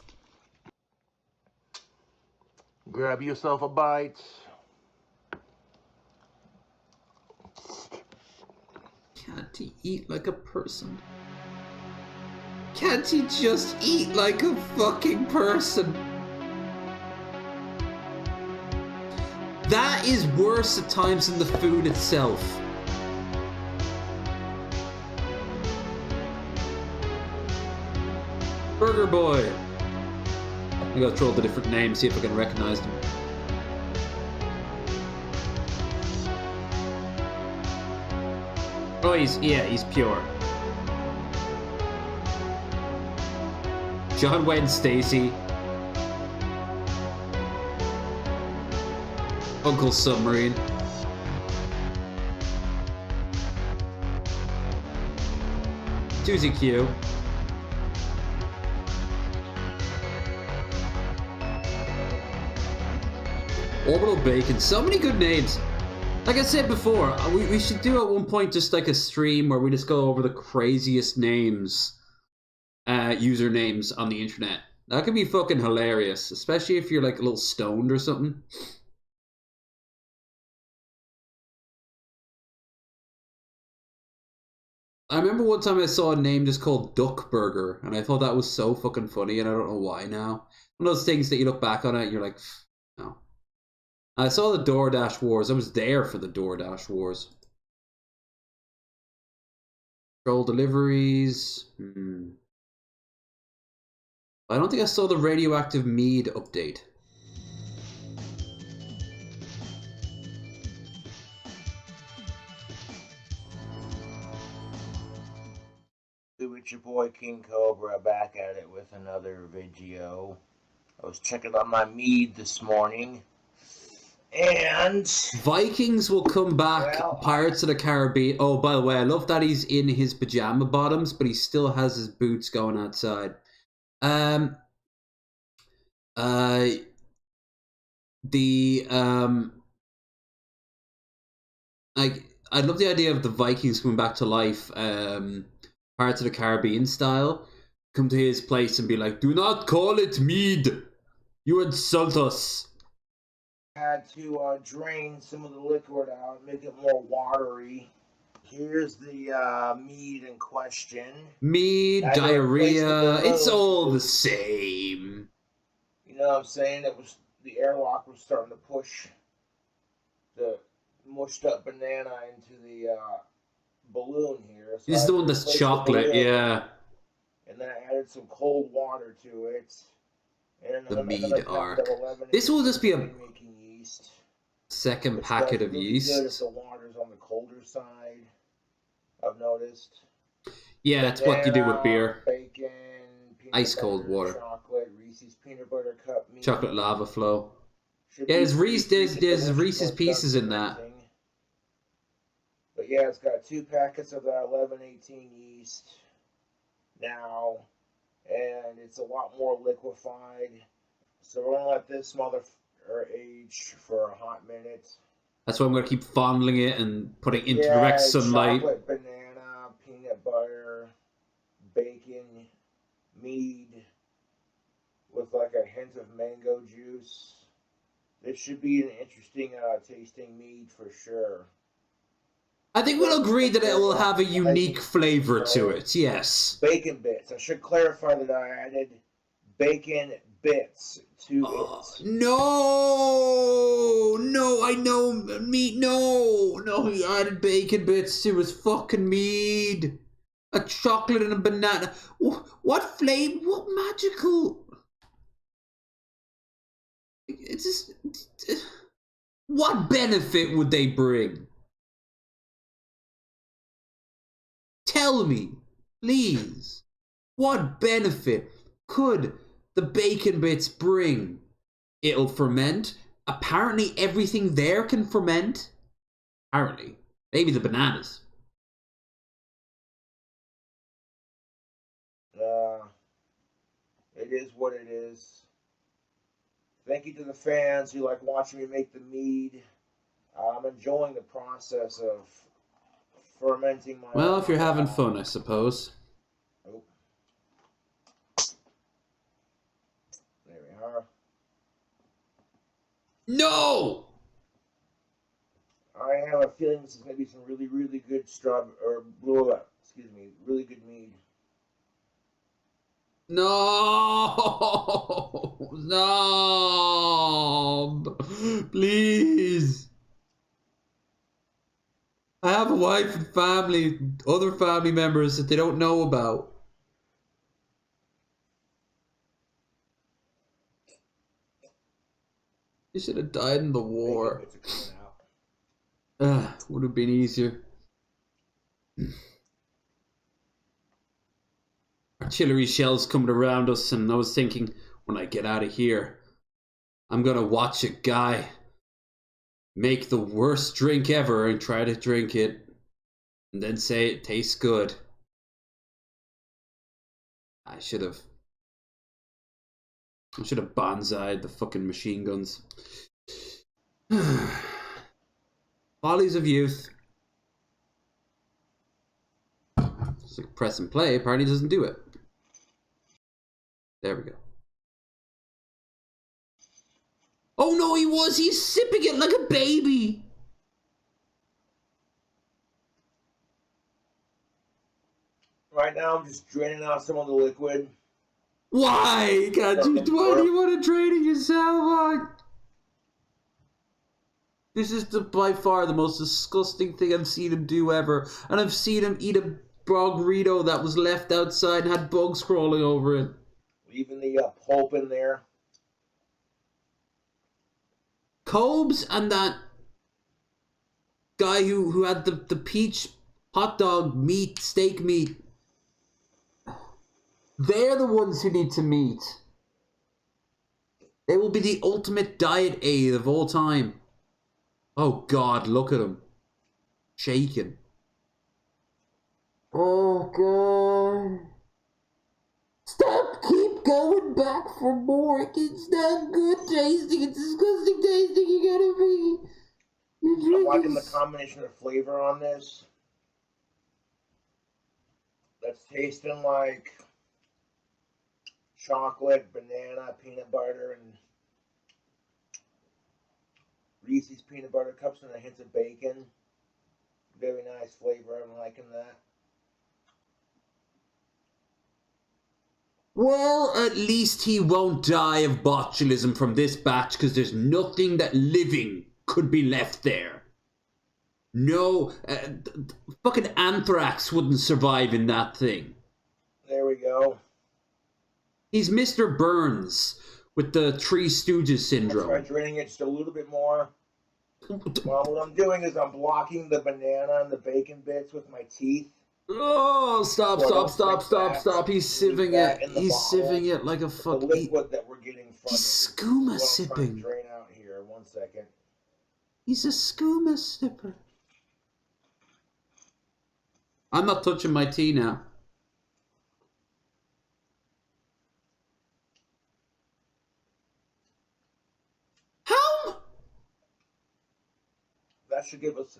Grab yourself a bite. Can't he eat like a person? Can't he just eat like a fucking person? That is worse at times than the food itself. Burger Boy. I gotta throw the different names, see if I can recognize them. Oh, he's pure. John Wayne Stacy. Uncle Submarine. Susie Q. Orbital Bacon. So many good names. Like I said before, we should do at one point just like a stream where we just go over the craziest names, usernames on the internet. That could be fucking hilarious, especially if you're like a little stoned or something. I remember one time I saw a name just called Duck Burger, and I thought that was so fucking funny, and I don't know why now. One of those things that you look back on it and you're like, no. I saw the DoorDash Wars. I was there for the DoorDash Wars. Troll deliveries. I don't think I saw the radioactive mead update. It's your boy King Cobra back at it with another video. I was checking on my mead this morning, and Vikings will come back. Well, Pirates of the Caribbean. Oh, by the way, I love that he's in his pajama bottoms, but he still has his boots going outside. I love the idea of the Vikings coming back to life. Pirates of the Caribbean style, come to his place and be like, "Do not call it mead. You insult us." Had to drain some of the liquid out, make it more watery. Here's the mead in question. Mead, diarrhea, it's all the same. You know what I'm saying? It was the airlock was starting to push the mushed up banana into the balloon here. So this is the one that's chocolate, yeah. And then I added some cold water to it. And the mead arc. This will just be a second packet of yeast. Good if the water's on the colder side, I've noticed. Yeah, that's what you do with beer. Bacon, ice cold water. Chocolate, Reese's peanut butter cup mead. Chocolate lava flow. Yeah, there's Reese's Pieces in that. But yeah, it's got 2 packets of that 1118 yeast now, and it's a lot more liquefied. So we're gonna let this age for a hot minute. That's why I'm gonna keep fondling it and putting it into direct sunlight. Chocolate, banana, peanut butter, bacon, mead, with like a hint of mango juice. This should be an interesting tasting mead for sure. I think we'll agree that it will have a unique flavor to it, yes. Bacon bits. I should clarify that I added bacon bits to it. No, I know meat. No, he added bacon bits to his fucking mead. A chocolate and a banana. What flavor? What magical? It's just. What benefit would they bring? Tell me, please. What benefit could the bacon bits bring? It'll ferment. Apparently everything there can ferment. Apparently. Maybe the bananas. It is what it is. Thank you to the fans who like watching me make the mead. I'm enjoying the process of fermenting my... Well, if you're having fun, I suppose. Oh. There we are. No! I have a feeling this is going to be some really, really good really good mead. No! No! Please! I have a wife and family, other family members that they don't know about. They should have died in the war. Would have been easier. Artillery shells coming around us, and I was thinking, when I get out of here, I'm gonna watch a guy make the worst drink ever and try to drink it, and then say it tastes good. I should have bonsai'd the fucking machine guns. Follies of youth. Just like press and play, apparently doesn't do it. There we go. Oh no, he's sipping it like a baby. Right now, I'm just draining out some of the liquid. Why? Why do you want to drain it yourself? This is by far the most disgusting thing I've seen him do ever. And I've seen him eat a burrito that was left outside and had bugs crawling over it. Leaving the pulp in there. Cobes and that guy who had the peach hot dog meat, steak meat. They're the ones who need to meet. They will be the ultimate diet aid of all time. Oh God, look at him. Shaking. Oh God. Stop, keep going back for more. It's not good tasting, it's disgusting tasting. You gotta be. I'm liking the combination of flavor on this. That's tasting like chocolate, banana, peanut butter, and Reese's peanut butter cups and a hint of bacon. Very nice flavor. I'm liking that. Well, at least he won't die of botulism from this batch because there's nothing that living could be left there. No, fucking anthrax wouldn't survive in that thing. There we go. He's Mr. Burns with the Three Stooges syndrome. Try draining it just a little bit more. Well, what I'm doing is I'm blocking the banana and the bacon bits with my teeth. Oh, stop. He's sieving it. He's sieving it like a fuck. The liquid that we're getting from he's skooma sipping. Drain out here. 1 second. He's a skooma sipper. I'm not touching my tea now. How? That should give us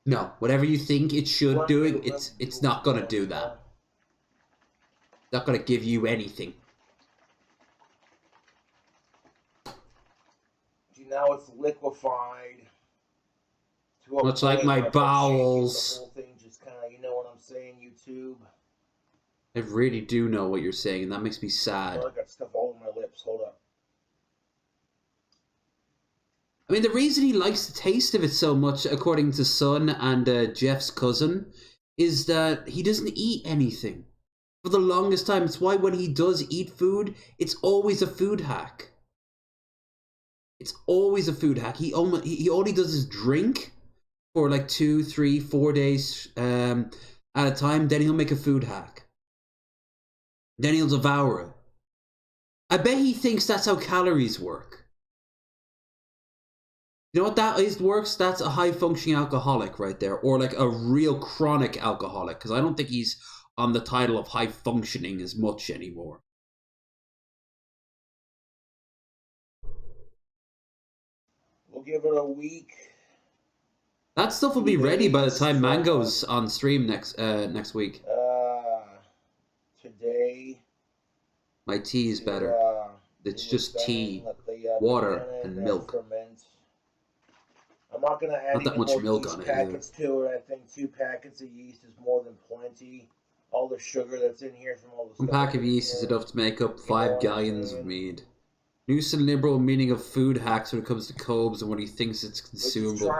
no, whatever you think it should do, it's not gonna do that. It's not gonna give you anything. See, now it's liquefied. Much like my bowels. The whole thing just kind of, you know what I'm saying, YouTube? I really do know what you're saying, and that makes me sad. Oh, I got stuff all over my lips. Hold up. I mean, the reason he likes the taste of it so much, according to Son and Jeff's cousin, is that he doesn't eat anything. For the longest time, it's why when he does eat food, it's always a food hack. It's always a food hack. He only does is drink for like 2, 3, 4 days at a time. Then he'll make a food hack. Then he'll devour it. I bet he thinks that's how calories work. You know what that is works? That's a high-functioning alcoholic right there. Or like a real chronic alcoholic. Because I don't think he's on the title of high-functioning as much anymore. We'll give it a week. That stuff will be ready by the time Mango's on stream next week. Today. My tea is better. It's just tea, water, and milk. Ferment. I'm not going to add not that much milk on it packets to it. I think 2 packets of yeast is more than plenty. All the sugar that's in here from all the One pack of yeast is enough to make up 5 gallons of mead. Noose and liberal meaning of food hacks when it comes to Cobes and what he thinks it's consumable.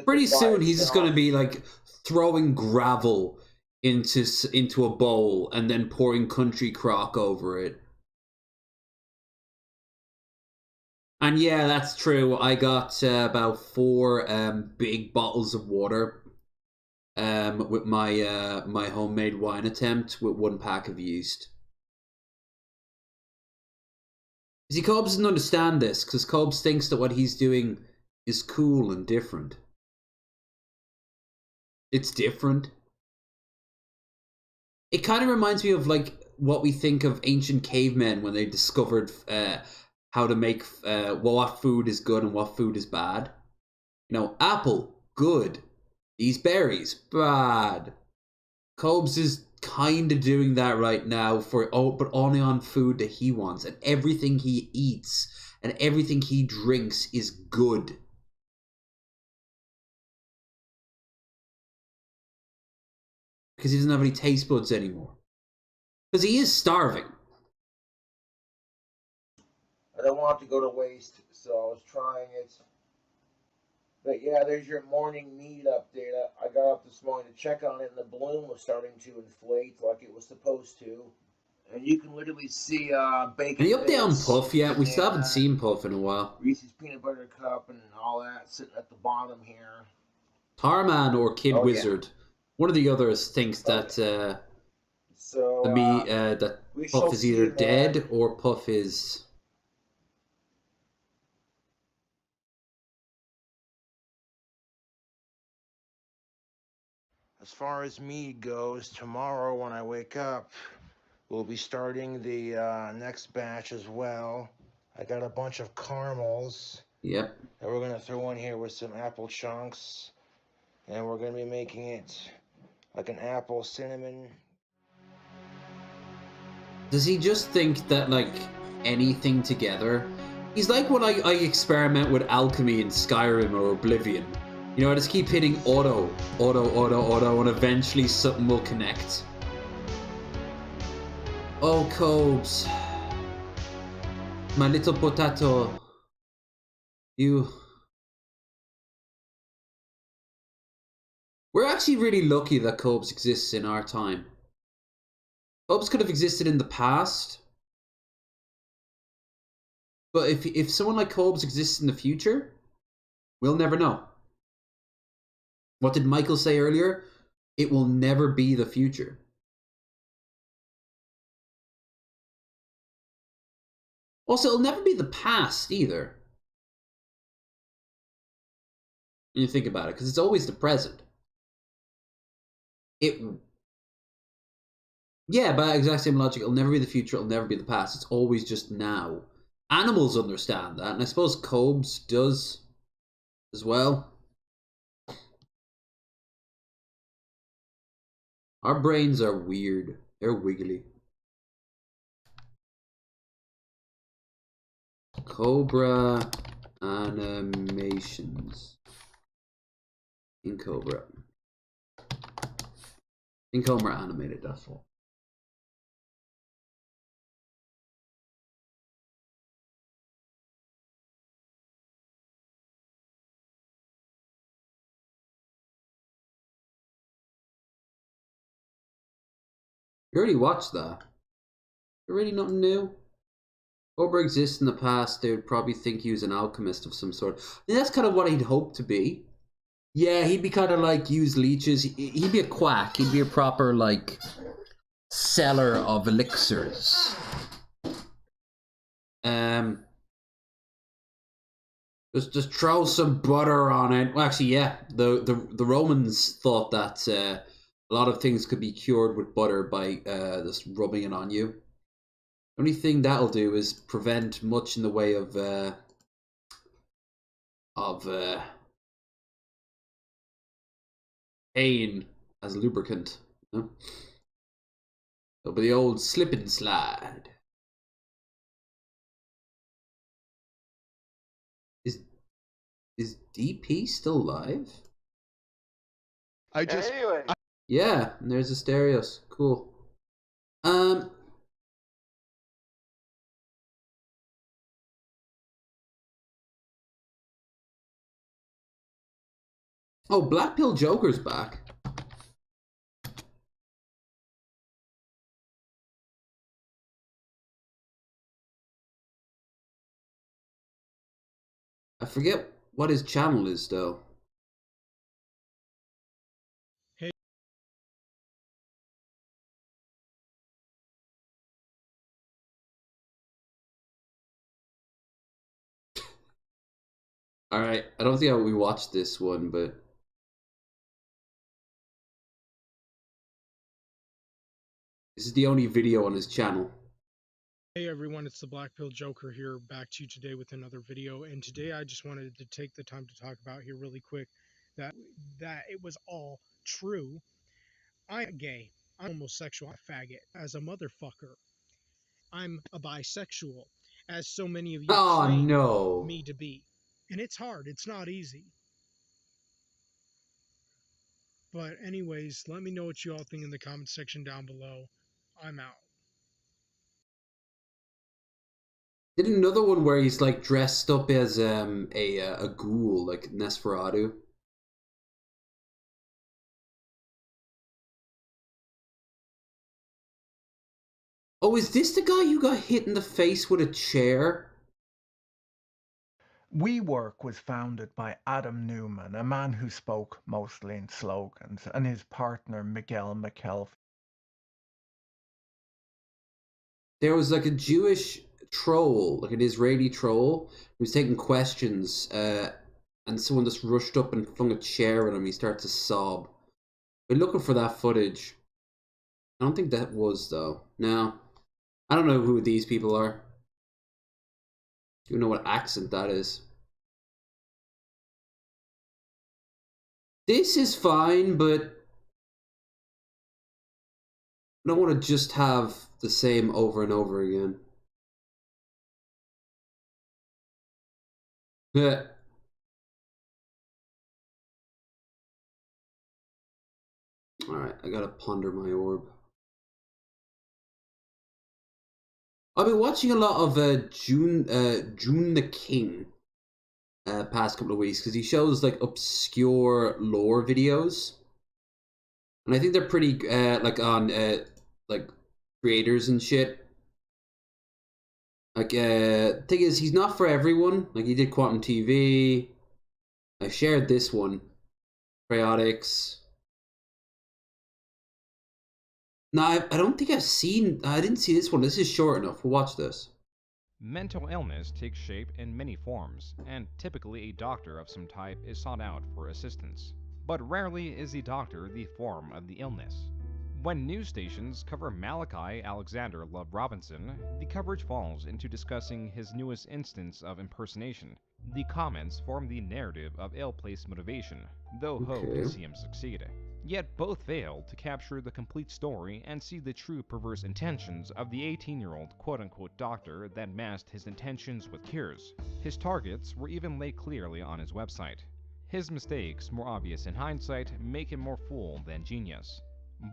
Pretty soon he's just going to be like throwing gravel into a bowl and then pouring country crock over it. And yeah, that's true. I got about 4 big bottles of water with my my homemade wine attempt with 1 pack of yeast. See, Cobes doesn't understand this because Cobes thinks that what he's doing is cool and different. It's different. It kind of reminds me of like what we think of ancient cavemen when they discovered how to make what food is good and what food is bad. You know, apple, good. These berries, bad. Cobes is kind of doing that right now but only on food that he wants, and everything he eats and everything he drinks is good. Because he doesn't have any taste buds anymore. Because he is starving. I don't want it to go to waste, so I was trying it. But yeah, there's your morning need update. I got up this morning to check on it, and the balloon was starting to inflate like it was supposed to. And you can literally see bacon. Are you update on bits, Puff yet? We still haven't banana, seen Puff in a while. Reese's peanut butter cup and all that sitting at the bottom here. Tarman or Kid Wizard. Yeah. One of the others thinks that that Puff is either dead or Puff is. As far as me goes, tomorrow when I wake up, we'll be starting the next batch as well. I got a bunch of caramels. Yep. That we're gonna throw in here with some apple chunks, and we're gonna be making it like an apple cinnamon. Does he just think that like anything together? He's like when I experiment with alchemy in Skyrim or Oblivion. You know, I just keep hitting auto, and eventually something will connect. Oh, Cobes. My little potato. You... We're actually really lucky that Cobes exists in our time. Cobes could have existed in the past. But if someone like Cobes exists in the future, we'll never know. What did Michael say earlier? It will never be the future. Also, it'll never be the past either. When you think about it, because it's always the present. Yeah, by exact same logic, it'll never be the future, it'll never be the past. It's always just now. Animals understand that, and I suppose Cobes does as well. Our brains are weird. They're wiggly. Cobra animations. In Cobra. In Cobra animated, that's all. You already watched that. Already nothing new. Cobra exists in the past, they would probably think he was an alchemist of some sort. And that's kind of what he'd hope to be. Yeah, he'd be kind of like use leeches. He'd be a quack. He'd be a proper like seller of elixirs. Just throw some butter on it. Well, actually, yeah. The Romans thought that a lot of things could be cured with butter by just rubbing it on you. The only thing that'll do is prevent much in the way of pain as lubricant. You know? So, but the old slip and slide. Is DP still alive? Anyway. Yeah, and there's Asterios. Cool. Oh, Black Pill Joker's back. I forget what his channel is, though. Hey. Alright, I don't think we watched this one, but... This is the only video on his channel. Hey everyone, it's the Black Pill Joker here, back to you today with another video. And today I just wanted to take the time to talk about here really quick that it was all true. I'm gay. I'm homosexual. I'm a faggot. As a motherfucker. I'm a bisexual, as so many of you Oh claim no. me to be. And it's hard. It's not easy. But anyways, let me know what you all think in the comment section down below. I'm out. Did another one where he's like dressed up as a ghoul, like Nosferatu. Oh, is this the guy who got hit in the face with a chair? WeWork was founded by Adam Newman, a man who spoke mostly in slogans, and his partner Miguel McKelvey. There was like a Jewish troll, like an Israeli troll, who was taking questions, and someone just rushed up and flung a chair at him. He started to sob. We're looking for that footage. I don't think that was, though. No. I don't know who these people are. Do you know what accent that is? This is fine, but I don't want to just have the same over and over again. Yeah. Alright, I gotta ponder my orb. I've been watching a lot of June the King past couple of weeks because he shows like obscure lore videos, and I think they're pretty like on like creators and shit. Like thing is, he's not for everyone. Like he did Quantum TV. I shared this one, Cryotics. No, I don't think I've seen. I didn't see this one. This is short enough. We'll watch this. Mental illness takes shape in many forms, and typically a doctor of some type is sought out for assistance. But rarely is the doctor the form of the illness. When news stations cover Malachi Alexander Love Robinson, the coverage falls into discussing his newest instance of impersonation. The comments form the narrative of ill-placed motivation, though hope to see him succeed. Yet both fail to capture the complete story and see the true perverse intentions of the 18-year-old quote-unquote doctor that masked his intentions with cures. His targets were even laid clearly on his website. His mistakes, more obvious in hindsight, make him more fool than genius.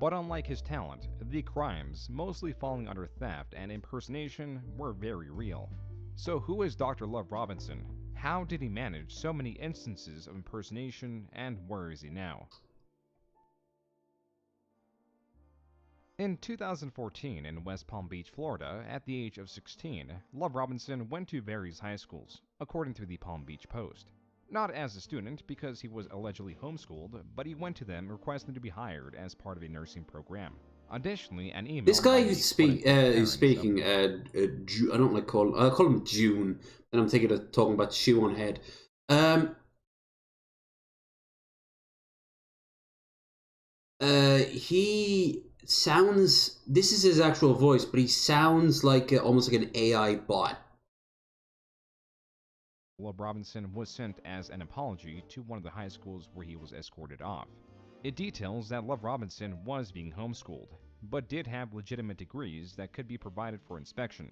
But unlike his talent, the crimes, mostly falling under theft and impersonation, were very real. So who is Dr. Love Robinson? How did he manage so many instances of impersonation, and where is he now? In 2014 in West Palm Beach, Florida, at the age of 16, Love Robinson went to various high schools, according to the Palm Beach Post. Not as a student because he was allegedly homeschooled, but he went to them requesting to be hired as part of a nursing program. Additionally, an email. This guy who's speaking. I don't like call. I call him June, and I'm thinking of talking about shoe on head. He sounds. This is his actual voice, but he sounds like almost like an AI bot. Love Robinson was sent as an apology to one of the high schools where he was escorted off. It details that Love Robinson was being homeschooled, but did have legitimate degrees that could be provided for inspection.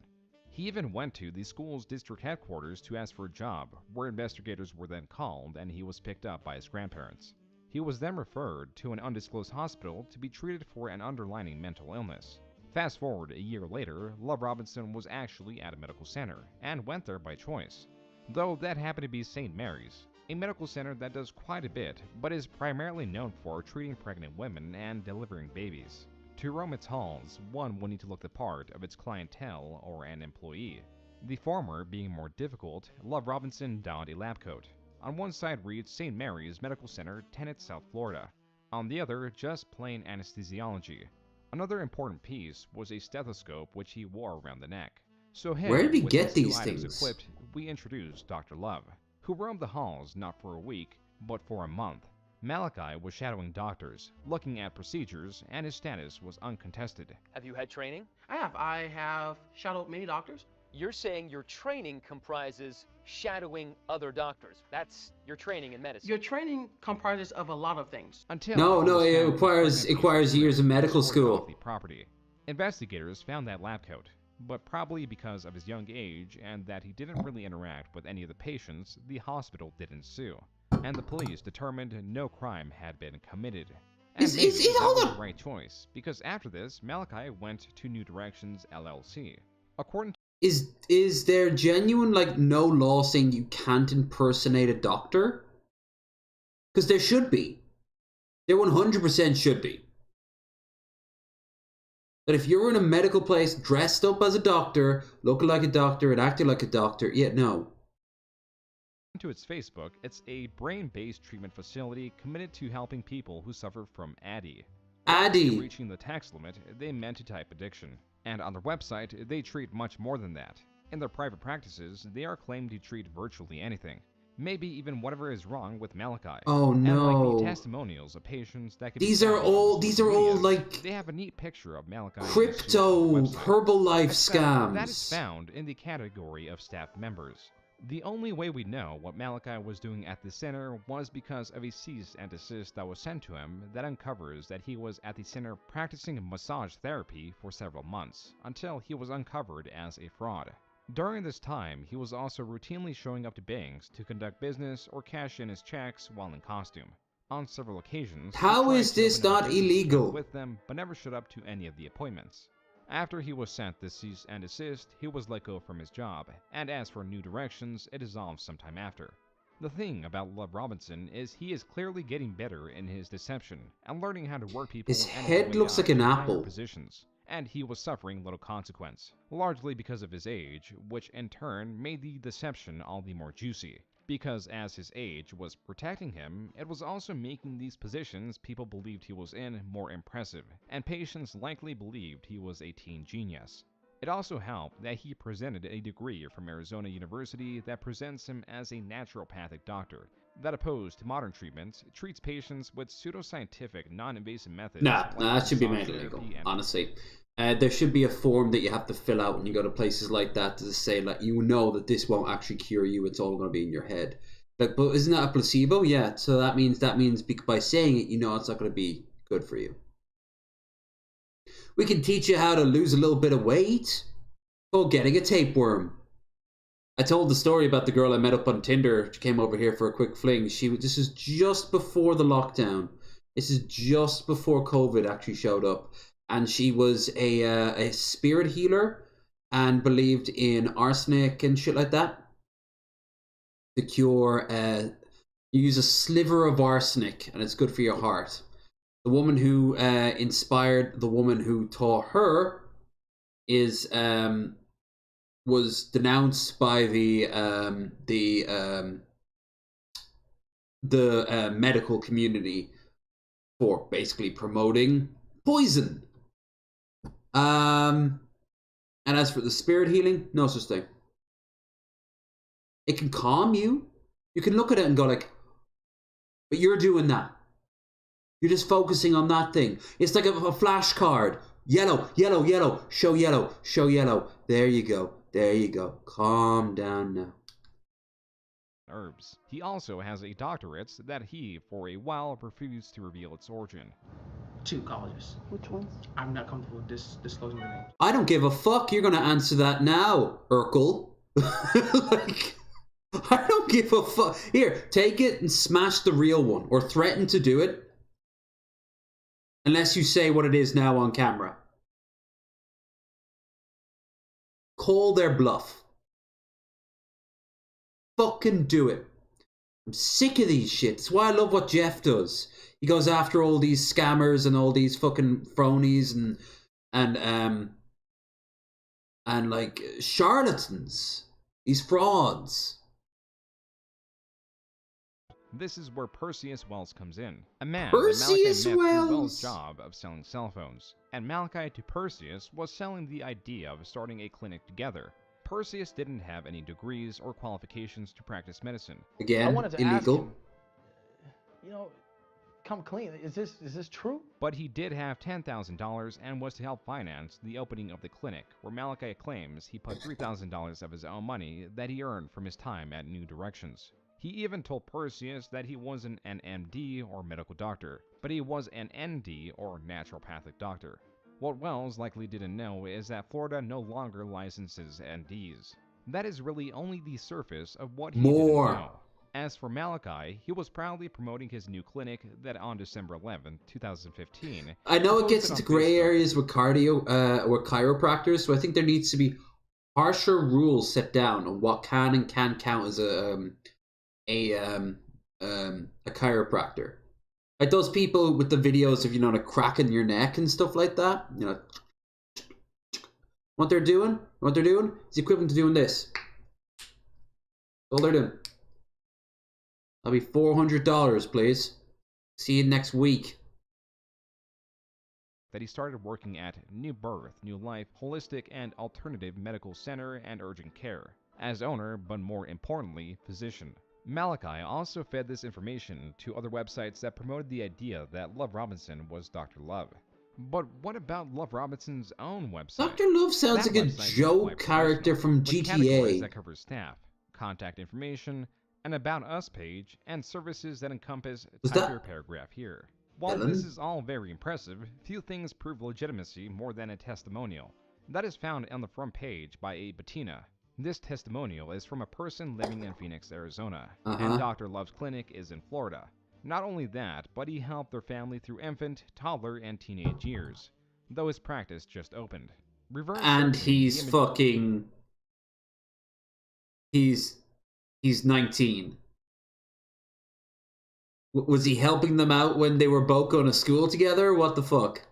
He even went to the school's district headquarters to ask for a job, where investigators were then called and he was picked up by his grandparents. He was then referred to an undisclosed hospital to be treated for an underlying mental illness. Fast forward a year later, Love Robinson was actually at a medical center, and went there by choice. Though that happened to be St. Mary's, a medical center that does quite a bit, but is primarily known for treating pregnant women and delivering babies. To roam its halls, one will need to look the part of its clientele or an employee. The former being more difficult, Love Robinson donned a lab coat. On one side reads St. Mary's Medical Center, Tenet, South Florida. On the other, just plain anesthesiology. Another important piece was a stethoscope which he wore around the neck. So him, where did he with get his two these items things? equipped, we introduced Dr. Love, who roamed the halls not for a week, but for a month. Malachi was shadowing doctors, looking at procedures, and his status was uncontested. Have you had training? I have shadowed many doctors. You're saying your training comprises shadowing other doctors. That's your training in medicine. Your training comprises of a lot of things. Until No, it requires years of medical school. The property. Investigators found that lab coat, but probably because of his young age and that he didn't really interact with any of the patients, the hospital didn't sue. And the police determined no crime had been committed. And maybe that was the right choice, because after this, Malachi went to New Directions LLC. According to Is there genuine, like, no law saying you can't impersonate a doctor? Because there should be. There 100% should be. That if you're in a medical place dressed up as a doctor, looking like a doctor, and acting like a doctor, yeah, no. to its Facebook, it's a brain-based treatment facility committed to helping people who suffer from ADDI. ADDI! Reaching the tax limit, they meant to type addiction. And on their website, they treat much more than that. In their private practices, they are claimed to treat virtually anything. Maybe even whatever is wrong with Malachi. Oh no! And like the testimonials of patients that could these are all like they have a neat picture of Malachi. Crypto Herbalife scams. That is found in the category of staff members. The only way we know what Malachi was doing at the center was because of a cease and desist that was sent to him that uncovers that he was at the center practicing massage therapy for several months, until he was uncovered as a fraud. During this time, he was also routinely showing up to banks to conduct business or cash in his checks while in costume. On several occasions, how is this not illegal? With them, but never showed up to any of the appointments. After he was sent the cease and desist, he was let go from his job, and as for New Directions, it dissolved sometime after. The thing about Love Robinson is he is clearly getting better in his deception and learning how to work people. His head looks like an apple. Positions, and he was suffering little consequence, largely because of his age, which in turn made the deception all the more juicy. Because as his age was protecting him, it was also making these positions people believed he was in more impressive, and patients likely believed he was a teen genius. It also helped that he presented a degree from Arizona University that presents him as a naturopathic doctor, that opposed to modern treatments, treats patients with pseudoscientific, non-invasive methods. Nah, that should be made illegal, honestly. There should be a form that you have to fill out when you go to places like that to say, like, you know that this won't actually cure you, it's all going to be in your head. Like, but isn't that a placebo? Yeah, so that means by saying it, you know it's not going to be good for you. We can teach you how to lose a little bit of weight. Called getting a tapeworm. I told the story about the girl I met up on Tinder. She came over here for a quick fling. This is just before the lockdown. This is just before COVID actually showed up. And she was a spirit healer and believed in arsenic and shit like that. To cure, you use a sliver of arsenic and it's good for your heart. The woman who inspired the woman who taught her was denounced by the medical community for basically promoting poison. And as for the spirit healing, no such thing. It can calm you. You can look at it and go like, but you're doing that. You're just focusing on that thing. It's like a flashcard. Yellow, yellow, yellow, show yellow, show yellow. There you go. There you go. Calm down now. Herbs. He also has a doctorate that he, for a while, refused to reveal its origin. 2 colleges. Which ones? I'm not comfortable disclosing the name. I don't give a fuck. You're going to answer that now, Urkel. Like, I don't give a fuck. Here, take it and smash the real one, or threaten to do it. Unless you say what it is now on camera. Call their bluff. Fucking do it. I'm sick of these shit. That's why I love what Jeff does. He goes after all these scammers and all these fucking phonies and like charlatans. These frauds. This is where Perseus Wells comes in. A man Perseus that Malachi met Wells. through Wells' job of selling cell phones. And Malachi to Perseus was selling the idea of starting a clinic together. Perseus didn't have any degrees or qualifications to practice medicine. Again, I wanted to illegal. ask him, come clean. Is this true? But he did have $10,000 and was to help finance the opening of the clinic, where Malachi claims he put $3,000 of his own money that he earned from his time at New Directions. He even told Perseus that he wasn't an MD or medical doctor, but he was an ND or naturopathic doctor. What Wells likely didn't know is that Florida no longer licenses NDs. That is really only the surface of what he didn't know. As for Malachi, he was proudly promoting his new clinic that on December 11, 2015... I know it gets into gray areas with chiropractors, so I think there needs to be harsher rules set down on what can and can't count as a chiropractor. Like those people with the videos of, like cracking your neck and stuff like that. What they're doing is equivalent to doing this. All they're doing. That'll be $400, please. See you next week. That he started working at New Birth, New Life, Holistic and Alternative Medical Center and Urgent Care, as owner, but more importantly, physician. Malachi also fed this information to other websites that promoted the idea that Love Robinson was Dr. Love. But what about Love Robinson's own website? Dr. Love sounds like a Joe character from GTA. Categories that cover staff, contact information, an About Us page, and services that encompass type your paragraph here. While this is all very impressive, few things prove legitimacy more than a testimonial. That is found on the front page by a Bettina. This testimonial is from a person living in Phoenix, Arizona, and Dr. Love's clinic is in Florida. Not only that, but he helped their family through infant, toddler, and teenage years, though his practice just opened. And he's fucking... He's 19. Was he helping them out when they were both going to school together? What the fuck?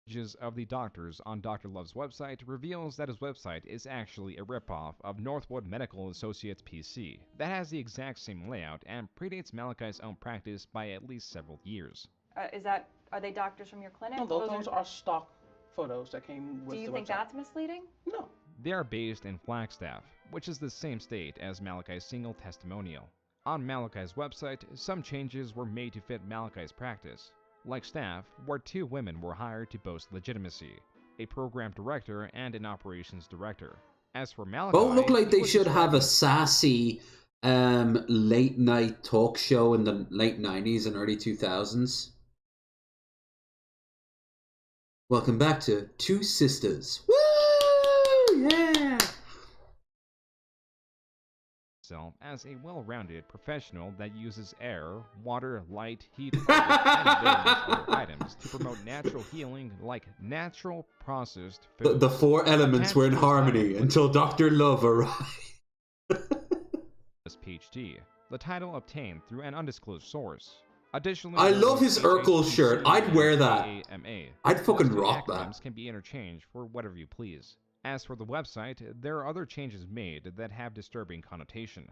Images of the doctors on Dr. Love's website reveals that his website is actually a ripoff of Northwood Medical Associates PC that has the exact same layout and predates Malachi's own practice by at least several years. Are they doctors from your clinic? No, those are stock photos that came with the website. Do you think that's misleading? No. They are based in Flagstaff, which is the same state as Malachi's single testimonial. On Malachi's website, some changes were made to fit Malachi's practice. Like staff, where 2 women were hired to boast legitimacy, a program director and an operations director. As for Malachi... Both look like they should have a sassy late night talk show in the late 90s and early 2000s. Welcome back to Two Sisters. Woo! Yeah! As a well-rounded professional that uses air, water, light, heat, and various other items to promote natural healing like natural processed food. The 4 elements were in harmony until Dr. Love arrived. PhD, the title obtained through an undisclosed source. Additionally, I love his Urkel shirt. I'd wear that. I'd fucking rock that. Can be interchanged for whatever you please. As for the website, there are other changes made that have disturbing connotation.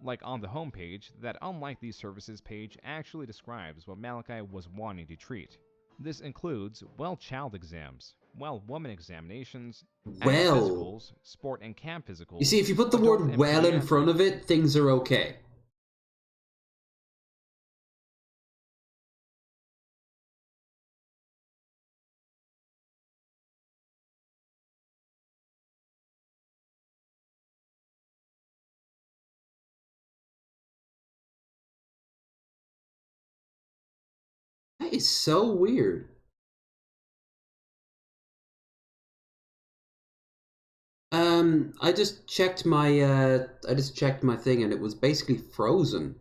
Like on the homepage, that unlike the services page actually describes what Malachi was wanting to treat. This includes child exams, woman examinations, physicals, sport and camp physicals. You see, if you put the word well in front of it, things are okay. That is so weird. I just checked my thing and it was basically frozen.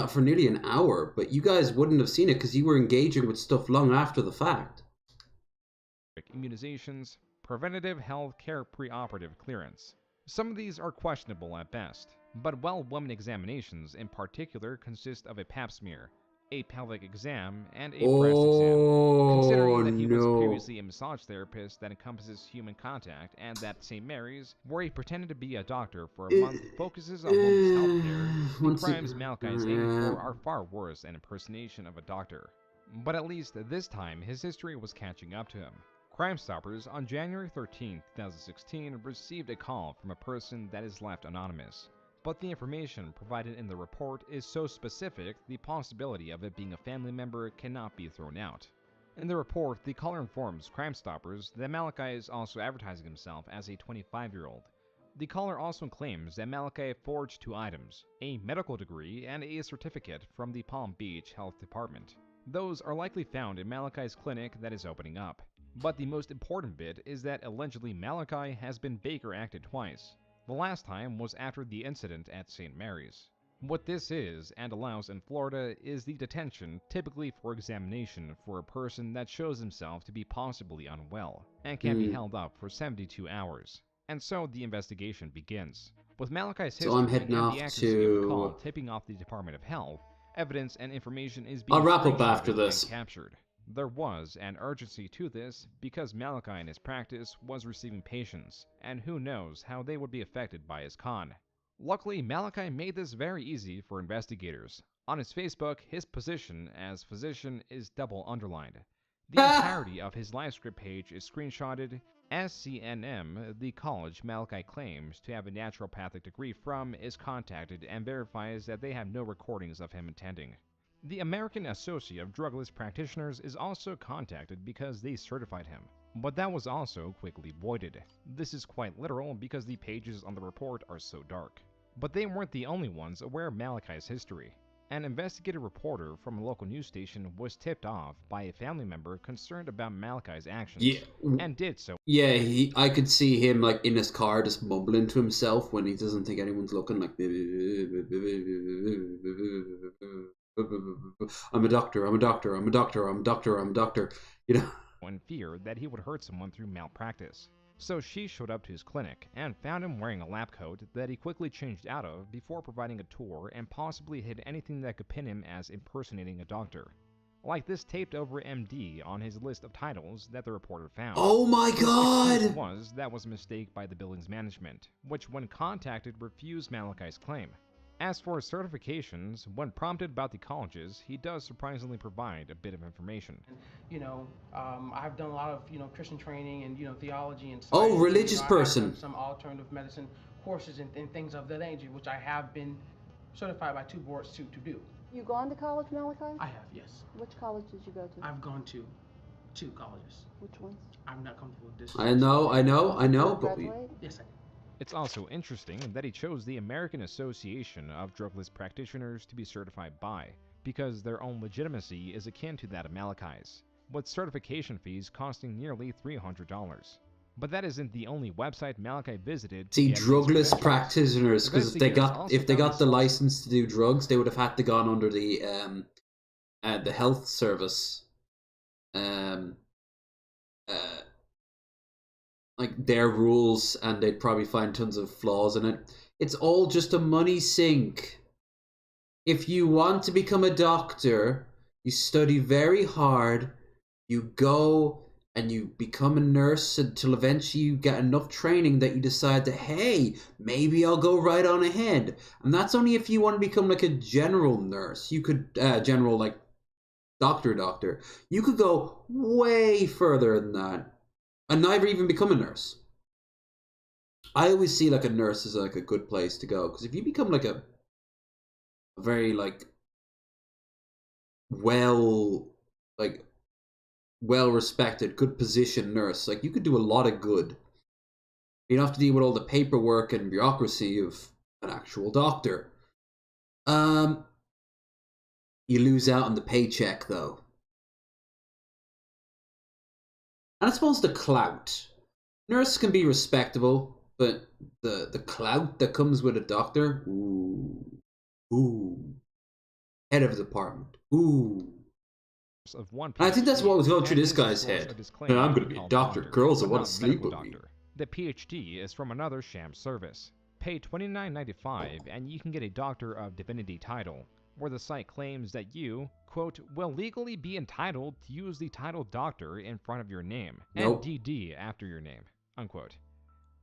For nearly an hour, but you guys wouldn't have seen it because you were engaging with stuff long after the fact. Immunizations, preventative health care preoperative clearance. Some of these are questionable at best, but woman examinations in particular consist of a pap smear, a pelvic exam, and a breast exam. Considering that he was previously a massage therapist that encompasses human contact, and that St. Mary's, where he pretended to be a doctor for a month, focuses on women's health care, the crimes Malachi is aiming for are far worse than impersonation of a doctor. But at least this time, his history was catching up to him. Crime Stoppers on January 13, 2016 received a call from a person that is left anonymous. but the information provided in the report is so specific the possibility of it being a family member cannot be thrown out. In the report, the caller informs Crime Stoppers that Malachi is also advertising himself as a 25-year-old. The caller also claims that Malachi forged 2 items, a medical degree and a certificate from the Palm Beach Health Department. Those are likely found in Malachi's clinic that is opening up. But the most important bit is that allegedly Malachi has been Baker acted twice. The last time was after the incident at St. Mary's. What this is, and allows in Florida, is the detention typically for examination for a person that shows himself to be possibly unwell, and can be held up for 72 hours. And so the investigation begins. With Malachi's history So I'm heading and off the accuracy of the to... call tipping off the Department of Health, evidence and information is I'll being wrap up screenshotted after and this. captured. There was an urgency to this because Malachi in his practice was receiving patients, and who knows how they would be affected by his con. Luckily, Malachi made this very easy for investigators. On his Facebook, his position as physician is double underlined. The entirety of his live script page is screenshotted. SCNM, the college Malachi claims to have a naturopathic degree from, is contacted and verifies that they have no recordings of him attending. The American Association of Drugless Practitioners is also contacted because they certified him, but that was also quickly voided. This is quite literal because the pages on the report are so dark. But they weren't the only ones aware of Malachi's history. An investigative reporter from a local news station was tipped off by a family member concerned about Malachi's actions, and did so. Yeah, I could see him like in his car just mumbling to himself when he doesn't think anyone's looking, like, I'm a doctor, I'm a doctor, I'm a doctor, I'm a doctor, I'm a doctor, you know. In fear that he would hurt someone through malpractice. So she showed up to his clinic and found him wearing a lab coat that he quickly changed out of before providing a tour and possibly hid anything that could pin him as impersonating a doctor. Like this taped over MD on his list of titles that the reporter found. Oh my god! That was a mistake by the building's management, which when contacted refused Malachi's claim. As for his certifications, when prompted about the colleges, he does surprisingly provide a bit of information. I've done a lot of, Christian training and, theology and science. Oh, religious I've person. done some alternative medicine courses and things of that nature, which I have been certified by 2 boards to do. You gone to college, Malachi? I have, yes. Which college did you go to? I've gone to 2 colleges. Which ones? I'm not comfortable with this. I know, but Yes, I did. It's also interesting that he chose the American Association of Drugless Practitioners to be certified by, because their own legitimacy is akin to that of Malachi's, with certification fees costing nearly $300. But that isn't the only website Malachi visited. See, drugless practitioners, because if they got the license to do drugs, they would have had to gone under the health service, like their rules, and they'd probably find tons of flaws in it. It's all just a money sink. If you want to become a doctor, you study very hard, you go and you become a nurse until eventually you get enough training that you decide that, hey, maybe I'll go right on ahead. And that's only if you want to become like a general nurse. You could, general, like, doctor. You could go way further than that and never even become a nurse. I always see like a nurse as like a good place to go, because if you become like a very like well respected, good position nurse, like you could do a lot of good. You don't have to deal with all the paperwork and bureaucracy of an actual doctor. You lose out on the paycheck though. And I suppose the clout. Nurse can be respectable, but the clout that comes with a doctor, ooh. Head of the department, ooh. Of one I think that's what was going through and this is, guy's of course, head. a disclaimer I'm going to be a called doctor. Girls will but want not to sleep medical with me. doctor. The PhD is from another sham service. Pay $29.95 and you can get a Doctor of Divinity title, where the site claims that you, quote, will legally be entitled to use the title doctor in front of your name, Nope. and DD after your name, unquote.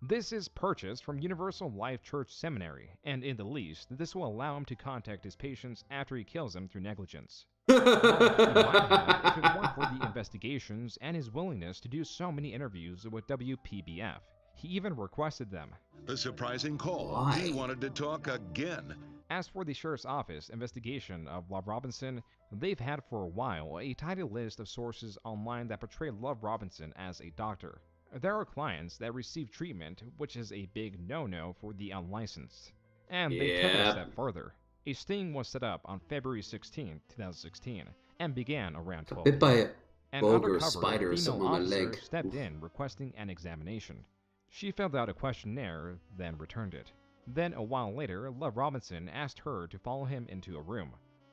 This is purchased from Universal Life Church Seminary, and in the least, this will allow him to contact his patients after he kills them through negligence. Well, he might have if it weren't for the investigations and his willingness to do so many interviews with WPBF. He even requested them. A surprising call. Why? He wanted to talk again. As for the Sheriff's Office investigation of Love Robinson, they've had for a while a tidy list of sources online that portray Love Robinson as a doctor. There are clients that receive treatment, which is a big no-no for the unlicensed. And they took it a step further. A sting was set up on February 16, 2016, and began around 12 Bit by a An bug or a undercover spider or female something on my officer leg. stepped in requesting an examination. She filled out a questionnaire, then returned it. Then, a while later, Love Robinson asked her to follow him into a room.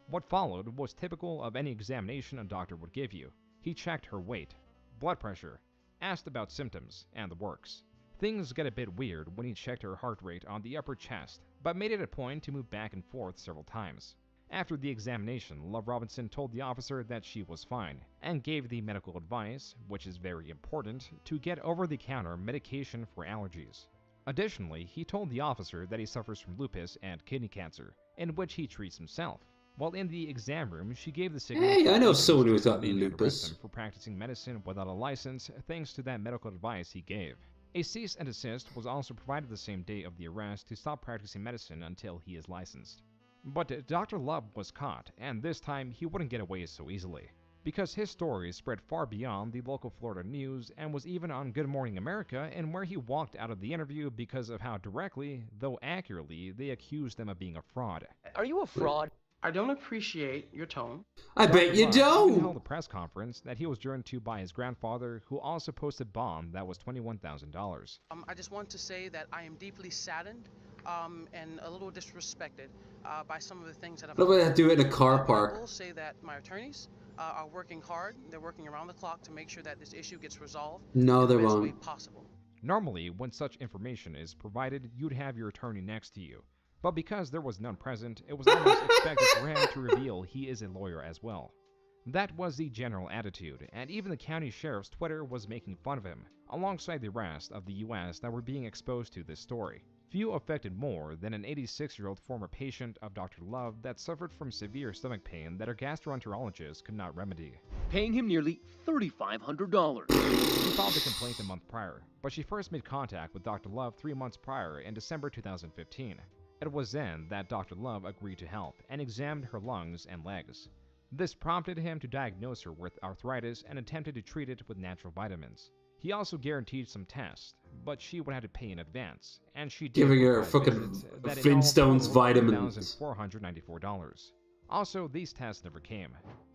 What followed was typical of any examination a doctor would give you. He checked her weight, blood pressure, asked about symptoms, and the works. Things get a bit weird when he checked her heart rate on the upper chest, but made it a point to move back and forth several times. After the examination, Love Robinson told the officer that she was fine, and gave the medical advice, which is very important, to get over-the-counter medication for allergies. Additionally, he told the officer that he suffers from lupus and kidney cancer, in which he treats himself. While in the exam room, she gave the signal Hey, for I know agents someone to who's got come in and arrest lupus. him for practicing medicine without a license, thanks to that medical advice he gave. A cease and desist was also provided the same day of the arrest to stop practicing medicine until he is licensed. But Dr. Love was caught, and this time he wouldn't get away so easily, because his story spread far beyond the local Florida news and was even on Good Morning America, and where he walked out of the interview because of how directly, though accurately, they accused him of being a fraud. Are you a fraud? I don't appreciate your tone. I bet you Love even don't. held a press conference that he was joined to by his grandfather, who also posted bond that was $21,000. I just want to say that I am deeply saddened and a little disrespected by some of the things that I've Look done. at that do it in a car I park. will say that my attorneys are working hard. They're working around the clock to make sure that this issue gets resolved No, in they the best way won't. possible. Normally, when such information is provided, you'd have your attorney next to you. But because there was none present, it was almost expected for him to reveal he is a lawyer as well. That was the general attitude, and even the county sheriff's Twitter was making fun of him, alongside the rest of the US that were being exposed to this story. Few affected more than an 86-year-old former patient of Dr. Love that suffered from severe stomach pain that her gastroenterologist could not remedy. Paying him nearly $3,500. She filed the complaint a month prior, but she first made contact with Dr. Love 3 months prior in December 2015. It was then that Dr. Love agreed to help and examined her lungs and legs. This prompted him to diagnose her with arthritis and attempted to treat it with natural vitamins. He also guaranteed some tests, but she would have to pay in advance, and she did. Giving her with fucking visits that in all Flintstones totaled vitamins. $1,494. Also, these tests never came.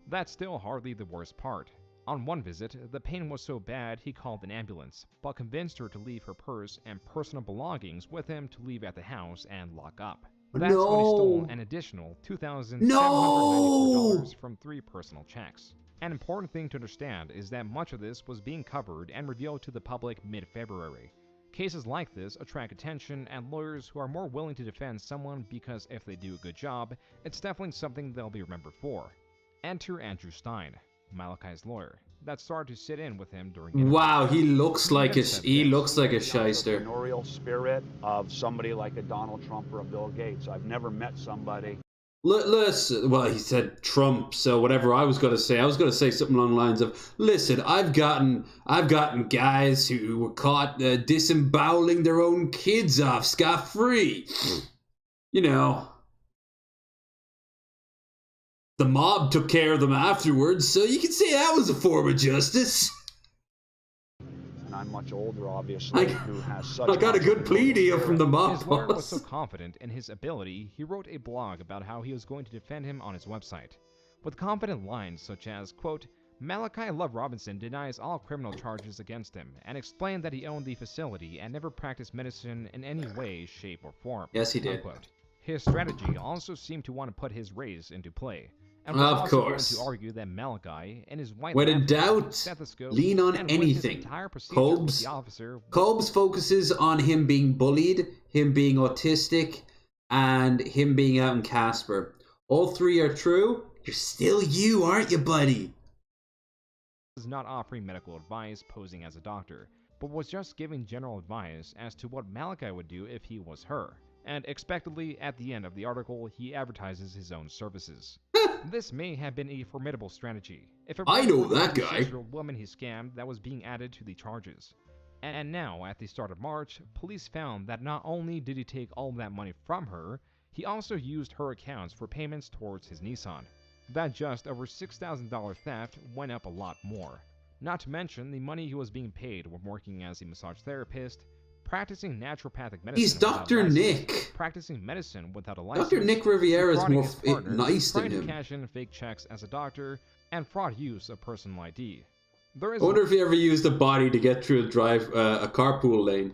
That's still hardly the worst part. On one visit, the pain was so bad he called an ambulance, but convinced her to leave her purse and personal belongings with him to leave at the house and lock up. That's when he stole an additional $2,794 from 3 personal checks. An important thing to understand is that much of this was being covered and revealed to the public mid-February. Cases like this attract attention and lawyers who are more willing to defend someone because if they do a good job, it's definitely something they'll be remembered for. Enter Andrew Stein, Malachi's lawyer, that started to sit in with him during Wow, he looks like a shyster. Entrepreneurial spirit of somebody like a Donald Trump or a Bill Gates. I've never met somebody. Listen, well, he said Trump, so whatever I was going to say something along the lines of, listen, I've gotten guys who were caught disemboweling their own kids off scot-free. You know, the mob took care of them afterwards, so you can say that was a form of justice. And I'm much older, obviously, who has such... I got a good plea deal from the mob His lawyer was boss. so confident in his ability, he wrote a blog about how he was going to defend him on his website. With confident lines such as, quote, Malachi Love Robinson denies all criminal charges against him and explained that he owned the facility and never practiced medicine in any way, shape, or form. Yes, he did. Unquote. His strategy also seemed to want to put his race into play. And was Of also going course. to argue that Malachi and his white When in lab doubt, stethoscope lean on and with his anything. entire procedure with Kolb's the officer focuses on him being bullied, him being autistic, and him being out in Casper. All 3 are true. You're still you, aren't you, buddy? was not offering medical advice posing as a doctor, but was just giving general advice as to what Malachi would do if he was her. And expectedly, at the end of the article, he advertises his own services. This may have been a formidable strategy, if it I know wasn't for that the guy. 26-year-old woman he scammed that was being added to the charges. And now, at the start of March, police found that not only did he take all that money from her, he also used her accounts for payments towards his Nissan. That just over $6,000 theft went up a lot more. Not to mention the money he was being paid when working as a massage therapist, practicing naturopathic medicine He's without Dr. a license, Nick. practicing medicine without a license, Dr. Nick Riviera is defrauding more his partner, nice than trying to him. cash in fake checks as a doctor, and fraud use of personal ID. There I is wonder if he ever used a body to get through a carpool lane.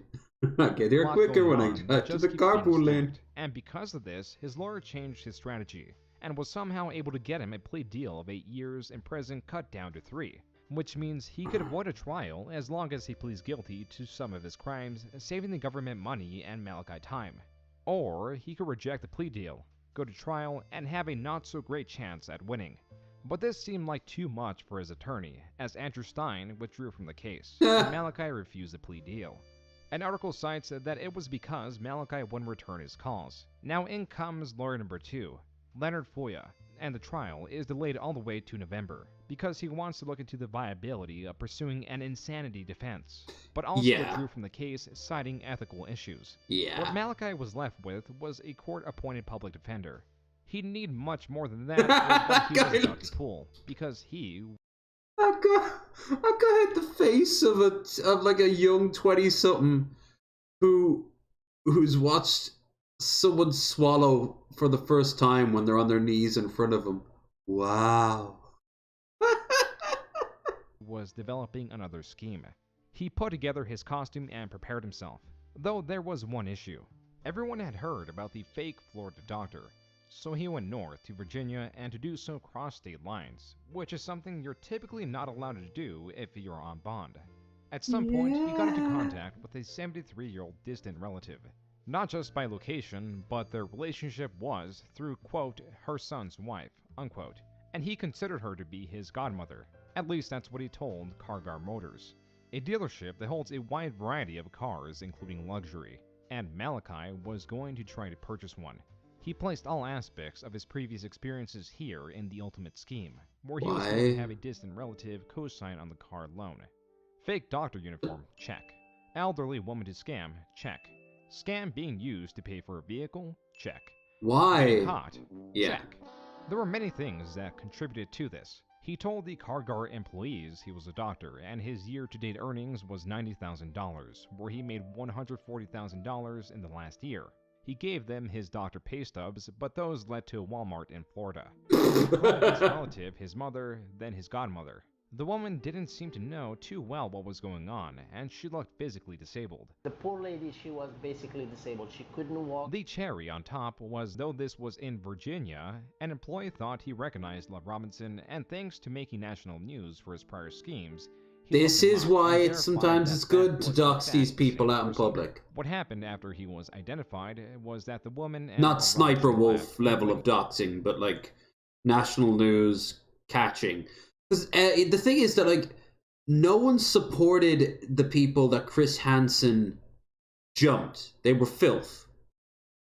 Okay, they're lot quicker going when I on that got to just the keeps being carpool lane. stacked. And because of this, his lawyer changed his strategy and was somehow able to get him a plea deal of 8 years in prison cut down to 3, which means he could avoid a trial as long as he pleads guilty to some of his crimes, saving the government money and Malachi time. Or he could reject the plea deal, go to trial, and have a not-so-great chance at winning. But this seemed like too much for his attorney, as Andrew Stein withdrew from the case, and Malachi refused the plea deal. An article cites that it was because Malachi wouldn't return his calls. Now in comes lawyer number 2, Leonard Foya, and the trial is delayed all the way to November, because he wants to look into the viability of pursuing an insanity defense, but also withdrew from the case citing ethical issues. What Malachi was left with was a court-appointed public defender. He'd need much more than that for what he was about to pull, because he... That guy had the face of a young 20-something who's watched someone swallow for the first time when they're on their knees in front of him. Wow. was developing another scheme. He put together his costume and prepared himself, though there was one issue. Everyone had heard about the fake Florida doctor, so he went north to Virginia and to do so cross state lines, which is something you're typically not allowed to do if you're on bond. At some point, he got into contact with a 73-year-old distant relative, not just by location, but their relationship was through, quote, her son's wife, unquote, and he considered her to be his godmother. At least that's what he told Cargar Motors, a dealership that holds a wide variety of cars, including luxury, and Malachi was going to try to purchase one. He placed all aspects of his previous experiences here in the ultimate scheme, where he was going to have a distant relative co-sign on the car loan. Fake doctor uniform, check. Elderly woman to scam, check. Scam being used to pay for a vehicle, check. Why? Getting caught, Yeah. check. There were many things that contributed to this. He told the Cargar employees he was a doctor and his year-to-date earnings was $90,000, where he made $140,000 in the last year. He gave them his doctor pay stubs, but those led to a Walmart in Florida. He called his relative his mother, then his godmother. The woman didn't seem to know too well what was going on, and she looked physically disabled. The poor lady, she was basically disabled. She couldn't walk. The cherry on top was, though this was in Virginia, an employee thought he recognized Love Robinson, and thanks to making national news for his prior schemes, This is why sometimes it's good to dox these people out in public. What happened after he was identified was that the woman and Not Love Sniper Robinson Wolf left level of doxing, but like national news catching. 'Cause, the thing is that like no one supported the people that Chris Hansen jumped. They were filth.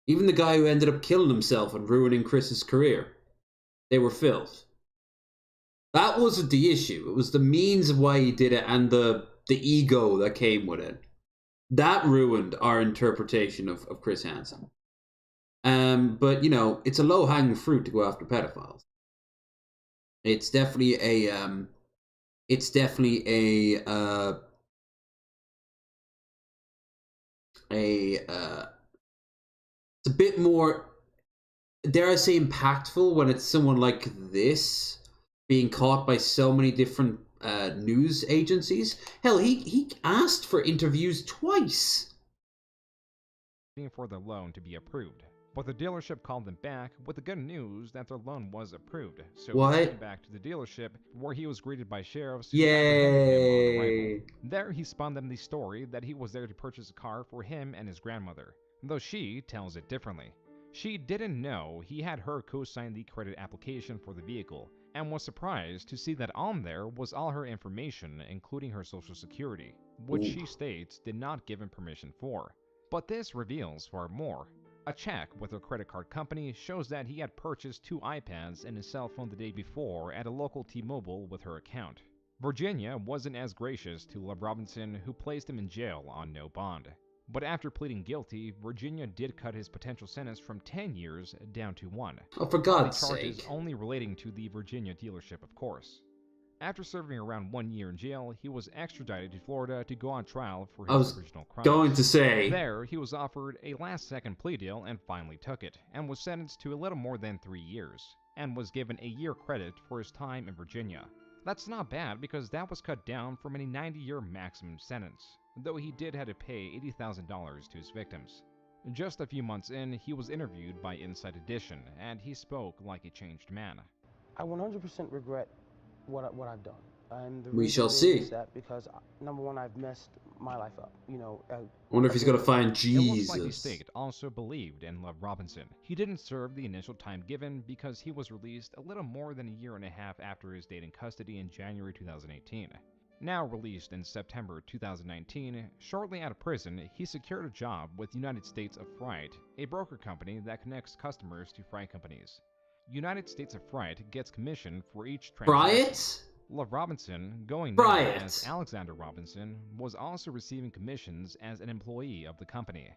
Even the guy who ended up killing himself and ruining Chris's career, they were filth. That wasn't the issue. It was the means of why he did it and the ego that came with it. That ruined our interpretation of Chris Hansen. But you know, it's a low-hanging fruit to go after pedophiles. It's definitely a it's a bit more, dare I say, impactful when it's someone like this being caught by so many different news agencies. Hell, he asked for interviews twice. For the loan to be approved, but the dealership called them back with the good news that their loan was approved. So What? he came back to the dealership, where he was greeted by sheriffs who Yay! apprehended him on arrival. There he spun them the story that he was there to purchase a car for him and his grandmother, though she tells it differently. She didn't know he had her co-sign the credit application for the vehicle, and was surprised to see that on there was all her information, including her social security, which she states did not give him permission for. But this reveals far more. A check with her credit card company shows that he had purchased 2 iPads and a cell phone the day before at a local T-Mobile with her account. Virginia wasn't as gracious to Love Robinson, who placed him in jail on no bond. But after pleading guilty, Virginia did cut his potential sentence from 10 years down to 1. Oh, for God's the charges sake. only relating to the Virginia dealership, of course. After serving around 1 year in jail, he was extradited to Florida to go on trial for his original crimes. Going to say. There, he was offered a last-second plea deal and finally took it, and was sentenced to a little more than 3 years, and was given a year credit for his time in Virginia. That's not bad because that was cut down from a 90-year maximum sentence, though he did have to pay $80,000 to his victims. Just a few months in, he was interviewed by Inside Edition, and he spoke like a changed man. I 100% regret what I've done. And the We reason shall being see. is that because, number one, I've messed my life up. You know, I wonder if he's going to find It looks like the Jesus. state also believed in Love Robinson. He didn't serve the initial time given because he was released a little more than a year and a half after his date in custody in January 2018. Now released in September 2019, shortly out of prison, he secured a job with United States of Fright, a broker company that connects customers to fright companies. United States of Fright gets commission for each transaction. Fright? Love Robinson, going Fright. known as Alexander Robinson, was also receiving commissions as an employee of the company.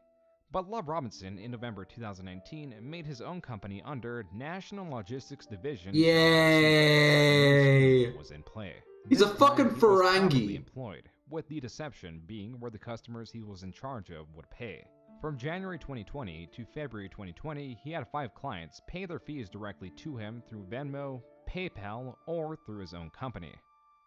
But Love Robinson, in November 2019, made his own company under National Logistics Division. Yay! Was in play. He's a This fucking time, he was Ferengi. properly employed, with the deception being where the customers he was in charge of would pay. From January 2020 to February 2020, he had 5 clients pay their fees directly to him through Venmo, PayPal, or through his own company.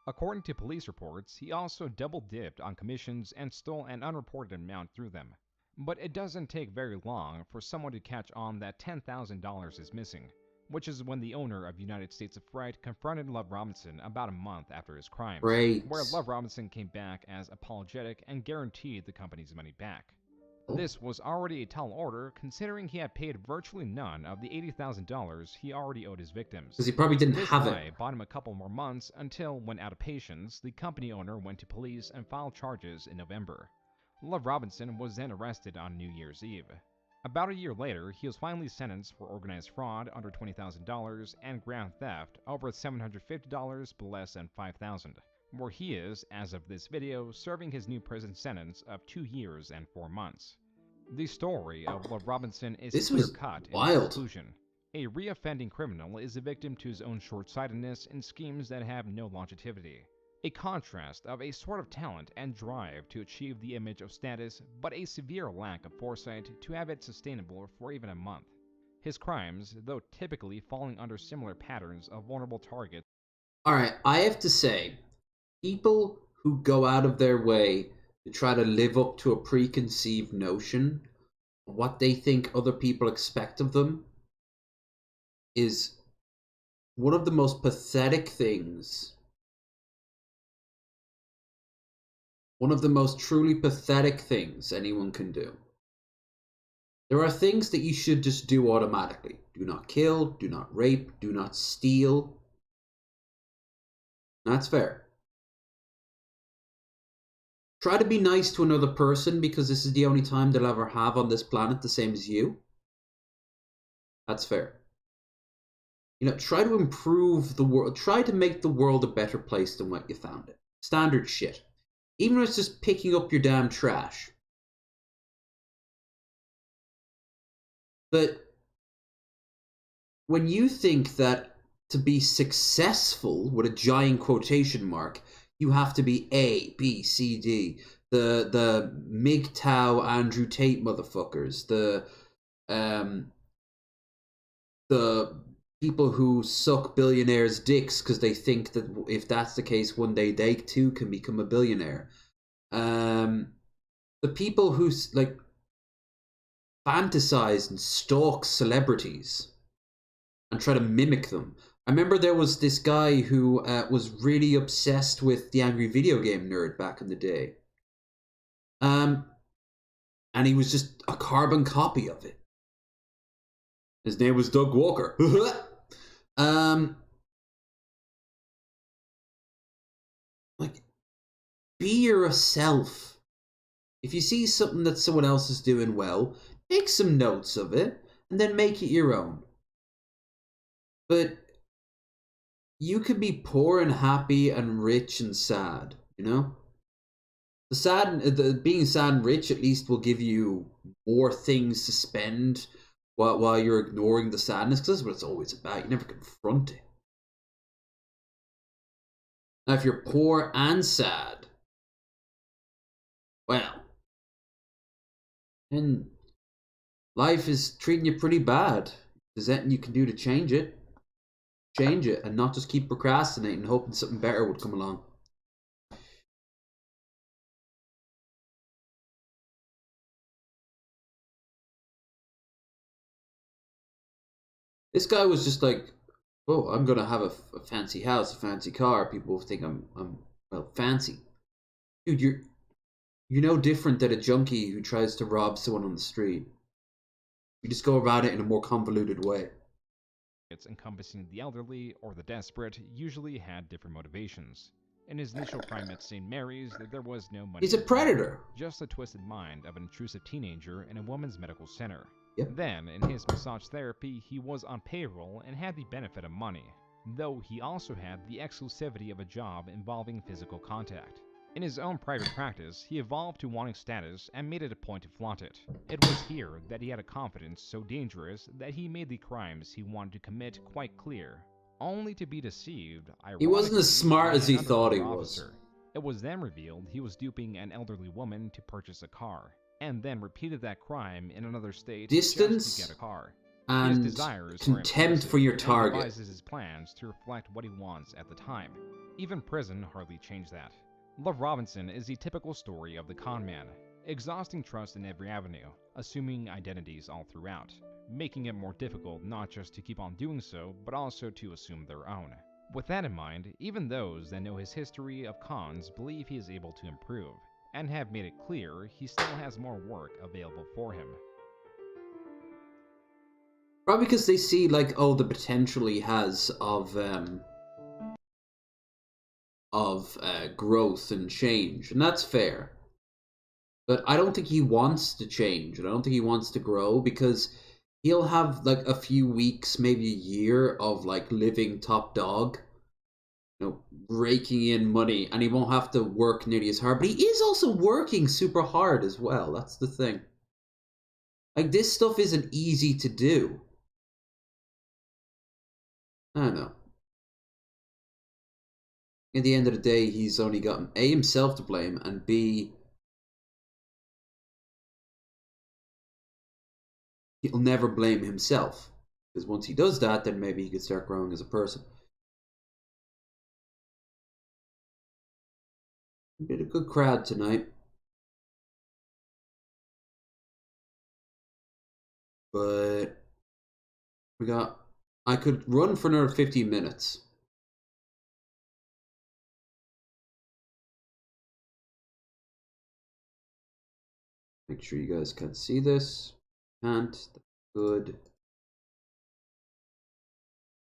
According to police reports, he also double-dipped on commissions and stole an unreported amount through them. But it doesn't take very long for someone to catch on that $10,000 is missing, which is when the owner of United States of Fright confronted Love Robinson about a month after his crimes, Great. where Love Robinson came back as apologetic and guaranteed the company's money back. This was already a tall order, considering he had paid virtually none of the $80,000 he already owed his victims. Because he probably didn't This have lie it. bought him a couple more months until, when out of patience, the company owner went to police and filed charges in November. Love Robinson was then arrested on New Year's Eve. About a year later, he was finally sentenced for organized fraud under $20,000 and grand theft over $750 but less than $5,000. Where he is, as of this video, serving his new prison sentence of 2 years and 4 months. The story of Love Robinson is clear-cut in its conclusion. A reoffending criminal is a victim to his own short-sightedness in schemes that have no longevity. A contrast of a sort of talent and drive to achieve the image of status, but a severe lack of foresight to have it sustainable for even a month. His crimes, though typically falling under similar patterns of vulnerable targets. Alright, I have to say, people who go out of their way to try to live up to a preconceived notion of what they think other people expect of them is one of the most pathetic things. One of the most truly pathetic things anyone can do. There are things that you should just do automatically. Do not kill, do not rape, do not steal. That's fair. Try to be nice to another person because this is the only time they'll ever have on this planet, the same as you. That's fair. You know, try to improve the world. Try to make the world a better place than what you found it. Standard shit. Even if it's just picking up your damn trash. But when you think that to be successful, with a giant quotation mark, you have to be A, B, C, D, the MGTOW Andrew Tate motherfuckers, the people who suck billionaires' dicks because they think that if that's the case, one day they too can become a billionaire. The people who like fantasize and stalk celebrities and try to mimic them. I remember there was this guy who was really obsessed with the Angry Video Game Nerd back in the day. And he was just a carbon copy of it. His name was Doug Walker. Like, be yourself. If you see something that someone else is doing well, take some notes of it and then make it your own. But you could be poor and happy and rich and sad, you know? Being sad and rich at least will give you more things to spend while you're ignoring the sadness, because that's what it's always about. You never confront it. Now, if you're poor and sad, well, then life is treating you pretty bad. There's anything you can do to change it, and not just keep procrastinating, hoping something better would come along. This guy was just like, oh, I'm gonna have a fancy house, a fancy car. People think I'm well, fancy. Dude, you're no different than a junkie who tries to rob someone on the street. You just go about it in a more convoluted way. It's encompassing the elderly or the desperate usually had different motivations. In his initial crime at St. Mary's, there was no money. He's a predator. Just the twisted mind of an intrusive teenager in a woman's medical center. Yep. Then, in his massage therapy, he was on payroll and had the benefit of money, though he also had the exclusivity of a job involving physical contact. In his own private practice, he evolved to wanting status and made it a point to flaunt it. It was here that he had a confidence so dangerous that he made the crimes he wanted to commit quite clear, only to be deceived. He wasn't as smart as he by an thought he undercover was. officer. It was then revealed he was duping an elderly woman to purchase a car, and then repeated that crime in another state just Distance to get a car. and His desires contempt are for your impulsive, and target. devises his plans to reflect what he wants at the time. Even prison hardly changed that. Love Robinson is the typical story of the con man, exhausting trust in every avenue, assuming identities all throughout, making it more difficult not just to keep on doing so, but also to assume their own. With that in mind, even those that know his history of cons believe he is able to improve, and have made it clear he still has more work available for him. Probably because they see, like, oh, the potential he has of growth and change, and that's fair. But I don't think he wants to change, and I don't think he wants to grow, because he'll have like a few weeks, maybe a year of like living top dog, you know, raking in money, and he won't have to work nearly as hard. But he is also working super hard as well. That's the thing. Like, this stuff isn't easy to do. I don't know. At the end of the day, he's only got A, himself to blame, and B, he'll never blame himself. Because once he does that, then maybe he could start growing as a person. We did a good crowd tonight. But I could run for another 15 minutes. Make sure you guys can see this. Can't. That's good.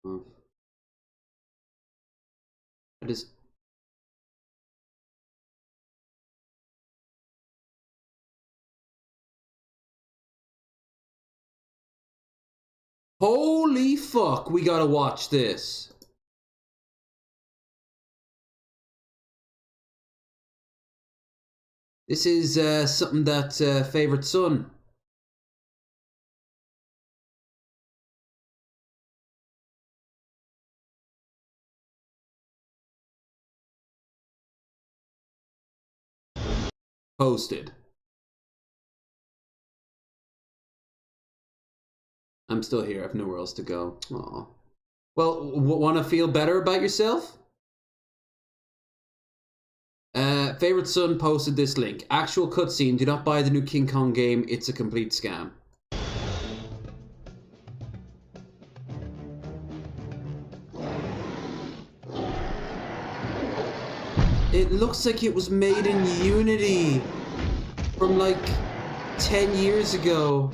I just... Holy fuck, we gotta watch this. This is something that Favorite Son posted. I'm still here. I have nowhere else to go. Aw. Well, want to feel better about yourself? Favorite Son posted this link. Actual cutscene. Do not buy the new King Kong game. It's a complete scam. It looks like it was made in Unity from like 10 years ago.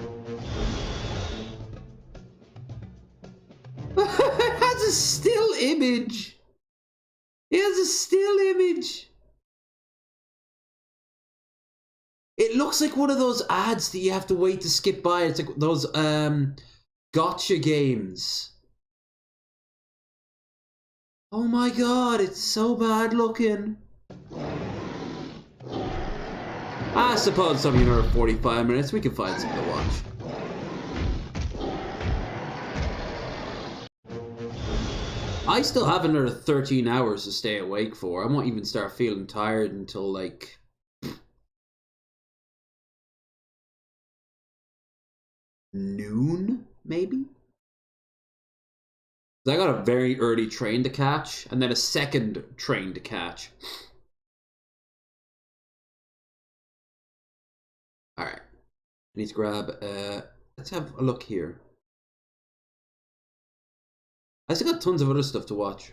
It has a still image. It has a still image. It looks like one of those ads that you have to wait to skip by. It's like those gotcha games. Oh my god, it's so bad looking. I suppose some of you are 45 minutes. We can find something to watch. I still have another 13 hours to stay awake for. I won't even start feeling tired until like noon, maybe? I got a very early train to catch, and then a second train to catch. Alright. I need to grab, let's have a look here. I still got tons of other stuff to watch.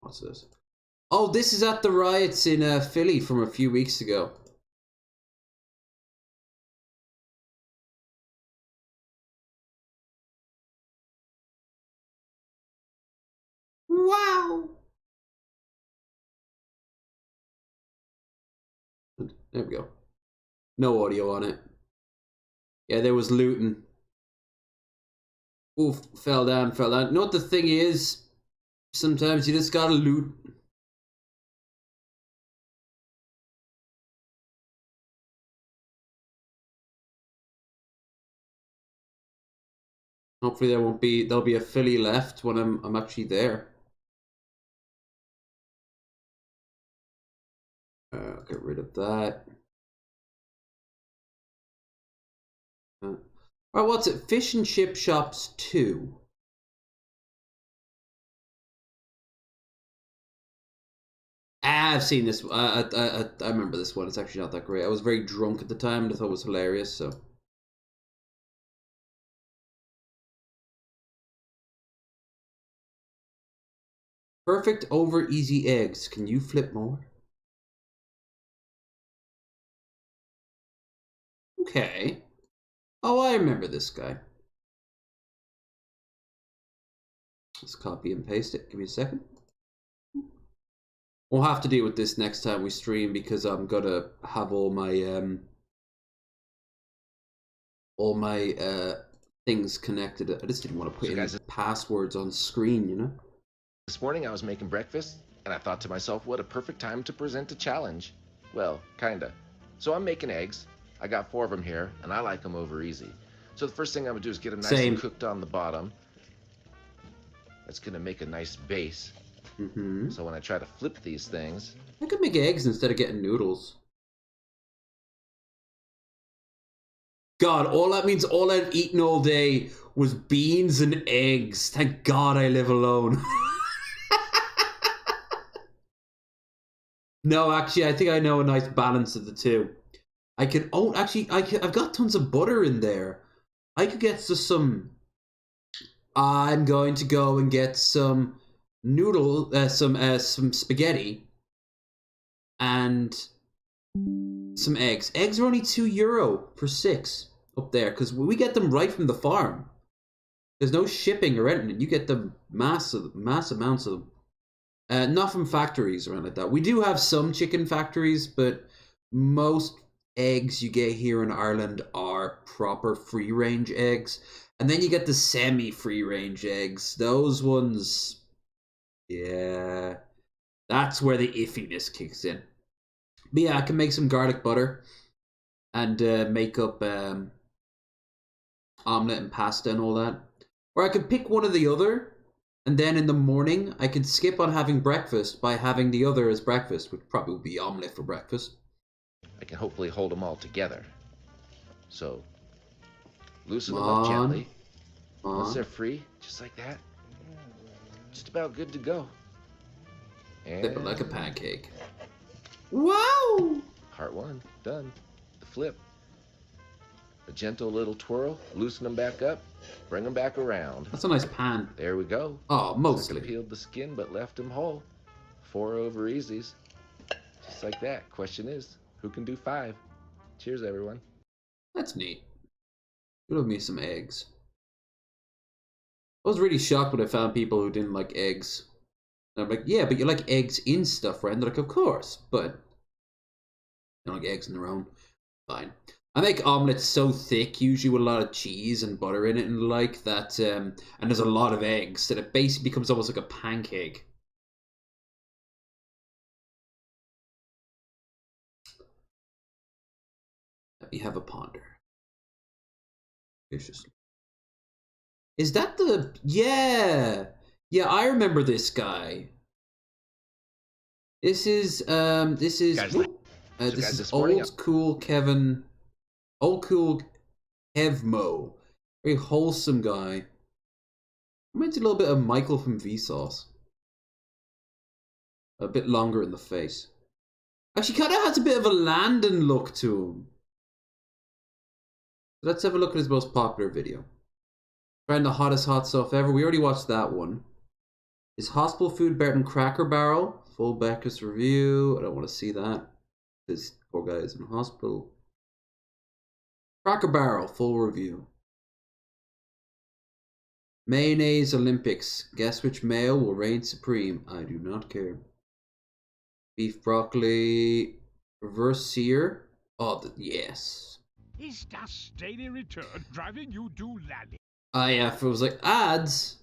What's this? Oh, this is at the riots in Philly from a few weeks ago. Wow! There we go. No audio on it. Yeah, there was looting. Oof, fell down, fell down. You know what the thing is? Sometimes you just gotta loot. Hopefully there'll be a Philly left when I'm actually there. Get rid of that. Alright, what's it? Fish and Chip Shops 2. I've seen this. I remember this one. It's actually not that great. I was very drunk at the time and I thought it was hilarious, so. Perfect over easy eggs. Can you flip more? Okay. Oh, I remember this guy. Let's copy and paste it. Give me a second. We'll have to deal with this next time we stream because I'm gonna have all my things connected. I just didn't want to put in passwords on screen, you know? This morning I was making breakfast, and I thought to myself, what a perfect time to present a challenge. Well, kinda. So I'm making eggs. I got 4 of them here, and I like them over easy. So the first thing I'm gonna do is get them nice and cooked on the bottom. That's gonna make a nice base. So when I try to flip these things... I could make eggs instead of getting noodles. God, all that means all I've eaten all day was beans and eggs. Thank God I live alone. No, actually, I think I know a nice balance of the two. I could, oh, actually, I've got tons of butter in there. I could get some, I'm going to go and get some some spaghetti and some eggs. Eggs are only €2 for 6 up there because we get them right from the farm. There's no shipping or anything. You get them mass amounts of them. Not from factories or anything like that. We do have some chicken factories, but most eggs you get here in Ireland are proper free-range eggs. And then you get the semi-free-range eggs. Those ones, yeah, that's where the iffiness kicks in. But yeah, I can make some garlic butter and make up omelette and pasta and all that. Or I could pick one or the other, and then in the morning I could skip on having breakfast by having the other as breakfast, which probably would be omelette for breakfast. I can hopefully hold them all together. So, loosen them up gently. Once they're free, just like that, just about good to go. And flip it like a pancake. Wow! Part 1, done. The flip. A gentle little twirl, loosen them back up, bring them back around. That's a nice pan. There we go. Oh, mostly. Peeled the skin, but left them whole. 4 over easies. Just like that. Question is, who can do 5? Cheers, everyone. That's neat. Give me some eggs. I was really shocked when I found people who didn't like eggs. And I'm like, yeah, but you like eggs in stuff, right? And they're like, of course, but don't like eggs in their own. Fine. I make omelets so thick, usually with a lot of cheese and butter in it and like that, and there's a lot of eggs, that it basically becomes almost like a pancake. Let me have a ponder. Vicious. Is that the... Yeah! Yeah, I remember this guy. This is this is old cool Kevin, old cool Kevmo, very wholesome guy. Reminds me a little bit of Michael from Vsauce. A bit longer in the face. Actually, kind of has a bit of a Landon look to him. Let's have a look at his most popular video. Trying the hottest hot stuff ever. We already watched that one. Is hospital food better than Cracker Barrel? Full Becca's review. I don't want to see that. This poor guy is in hospital. Cracker Barrel, full review. Mayonnaise Olympics. Guess which mayo will reign supreme? I do not care. Beef broccoli. Reverse sear. Oh, yes. Is das daily return driving you to Lanny? Ah, yeah, if it was like ads.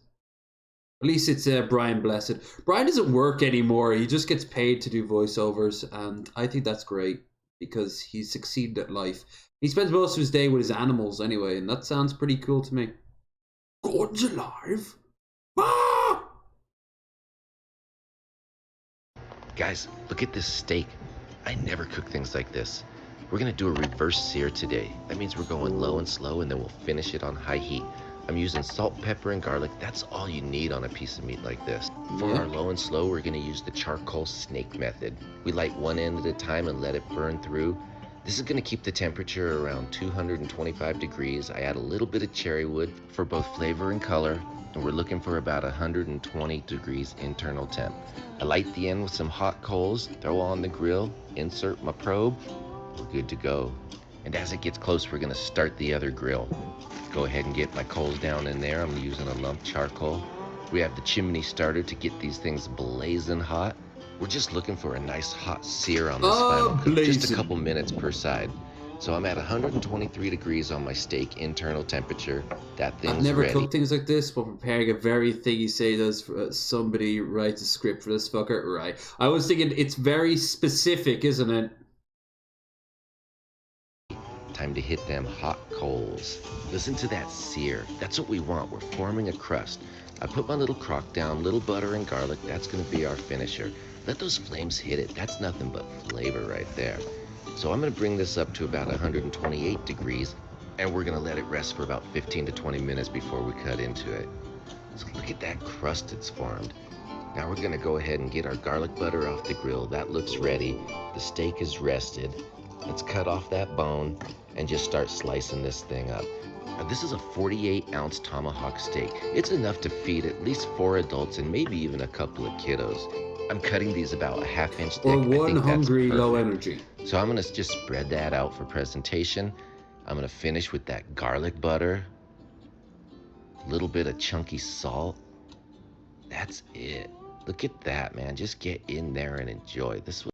At least it's Brian Blessed. Brian doesn't work anymore. He just gets paid to do voiceovers, and I think that's great because he's succeeded at life. He spends most of his day with his animals anyway, and that sounds pretty cool to me. Gordon's alive? Ah! Guys, look at this steak. I never cook things like this. We're gonna do a reverse sear today. That means we're going low and slow, and then we'll finish it on high heat. I'm using salt, pepper, and garlic. That's all you need on a piece of meat like this. For our low and slow, we're gonna use the charcoal snake method. We light one end at a time and let it burn through. This is gonna keep the temperature around 225 degrees. I add a little bit of cherry wood for both flavor and color, and we're looking for about 120 degrees internal temp. I light the end with some hot coals, throw on the grill, insert my probe, we're good to go. And as it gets close, we're gonna start the other grill. Go ahead and get my coals down in there. I'm using a lump charcoal. We have the chimney starter to get these things blazing hot. We're just looking for a nice hot sear on this final cook, just a couple minutes per side. So I'm at 123 degrees on my steak internal temperature. That thing's I've never ready. cooked things like this, but preparing a very thing you say does somebody writes a script for this fucker. Right. I was thinking it's very specific, isn't it? Time to hit them hot coals. Listen to that sear. That's what we want. We're forming a crust. I put my little crock down, little butter and garlic. That's gonna be our finisher. Let those flames hit it. That's nothing but flavor right there. So I'm gonna bring this up to about 128 degrees, and we're gonna let it rest for about 15 to 20 minutes before we cut into it. So look at that crust it's formed. Now we're gonna go ahead and get our garlic butter off the grill. That looks ready. The steak is rested. Let's cut off that bone and just start slicing this thing up. Now, this is a 48-ounce tomahawk steak. It's enough to feed at least 4 adults and maybe even a couple of kiddos. I'm cutting these about a half-inch thick. Or one hungry, low energy. So I'm gonna just spread that out for presentation. I'm gonna finish with that garlic butter, a little bit of chunky salt. That's it. Look at that, man. Just get in there and enjoy. This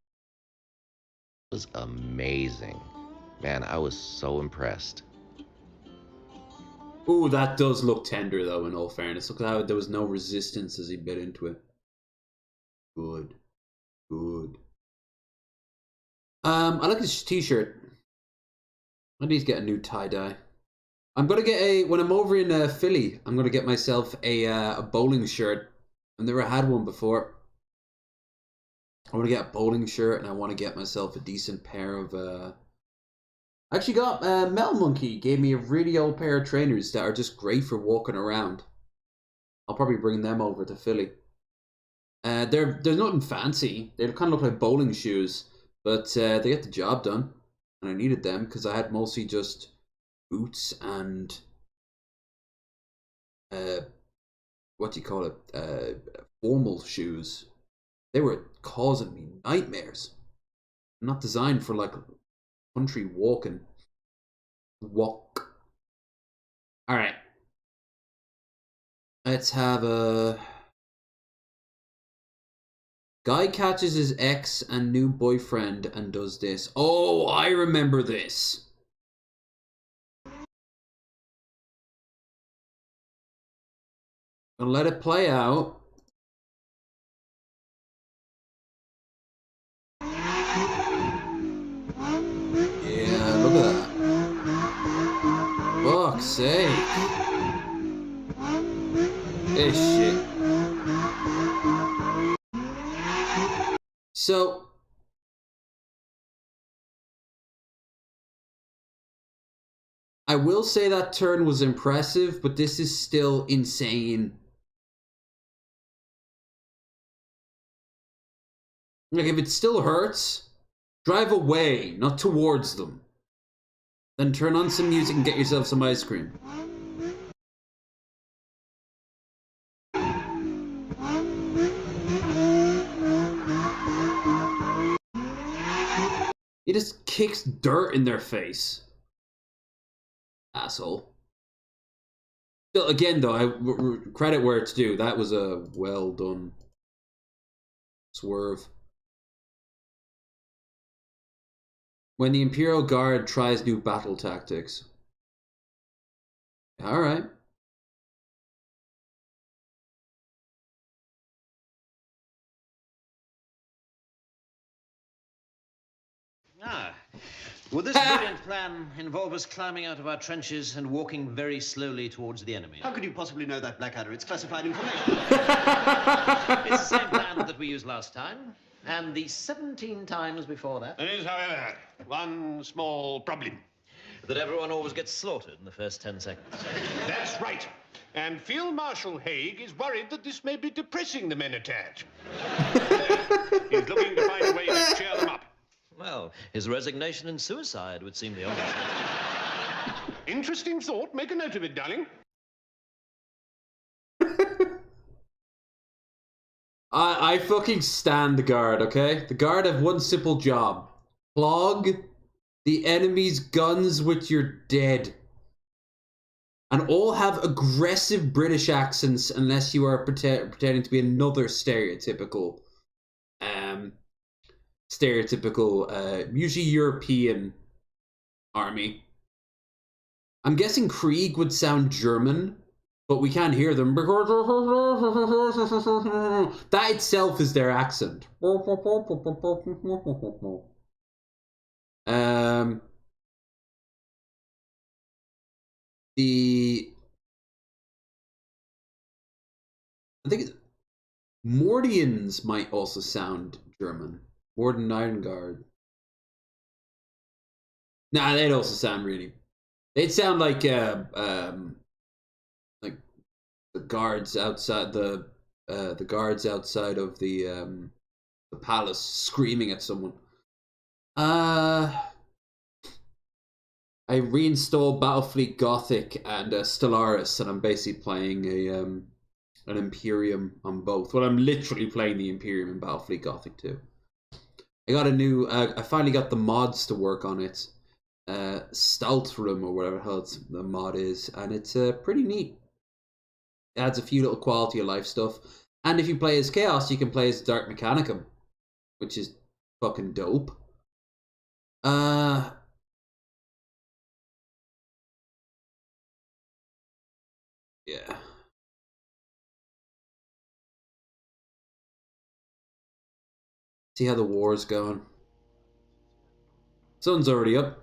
was amazing. Man, I was so impressed. Ooh, that does look tender though, in all fairness. Look at how there was no resistance as he bit into it. Good. Good. I like this t-shirt. I need to get a new tie-dye. I'm gonna get when I'm over in Philly, I'm gonna get myself a bowling shirt. I've never had one before. I want to get a bowling shirt, and I want to get myself a decent pair of I actually got Mel Monkey gave me a really old pair of trainers that are just great for walking around. I'll probably bring them over to Philly. They're nothing fancy. They kind of look like bowling shoes, but they get the job done. And I needed them because I had mostly just boots and what do you call it? Formal shoes. They were causing me nightmares. Not designed for like country walking. Walk. Alright. Let's have a Guy catches his ex and new boyfriend and does this. Oh, I remember this. Gonna let it play out. Yeah, look at that. Fuck's sake. This shit. So, I will say that turn was impressive, but this is still insane. Like, if it still hurts, drive away, not towards them. Then turn on some music and get yourself some ice cream. He just kicks dirt in their face. Asshole. Still, again, though, credit where it's due. That was a well done swerve. When the Imperial Guard tries new battle tactics. Alright. Ah, would this brilliant plan involve us climbing out of our trenches and walking very slowly towards the enemy? How could you possibly know that, Blackadder? It's classified information. It's the same plan that we used last time, and the 17 times before that. There is, however, one small problem. That everyone always gets slaughtered in the first 10 seconds. That's right. And Field Marshal Haig is worried that this may be depressing the men attached. He's looking to find a way to cheer them up. Well, his resignation and suicide would seem the obvious. Interesting thought. Make a note of it, darling. I fucking stand the Guard, okay? The Guard have one simple job. Clog the enemy's guns with your dead. And all have aggressive British accents unless you are pretending to be another stereotypical usually European army. I'm guessing Krieg would sound German, but we can't hear them because that itself is their accent. I think Mordians might also sound German. Morden Iron Guard. Nah, they'd also sound really. They'd sound like the guards outside the guards outside of the palace screaming at someone. I reinstalled Battlefleet Gothic and Stellaris, and I'm basically playing an Imperium on both. Well, I'm literally playing the Imperium in Battlefleet Gothic too. I got a new. I finally got the mods to work on it. Staltrum or whatever the hell the mod is, and it's pretty neat. It adds a few little quality of life stuff, and if you play as Chaos, you can play as Dark Mechanicum, which is fucking dope. Yeah. See how the war's going. Sun's already up.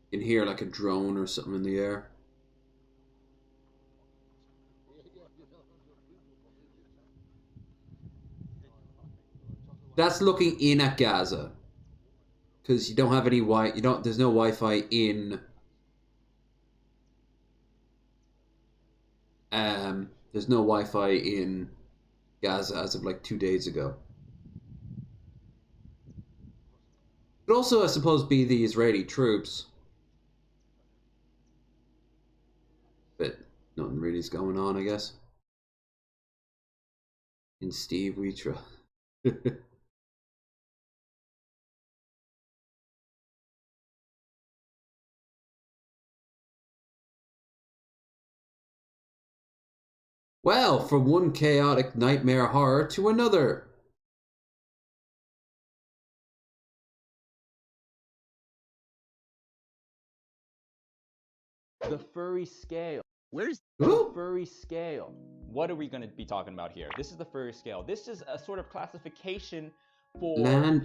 You can hear like a drone or something in the air. That's looking in at Gaza. Because you don't have any there's no Wi-Fi in there's no Wi-Fi in Gaza as of like 2 days ago. Could also, I suppose, be the Israeli troops. But nothing really is going on, I guess. In Steve we trust. Well, from one chaotic nightmare horror to another. The furry scale. Where's the furry scale? What are we going to be talking about here? This is the furry scale. This is a sort of classification for,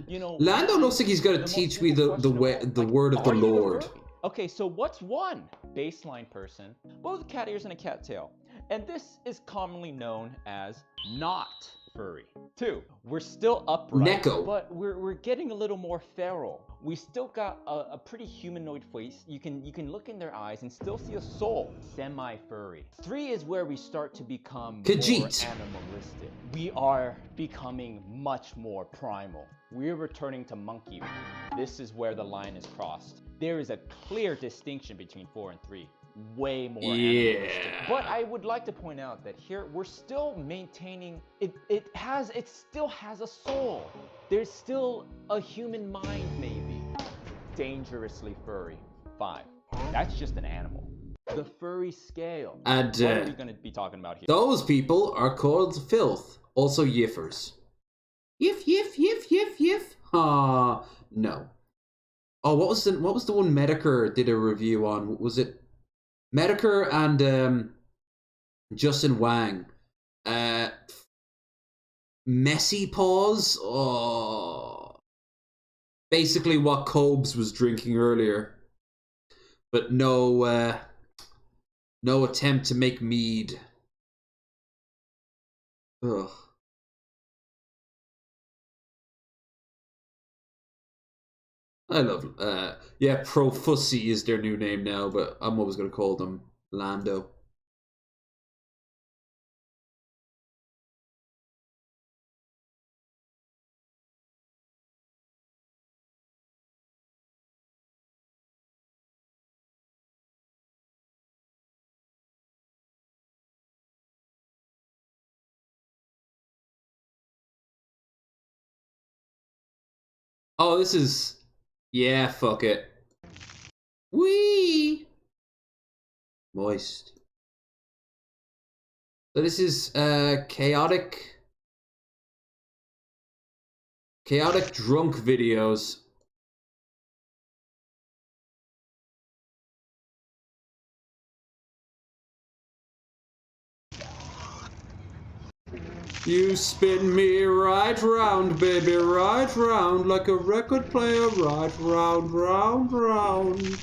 you know... Lando looks like he's going to teach me the word of the Lord. Okay, so what's one? Baseline person, both cat ears and a cat tail. And this is commonly known as not furry. 2, we're still upright, Neko. but we're getting a little more feral. We still got a pretty humanoid face. You can look in their eyes and still see a soul. Semi-furry. 3 is where we start to become more animalistic. We are becoming much more primal. We're returning to monkey. This is where the line is crossed. There is a clear distinction between 4 and 3. Way more animalistic. But I would like to point out that here we're still maintaining it still has a soul. There's still a human mind, maybe. Dangerously furry. 5. That's just an animal. The furry scale. And what are we going to be talking about here? those people are called filth, also yiffers. Yiff yiff yiff yiff yiff. No. Oh, what was the one Medicare did a review on? Was it Medicare and Justin Wang? Messy paws. Oh, basically what Cobes was drinking earlier, but no attempt to make mead. Ugh. I love, yeah, Pro Fussy is their new name now, but I'm always going to call them Lando. Oh, this is... Yeah, fuck it. Wee! Moist. So this is chaotic drunk videos. You spin me right round, baby, right round, like a record player, right round, round, round.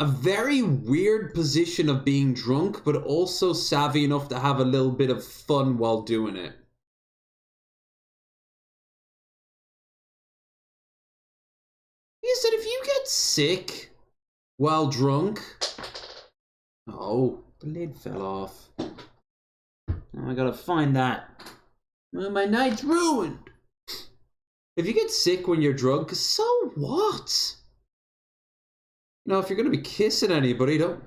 A very weird position of being drunk, but also savvy enough to have a little bit of fun while doing it. He said if you get sick while drunk... Oh, the lid fell off. Now I gotta find that. Oh, my night's ruined. If you get sick when you're drunk, so what? You know, if you're gonna be kissing anybody, don't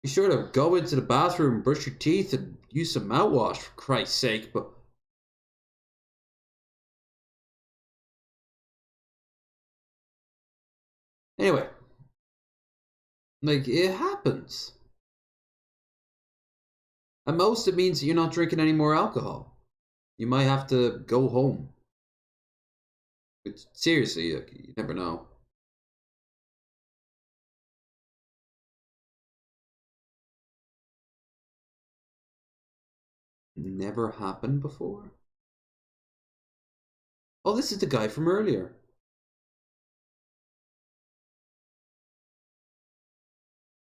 be sure to go into the bathroom, brush your teeth, and use some mouthwash, for Christ's sake. But anyway, like, it happens. At most, it means that you're not drinking any more alcohol. You might have to go home. But seriously, you never know. Never happened before? Oh, this is the guy from earlier.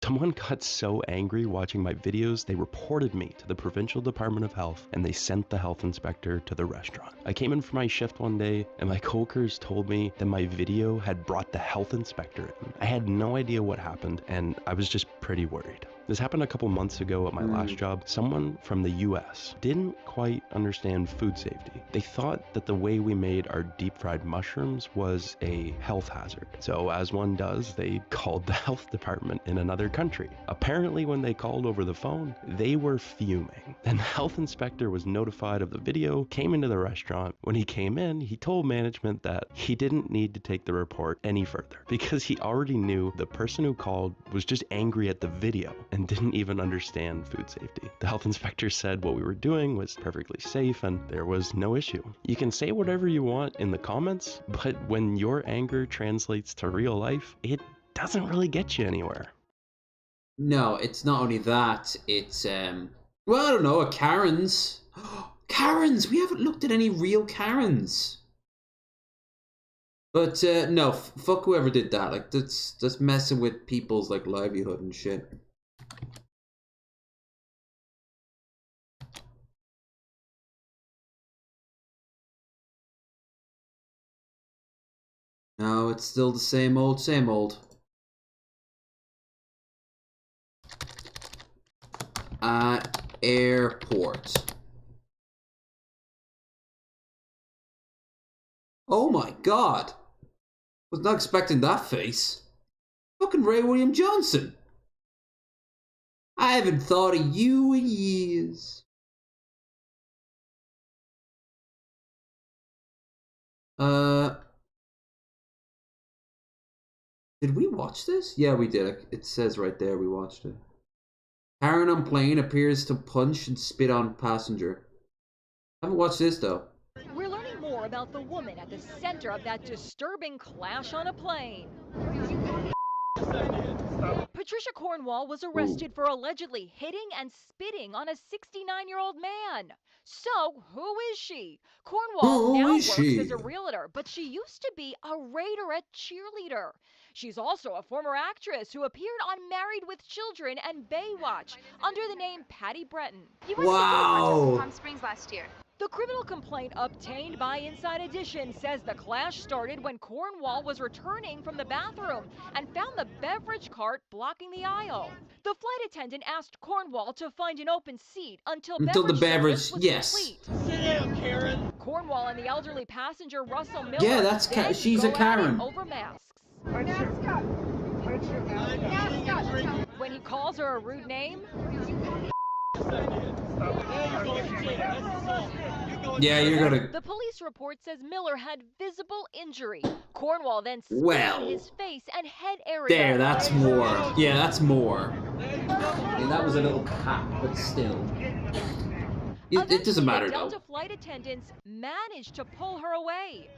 Someone got so angry watching my videos, they reported me to the Provincial Department of Health and they sent the health inspector to the restaurant. I came in for my shift one day and my coworkers told me that my video had brought the health inspector in. I had no idea what happened and I was just pretty worried. This happened a couple months ago at my last job. Someone from the US didn't quite understand food safety. They thought that the way we made our deep fried mushrooms was a health hazard. So as one does, they called the health department in another country. Apparently when they called over the phone, they were fuming. Then the health inspector was notified of the video, came into the restaurant. When he came in, he told management that he didn't need to take the report any further because he already knew the person who called was just angry at the video and didn't even understand food safety. The health inspector said what we were doing was perfectly safe and there was no issue. You can say whatever you want in the comments, but when your anger translates to real life, it doesn't really get you anywhere. No, it's not only that, it's, well, I don't know, a Karen's. Karens! We haven't looked at any real Karens. But, no, fuck whoever did that. Like, that's messing with people's, like, livelihood and shit. No, it's still the same old, same old. Airport. Oh my god! Was not expecting that face. Fucking Ray William Johnson. I haven't thought of you in years. Did we watch this? Yeah, we did. It says right there we watched it. Karen on plane appears to punch and spit on passenger. I haven't watched this though. We're learning more about the woman at the center of that disturbing clash on a plane. Patricia Cornwall was arrested for allegedly hitting and spitting on a 69-year-old man. So, who is she? Cornwall now works as a realtor, but she used to be a Raiderette cheerleader. She's also a former actress who appeared on Married with Children and Baywatch under the name Patty Breton. Wow. Palm Springs last year. The criminal complaint obtained by Inside Edition says the clash started when Cornwall was returning from the bathroom and found the beverage cart blocking the aisle. The flight attendant asked Cornwall to find an open seat until the beverage was yes. complete. Sit down, Karen. Cornwall and the elderly passenger Russell Miller. Yeah, that's she's a Karen. Over masks. When he calls her a rude name. Yeah, you're gonna. The police report says Miller had visible injury. Cornwall then spit Well. in his face and head area. There, that's more. Yeah, that's more. Yeah, that was a little pat, but still. It doesn't matter the though. Delta flight attendants managed to pull her away.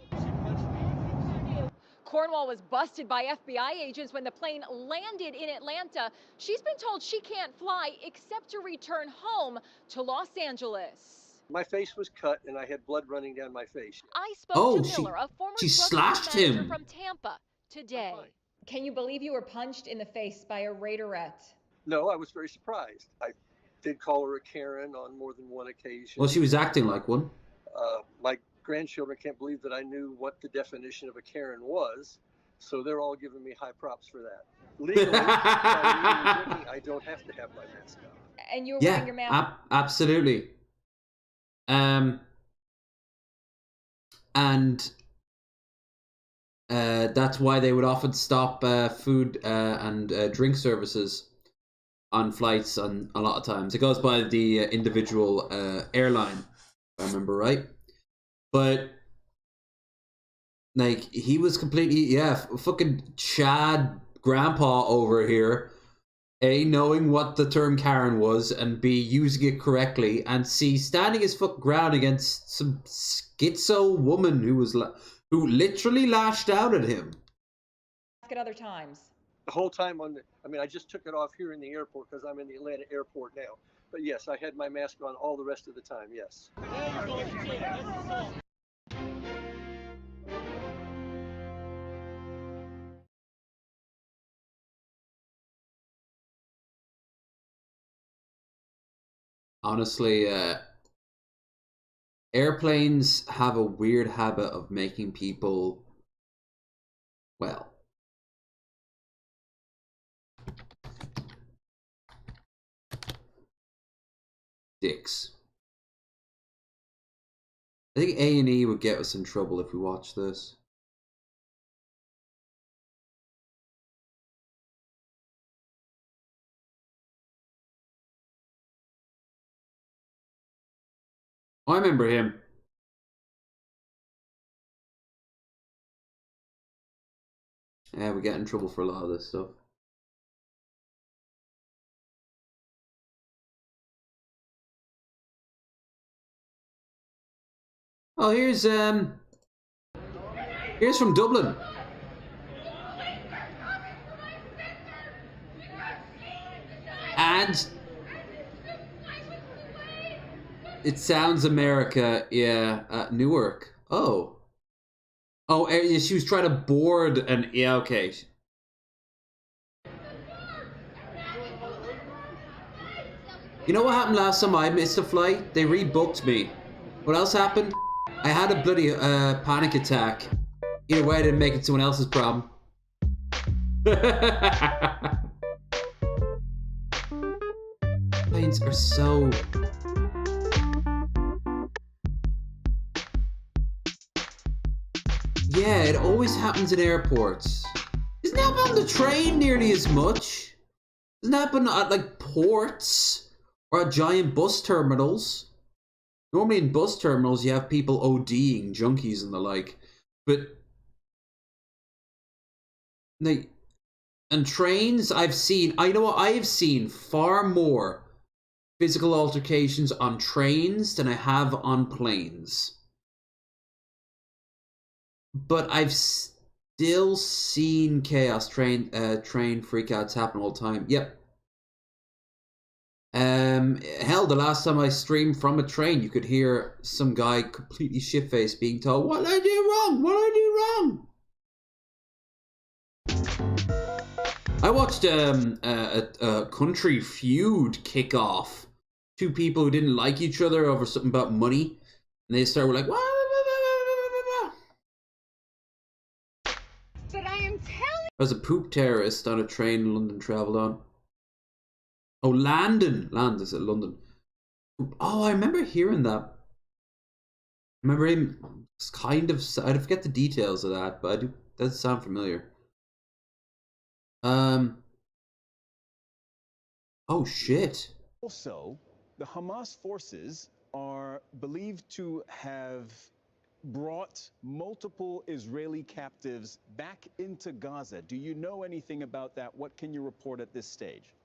Cornwall was busted by FBI agents when the plane landed in Atlanta. She's been told she can't fly except to return home to Los Angeles. My face was cut and I had blood running down my face. I spoke to Miller, a former she drug slashed manager him. from Tampa, today. Can you believe you were punched in the face by a Raiderette? No, I was very surprised. I did call her a Karen on more than one occasion. Well, she was acting like one. My grandchildren can't believe that I knew what the definition of a Karen was, so they're all giving me high props for that. Legally, I don't have to have my mask on. And you were wearing your mask? Absolutely. That's why they would often stop food and drink services on flights on a lot of times. It goes by the individual airline, if I remember right. But like he was completely fucking Chad grandpa over here. A, knowing what the term Karen was, and B, using it correctly, and C, standing his fucking ground against some schizo woman who literally lashed out at him. At other times. The whole time I just took it off here in the airport because I'm in the Atlanta airport now. But yes, I had my mask on all the rest of the time, yes. Honestly, airplanes have a weird habit of making people, well, dicks. I think A&E would get us in trouble if we watched this. I remember him. Yeah, we get in trouble for a lot of this stuff. Oh, here's from Dublin. And it sounds America, yeah, Newark. Oh. Oh, she was trying to board and yeah, okay. You know what happened last time I missed a flight? They rebooked me. What else happened? I had a bloody panic attack. Either way, I didn't make it someone else's problem. Planes are so... Yeah, it always happens in airports. Doesn't happen on the train nearly as much. Doesn't happen at like ports or at giant bus terminals. Normally in bus terminals you have people ODing, junkies and the like. But like, and trains, I know what I've seen far more physical altercations on trains than I have on planes. But I've still seen chaos, train freakouts happen all the time. Yep. Hell, the last time I streamed from a train, you could hear some guy completely shit-faced being told, "What did I do wrong? What did I do wrong?" I watched a country feud kick off. Two people who didn't like each other over something about money, and they started like, "What?" But I am telling. I was a poop terrorist on a train London travelled on. Oh, Landon. Landon, is it London? Oh, I remember hearing that. I remember him kind of... I forget the details of that, but it does sound familiar. Oh, shit. Also, the Hamas forces are believed to have brought multiple Israeli captives back into Gaza. Do you know anything about that? What can you report at this stage?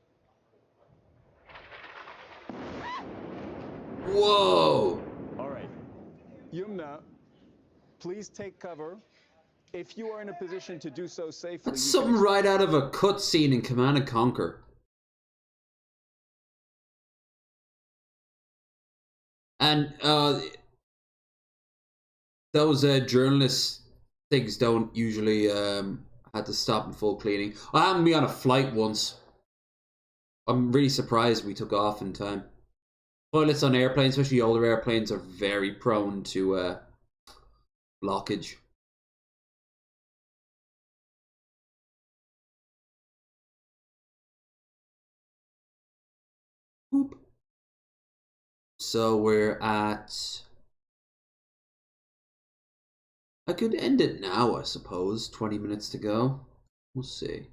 Whoa! All right. Yumna, please take cover. If you are in a position to do so safely... That's something right out of a cutscene in Command & Conquer. And those journalist things don't usually have to stop in full cleaning. I happened to be on a flight once. I'm really surprised we took off in time. Toilets on airplanes, especially older airplanes, are very prone to blockage. Boop. So we're at... I could end it now, I suppose. 20 minutes to go. We'll see.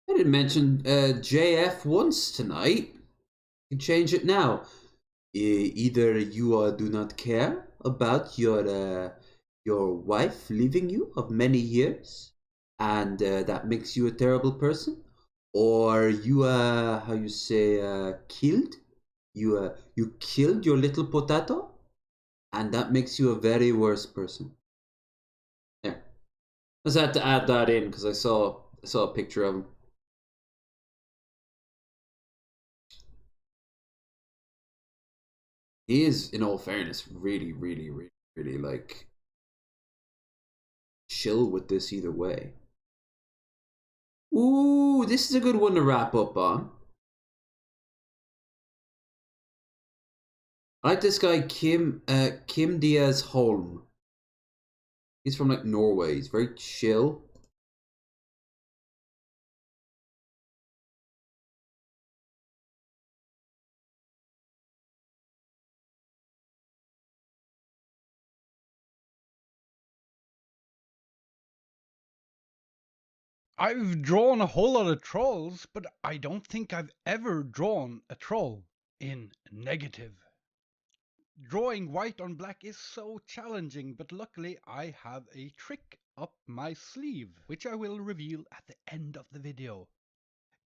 I didn't mention JF once tonight. You can change it now. Either you do not care about your wife leaving you of many years, and that makes you a terrible person, or you how you say killed you killed your little potato, and that makes you a very worse person. There. I just had to add that in because I saw a picture of him. He is, in all fairness, really like chill with this either way. Ooh, this is a good one to wrap up on. I like this guy Kim Diaz Holm. He's from like Norway. He's very chill. I've drawn a whole lot of trolls, but I don't think I've ever drawn a troll in negative. Drawing white on black is so challenging, but luckily I have a trick up my sleeve, which I will reveal at the end of the video.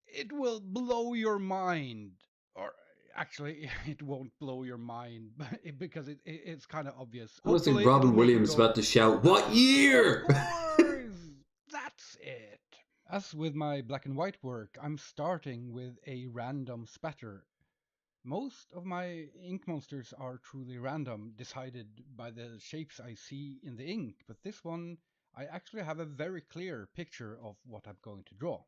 It will blow your mind. Or actually, it won't blow your mind because it's kind of obvious. I was like Hopefully, Robin it'll make you Williams go, about to shout, "What year?" "Of course, that's it." As with my black and white work, I'm starting with a random spatter. Most of my ink monsters are truly random, decided by the shapes I see in the ink, but this one I actually have a very clear picture of what I'm going to draw.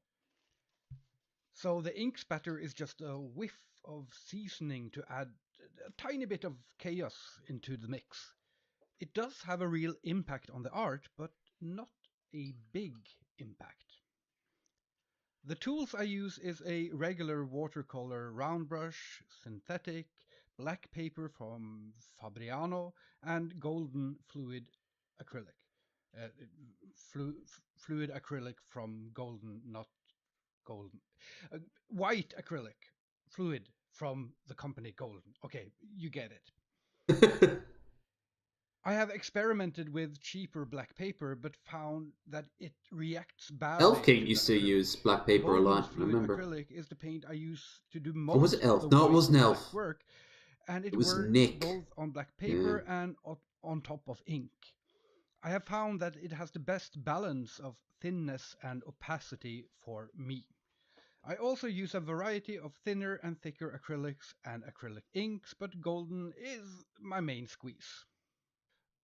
So the ink spatter is just a whiff of seasoning to add a tiny bit of chaos into the mix. It does have a real impact on the art, but not a big impact. The tools I use is a regular watercolor round brush, synthetic, black paper from Fabriano, and golden fluid acrylic. Uh, Fluid acrylic from golden, not golden. White acrylic fluid from the company Golden. Okay, you get it. I have experimented with cheaper black paper, but found that it reacts badly. Elfking used to use black paper a lot, I Fluid remember. acrylic is the paint I use to do Or was most it of Elf? the No, it white wasn't and Elf. black work, and it It was works Nick. both on black paper and on top of ink. I have found that it has the best balance of thinness and opacity for me. I also use a variety of thinner and thicker acrylics and acrylic inks, but golden is my main squeeze.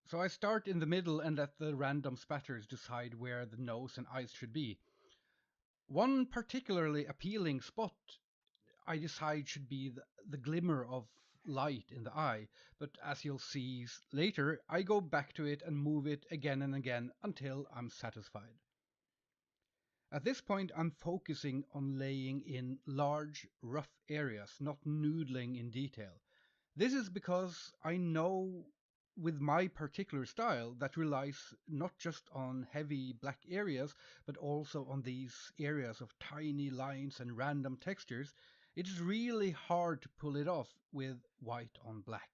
So I start in the middle and let the random spatters decide where the nose and eyes should be. One particularly appealing spot I decide should be the glimmer of light in the eye, but as you'll see later, I go back to it and move it again and again until I'm satisfied. At this point, I'm focusing on laying in large, rough areas, not noodling in detail. This is because I know with my particular style that relies not just on heavy black areas, but also on these areas of tiny lines and random textures, it is really hard to pull it off with white on black.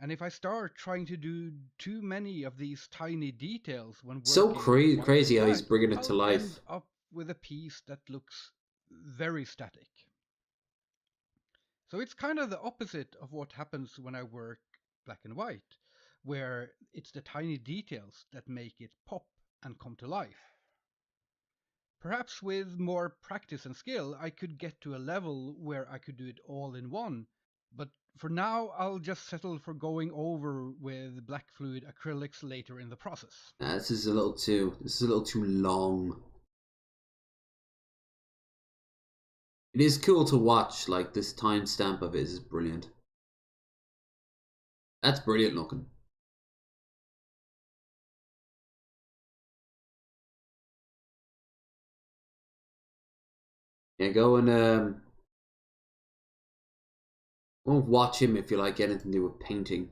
And if I start trying to do too many of these tiny details when So working with crazy how white he's and bringing black, it to I'll life. end up with a piece that looks very static. So it's kind of the opposite of what happens when I work black and white, where it's the tiny details that make it pop and come to life. Perhaps with more practice and skill, I could get to a level where I could do it all in one, but for now, I'll just settle for going over with black fluid acrylics later in the process. Nah, this is a little too long. It is cool to watch, like this timestamp of it is brilliant. That's brilliant looking. Yeah, go and watch him if you like anything to do with painting.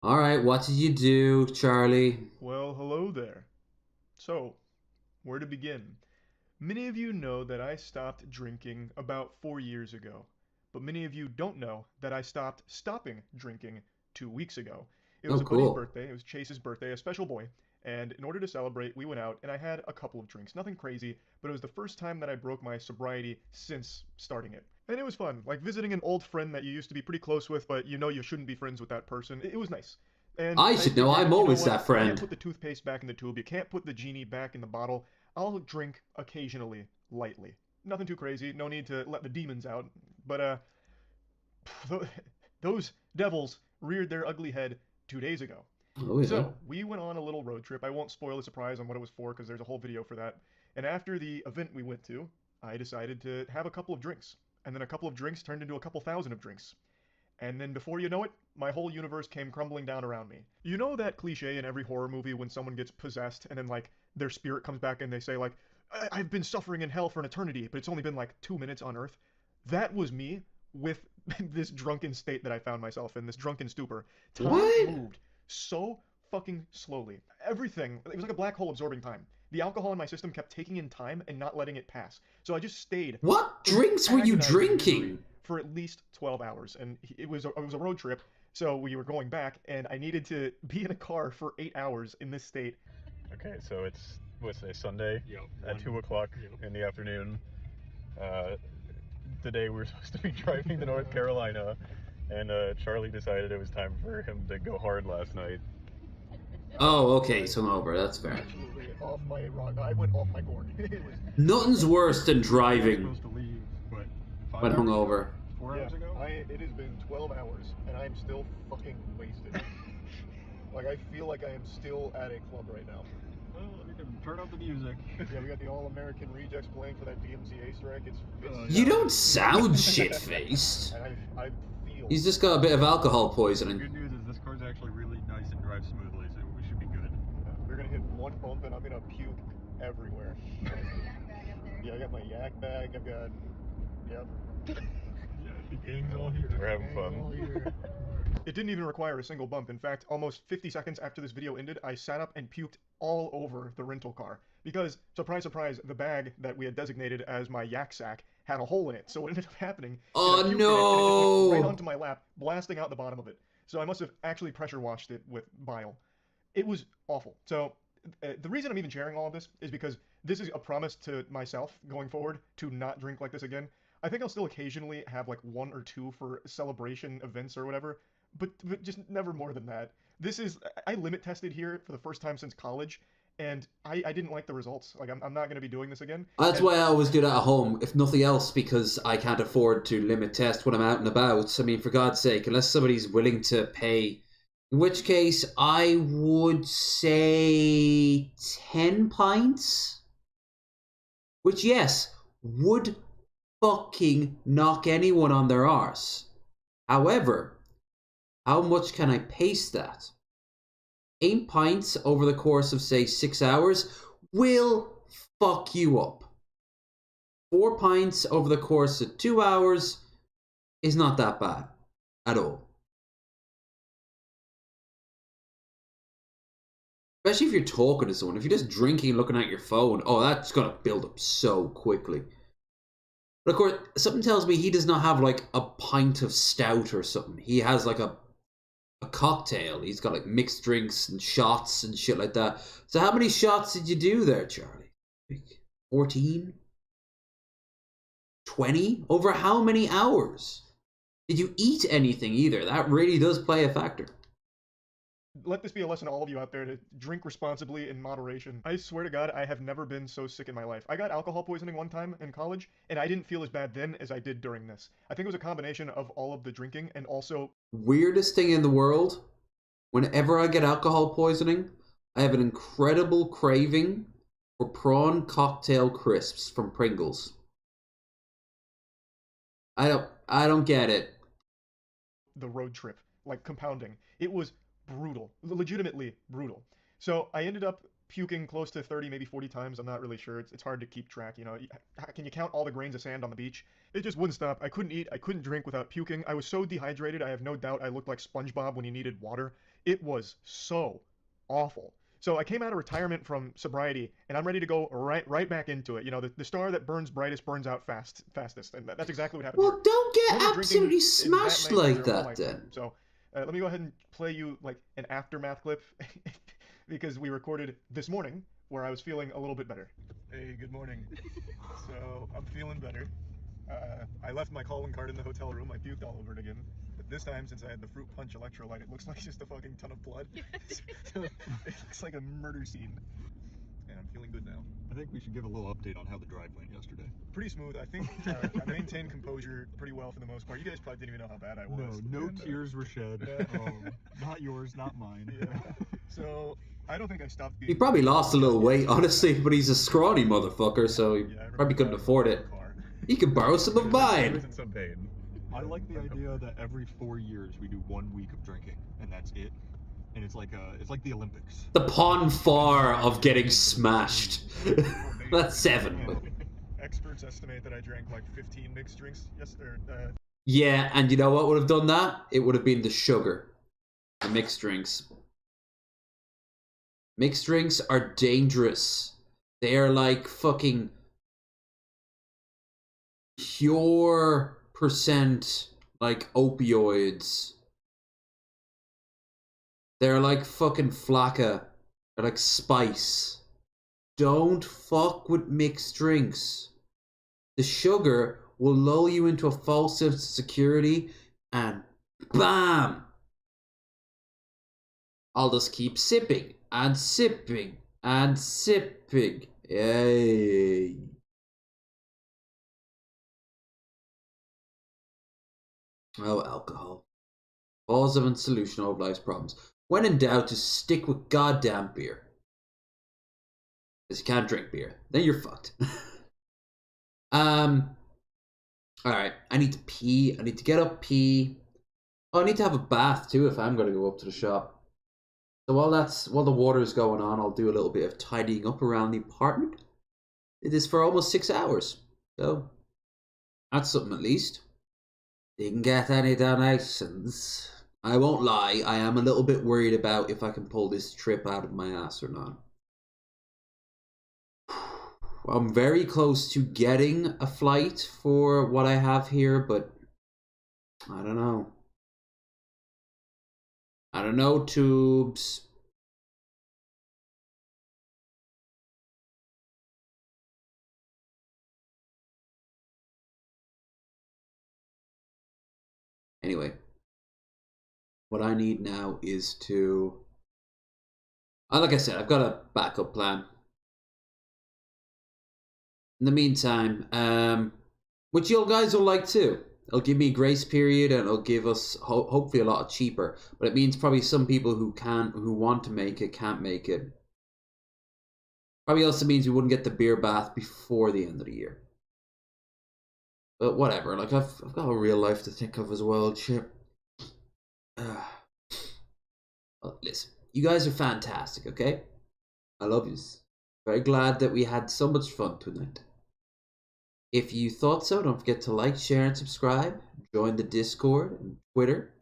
Alright, what did you do, Charlie? Well, hello there. So, where to begin? Many of you know that I stopped drinking about 4 years ago, but many of you don't know that I stopping drinking 2 weeks ago. It was a buddy's birthday, it was Chase's birthday, a special boy, and in order to celebrate, we went out and I had a couple of drinks. Nothing crazy, but it was the first time that I broke my sobriety since starting it. And it was fun, like visiting an old friend that you used to be pretty close with, but you know you shouldn't be friends with that person. It was nice. And I should know, I'm always that friend. You can't put the toothpaste back in the tube, you can't put the genie back in the bottle. I'll drink occasionally, lightly. Nothing too crazy, no need to let the demons out, but those devils reared their ugly head 2 days ago. Oh, yeah. So, we went on a little road trip. I won't spoil the surprise on what it was for because there's a whole video for that. And after the event we went to, I decided to have a couple of drinks. and then a couple of drinks turned into a couple thousand of drinks. And then before you know it, my whole universe came crumbling down around me. You know that cliche in every horror movie when someone gets possessed and then like their spirit comes back and they say like, I've been suffering in hell for an eternity, but it's only been like 2 minutes on Earth? That was me with this drunken state that I found myself in, this drunken stupor. Time moved so fucking slowly. Everything, it was like a black hole absorbing time. The alcohol in my system kept taking in time and not letting it pass. So I just stayed. What drinks were you drinking? For at least 12 hours. And it was a road trip, so we were going back, and I needed to be in a car for 8 hours in this state. Okay, so it's, what's today, Sunday? Yep. At 2 o'clock in the afternoon. Today we were supposed to be driving to North Carolina, and Charlie decided it was time for him to go hard last night. Oh, okay, so over. That's fair. Absolutely off my rock. I went off my gourd. Nothing's worse than driving when hours hungover. 4 hours ago? It has been 12 hours, and I'm still fucking wasted. Like, I feel like I am still at a club right now. Well, we can turn up the music. Yeah, we got the All-American Rejects playing for that DMCA strike. It's You don't sound shit-faced. And I feel... He's just got a bit of alcohol poisoning. The good news is this car's actually really nice and drives smoothly, so we should be good. We're gonna hit one bump and I'm gonna puke everywhere. Yeah, I got my yak bag, I've got... Yep. Yeah, the gang's all here. We're having fun. It didn't even require a single bump. In fact, almost 50 seconds after this video ended, I sat up and puked all over the rental car. Because, surprise, surprise, the bag that we had designated as my yak sack had a hole in it. So what ended up happening... Oh, no! no! And it went right onto my lap, blasting out the bottom of it. So I must have actually pressure washed it with bile. It was awful. So the reason I'm even sharing all of this is because this is a promise to myself going forward to not drink like this again. I think I'll still occasionally have like 1 or 2 for celebration events or whatever, but just never more than that. I limit tested here for the first time since college, and I didn't like the results. Like, I'm not going to be doing this again. That's why I always do that at home, if nothing else, because I can't afford to limit test when I'm out and about. I mean, for God's sake, unless somebody's willing to pay. In which case, I would say 10 pints. Which, yes, would fucking knock anyone on their arse. However, how much can I pace that? 8 pints over the course of, say, 6 hours will fuck you up. 4 pints over the course of 2 hours is not that bad at all. Especially if you're talking to someone. If you're just drinking and looking at your phone, oh, that's going to build up so quickly. But of course, something tells me he does not have like a pint of stout or something. He has like a cocktail. He's got like mixed drinks and shots and shit like that. So how many shots did you do there, Charlie? 14? 20? Over how many hours? Did you eat anything either? That really does play a factor. Let this be a lesson to all of you out there to drink responsibly in moderation. I swear to God, I have never been so sick in my life. I got alcohol poisoning one time in college, and I didn't feel as bad then as I did during this. I think it was a combination of all of the drinking and also... Weirdest thing in the world, whenever I get alcohol poisoning, I have an incredible craving for prawn cocktail crisps from Pringles. I don't get it. The road trip, like compounding. It was brutal, legitimately brutal. So I ended up puking close to 30, maybe 40 times. I'm not really sure. It's hard to keep track, you know. Can you count all the grains of sand on the beach? It just wouldn't stop. I couldn't eat. I couldn't drink without puking. I was so dehydrated. I have no doubt I looked like SpongeBob when he needed water. It was so awful. So I came out of retirement from sobriety, and I'm ready to go right back into it. You know, the star that burns brightest burns out fastest, and that's exactly what happened. Well, here. don't get absolutely smashed like that, then. So let me go ahead and play you like an aftermath clip because we recorded this morning where I was feeling a little bit better. Hey, good morning. So I'm feeling better. I left my calling card in the hotel room. I puked all over it again. But this time, since I had the fruit punch electrolyte, it looks like just a fucking ton of blood. So it looks like a murder scene. And I'm feeling good now. I think we should give a little update on how the drive went yesterday. Pretty smooth. I think I maintained composure pretty well for the most part. You guys probably didn't even know how bad I was. No tears were shed. Not yours, not mine. Yeah. So I don't think I stopped being... He probably lost a little weight, honestly, but he's a scrawny motherfucker, so he probably couldn't afford it. You can borrow some of I mine. was in some pain. I like the idea that every 4 years we do 1 week of drinking, and that's it. And it's like the Olympics. The pon far of getting smashed. That's 7. Experts estimate that I drank like 15 mixed drinks yesterday. Yeah, and you know what would have done that? It would have been the sugar. The mixed drinks. Mixed drinks are dangerous. They are like fucking pure percent like opioids. They're like fucking flakka. They're like spice. Don't fuck with mixed drinks. The sugar will lull you into a false sense of security and BAM! I'll just keep sipping and sipping and sipping. Yay. Oh, alcohol. Cause of and solution of life's problems. When in doubt, just stick with goddamn beer. Because you can't drink beer. Then you're fucked. Alright, I need to pee. I need to get up, pee. Oh, I need to have a bath too if I'm going to go up to the shop. So while the water's going on, I'll do a little bit of tidying up around the apartment. It is for almost 6 hours. So, that's something at least. Didn't get any donations. I won't lie, I am a little bit worried about if I can pull this trip out of my ass or not. I'm very close to getting a flight for what I have here, but I don't know. I don't know, tubes. Anyway, what I need now is to... like I said, I've got a backup plan. In the meantime, which you guys will like too. It'll give me a grace period and it'll give us hopefully a lot cheaper. But it means probably some people who want to make it can't make it. Probably also means we wouldn't get the beer bath before the end of the year. But whatever, like I've got a real life to think of as well and shit. Well, listen, you guys are fantastic, okay? I love you. Very glad that we had so much fun tonight. If you thought so, don't forget to like, share, and subscribe. Join the Discord and Twitter.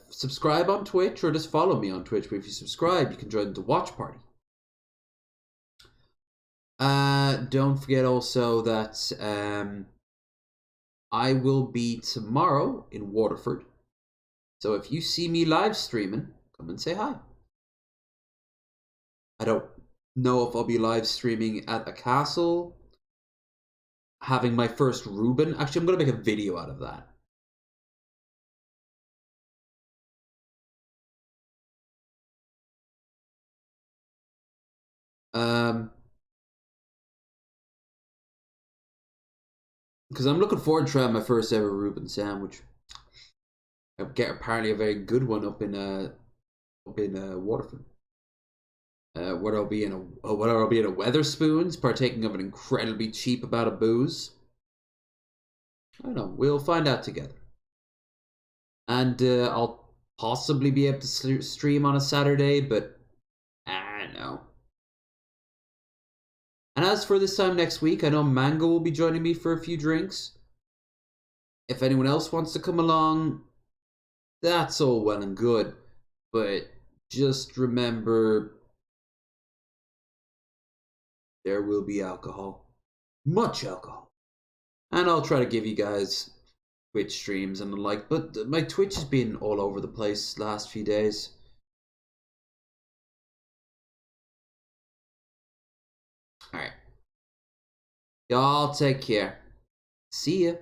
Subscribe on Twitch or just follow me on Twitch. But if you subscribe, you can join the watch party. Don't forget also that I will be tomorrow in Waterford. So if you see me live streaming, come and say hi. I don't know if I'll be live streaming at a castle, having my first Reuben. Actually, I'm going to make a video out of that. Because I'm looking forward to trying my first ever Reuben sandwich. I get apparently a very good one up in Waterford. Whether I'll be in a Weatherspoons, partaking of an incredibly cheap amount of booze. I don't know. We'll find out together. And I'll possibly be able to stream on a Saturday, but I don't know. And as for this time next week, I know Mango will be joining me for a few drinks. If anyone else wants to come along, that's all well and good. But just remember, there will be alcohol. Much alcohol. And I'll try to give you guys Twitch streams and the like. But my Twitch has been all over the place last few days. Alright. Y'all take care. See ya.